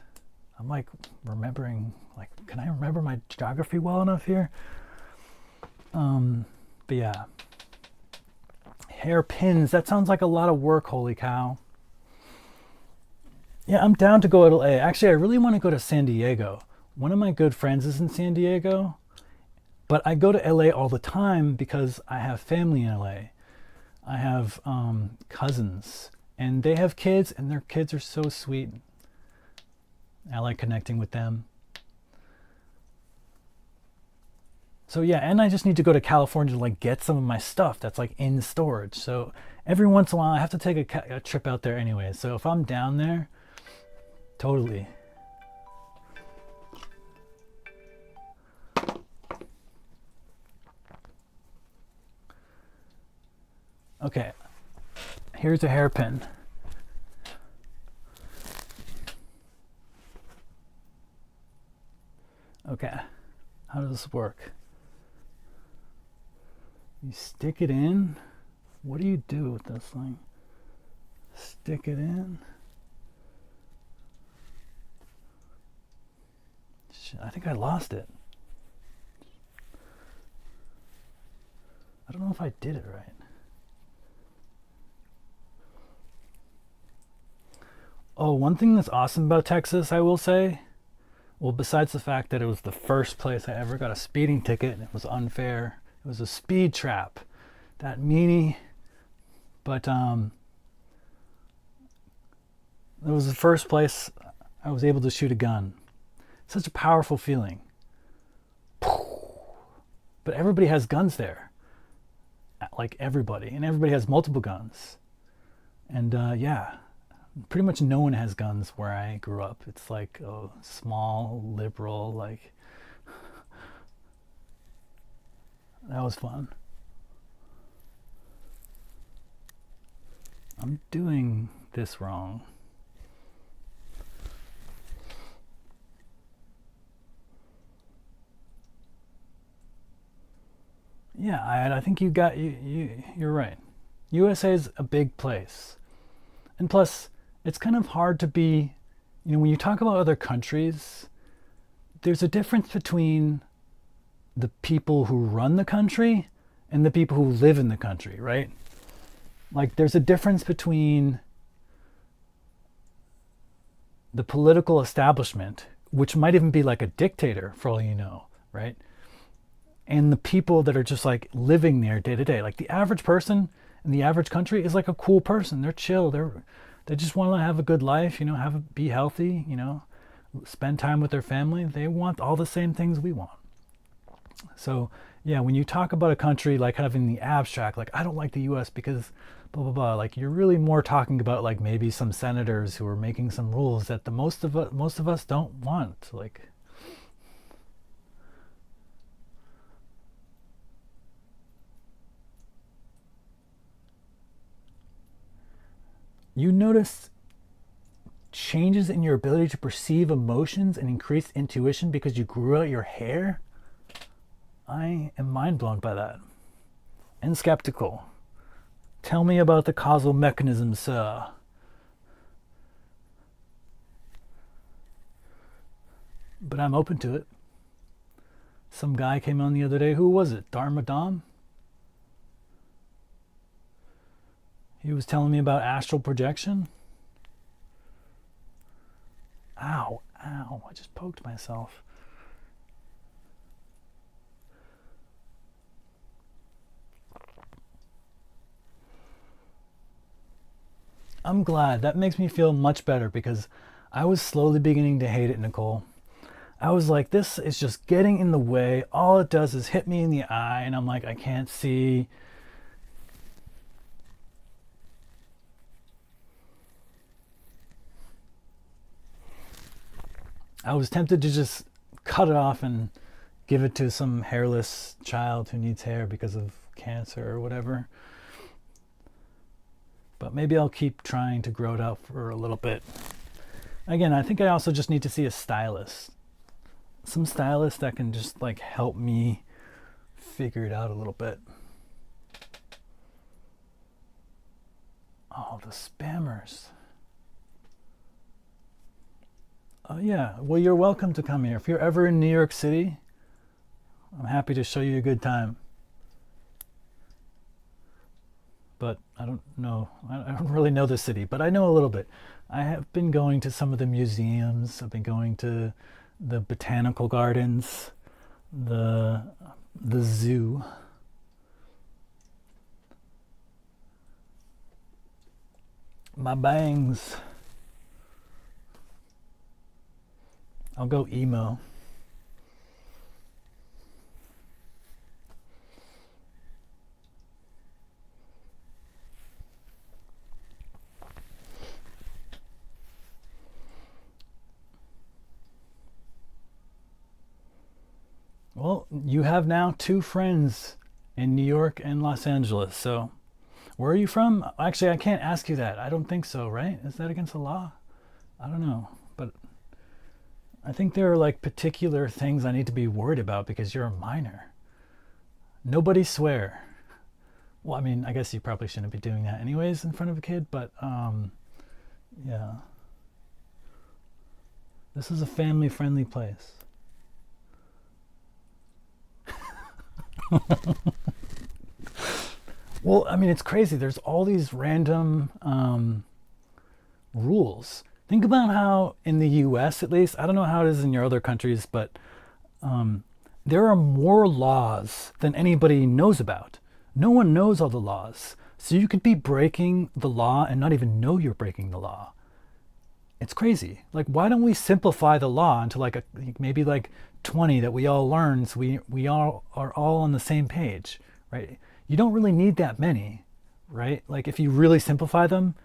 I'm like remembering, like, can I remember my geography well enough here? But yeah, hairpins, that sounds like a lot of work, holy cow. Yeah, I'm down to go to LA. Actually, I really want to go to San Diego. One of my good friends is in San Diego. But I go to LA all the time because I have family in LA. I have cousins, and they have kids, and their kids are so sweet. I like connecting with them. So yeah, and I just need to go to California to like get some of my stuff that's like in storage. So every once in a while, I have to take a trip out there anyway. So if I'm down there, totally. Okay, here's a hairpin. Okay, how does this work? You stick it in. What do you do with this thing? Stick it in. Shit, I think I lost it. I don't know if I did it right. Oh, one thing that's awesome about Texas, I will say, well, besides the fact that it was the first place I ever got a speeding ticket and it was unfair, it was a speed trap. That meanie, but it was the first place I was able to shoot a gun. Such a powerful feeling. But everybody has guns there. Like everybody. And everybody has multiple guns. And yeah. Pretty much no one has guns where I grew up. It's like a small, liberal, like... That was fun. I'm doing this wrong. Yeah, I think you're right. USA is a big place. And plus, it's kind of hard to be, when you talk about other countries, there's a difference between the people who run the country and the people who live in the country, right? Like there's a difference between the political establishment, which might even be like a dictator for all you know, right? And the people that are just like living there day to day. Like the average person in the average country is like a cool person. They're chill. They just want to have a good life, you know, be healthy, you know, spend time with their family. They want all the same things we want. So yeah, when you talk about a country like kind of in the abstract, like I don't like the US because blah blah blah, like you're really more talking about like maybe some senators who are making some rules that the most of us don't want. Like you notice changes in your ability to perceive emotions and increased intuition because you grew out your hair? I am mind blown by that. And skeptical. Tell me about the causal mechanisms, sir. But I'm open to it. Some guy came on the other day. Who was it? Dharma Dom? He was telling me about astral projection. Ow, ow, I just poked myself. I'm glad. That makes me feel much better because I was slowly beginning to hate it, Nicole. I was like, this is just getting in the way. All it does is hit me in the eye, and I'm like, I can't see. I was tempted to just cut it off and give it to some hairless child who needs hair because of cancer or whatever. But maybe I'll keep trying to grow it out for a little bit. Again, I think I also just need to see a stylist. Some stylist that can just like help me figure it out a little bit. Oh, the spammers. Oh yeah, well you're welcome to come here. If you're ever in New York City, I'm happy to show you a good time. But I don't know, I don't really know the city, but I know a little bit. I have been going to some of the museums. I've been going to the botanical gardens, the zoo. My bangs. I'll go emo. Well, you have now 2 friends in New York and Los Angeles. So, where are you from? Actually, I can't ask you that. I don't think so, right? Is that against the law? I don't know. But I think there are like particular things I need to be worried about because you're a minor. Nobody swear. Well, I mean, I guess you probably shouldn't be doing that anyways in front of a kid, but yeah. This is a family-friendly place. Well, I mean, it's crazy. There's all these random rules. Think about how in the US, at least, I don't know how it is in your other countries, but there are more laws than anybody knows about. No one knows all the laws. So you could be breaking the law and not even know you're breaking the law. It's crazy. Like, why don't we simplify the law into like maybe like 20 that we all learn so we all are all on the same page, right? You don't really need that many, right? Like if you really simplify them,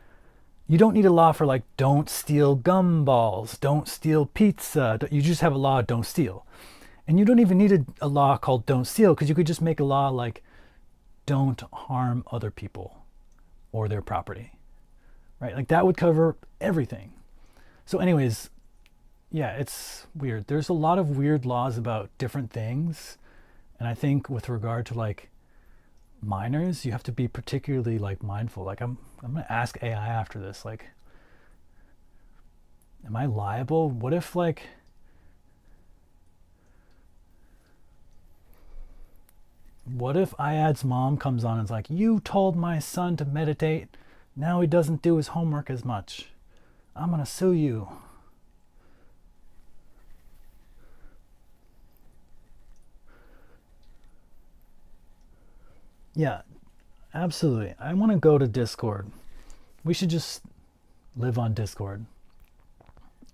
you don't need a law for like don't steal gumballs, don't steal pizza. You just have a law, don't steal. And you don't even need a law called don't steal because you could just make a law like don't harm other people or their property, right? Like that would cover everything. So anyways, yeah, it's weird. There's a lot of weird laws about different things. And I think with regard to like minors, you have to be particularly like mindful. Like I'm going to ask AI after this, like, am I liable? What if like, what if Ayad's mom comes on and is like, you told my son to meditate. Now he doesn't do his homework as much. I'm going to sue you. Yeah, absolutely. I want to go to Discord. We should just live on Discord.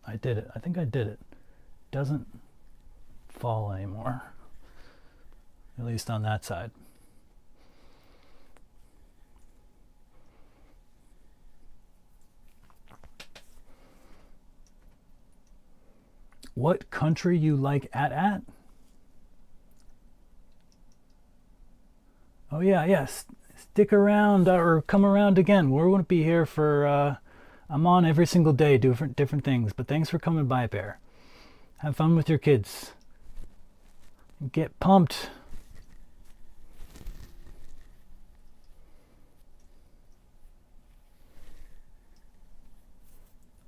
I did it. I think I did it. Doesn't fall anymore. At least on that side. What country you like at? Oh yeah, yes. Stick around or come around again. We won't be here for. I'm on every single day, different things. But thanks for coming by, Bear. Have fun with your kids. Get pumped.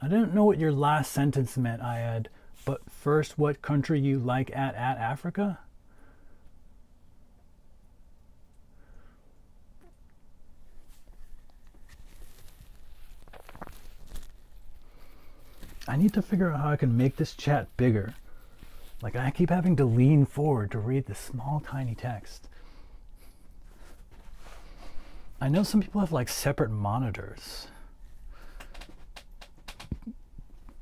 I don't know what your last sentence meant, Ayad, but first, what country you like at Africa? I need to figure out how I can make this chat bigger. Like, I keep having to lean forward to read this small, tiny text. I know some people have like separate monitors.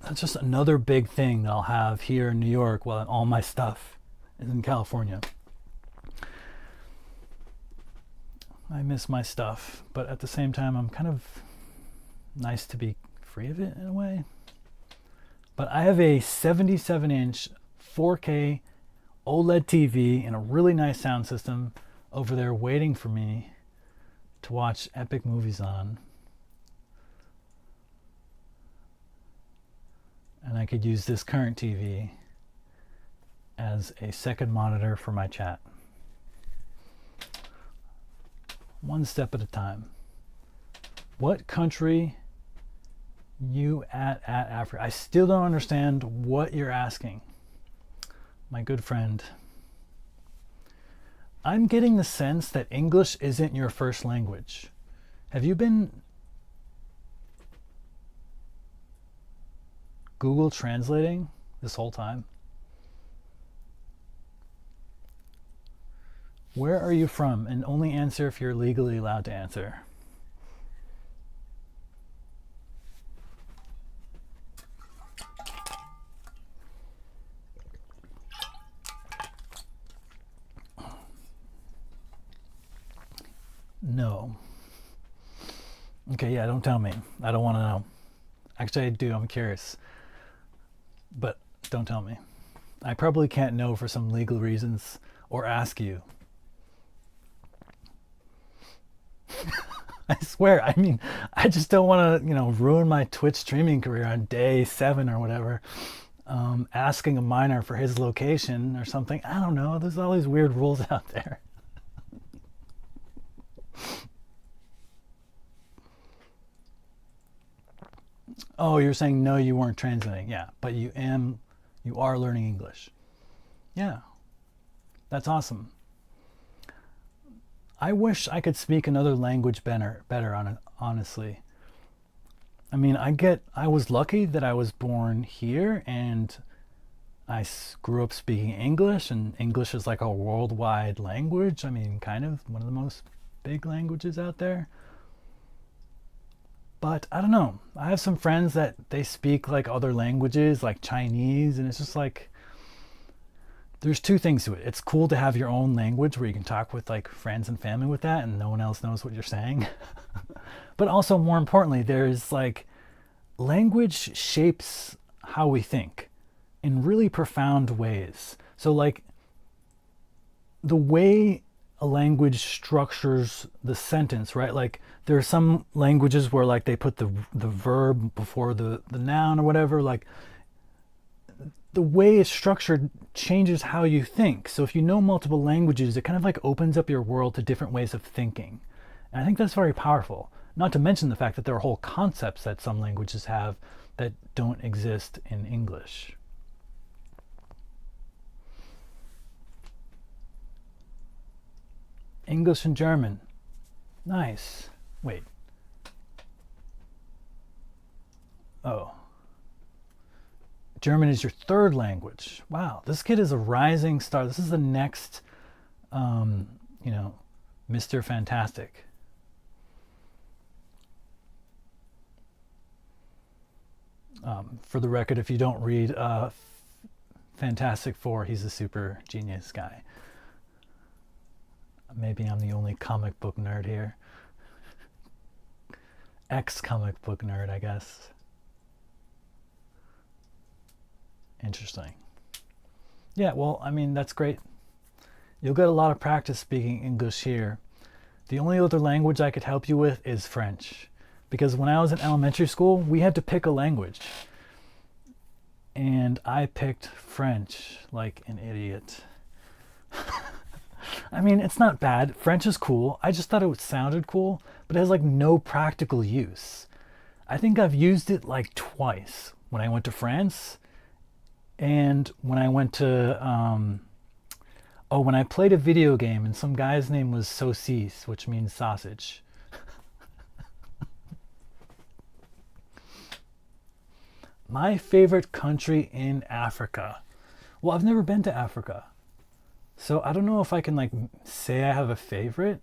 That's just another big thing that I'll have here in New York while all my stuff is in California. I miss my stuff, but at the same time, I'm kind of nice to be free of it in a way. But I have a 77-inch 4K OLED TV and a really nice sound system over there waiting for me to watch epic movies on. And I could use this current TV as a second monitor for my chat. One step at a time. What country you at Africa? I still don't understand what you're asking, my good friend. I'm getting the sense that English isn't your first language. Have you been Google translating this whole time? Where are you from? And only answer if you're legally allowed to answer. No. Okay, yeah, don't tell me. I don't want to know. Actually, I do. I'm curious. But don't tell me. I probably can't know for some legal reasons or ask you. I swear, I mean, I just don't want to, ruin my Twitch streaming career on day 7 or whatever. Asking a minor for his location or something. I don't know. There's all these weird rules out there. Oh, you're saying no, you weren't translating. Yeah, but you are learning English. Yeah, that's awesome. I wish I could speak another language better honestly. I mean, I was lucky that I was born here and I grew up speaking English, and English is like a worldwide language. I mean, kind of one of the most big languages out there. But I don't know. I have some friends that they speak like other languages, like Chinese, and it's just like there's two things to it. It's cool to have your own language where you can talk with like friends and family with that and no one else knows what you're saying. But also more importantly, there's like language shapes how we think in really profound ways. So like the way a language structures the sentence, right? Like there are some languages where like they put the verb before the noun or whatever. Like the way it's structured changes how you think. So if you know multiple languages, it kind of like opens up your world to different ways of thinking. And I think that's very powerful. Not to mention the fact that there are whole concepts that some languages have that don't exist in English. English and German. Nice. Wait. Oh. German is your third language. Wow, this kid is a rising star. This is the next, Mr. Fantastic. For the record, if you don't read Fantastic Four, he's a super genius guy. Maybe I'm the only comic book nerd here. Ex-comic book nerd, I guess. Interesting. Yeah, well, I mean, that's great. You'll get a lot of practice speaking English here. The only other language I could help you with is French. Because when I was in elementary school, we had to pick a language. And I picked French like an idiot. I mean, it's not bad. French is cool. I just thought it sounded cool, but it has like no practical use. I think I've used it like twice. When I went to France and when I went to, when I played a video game and some guy's name was Saucisse, which means sausage. My favorite country in Africa. Well, I've never been to Africa. So I don't know if I can like say I have a favorite,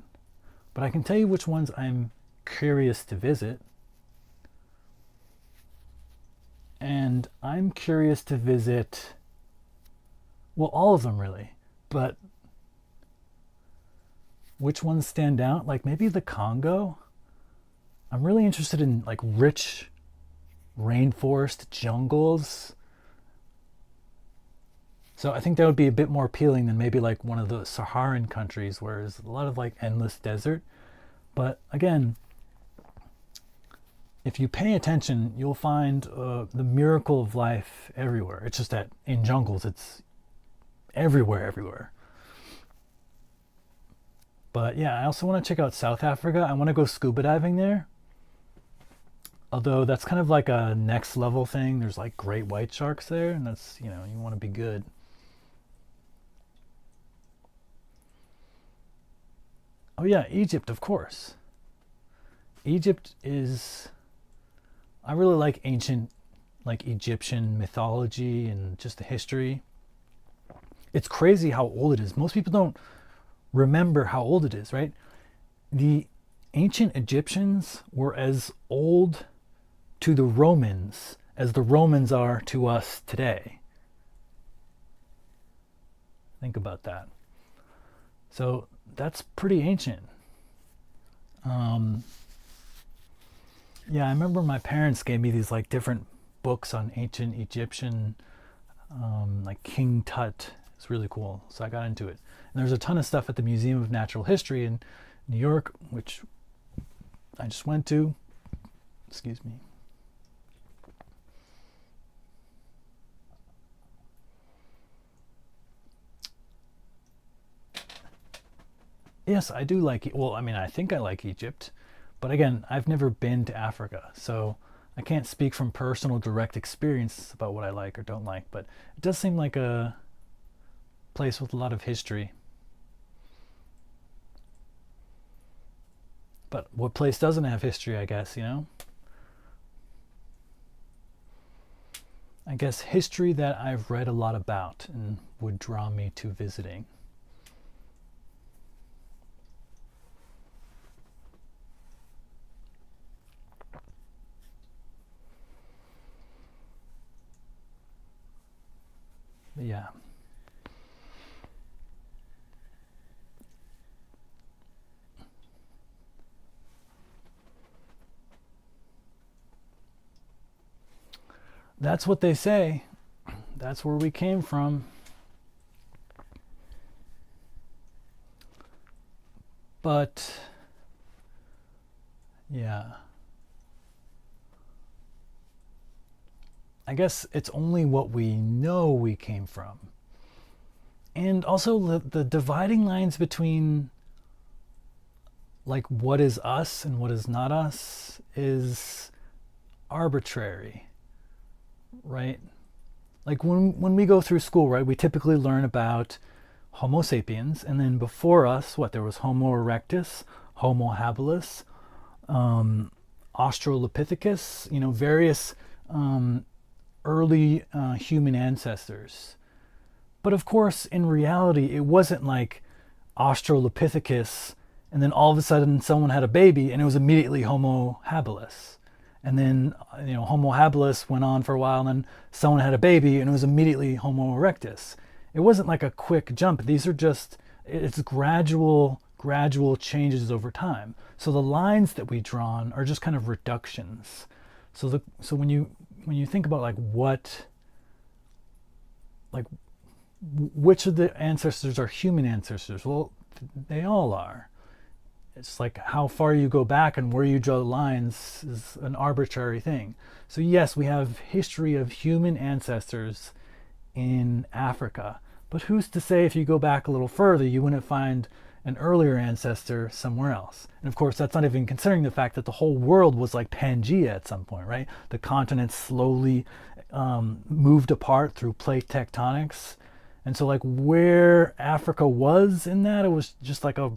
but I can tell you which ones I'm curious to visit. And I'm curious to visit, well, all of them really, but which ones stand out? Like maybe the Congo. I'm really interested in like rich rainforest jungles. So I think that would be a bit more appealing than maybe like one of the Saharan countries where there's a lot of like endless desert. But again, if you pay attention, you'll find the miracle of life everywhere. It's just that in jungles, it's everywhere. But yeah, I also want to check out South Africa. I want to go scuba diving there. Although that's kind of like a next level thing. There's like great white sharks there, and that's, you know, you want to be good. Oh yeah, Egypt, of course. Egypt is, I really like ancient, like Egyptian mythology and just the history. It's crazy how old it is. Most people don't remember how old it is, right? The ancient Egyptians were as old to the Romans as the Romans are to us today. Think about that. So that's pretty ancient. Yeah, I remember my parents gave me these like different books on ancient Egyptian, like King Tut. It's really cool. So I got into it. And there's a ton of stuff at the Museum of Natural History in New York, which I just went to. Excuse me. Yes, I do like it. Well, I mean, I think I like Egypt. But again, I've never been to Africa. So I can't speak from personal direct experience about what I like or don't like. But it does seem like a place with a lot of history. But what place doesn't have history, I guess, you know? I guess history that I've read a lot about and would draw me to visiting. But yeah. That's what they say. That's where we came from. But yeah, I guess it's only what we know we came from. And also the dividing lines between like what is us and what is not us is arbitrary, right? Like when we go through school, right, we typically learn about Homo sapiens, and then before us, what, there was Homo erectus, Homo habilis, Australopithecus, you know, various early human ancestors. But of course, in reality, it wasn't like Australopithecus and then all of a sudden someone had a baby and it was immediately Homo habilis. And then, Homo habilis went on for a while, and then someone had a baby and it was immediately Homo erectus. It wasn't like a quick jump. These are just, it's gradual changes over time. So the lines that we've drawn are just kind of reductions. So when you think about which of the ancestors are human ancestors? Well, they all are. It's like how far you go back and where you draw the lines is an arbitrary thing. So yes, we have history of human ancestors in Africa, but who's to say if you go back a little further, you wouldn't find an earlier ancestor somewhere else? And of course, that's not even considering the fact that the whole world was like Pangea at some point, right? The continents slowly moved apart through plate tectonics. And so where Africa was in that, it was just like a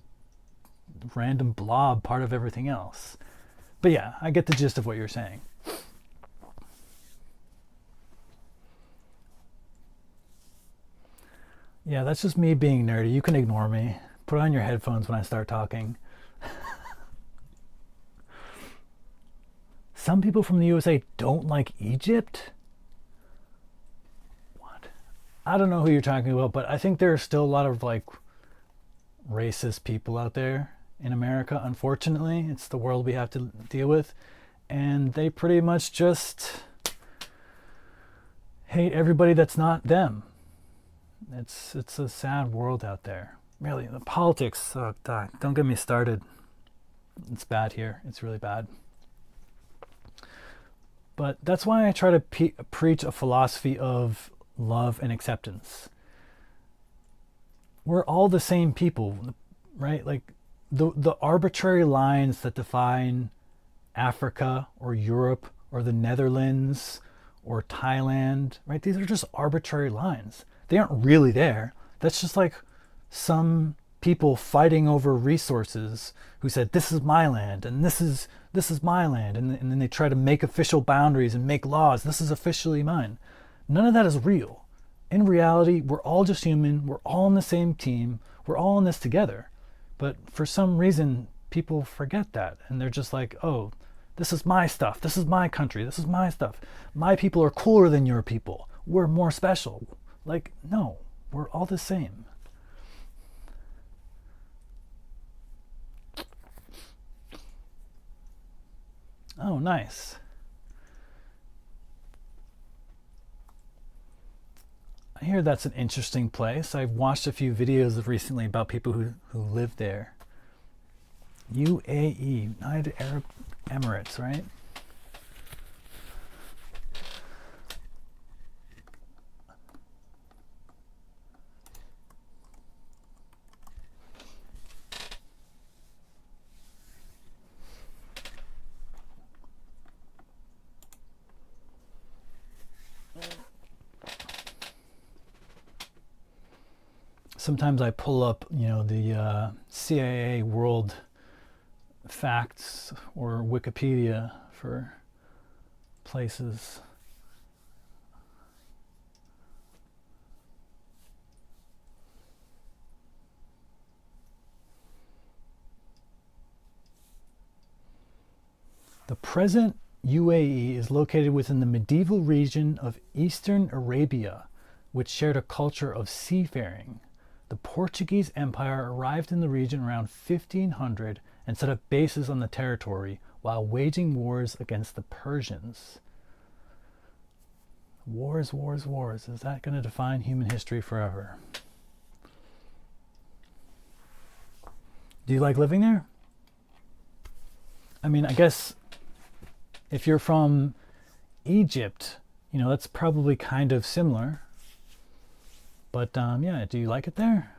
random blob, part of everything else. But yeah, I get the gist of what you're saying. Yeah, that's just me being nerdy. You can ignore me. Put on your headphones when I start talking. Some people from the USA don't like Egypt? What? I don't know who you're talking about, but I think there are still a lot of racist people out there in America. Unfortunately, it's the world we have to deal with, and they pretty much just hate everybody that's not them. It's a sad world out there. Really, the politics, oh God, don't get me started. It's bad here. It's really bad. But that's why I try to preach a philosophy of love and acceptance. We're all the same people, right? The arbitrary lines that define Africa or Europe or the Netherlands or Thailand, right? These are just arbitrary lines. They aren't really there. That's just some people fighting over resources who said, this is my land and this is my land. And then they try to make official boundaries and make laws. This is officially mine. None of that is real. In reality, we're all just human. We're all on the same team. We're all in this together. But for some reason, people forget that. And they're just like, oh, this is my stuff. This is my country. This is my stuff. My people are cooler than your people. We're more special. No, we're all the same. Oh, nice. I hear that's an interesting place. I've watched a few videos recently about people who live there. UAE, United Arab Emirates, right? Sometimes I pull up, the CIA World Facts or Wikipedia for places. The present UAE is located within the medieval region of Eastern Arabia, which shared a culture of seafaring. The Portuguese Empire arrived in the region around 1500 and set up bases on the territory while waging wars against the Persians. Wars, wars, wars. Is that going to define human history forever? Do you like living there? I mean, I guess if you're from Egypt, that's probably kind of similar. But yeah, do you like it there?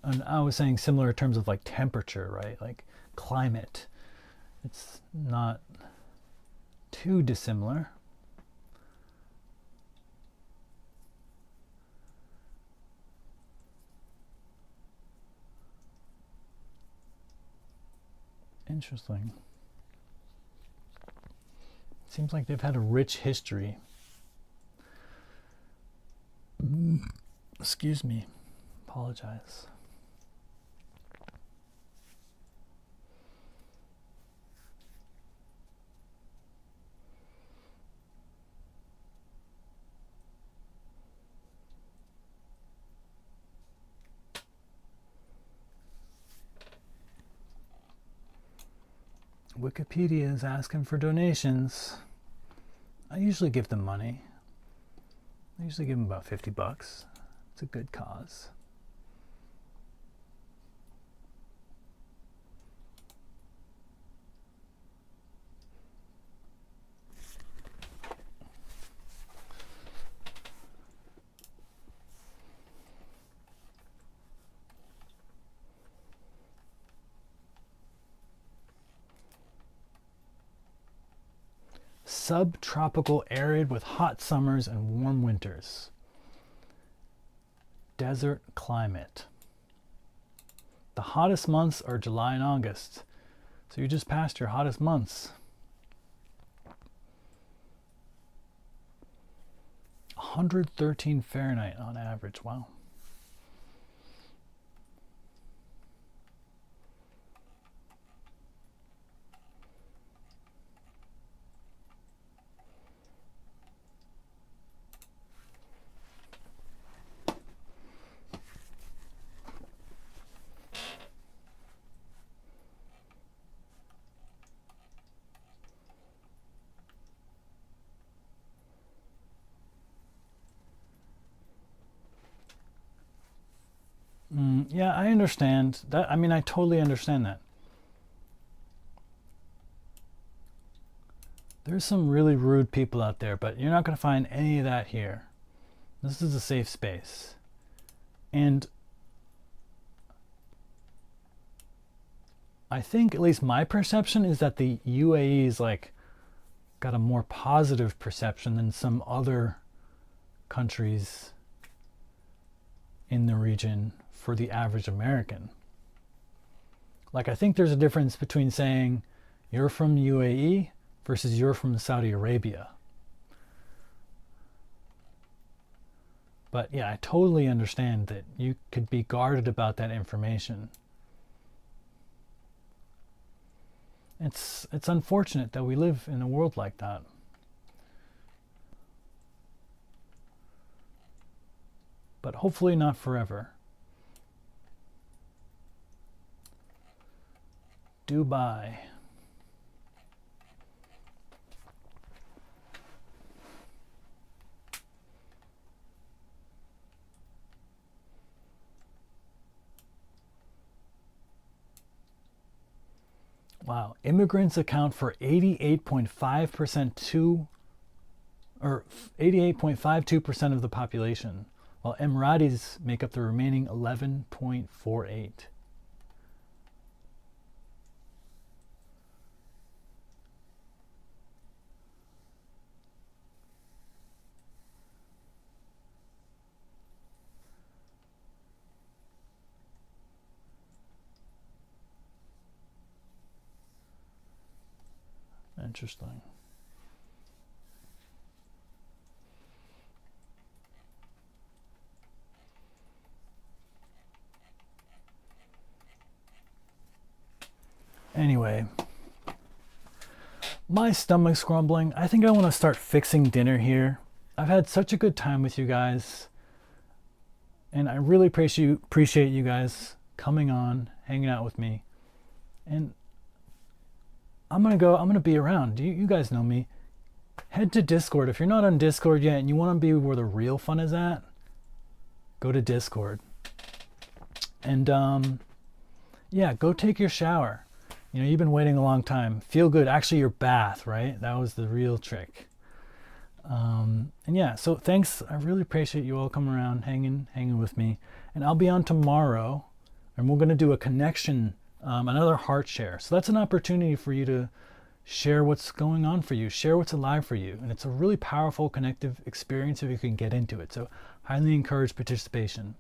And I was saying similar in terms of temperature, right? Climate. It's not too dissimilar. Interesting. Seems like they've had a rich history. Excuse me. Apologize. Wikipedia is asking for donations. I usually give them money. I usually give them about $50. It's a good cause. Subtropical arid with hot summers and warm winters. Desert climate. The hottest months are July and August. So you just passed your hottest months. 113 Fahrenheit on average. Wow. Yeah, I understand that. I mean, I totally understand that. There's some really rude people out there, but you're not going to find any of that here. This is a safe space. And I think, at least my perception, is that the UAE is like got a more positive perception than some other countries in the region for the average American. Like, I think there's a difference between saying you're from UAE versus you're from Saudi Arabia. But yeah, I totally understand that you could be guarded about that information. It's unfortunate that we live in a world like that. But hopefully not forever. Dubai. Wow, immigrants account for 88.5% or 88.52% of the population, while Emiratis make up the remaining 11.48. Interesting. Anyway, my stomach's grumbling. I think I want to start fixing dinner here. I've had such a good time with you guys, and I really appreciate you guys coming on, hanging out with me. And I'm gonna be around. You guys know me. Head to Discord. If you're not on Discord yet and you want to be where the real fun is at, go to Discord. And yeah, go take your shower. You know, you've been waiting a long time. Feel good. Actually, your bath, right? That was the real trick. And yeah, so thanks. I really appreciate you all coming around, hanging with me. And I'll be on tomorrow, and we're gonna do a connection. Another heart share. So that's an opportunity for you to share what's going on for you, share what's alive for you. And it's a really powerful connective experience if you can get into it. So highly encourage participation.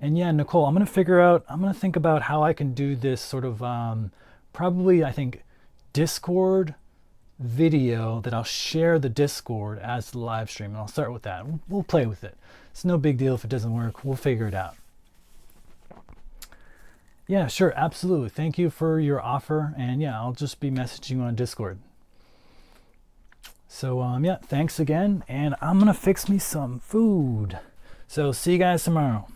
And yeah, Nicole, I'm going to think about how I can do this sort of, probably, I think, Discord video that I'll share the Discord as the live stream, and I'll start with that. We'll play with it. It's no big deal if it doesn't work. We'll figure it out. Yeah, sure, absolutely. Thank you for your offer, and yeah, I'll just be messaging you on Discord. So yeah, thanks again, and I'm gonna fix me some food. So see you guys tomorrow.